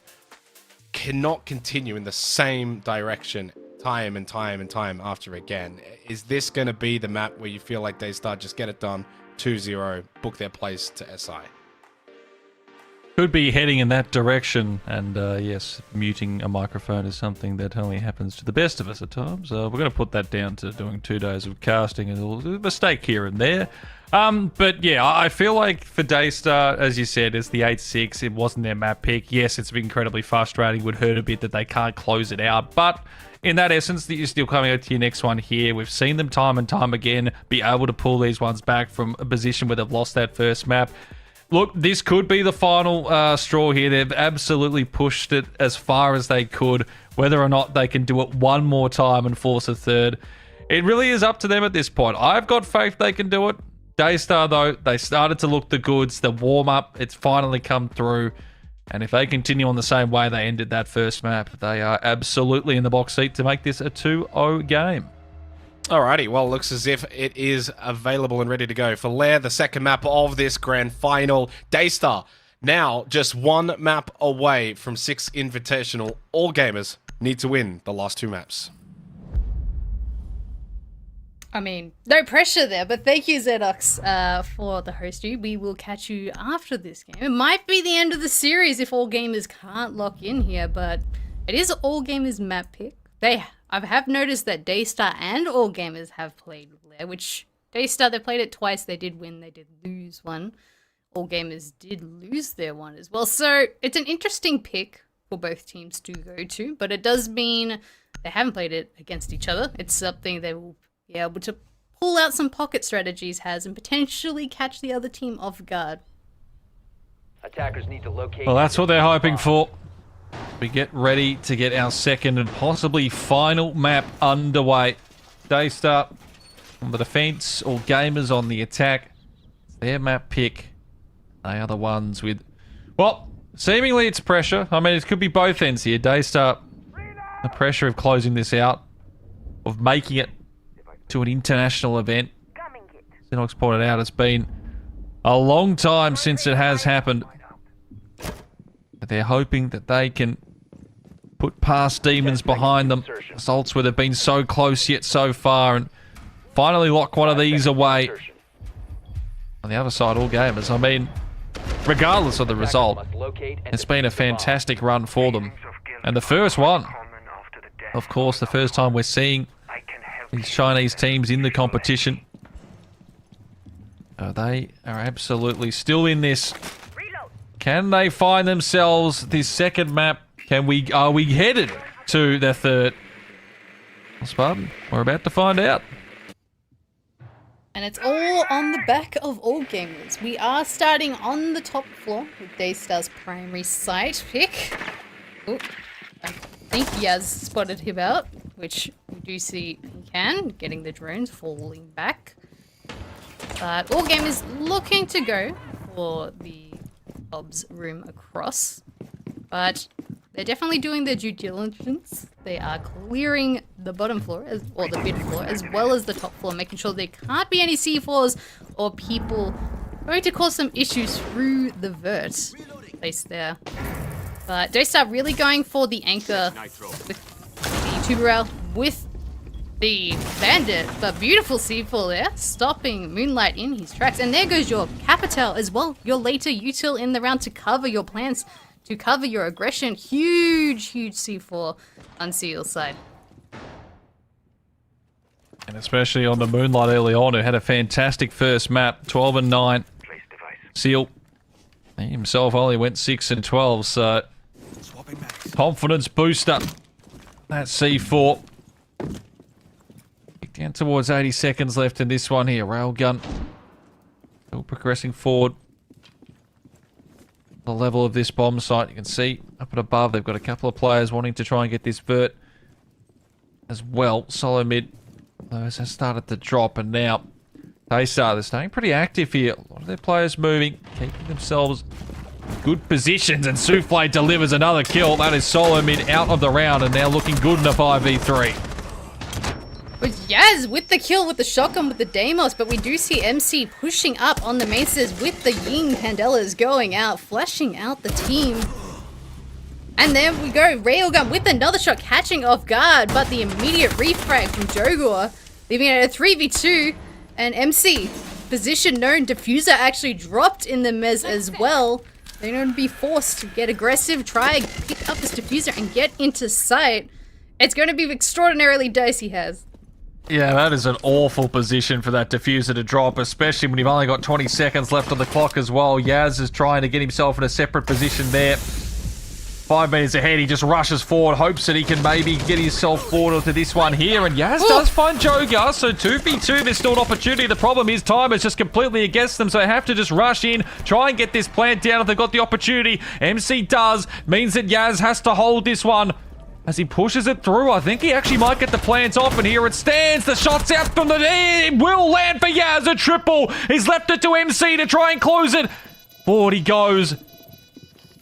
cannot continue in the same direction time and time and time after again. Is this going to be the map where you feel like Daystar just get it done, 2-0, book their place to SI? Could be heading in that direction, and yes, muting a microphone is something that only happens to the best of us at times. We're going to put that down to doing 2 days of casting and a mistake here and there. But yeah, I feel like for Daystar, as you said, it's the 8-6. It wasn't their map pick. Yes, it's been incredibly frustrating. Would hurt a bit that they can't close it out, but in that essence, that you're still coming out to your next one here. We've seen them time and time again be able to pull these ones back from a position where they've lost that first map. Look, this could be the final straw here. They've absolutely pushed it as far as they could. Whether or not they can do it one more time and force a third, it really is up to them at this point. I've got faith they can do it. Daystar, though, they started to look the goods. The warm-up, it's finally come through. And if they continue on the same way they ended that first map, they are absolutely in the box seat to make this a 2-0 game. Alrighty, well, it looks as if it is available and ready to go for Lair, the second map of this grand final. Daystar Now, just one map away from 6 Invitational. All gamers need to win the last 2 maps. I mean, no pressure there, but thank you, Zedox, for the host. We will catch you after this game. It might be the end of the series if all gamers can't lock in here, but it is all gamers map pick. I have noticed that Daystar and all gamers have played Lair, which Daystar, they played it twice. They did win, they did lose one. All gamers did lose their one as well. So it's an interesting pick for both teams to go to, but it does mean they haven't played it against each other. It's something they will be able to pull out some pocket strategies and potentially catch the other team off guard. Attackers need to locate. Well, that's what they're hoping for. We get ready to get our second and possibly final map underway. Daystar on the defense, all gamers on the attack. It's their map pick. They are the ones with, well, seemingly it's pressure. I mean, it could be both ends here. Daystar, the pressure of closing this out, of making it to an international event. Xenox pointed out it's been a long time since it has happened. But they're hoping that they can put past demons behind them. Results where they've been so close yet so far, and finally lock one of these away. On the other side, all gamers, I mean, regardless of the result, it's been a fantastic run for them. And the first one, of course, the first time we're seeing these Chinese teams in the competition. They are absolutely still in this. Can they find themselves this second map? Are we headed to their third? Spartan, we're about to find out. And it's all on the back of all gamers. We are starting on the top floor with Daystar's primary site pick. Ooh, I think Yaz spotted him out, which we do see he can, getting the drones falling back. But all gamers looking to go for the Bob's room across. But they're definitely doing their due diligence. They are clearing the bottom floor, or the mid floor, as well as the top floor, making sure there can't be any C4s or people going to cause some issues through the vert placed there. But Daystar really going for the anchor with the tuber rail with the bandit, but beautiful C4 there, stopping Moonlight in his tracks. And there goes your Capital as well, your later util in the round to cover your plans, to cover your aggression. Huge C4 on Seal's side. And especially on the Moonlight early on, who had a fantastic first map, 12 and 9. Seal, he himself only went 6 and 12, so confidence booster. That C4. Down towards 80 seconds left in this one here. Railgun still progressing forward. The level of this bomb site, you can see up and above, they've got a couple of players wanting to try and get this vert as well. Solo mid, those have started to drop, and now they're staying pretty active here. A lot of their players moving, keeping themselves in good positions, and Souffle delivers another kill. That is Solo mid out of the round, and now looking good in a 5v3. But Yaz with the kill with the shotgun with the Deimos, but we do see MC pushing up on the main stairs with the Ying Candelas going out, flashing out the team. And there we go, Railgun with another shot catching off guard, but the immediate refrag from Jogor, leaving it at a 3v2, and MC, position known, Diffuser actually dropped in the mez as well. They're going to be forced to get aggressive, try and pick up this Diffuser and get into sight. It's going to be extraordinarily dicey, Has. Yeah, that is an awful position for that Diffuser to drop, especially when you've only got 20 seconds left on the clock as well. Yaz is trying to get himself in a separate position there. 5 meters ahead, he just rushes forward, hopes that he can maybe get himself forward onto this one here, and Yaz does find Jogar, so 2v2, there's still an opportunity. The problem is time is just completely against them, so they have to just rush in, try and get this plant down if they've got the opportunity. MC does, means that Yaz has to hold this one. As he pushes it through, I think he actually might get the plants off, and here it stands. The shot's out from the knee. It will land for Yaz. A triple. He's left it to MC to try and close it. Forward he goes.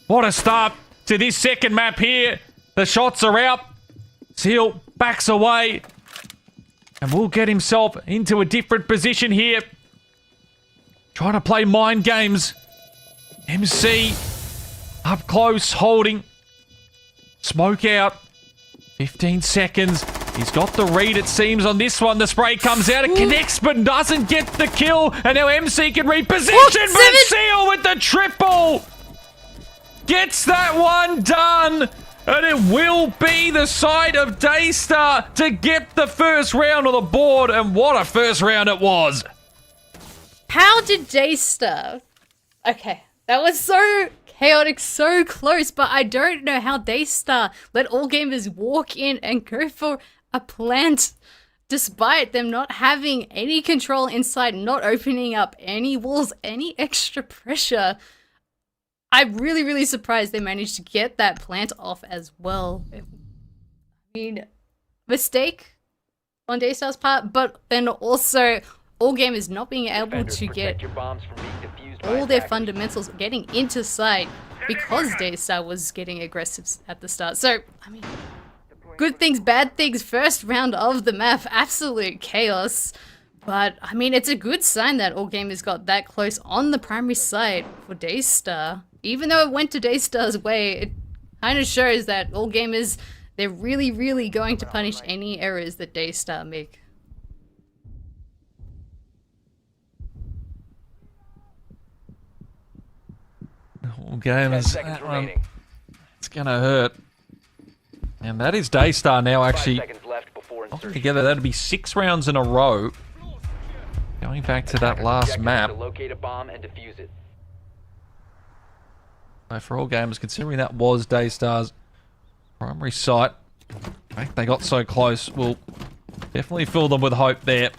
What a start to this second map here. The shots are out. Seal backs away and will get himself into a different position here. Trying to play mind games. MC Up close, holding. Smoke out. 15 seconds. He's got the read, it seems, on this one. The spray comes out. It connects, but doesn't get the kill. And now MC can reposition, but Seal with the triple. Gets that one done. And it will be the side of Daystar to get the first round on the board. And what a first round it was. How did Daystar... Okay, that was so chaotic, so close, but I don't know how Daystar let all gamers walk in and go for a plant despite them not having any control inside, not opening up any walls, any extra pressure. I'm really, really surprised they managed to get that plant off as well. I mean, mistake on Daystar's part, but then also all gamers not being able to get all their fundamentals getting into sight because Daystar was getting aggressive at the start. So, I mean, good things, bad things, first round of the map, absolute chaos. But, I mean, it's a good sign that all gamers got that close on the primary side for Daystar. Even though it went to Daystar's way, it kind of shows that all gamers, they're really, really going to punish any errors that Daystar make. All gamers, that one, it's going to hurt. And that is Daystar now actually together. That'd be 6 rounds in a row. Going back to that last map. So for all gamers, considering that was Daystar's primary site, the fact they got so close will definitely fill them with hope there.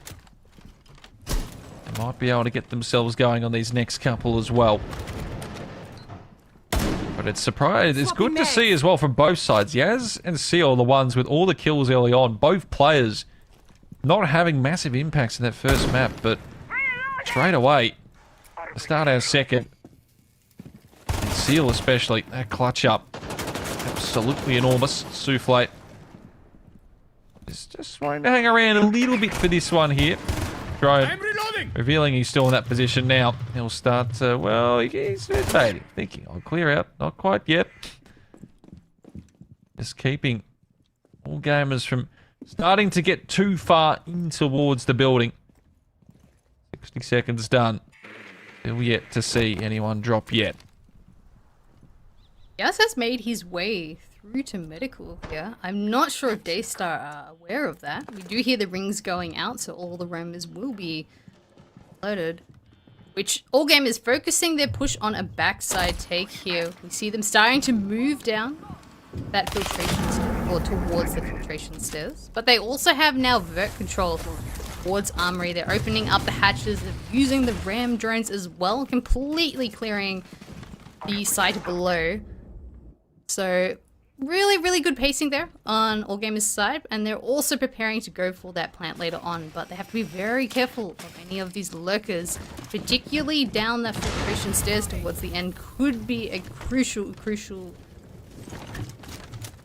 They might be able to get themselves going on these next couple as well. But it's good to see as well from both sides. Yaz and Seal, the ones with all the kills early on, both players not having massive impacts in that first map, but straight away, to start our second, and Seal especially, that clutch up, absolutely enormous. Souffle is just wanting to hang around a little bit for this one here. Drone revealing he's still in that position now. He'll start, well, he's meditating, thinking, I'll clear out. Not quite yet. Just keeping all gamers from starting to get too far in towards the building. 60 seconds done. Still yet to see anyone drop yet. Yas has made his way through to medical here. I'm not sure if Daystar are aware of that. We do hear the rings going out, so all the roamers will be loaded. Which all gamers focusing their push on a backside take here. We see them starting to move down that filtration stairs, or towards the filtration stairs. But they also have now vert control towards Armory. They're opening up the hatches, they're using the ram drones as well, completely clearing the site below. So really, really good pacing there on all gamers' side, and they're also preparing to go for that plant later on, but they have to be very careful of any of these lurkers, particularly down that filtration stairs towards the end. Could be a crucial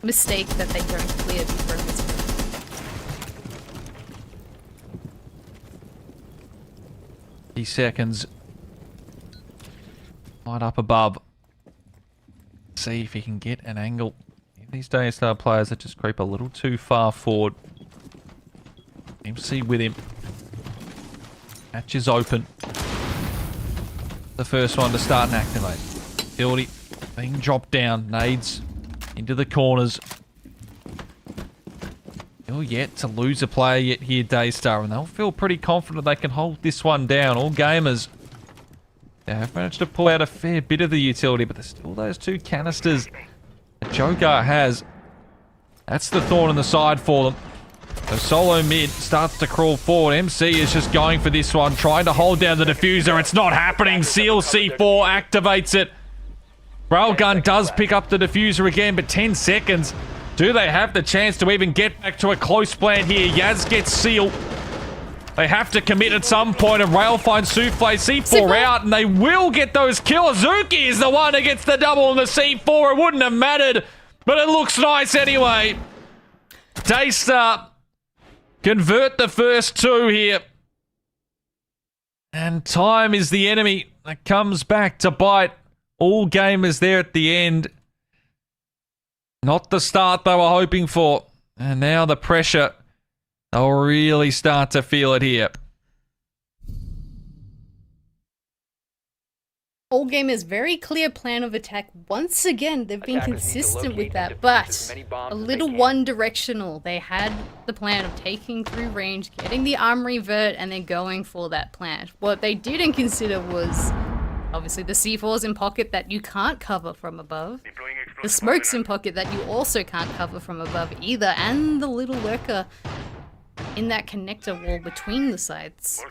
mistake that they don't clear before it gets cleared. Seconds. Light up above. See if he can get an angle. These Daystar players that just creep a little too far forward. MC with him. Hatch is open. The first one to start and activate. Guilty. Being dropped down. Nades into the corners. Still yet to lose a player yet here, Daystar, and they'll feel pretty confident they can hold this one down. All gamers, they have managed to pull out a fair bit of the utility, but there's still those 2 canisters that Joker has. That's the thorn in the side for them. So solo mid starts to crawl forward. MC is just going for this one, trying to hold down the diffuser. It's not happening. Seal C4 activates it. Railgun does pick up the diffuser again, but 10 seconds. Do they have the chance to even get back to a close plant here? Yaz gets Seal. They have to commit at some point, and Rail finds Souffle. C4 out, and they will get those kills. Zuki is the one who gets the double on the C4. It wouldn't have mattered, but it looks nice anyway. Daystar convert the first 2 here. And time is the enemy that comes back to bite All gamers there at the end. Not the start they were hoping for. And now the pressure. They'll really start to feel it here. All gamers very clear plan of attack. Once again, they've been Attackers need to consistent with locate that, and defuse but as many bombs a as they little can. one-directional. They had the plan of taking through range, getting the armory vert, and then going for that plant. What they didn't consider was obviously the C4s in pocket that you can't cover from above, the smokes in pocket that you also can't cover from above either, and the little lurker in that connector wall between the sides.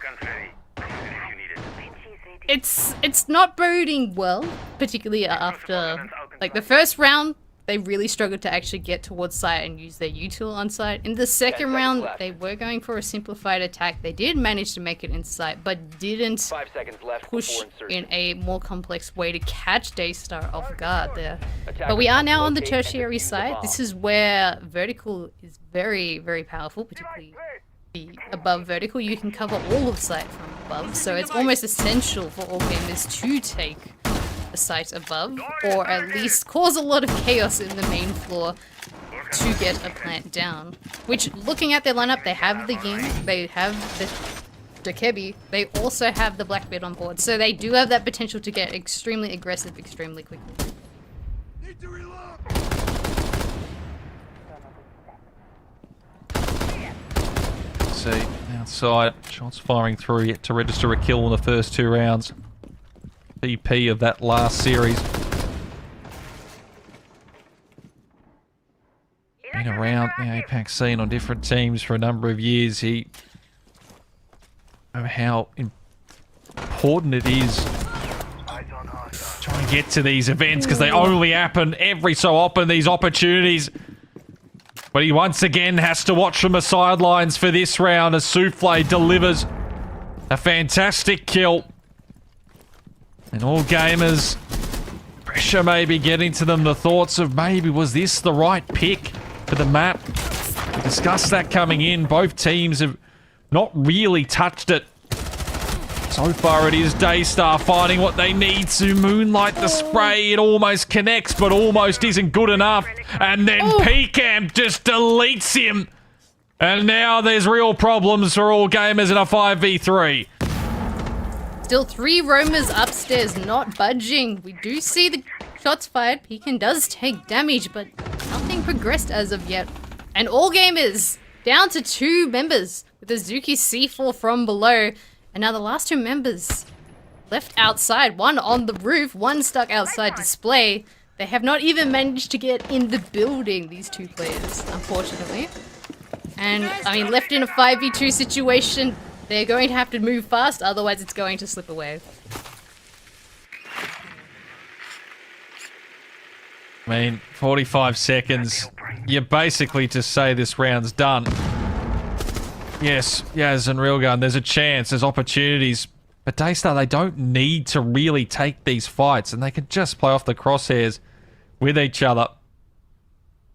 It's not boding well, particularly after like the first round. They really struggled to actually get towards site and use their util on site. In the second 10 round, seconds left. they were going for a simplified attack. They did manage to make it in sight, but didn't 5 seconds left push before insertion. in a more complex way to catch Daystar off guard there. Attackers But we are must now on the locate and tertiary defuse the side. bomb. This is where vertical is very, very powerful, particularly the above vertical. You can cover all of site from above, so it's almost essential for all gamers to take the site above, or at least cause a lot of chaos in the main floor to get a plant down. Which, looking at their lineup, they have the Ying, they have the Dekebi, they also have the Blackbeard on board, so they do have that potential to get extremely aggressive extremely quickly. See, outside, shots firing through, yet to register a kill in the first 2 rounds. PP of that last series. Been around the APAC scene on different teams for a number of years. He know how important it is trying to get to these events because they only happen every so often, these opportunities. But he once again has to watch from the sidelines for this round as Souffle delivers a fantastic kill. And all gamers, pressure may be getting to them. The thoughts of maybe was this the right pick for the map? We discussed that coming in. Both teams have not really touched it. So far it is Daystar finding what they need to. Moonlight the spray, it almost connects, but almost isn't good enough. And then PCAM just deletes him. And now there's real problems for all gamers in a 5v3. Still 3 roamers upstairs, not budging. We do see the shots fired. Pekin does take damage, but nothing progressed as of yet. And all gamers down to 2 members with Azuki C4 from below. And now the last 2 members left outside. One on the roof, one stuck outside display. They have not even managed to get in the building, these 2 players, unfortunately. And, I mean, left in a 5v2 situation, they're going to have to move fast, otherwise it's going to slip away. I mean, 45 seconds. You basically just say this round's done. Yes, Yaz and Railgun, there's a chance, there's opportunities. But Daystar, they don't need to really take these fights, and they can just play off the crosshairs with each other.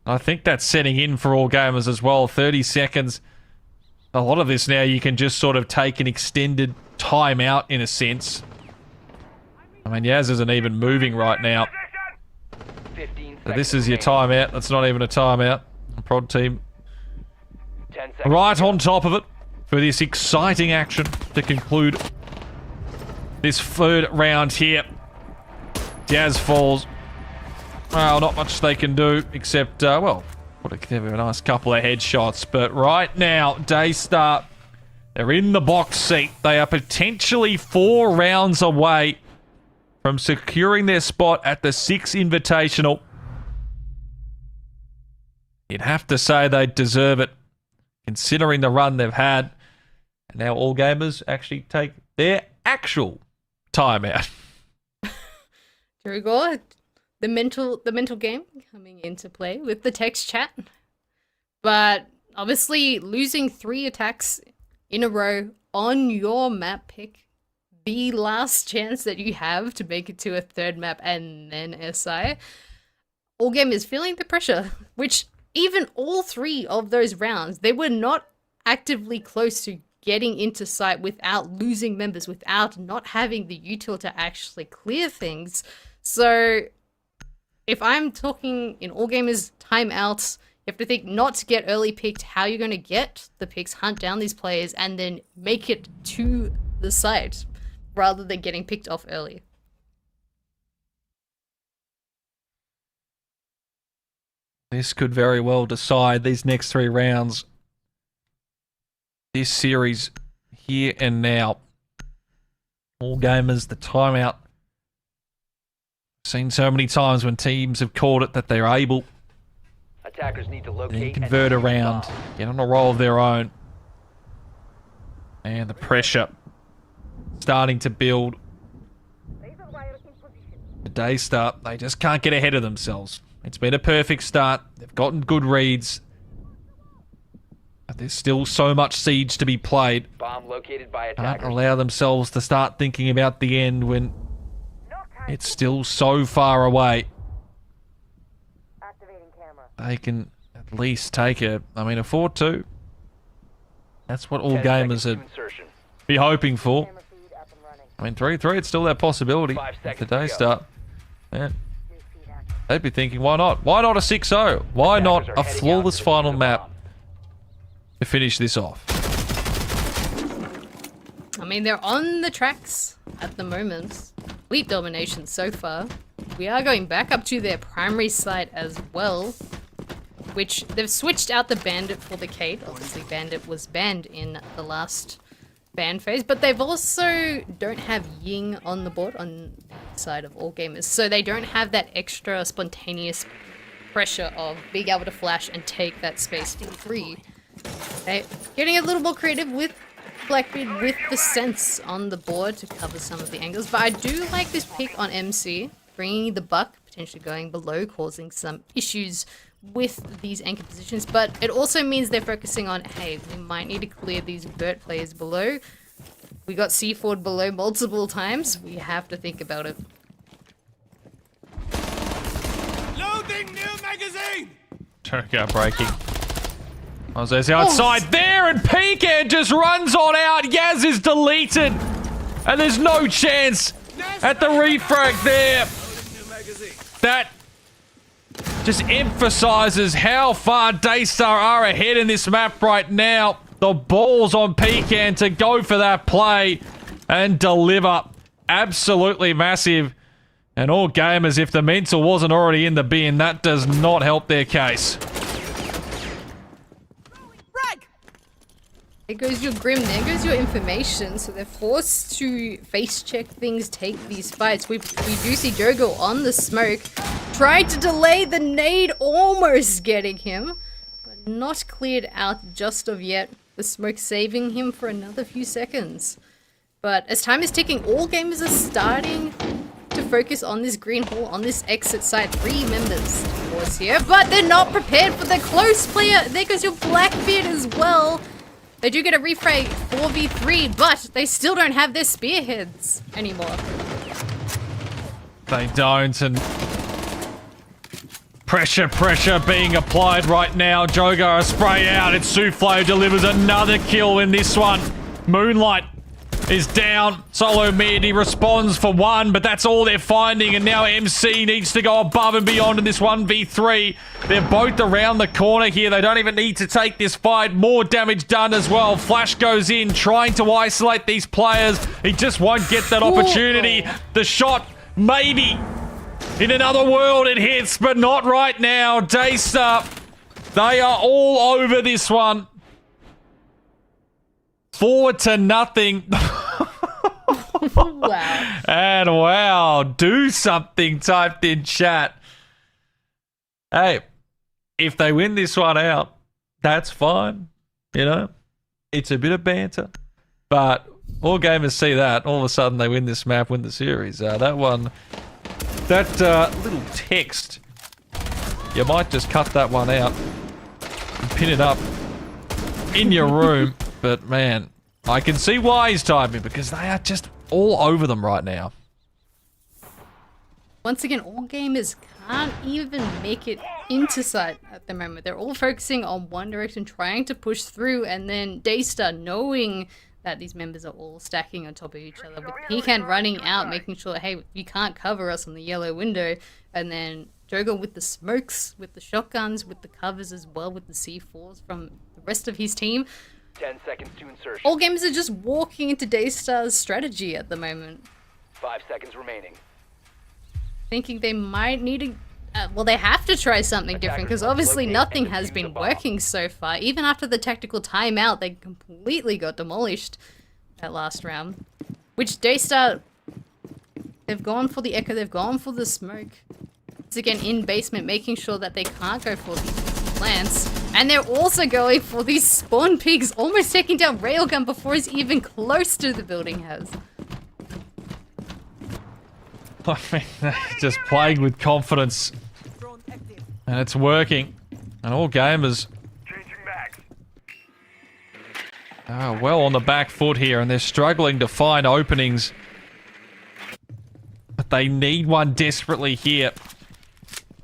I think that's setting in for all gamers as well. 30 seconds. A lot of this now you can just sort of take an extended time out in a sense. I mean, Yaz isn't even moving right now. 15 So this seconds is your remaining. timeout. That's not even a timeout. The prod team 10 seconds. right on top of it for this exciting action to conclude this 3rd round here. Jazz falls. Well, not much they can do except, well, put a nice couple of headshots. But right now, Daystar, they're in the box seat. They are potentially 4 rounds away from securing their spot at the 6 Invitational. You'd have to say they deserve it, considering the run they've had. And now all gamers actually take their actual timeout. Here we go. The mental game coming into play with the text chat. But obviously losing 3 attacks in a row on your map pick, the last chance that you have to make it to a 3rd map and then SI. All game is feeling the pressure, which even all 3 of those rounds, they were not actively close to getting into sight without losing members, without not having the util to actually clear things. So if I'm talking in all gamers timeouts, you have to think not to get early picked, how you're going to get the picks, hunt down these players, and then make it to the site rather than getting picked off early. This could very well decide these next 3 rounds. This series here and now. All gamers, the timeout. Seen so many times when teams have called it that they're able. Attackers need to Then locate convert and defuse around, bomb. get on a roll of their own. And the pressure starting to build. The day start, they just can't get ahead of themselves. It's been a perfect start. They've gotten good reads. But there's still so much siege to be played. Bomb located by Can't attackers. allow themselves to start thinking about the end when it's still so far away. They can at least take a 4-2. That's what all 10 gamers seconds to would insertion. be hoping for. 3-3, it's still that possibility. 5 If the seconds day to go. start. Yeah. They'd be thinking, why not? Why not a 6-0? Why not Attackers are a heading flawless out to final defuse the map bomb. to finish this off? I mean, they're on the tracks at the moment. Complete domination so far. We are going back up to their primary site as well, which they've switched out the Bandit for the Kate. Obviously, Bandit was banned in the last ban phase, but they've also don't have Ying on the board on the side of all gamers, so they don't have that extra spontaneous pressure of being able to flash and take that space for free. They're getting a little more creative with Blackbeard with the sense on the board to cover some of the angles, but I do like this pick on MC, bringing the buck, potentially going below, causing some issues with these anchor positions, but it also means they're focusing on, hey, we might need to clear these vert players below. We got C4 below multiple times. We have to think about it. Loading new magazine! Turnout breaking. Jose's outside there, and Pecan just runs on out. Yaz is deleted, and there's no chance at the refrag there. That just emphasizes how far Daystar are ahead in this map right now. The ball's on Pecan to go for that play and deliver. Absolutely massive. And all gamers, if the mental wasn't already in the bin, that does not help their case. There goes your Grim, there goes your information, so they're forced to face check things, take these fights. We do see Jogo on the smoke, trying to delay the nade, almost getting him, but not cleared out just of yet. The smoke saving him for another few seconds. But as time is ticking, all gamers are starting to focus on this green hall, on this exit site. 3 members towards here, but they're not prepared for the close player. There goes your Blackbeard as well. They do get a refray 4v3, but they still don't have their spearheads anymore. They don't, and pressure being applied right now. Jogar a spray out, and Souffle delivers another kill in this one. Moonlight is down, solo mid, he responds for 1, but that's all they're finding, and now MC needs to go above and beyond in this 1v3. They're both around the corner here, they don't even need to take this fight. More damage done as well. Flash goes in, trying to isolate these players. He just won't get that opportunity. The shot, maybe. In another world it hits, but not right now. Daystar, they are all over this one. 4-0. Wow. And wow, do something typed in chat. Hey, if they win this one out, that's fine. You know, it's a bit of banter. But all gamers see that. All of a sudden they win this map, win the series. That one, that little text, you might just cut that one out and pin it up in your room. But man, I can see why he's typing, because they are just all over them right now. Once again, all gamers can't even make it into sight at the moment. They're all focusing on one direction, trying to push through, and then Daystar, knowing that these members are all stacking on top of each other, with Pecan running out, making sure, hey, you can't cover us on the yellow window, and then Jogo with the smokes, with the shotguns, with the covers as well, with the C4s from the rest of his team. 10 seconds to insertion. All gamers are just walking into Daystar's strategy at the moment, 5 seconds remaining. thinking they might need to... well, they have to try something different, because obviously nothing has been working so far. Even after the tactical timeout, they completely got demolished that last round. Which Daystar... They've gone for the echo, they've gone for the smoke. It's again in basement, making sure that they can't go for these plants. And they're also going for these spawn pigs, almost taking down Railgun before he's even close to the building has. I mean, they're just playing with confidence. And it's working. And all gamers are well on the back foot here, and they're struggling to find openings. But they need one desperately here.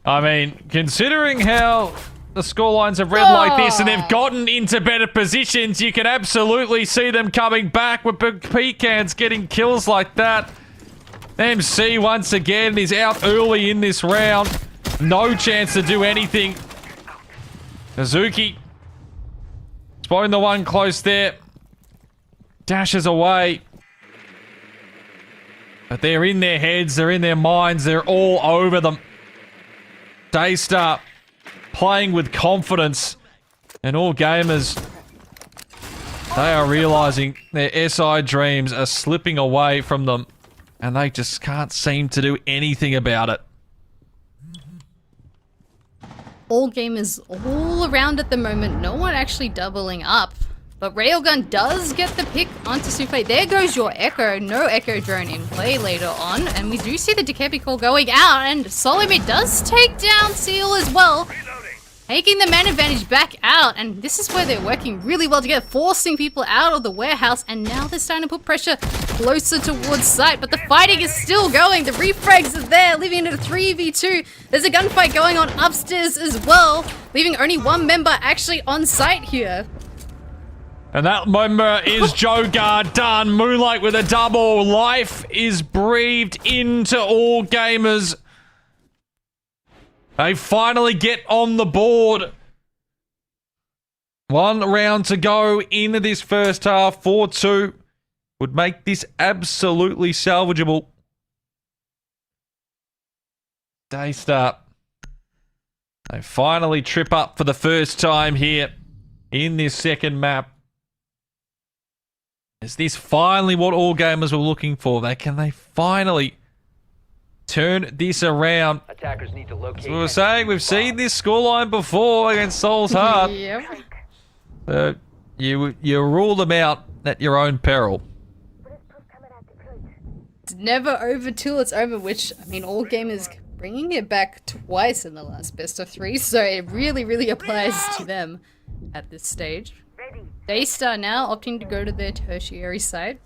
I mean, considering how the scorelines have read like this and they've gotten into better positions, you can absolutely see them coming back with big pecans getting kills like that. MC once again is out early in this round. No chance to do anything. Hazuki spotting the one close there. Dashes away. But they're in their heads, they're in their minds, they're all over them. Daystar playing with confidence, and all gamers, they are realizing their SI dreams are slipping away from them, and they just can't seem to do anything about it. All gamers all around at the moment, no one actually doubling up. But Railgun does get the pick onto Souffle. There goes your Echo. No Echo drone in play later on. And we do see the Dekepi call going out. And Solomir does take down Seal as well. Taking the man advantage back out. And this is where they're working really well together. Forcing people out of the warehouse. And now they're starting to put pressure closer towards site. But the fighting is still going. The refrags are there. Leaving it a 3v2. There's a gunfight going on upstairs as well. Leaving only one member actually on site here. And that member is Jogar done. Moonlight with a double. Life is breathed into all gamers. They finally get on the board. One round to go into this first half. 4-2 would make this absolutely salvageable. Daystar. They finally trip up for the first time here in this second map. Is this finally what all gamers were looking for? Can they finally turn this around? Attackers need to locate. As we were saying, we've seen this scoreline before against Soul's Heart. Yep. You rule them out at your own peril. It's never over till it's over, which, I mean, all gamers bringing it back twice in the last best of 3, so it really, really applies to them at this stage. Daystar now opting to go to their tertiary site,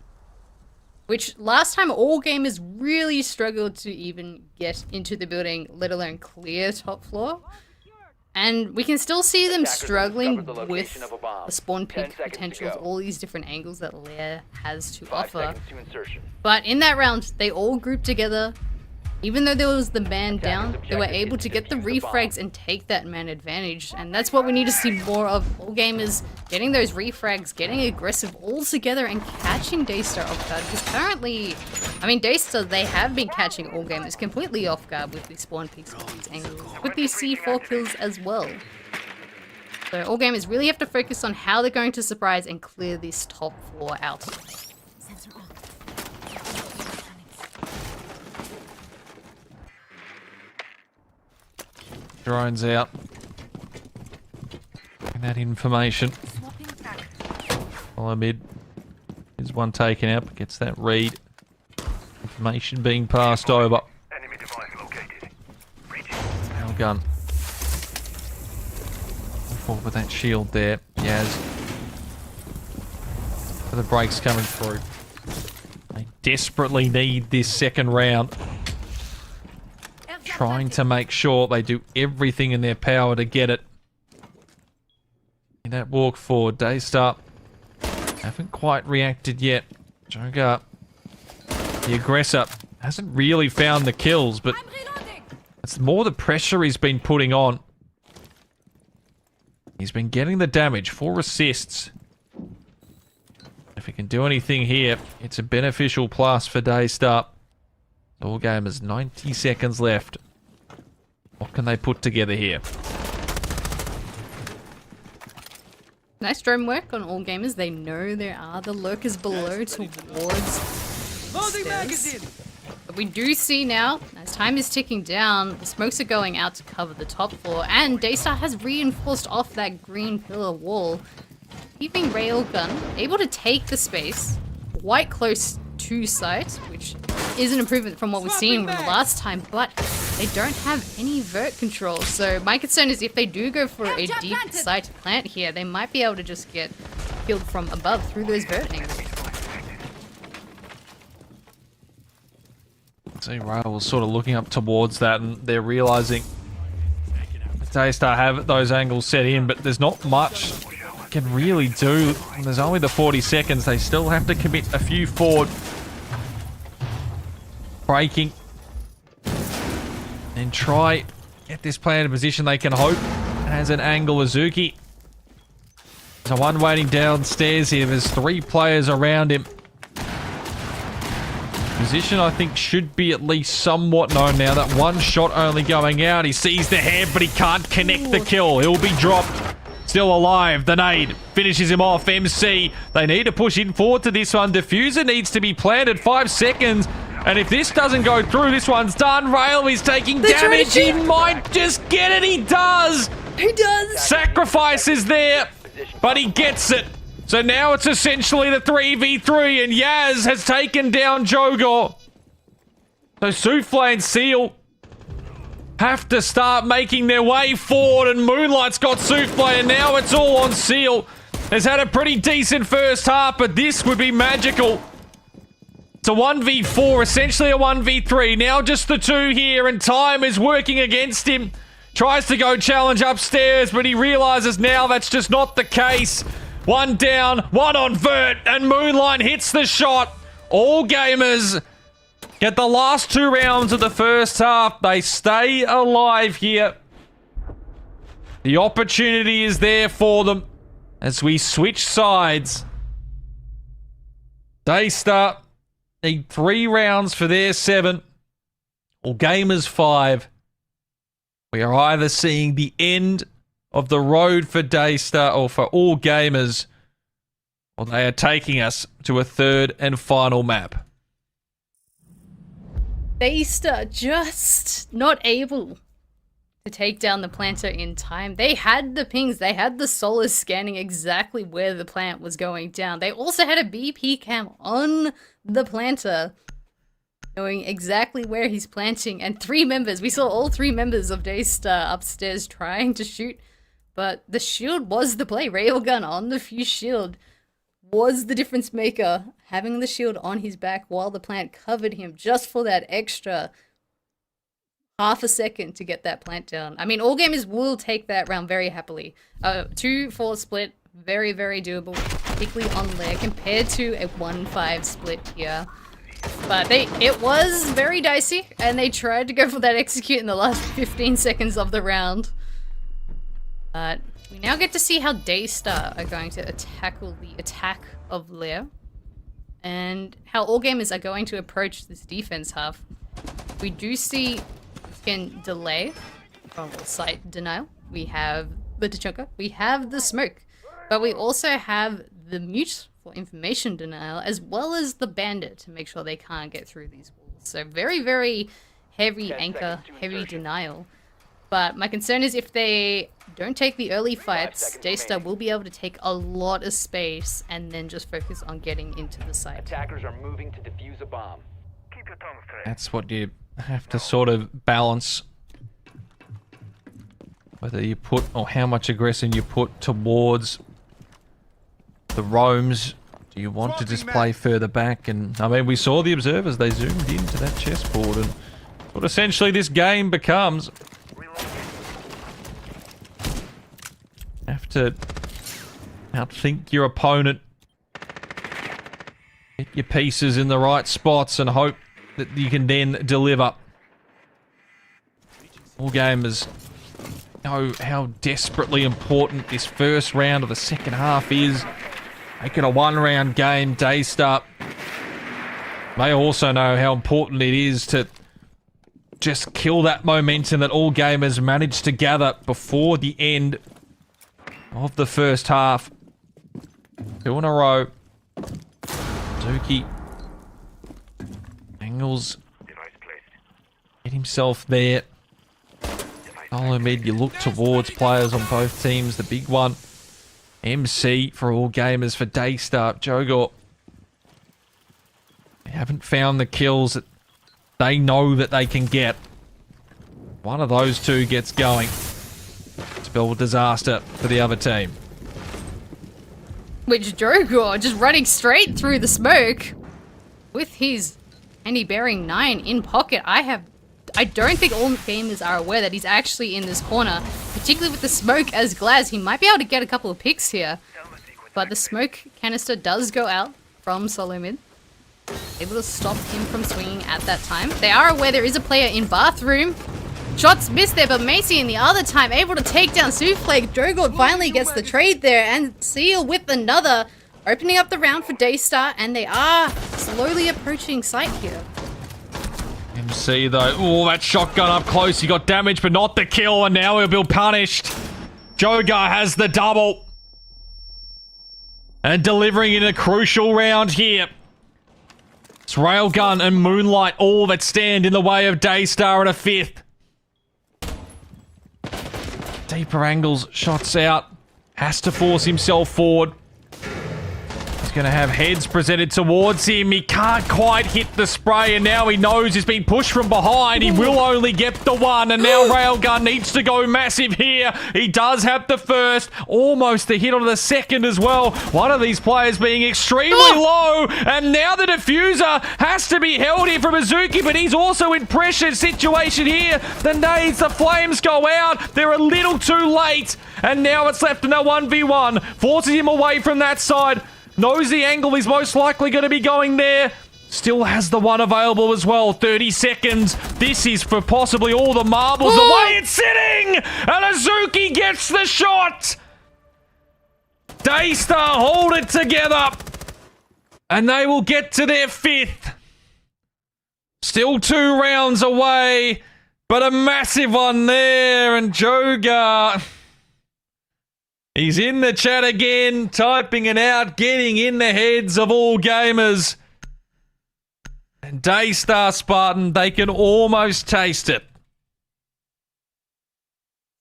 which last time all gamers really struggled to even get into the building, let alone clear top floor. And we can still see them struggling with the spawn pick potentials, all these different angles that Lair has to offer. But in that round, they all grouped together. Even though there was the man down, they were able to get the refrags and take that man advantage. And that's what we need to see more of. All gamers getting those refrags, getting aggressive all together and catching Daystar off guard. Because currently, I mean, Daystar, they have been catching all gamers completely off guard with these spawn peaks, with these angles, with these C4 kills as well. So all gamers really have to focus on how they're going to surprise and clear this top floor out. Drones out. Getting that information. Follow mid. There's one taken out, but gets that read. Information being passed over. Enemy device located. Now gun. Forward with that shield there. Yaz. The breaks coming through. They desperately need this second round. Trying to make sure they do everything in their power to get it. In that walk forward, Daystar have haven't quite reacted yet. Joker, the aggressor, hasn't really found the kills, but it's more the pressure he's been putting on. He's been getting the damage, 4 assists. If he can do anything here, it's a beneficial plus for Daystar. All gamers, 90 seconds left. What can they put together here? Nice drone work on all gamers. They know there are the lurkers below towards Loading stairs. magazine! But we do see now, as time is ticking down, the smokes are going out to cover the top floor, and Daystar has reinforced off that green pillar wall, keeping Railgun able to take the space quite close to site, which is an improvement from what we've seen from the last time, but they don't have any vert control. So my concern is if they do go for a deep site plant here, they might be able to just get killed from above through those vert angles. See, Rail was sort of looking up towards that, and they're realizing Daystar have those angles set in, but there's not much they can really do. There's only the 40 seconds. They still have to commit a few forward. Breaking. And try get this player in a position they can hope has an angle. Azuki. There's one waiting downstairs here. There's 3 players around him. Position, I think, should be at least somewhat known now. That one shot only going out. He sees the head, but he can't connect the kill. He'll be dropped. Still alive. The nade finishes him off. MC, they need to push in forward to this one. Diffuser needs to be planted. 5 seconds. And if this doesn't go through, this one's done. Rail is taking damage. He might just get it. He does. He does. Sacrifice is there, but he gets it. So now it's essentially the 3v3, and Yaz has taken down Jogor. So Souffle and Seal have to start making their way forward, and Moonlight's got Souffle, and now it's all on Seal. Has had a pretty decent first half, but this would be magical. It's a 1v4, essentially a 1v3. Now just the 2 here, and time is working against him. Tries to go challenge upstairs, but he realizes now that's just not the case. 1 down, 1 on vert, and Moonlight hits the shot. All gamers get the last 2 rounds of the first half. They stay alive here. The opportunity is there for them as we switch sides. Daystar need 3 rounds for their 7. All gamers 5. We are either seeing the end of the road for Daystar or for all gamers, or they are taking us to a 3rd and final map. Daystar just not able to take down the planter in time. They had the pings, they had the solar scanning exactly where the plant was going down. They also had a BP cam on the planter, knowing exactly where he's planting, and 3 members. We saw all 3 members of Daystar upstairs trying to shoot, but the shield was the play. Railgun on the fuse shield was the difference maker. Having the shield on his back while the plant covered him just for that extra half a second to get that plant down. I mean, all gamers will take that round very happily. 2-4 split, very, very doable, particularly on Lair compared to a 1-5 split here. But it was very dicey, and they tried to go for that execute in the last 15 seconds of the round. But we now get to see how Daystar are going to tackle the attack of Lair, and how all gamers are going to approach this defense half. We do see can delay from site denial. We have the Tachunka, we have the smoke, but we also have the mute for information denial, as well as the bandit to make sure they can't get through these walls. So very, very heavy anchor, heavy denial. But my concern is if they don't take the early fights, Daystar will be able to take a lot of space and then just focus on getting into the site. Attackers are moving to defuse a bomb. Keep your tongue straight. That's what you have to sort of balance. Whether you put, or how much aggression you put towards the roams. Do you want to just play further back? And I mean, we saw the observers, they zoomed into that chessboard, and what essentially this game becomes. Have to outthink your opponent. Get your pieces in the right spots and hope that you can then deliver. All gamers know how desperately important this first round of the second half is. Make it a one-round game. Daystar may also know how important it is to just kill that momentum that all gamers managed to gather before the end of the first half. 2 in a row. Zuki angles, get himself there. Solo mid, you look towards players on both teams. The big one, MC for all gamers for Daystar. Jogor, they haven't found the kills that they know that they can get. One of those two gets going. Spell disaster for the other team. Which Jogor just running straight through the smoke with his handy-bearing 9 in pocket. I don't think all gamers are aware that he's actually in this corner, particularly with the smoke as Glaz. He might be able to get a couple of picks here, but the smoke canister does go out from solo mid, able to stop him from swinging at that time. They are aware there is a player in bathroom. Shots missed there, but Macy in the other time able to take down Souffle. Jogor finally gets the trade there, and Seal with another, opening up the round for Daystar, and they are slowly approaching site here. MC though, oh, that shotgun up close. He got damaged, but not the kill, and now he'll be punished. Jogor has the double. And delivering in a crucial round here. It's Railgun and Moonlight all that stand in the way of Daystar at a 5th. Deeper angles, shots out. Has to force himself forward. He's going to have heads presented towards him. He can't quite hit the spray, and now he knows he's been pushed from behind. He will only get the one, and now Railgun needs to go massive here. He does have the first, almost the hit on the second as well. One of these players being extremely low, and now the diffuser has to be held here from Azuki, but he's also in pressure situation here. The nades, the flames go out. They're a little too late, and now it's left in a 1v1. Forces him away from that side. Knows the angle is most likely going to be going there. Still has the one available as well. 30 seconds. This is for possibly all the marbles. The way it's sitting! And Azuki gets the shot! Daystar hold it together. And they will get to their 5th. Still 2 rounds away. But a massive one there. And Jogor... he's in the chat again, typing it out, getting in the heads of all gamers. And Daystar Spartan, they can almost taste it.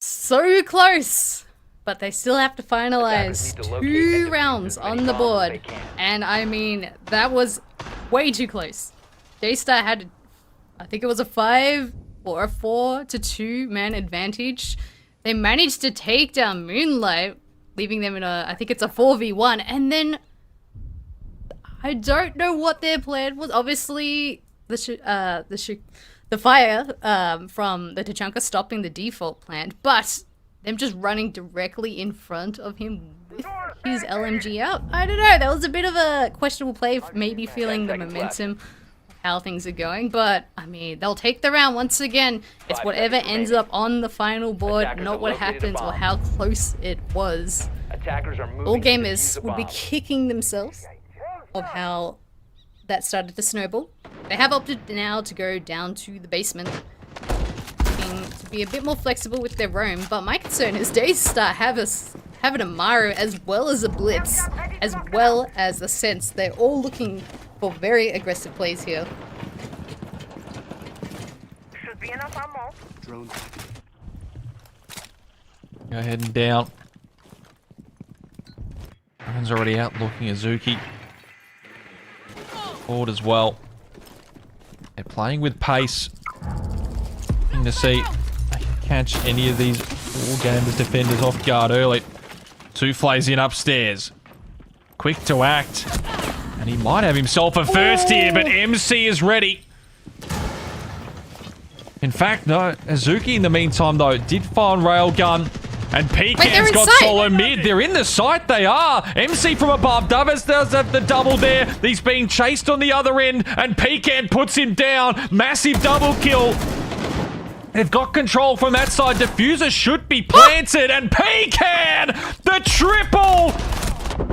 So close, but they still have to finalize 2 rounds on the board. And I mean, that was way too close. Daystar had, I think it was a 5 or a 4 to 2 man advantage. They managed to take down Moonlight, leaving them in a, I think it's a 4v1, and then I don't know what their plan was. Obviously, the fire from the Tachanka stopping the default plan, but them just running directly in front of him with his LMG out. I don't know. That was a bit of a questionable play, maybe feeling the momentum how things are going, but I mean, they'll take the round once again. It's whatever ends up on the final board, not what happens or how close it was. All gamers would be kicking themselves of how that started to snowball. They have opted now to go down to the basement, to be a bit more flexible with their roam, but my concern is Daystar have an Amaru as well as a Blitz, as well as a Sense. They're all looking for very aggressive plays here. Should be enough ammo. Drone. Go ahead and down. Everyone's already out looking at Azuki. Forward as well. They're playing with pace. Looking to see if they can catch any of these All Gamers defenders off guard early. Souffle's in upstairs. Quick to act. And he might have himself a first here, but MC is ready. In fact, no, Azuki in the meantime, though, did find Railgun. And they're Pecan's in got sight. solo mid. They're in the sight. They are. MC from above. Davis does have the double there. He's being chased on the other end. And Pecan puts him down. Massive double kill. They've got control from that side. Diffuser should be planted. And Pecan, the triple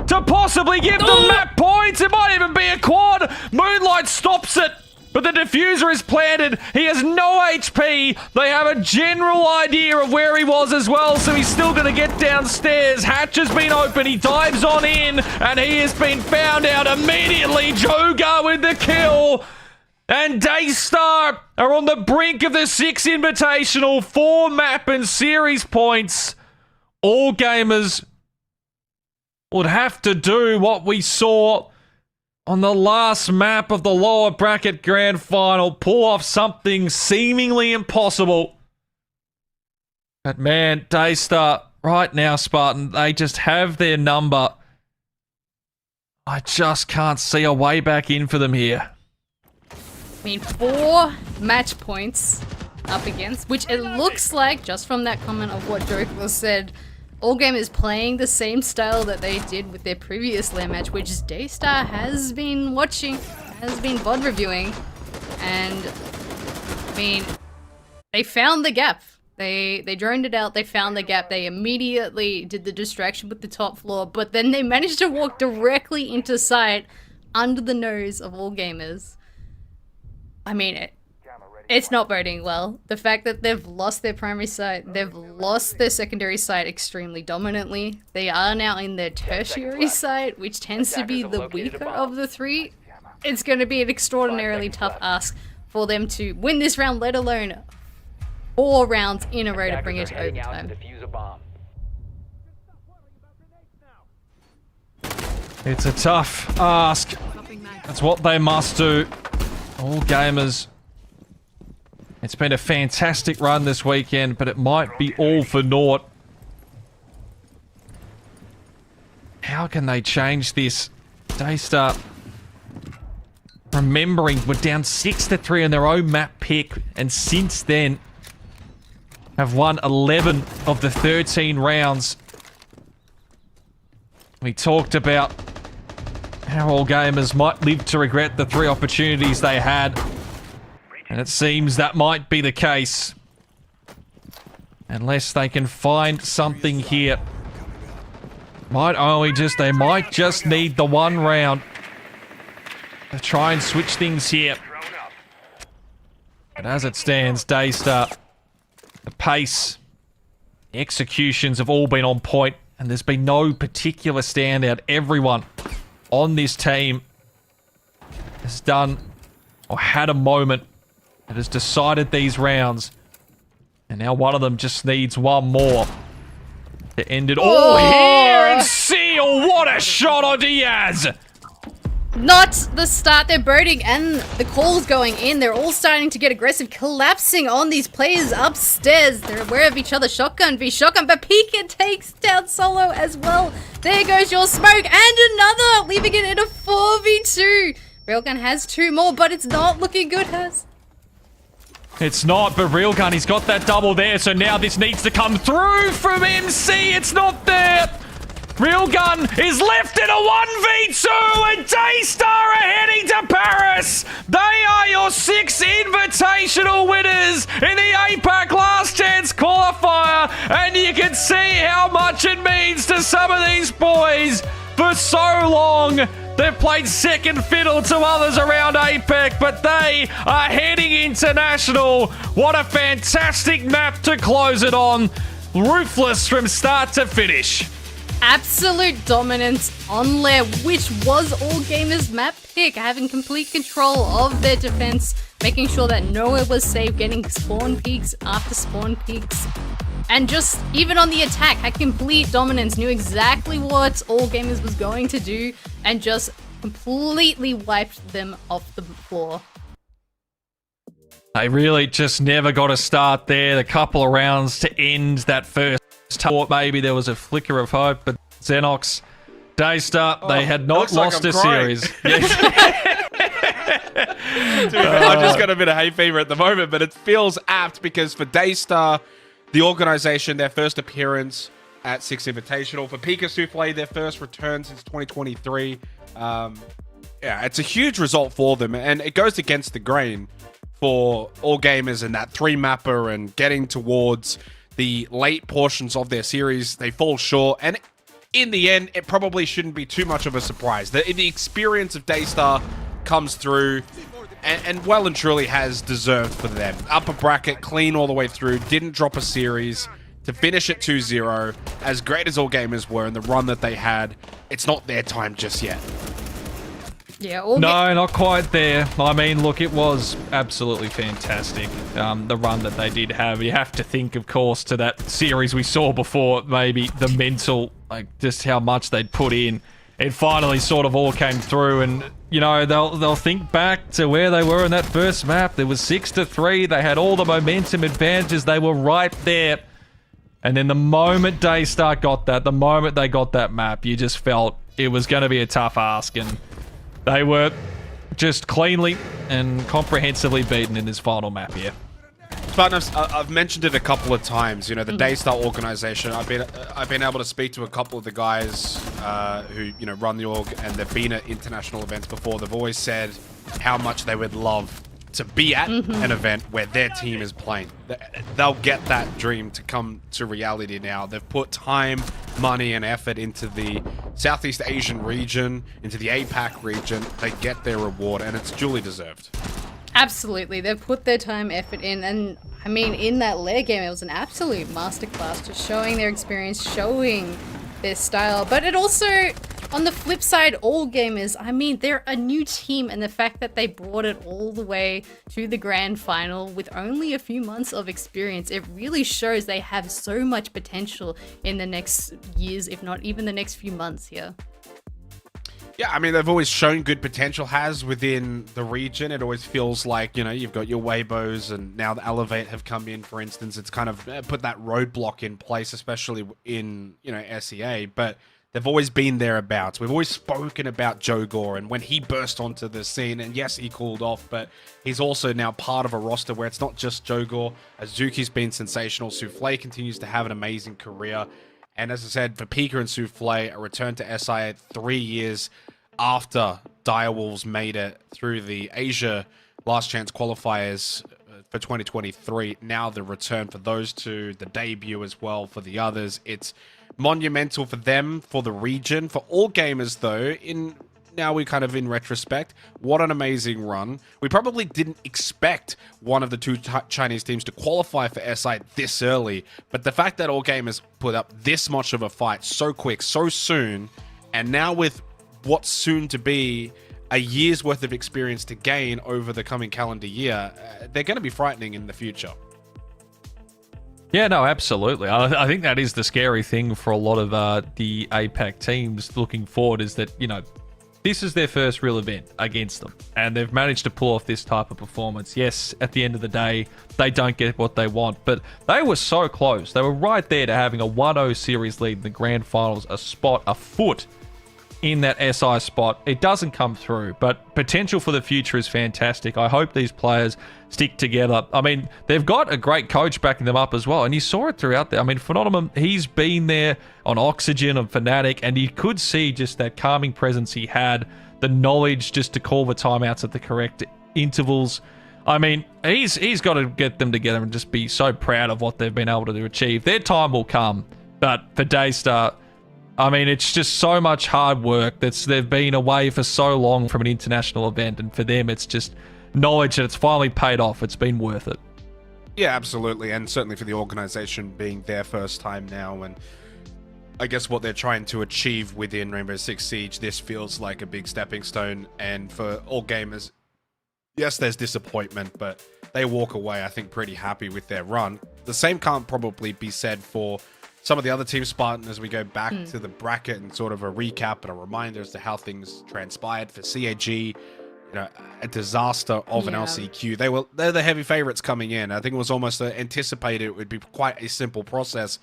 to possibly give the map points. It might even be a quad. Moonlight stops it. But the diffuser is planted. He has no HP. They have a general idea of where he was as well, so he's still going to get downstairs. Hatch has been open. He dives on in, and he has been found out immediately. Joga with the kill. And Daystar are on the brink of the 6 Invitational. 4 map and series points. All gamers would have to do what we saw on the last map of the lower bracket grand final, pull off something seemingly impossible. But man, Daystar, right now, Spartan, they just have their number. I just can't see a way back in for them here. I mean, 4 match points up against, which it looks like, just from that comment of what Joke was said, All Game is playing the same style that they did with their previous Lair match, which Daystar has been watching, has been VOD reviewing, and I mean, they found the gap. They droned it out, they found the gap, they immediately did the distraction with the top floor, but then they managed to walk directly into sight under the nose of All Gamers. I mean, it's not boding well. The fact that they've lost their primary site, they've lost their secondary site extremely dominantly. They are now in their tertiary site, which tends to be the weaker of the 3. It's going to be an extraordinarily tough ask for them to win this round, let alone 4 rounds in a row to bring it to overtime. It's a tough ask. That's what they must do. All gamers. It's been a fantastic run this weekend, but it might be all for naught. How can they change this? Daystar, remembering we're down 6-3 on their own map pick, and since then have won 11 of the 13 rounds. We talked about how All Gamers might live to regret the 3 opportunities they had. And it seems that might be the case. Unless they can find something here. They might just need the 1 round to try and switch things here. But as it stands, Daystar, the pace, the executions have all been on point, and there's been no particular standout. Everyone on this team has done or had a moment that has decided these rounds, and now one of them just needs 1 more to end it all here and seal. What a shot on Diaz! Not the start they're birding, and the calls going in. They're all starting to get aggressive, collapsing on these players upstairs. They're aware of each other. Shotgun v shotgun, but Pika takes down Solo as well. There goes your smoke, and another, leaving it in a 4v2. Railgun has 2 more, but it's not looking good, Haz. It's not, but Railgun, he's got that double there, so now this needs to come through from MC. It's not there. Railgun is left in a 1v2, and Daystar are heading to Paris. They are your 6 Invitational winners in the APAC Last Chance Qualifier, and you can see how much it means to some of these boys. For so long, they've played second fiddle to others around APEC, but they are heading international. What a fantastic map to close it on. Ruthless from start to finish. Absolute dominance on Lair, which was All Gamers' map pick, having complete control of their defense, making sure that nowhere was safe, getting spawn peaks after spawn peaks, and just even on the attack had complete dominance, knew exactly what All Gamers was going to do, and just completely wiped them off the floor. They really just never got a start there. A couple of rounds to end that first. Thought maybe there was a flicker of hope, but Xenox, Daystar, they had not lost a series. Dude, I've just got a bit of hay fever at the moment, but it feels apt because for Daystar, the organization, their first appearance at Six Invitational. For Pika Souffle, their first return since 2023. Yeah, it's a huge result for them, and it goes against the grain for all gamers in that 3-mapper and getting towards the late portions of their series. They fall short, and in the end, it probably shouldn't be too much of a surprise. The experience of Daystar comes through and well and truly has deserved for them. Upper bracket, clean all the way through, didn't drop a series. To finish at 2-0, as great as all gamers were in the run that they had, it's not their time just yet. Yeah, No, not quite there. I mean, look, it was absolutely fantastic, the run that they did have. You have to think, of course, to that series we saw before, maybe the mental, like, just how much they'd put in. It finally sort of all came through, and, you know, they'll think back to where they were in that first map. There was 6-3. They had all the momentum advantages. They were right there. And then the moment Daystar got that, the moment they got that map, you just felt it was going to be a tough ask, and they were just cleanly and comprehensively beaten in this final map here. But I've mentioned it a couple of times. You know, the Daystar organization. I've been able to speak to a couple of the guys who run the org, and they've been at international events before. They've always said how much they would love to be at an event where their team is playing. They'll get that dream to come to reality now. They've put time, money, and effort into the Southeast Asian region, into the APAC region. They get their reward, and it's duly deserved. Absolutely. They've put their time, effort in, and I mean, in that Lair game, it was an absolute masterclass, just showing their experience, showing their style. But it also, on the flip side, all gamers, I mean, they're a new team, and the fact that they brought it all the way to the grand final with only a few months of experience, it really shows they have so much potential in the next years, if not even the next few months here. Yeah, I mean, they've always shown good potential within the region. It always feels like, you've got your Weibos, and now the Elevate have come in, for instance. It's kind of put that roadblock in place, especially in, SEA, but they've always been thereabouts. We've always spoken about Joe Gore, and when he burst onto the scene, and yes, he cooled off, but he's also now part of a roster where it's not just Joe Gore. Azuki's been sensational. Souffle continues to have an amazing career. And as I said, for Pika and Souffle, a return to SI 3 years after Direwolves made it through the Asia Last Chance qualifiers for 2023. Now the return for those two, the debut as well for the others. It's monumental for them, for the region, for all gamers though. Now we kind of in retrospect, what an amazing run. We probably didn't expect one of the two Chinese teams to qualify for SI this early, but the fact that all gamers put up this much of a fight so quick, so soon, and now with what's soon to be a year's worth of experience to gain over the coming calendar year, they're going to be frightening in the future. Yeah, no, absolutely. I think that is the scary thing for a lot of the APAC teams looking forward, is that, this is their first real event against them, and they've managed to pull off this type of performance. Yes, at the end of the day, they don't get what they want, but they were so close. They were right there to having a 1-0 series lead in the grand finals, a foot in that SI spot. It doesn't come through, but potential for the future is fantastic. I hope these players stick together. I mean, they've got a great coach backing them up as well, and you saw it throughout there. I mean, Phenomenon, he's been there on Oxygen and Fnatic, and you could see just that calming presence he had, the knowledge just to call the timeouts at the correct intervals. I mean, he's got to get them together and just be so proud of what they've been able to achieve. Their time will come, but for Daystar, I mean, it's just so much hard work. They've been away for so long from an international event, and for them, it's just knowledge that it's finally paid off. It's been worth it. Yeah, absolutely, and certainly for the organization being their first time now, and I guess what they're trying to achieve within Rainbow Six Siege, this feels like a big stepping stone. And for all gamers, yes, there's disappointment, but they walk away, I think, pretty happy with their run. The same can't probably be said for some of the other teams, Spartan, as we go back to the bracket and sort of a recap and a reminder as to how things transpired for CAG. A disaster of an LCQ. They're the heavy favorites coming in. I think it was almost anticipated it would be quite a simple process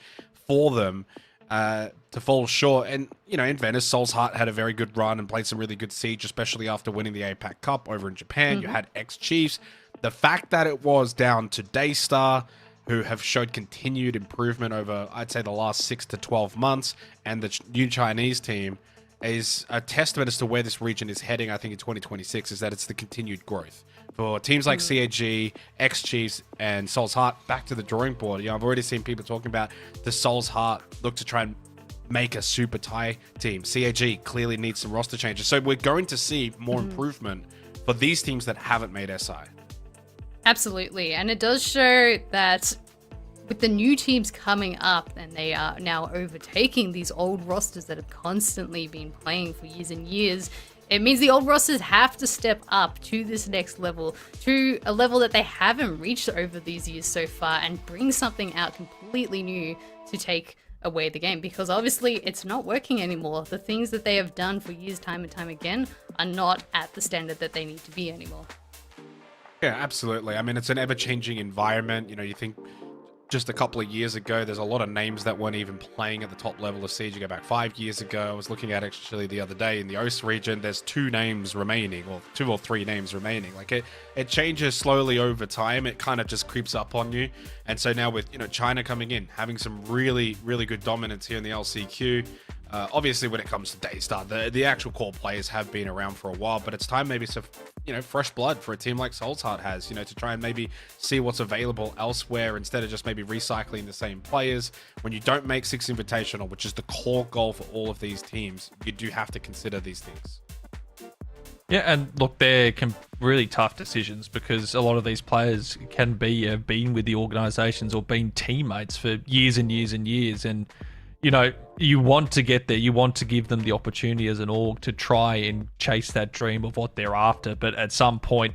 for them to fall short. And, in Venice, Soul's Heart had a very good run and played some really good Siege, especially after winning the APAC Cup over in Japan. You had ex-Chiefs. The fact that it was down to Daystar, who have showed continued improvement over, I'd say, the last 6 to 12 months. And the new Chinese team is a testament as to where this region is heading, I think, in 2026, is that it's the continued growth. For teams like CAG, X-Chiefs, and Soul's Heart, back to the drawing board. I've already seen people talking about the Soul's Heart look to try and make a super Thai team. CAG clearly needs some roster changes. So we're going to see more improvement for these teams that haven't made SI. Absolutely. And it does show that with the new teams coming up and they are now overtaking these old rosters that have constantly been playing for years and years, it means the old rosters have to step up to this next level, to a level that they haven't reached over these years so far, and bring something out completely new to take away the game, because obviously it's not working anymore. The things that they have done for years, time and time again, are not at the standard that they need to be anymore. Yeah, absolutely. I mean, it's an ever-changing environment. You think just a couple of years ago, there's a lot of names that weren't even playing at the top level of Siege. You go back 5 years ago, I was looking at actually the other day in the OS region, there's 2 names remaining, or 2 or 3 names remaining. Like it changes slowly over time. It kind of just creeps up on you. And so now with, China coming in, having some really, really good dominance here in the LCQ, obviously when it comes to Daystar, the actual core players have been around for a while, but it's time maybe to, fresh blood for a team like Soul's Heart has, to try and maybe see what's available elsewhere instead of just maybe recycling the same players. When you don't make 6 Invitational, which is the core goal for all of these teams, you do have to consider these things. Yeah, and look, they're really tough decisions because a lot of these players can be been with the organizations or been teammates for years and years and years, and you want to get there. You want to give them the opportunity as an org to try and chase that dream of what they're after. But at some point,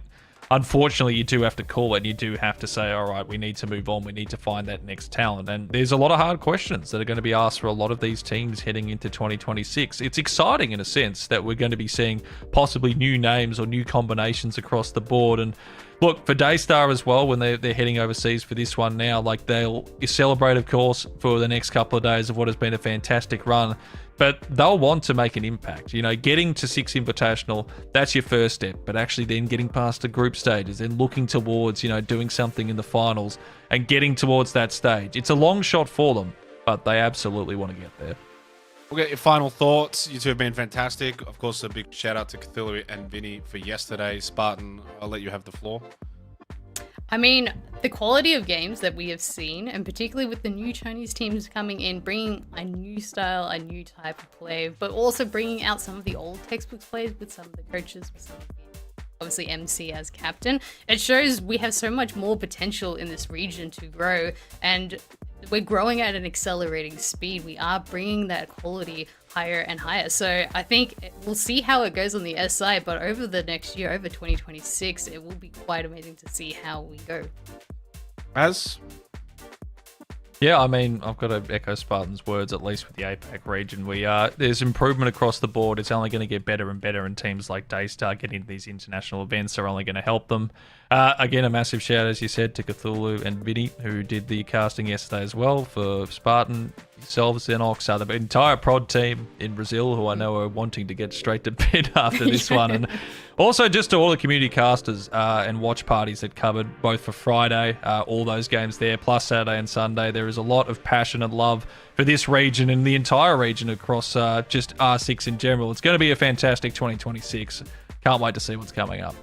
unfortunately, you do have to call it. And you do have to say, all right, we need to move on. We need to find that next talent. And there's a lot of hard questions that are going to be asked for a lot of these teams heading into 2026. It's exciting in a sense that we're going to be seeing possibly new names or new combinations across the board. And look, for Daystar as well, when they're heading overseas for this one now, like they'll celebrate, of course, for the next couple of days of what has been a fantastic run, but they'll want to make an impact. Getting to 6 Invitational, that's your first step, but actually then getting past the group stages and looking towards, doing something in the finals and getting towards that stage. It's a long shot for them, but they absolutely want to get there. We'll get your final thoughts. You two have been fantastic. Of course, a big shout out to Cthulhu and Vinny for yesterday. Spartan, I'll let you have the floor. I mean, the quality of games that we have seen, and particularly with the new Chinese teams coming in, bringing a new style, a new type of play, but also bringing out some of the old textbook plays with some of the coaches, with some of the, obviously MC as captain. It shows we have so much more potential in this region to grow, and we're growing at an accelerating speed. We are bringing that quality higher and higher. So I think we'll see how it goes on the SI, but over the next year, over 2026, it will be quite amazing to see how we go. As? Yeah, I mean, I've got to echo Spartan's words, at least with the APAC region. There's improvement across the board. It's only going to get better and better, and teams like Daystar getting into these international events are only going to help them. Again, a massive shout, as you said, to Cthulhu and Vinny, who did the casting yesterday as well, for Spartan, yourselves, Xenox, the entire prod team in Brazil, who I know are wanting to get straight to bed after this one. And also just to all the community casters and watch parties that covered both for Friday, all those games there, plus Saturday and Sunday. There is a lot of passion and love for this region and the entire region across just R6 in general. It's going to be a fantastic 2026. Can't wait to see what's coming up.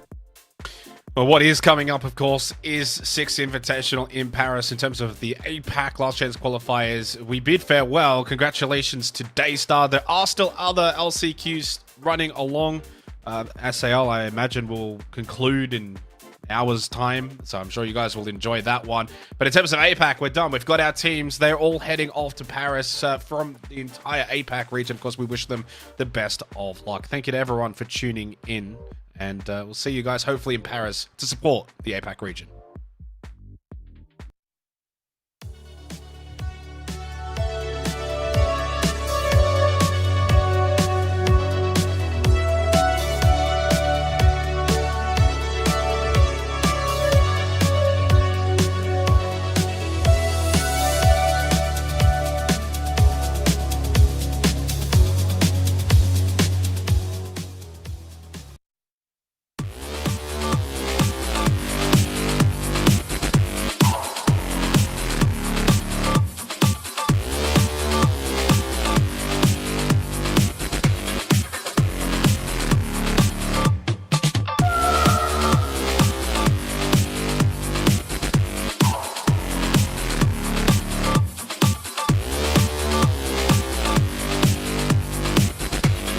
Well, what is coming up, of course, is 6 Invitational in Paris in terms of the APAC Last Chance Qualifiers. We bid farewell. Congratulations to Daystar. There are still other LCQs running along. SAL, I imagine, will conclude in hours' time, so I'm sure you guys will enjoy that one. But in terms of APAC, we're done. We've got our teams. They're all heading off to Paris from the entire APAC region. Of course, we wish them the best of luck. Thank you to everyone for tuning in. And we'll see you guys hopefully in Paris to support the APAC region.